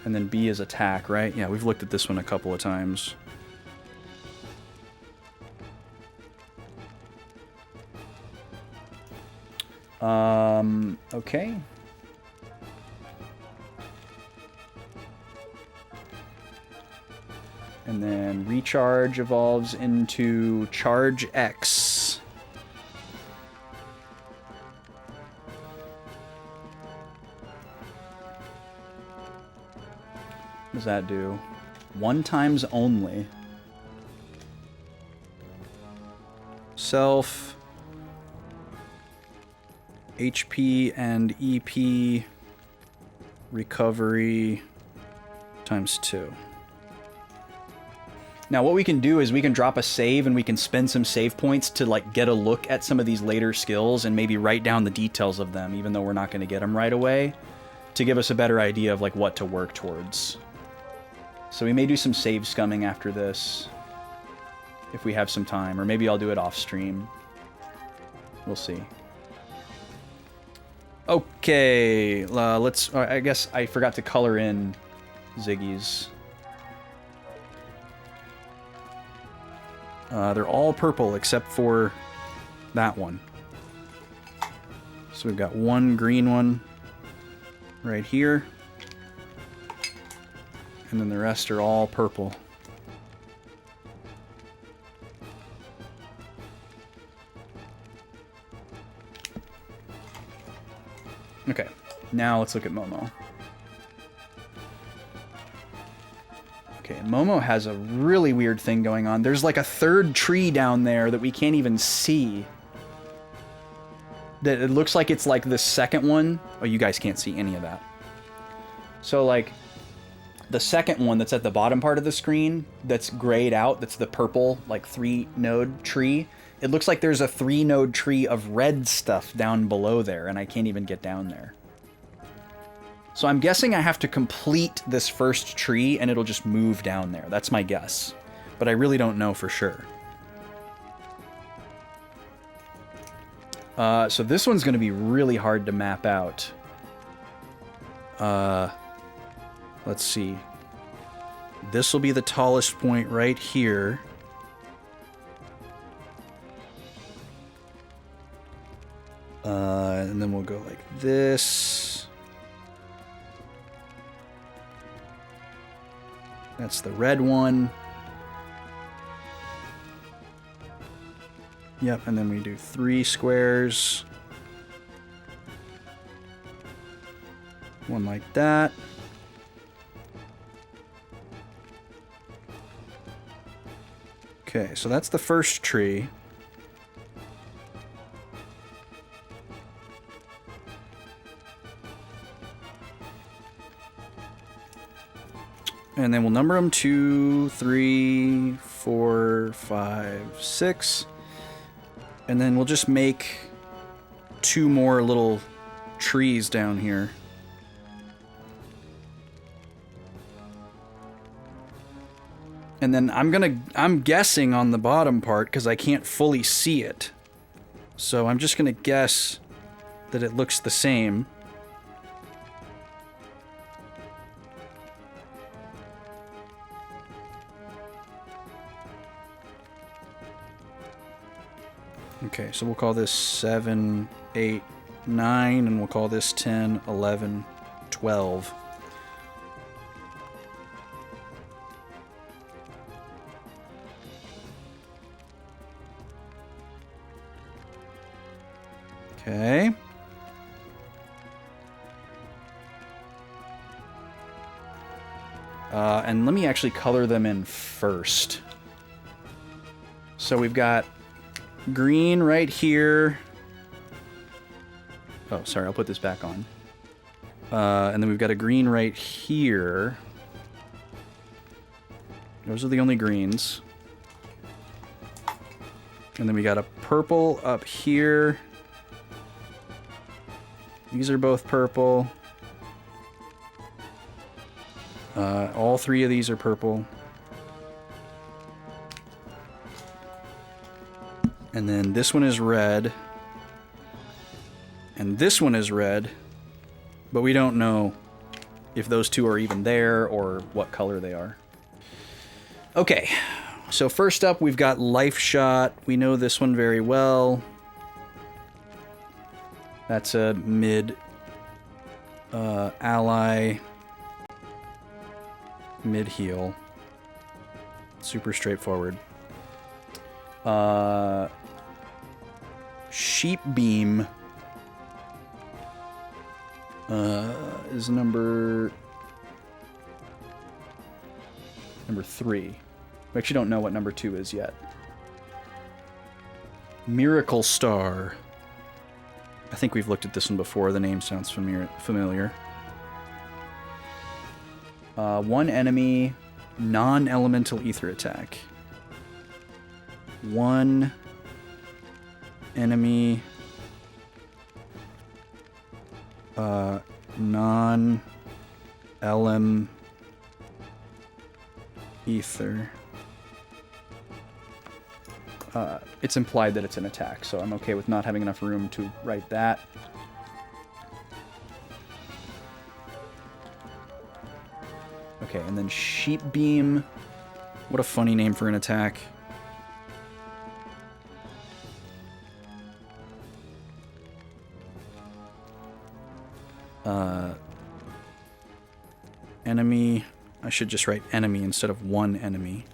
And then B is attack, right? Yeah, we've looked at this one a couple of times. Okay. And then recharge evolves into Charge X. What does that do? 1 times only. itself. HP and EP recovery times 2. Now what we can do is we can drop a save and we can spend some save points to like get a look at some of these later skills and maybe write down the details of them, even though we're not going to get them right away, to give us a better idea of like what to work towards. So we may do some save scumming after this if we have some time, or maybe I'll do it off stream. We'll see. Okay, let's... I guess I forgot to color in Ziggy's. They're all purple except for that one. So we've got one green one right here. And then the rest are all purple. Okay, now let's look at Momo. Okay, Momo has a really weird thing going on. There's like a third tree down there that we can't even see. That it looks like it's like the second one. Oh, you guys can't see any of that. So like the second one that's at the bottom part of the screen that's grayed out, that's the purple like 3-node tree. It looks like there's a 3-node tree of red stuff down below there, and I can't even get down there. So I'm guessing I have to complete this first tree and it'll just move down there. That's my guess. But I really don't know for sure. So this one's going to be really hard to map out. Let's see. This will be the tallest point right here. And then we'll go like this. That's the red one. Yep, and then we do 3 squares. One like that. Okay, so that's the first tree. And then we'll number them 2, 3, 4, 5, 6. And then we'll just make 2 more little trees down here. And then I'm guessing on the bottom part because I can't fully see it. So I'm just gonna guess that it looks the same. Okay, so we'll call this 7, 8, 9, and we'll call this 10, 11, 12. Okay. And let me actually color them in first. So we've got green right here. Oh, sorry, I'll put this back on. And then we've got a green right here. Those are the only greens. And then we got a purple up here. These are both purple. All 3 of these are purple. And then this one is red. And this one is red. But we don't know if those 2 are even there or what color they are. Okay, so first up we've got Life Shot. We know this one very well. That's a mid ally mid heal. Super straightforward. Sheep Beam is number 3. We actually don't know what number 2 is yet. Miracle Star. I think we've looked at this one before. The name sounds familiar. One enemy, non-elemental ether attack. One enemy, non-elem ether. It's implied that it's an attack, so I'm okay with not having enough room to write that. Okay, and then Sheep Beam. What a funny name for an attack. Enemy. I should just write enemy instead of one enemy.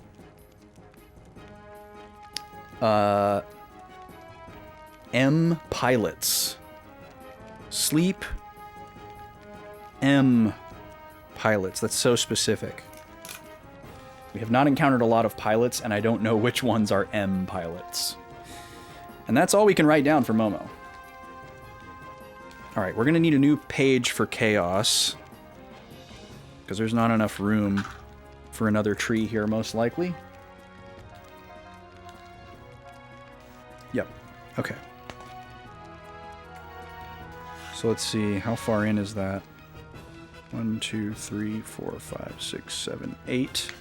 M pilots. Sleep. M pilots. That's so specific. We have not encountered a lot of pilots, and I don't know which ones are M pilots. And that's all we can write down for Momo. Alright, we're going to need a new page for Chaos, because there's not enough room for another tree here, most likely. Yep. Okay. So let's see, how far in is that? 1, 2, 3, 4, 5, 6, 7, 8.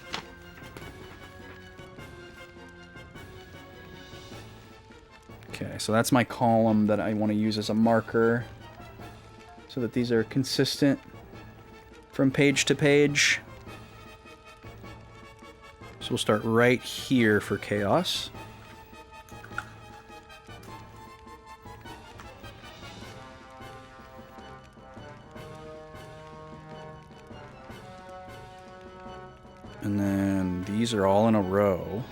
Okay, so that's my column that I want to use as a marker so that these are consistent from page to page. So we'll start right here for Chaos. And then these are all in a row.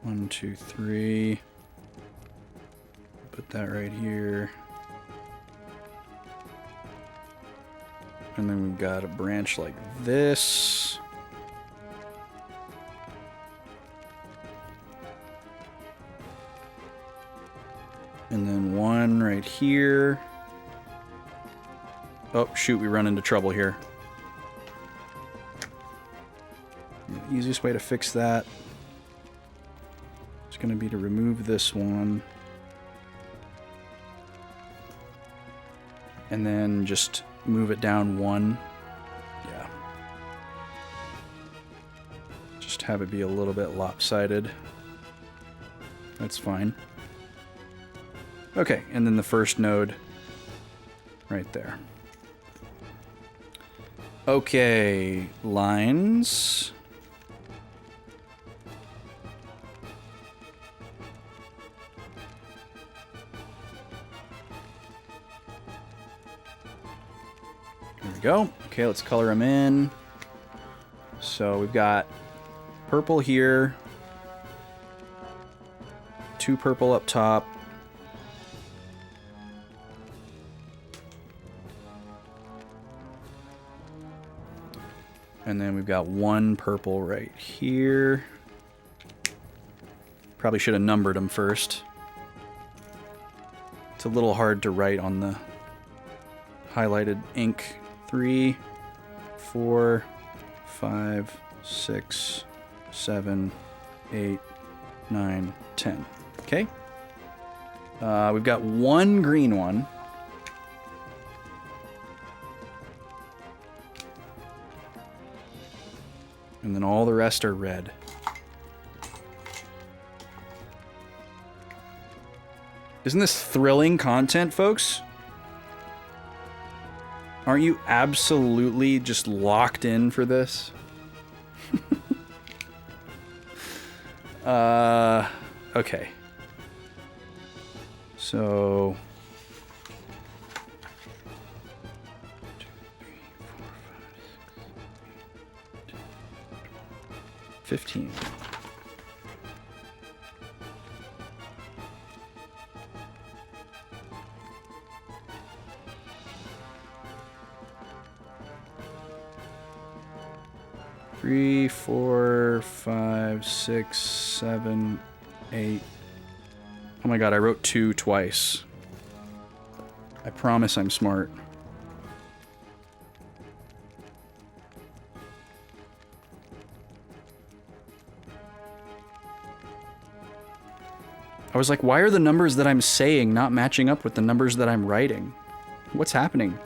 One, two, three. Put that right here. And then we've got a branch like this. And then one right here. Oh, shoot, we run into trouble here. The easiest way to fix that is going to be to remove this one. And then just move it down one. Yeah. Just have it be a little bit lopsided. That's fine. Okay, and then the first node right there. Okay, lines. There we go. Okay, let's color them in. So we've got purple here, 2 purple up top, and then we've got 1 purple right here. Probably should have numbered them first. It's a little hard to write on the highlighted ink. 3, 4, 5, 6, 7, 8, 9, 10. Okay. We've got 1 green one. And then all the rest are red. Isn't this thrilling content, folks? Aren't you absolutely just locked in for this? Okay. So 15. 3, 4, 5, 6, 7, 8. Oh my god, I wrote 2 twice. I promise I'm smart. I was like, why are the numbers that I'm saying not matching up with the numbers that I'm writing? What's happening?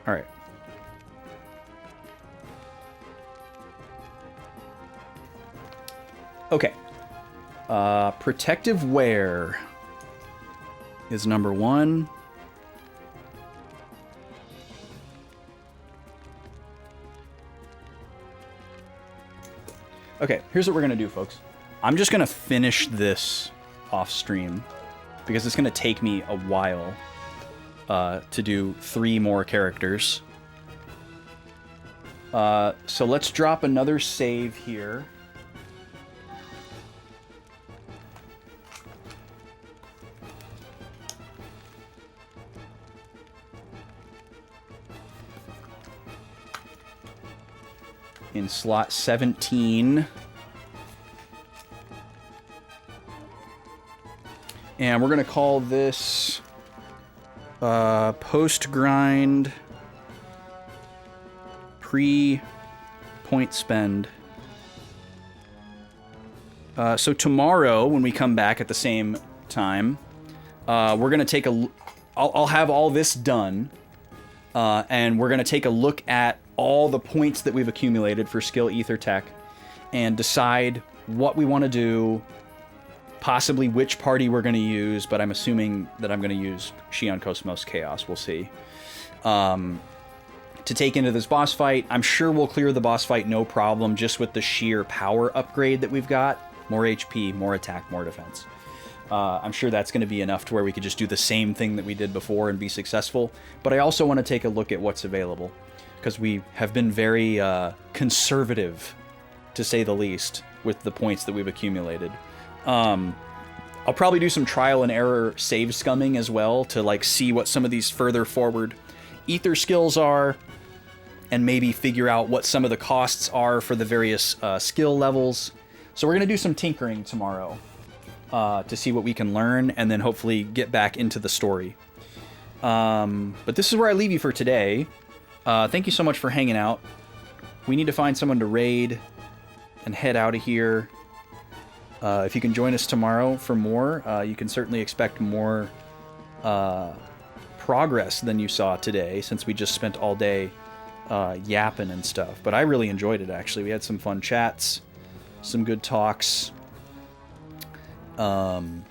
All right. Okay. Protective wear is number 1. Okay, here's what we're gonna do, folks. I'm just gonna finish this off stream because it's gonna take me a while to do 3 more characters. So let's drop another save here. In slot 17. And we're going to call this post-grind pre-point spend. So tomorrow, when we come back at the same time, we're going to take a... I'll have all this done, and we're going to take a look at all the points that we've accumulated for skill ether tech and decide what we want to do, possibly which party we're going to use, but I'm assuming that I'm going to use Shion Cosmos Chaos. We'll see. To take into this boss fight, I'm sure we'll clear the boss fight no problem just with the sheer power upgrade that we've got. More HP, more attack, more defense. I'm sure that's going to be enough to where we could just do the same thing that we did before and be successful. But I also want to take a look at what's available, because we have been very conservative, to say the least, with the points that we've accumulated. I'll probably do some trial and error save scumming as well to like see what some of these further forward ether skills are, and maybe figure out what some of the costs are for the various skill levels. So we're going to do some tinkering tomorrow to see what we can learn, and then hopefully get back into the story. But this is where I leave you for today. Thank you so much for hanging out. We need to find someone to raid and head out of here. If you can join us tomorrow for more, you can certainly expect more progress than you saw today, since we just spent all day yapping and stuff. But I really enjoyed it, actually. We had some fun chats, some good talks, and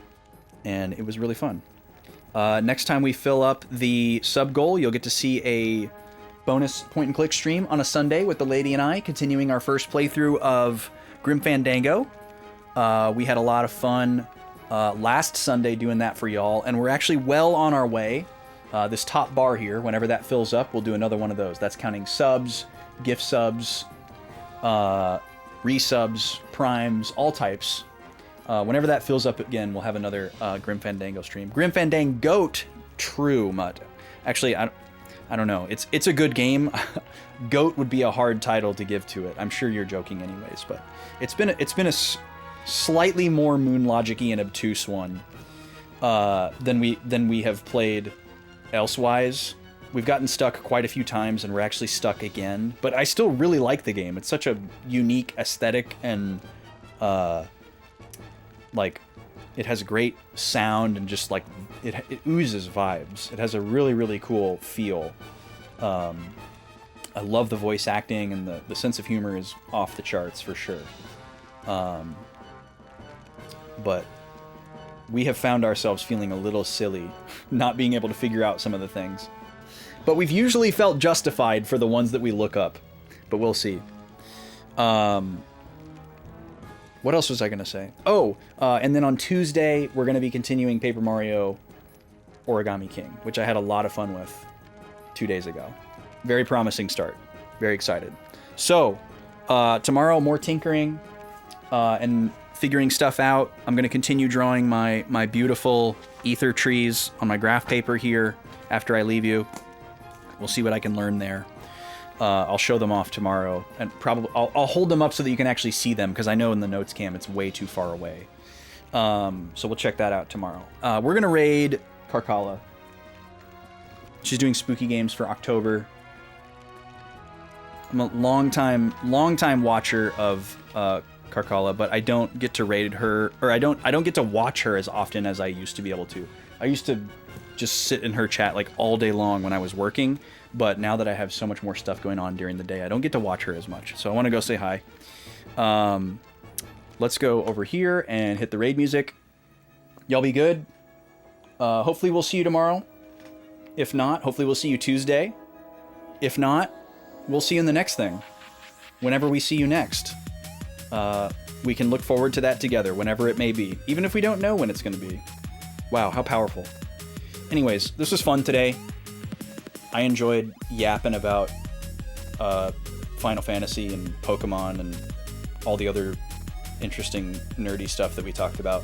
it was really fun. Next time we fill up the sub goal, you'll get to see a bonus point-and-click stream on a Sunday with the lady and I, continuing our first playthrough of Grim Fandango. We had a lot of fun last Sunday doing that for y'all, and we're actually well on our way. This top bar here, whenever that fills up, we'll do another one of those. That's counting subs, gift subs, resubs, primes, all types. Whenever that fills up again, we'll have another Grim Fandango stream. Grim Fandangoat, true, Mutt. Actually, I don't know. It's a good game. Goat would be a hard title to give to it. I'm sure you're joking anyways, but it's been a slightly more Moon Logic-y and obtuse one than we have played elsewise. We've gotten stuck quite a few times, and we're actually stuck again. But I still really like the game. It's such a unique aesthetic, and like it has great sound, and just like it oozes vibes. It has a really, really cool feel. I love the voice acting, and the sense of humor is off the charts for sure. But we have found ourselves feeling a little silly, not being able to figure out some of the things. But we've usually felt justified for the ones that we look up. But we'll see. What else was I going to say? Oh, and then on Tuesday, we're going to be continuing Paper Mario Origami King, which I had a lot of fun with 2 days ago. Very promising start. Very excited. So, tomorrow, more tinkering and figuring stuff out. I'm going to continue drawing my beautiful ether trees on my graph paper here after I leave you. We'll see what I can learn there. I'll show them off tomorrow, and probably I'll hold them up so that you can actually see them, because I know in the notes cam it's way too far away. So we'll check that out tomorrow. We're gonna raid Karkala. She's doing spooky games for October. I'm a long time watcher of Karkala, but I don't get to raid her, or I don't get to watch her as often as I used to be able to. I used to just sit in her chat like all day long when I was working, but now that I have so much more stuff going on during the day, I don't get to watch her as much. So I want to go say hi. Let's go over here and hit the raid music. Y'all be good. Hopefully we'll see you tomorrow. If not, hopefully we'll see you Tuesday. If not, we'll see you in the next thing. Whenever we see you next. We can look forward to that together, whenever it may be. Even if we don't know when it's going to be. Wow, how powerful. Anyways, this was fun today. I enjoyed yapping about Final Fantasy and Pokemon and all the other interesting nerdy stuff that we talked about.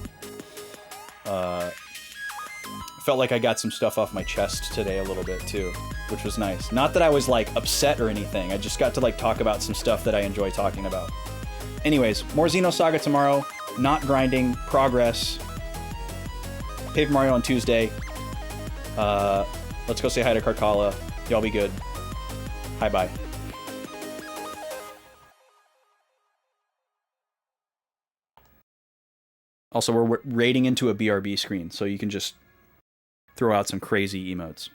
Felt like I got some stuff off my chest today a little bit too, which was nice. Not that I was like upset or anything, I just got to like talk about some stuff that I enjoy talking about. Anyways, more Xenosaga tomorrow, not grinding, progress. Paper Mario on Tuesday. Let's go say hi to Karkala. Y'all be good. Hi, bye. Also, we're raiding into a BRB screen, so you can just throw out some crazy emotes.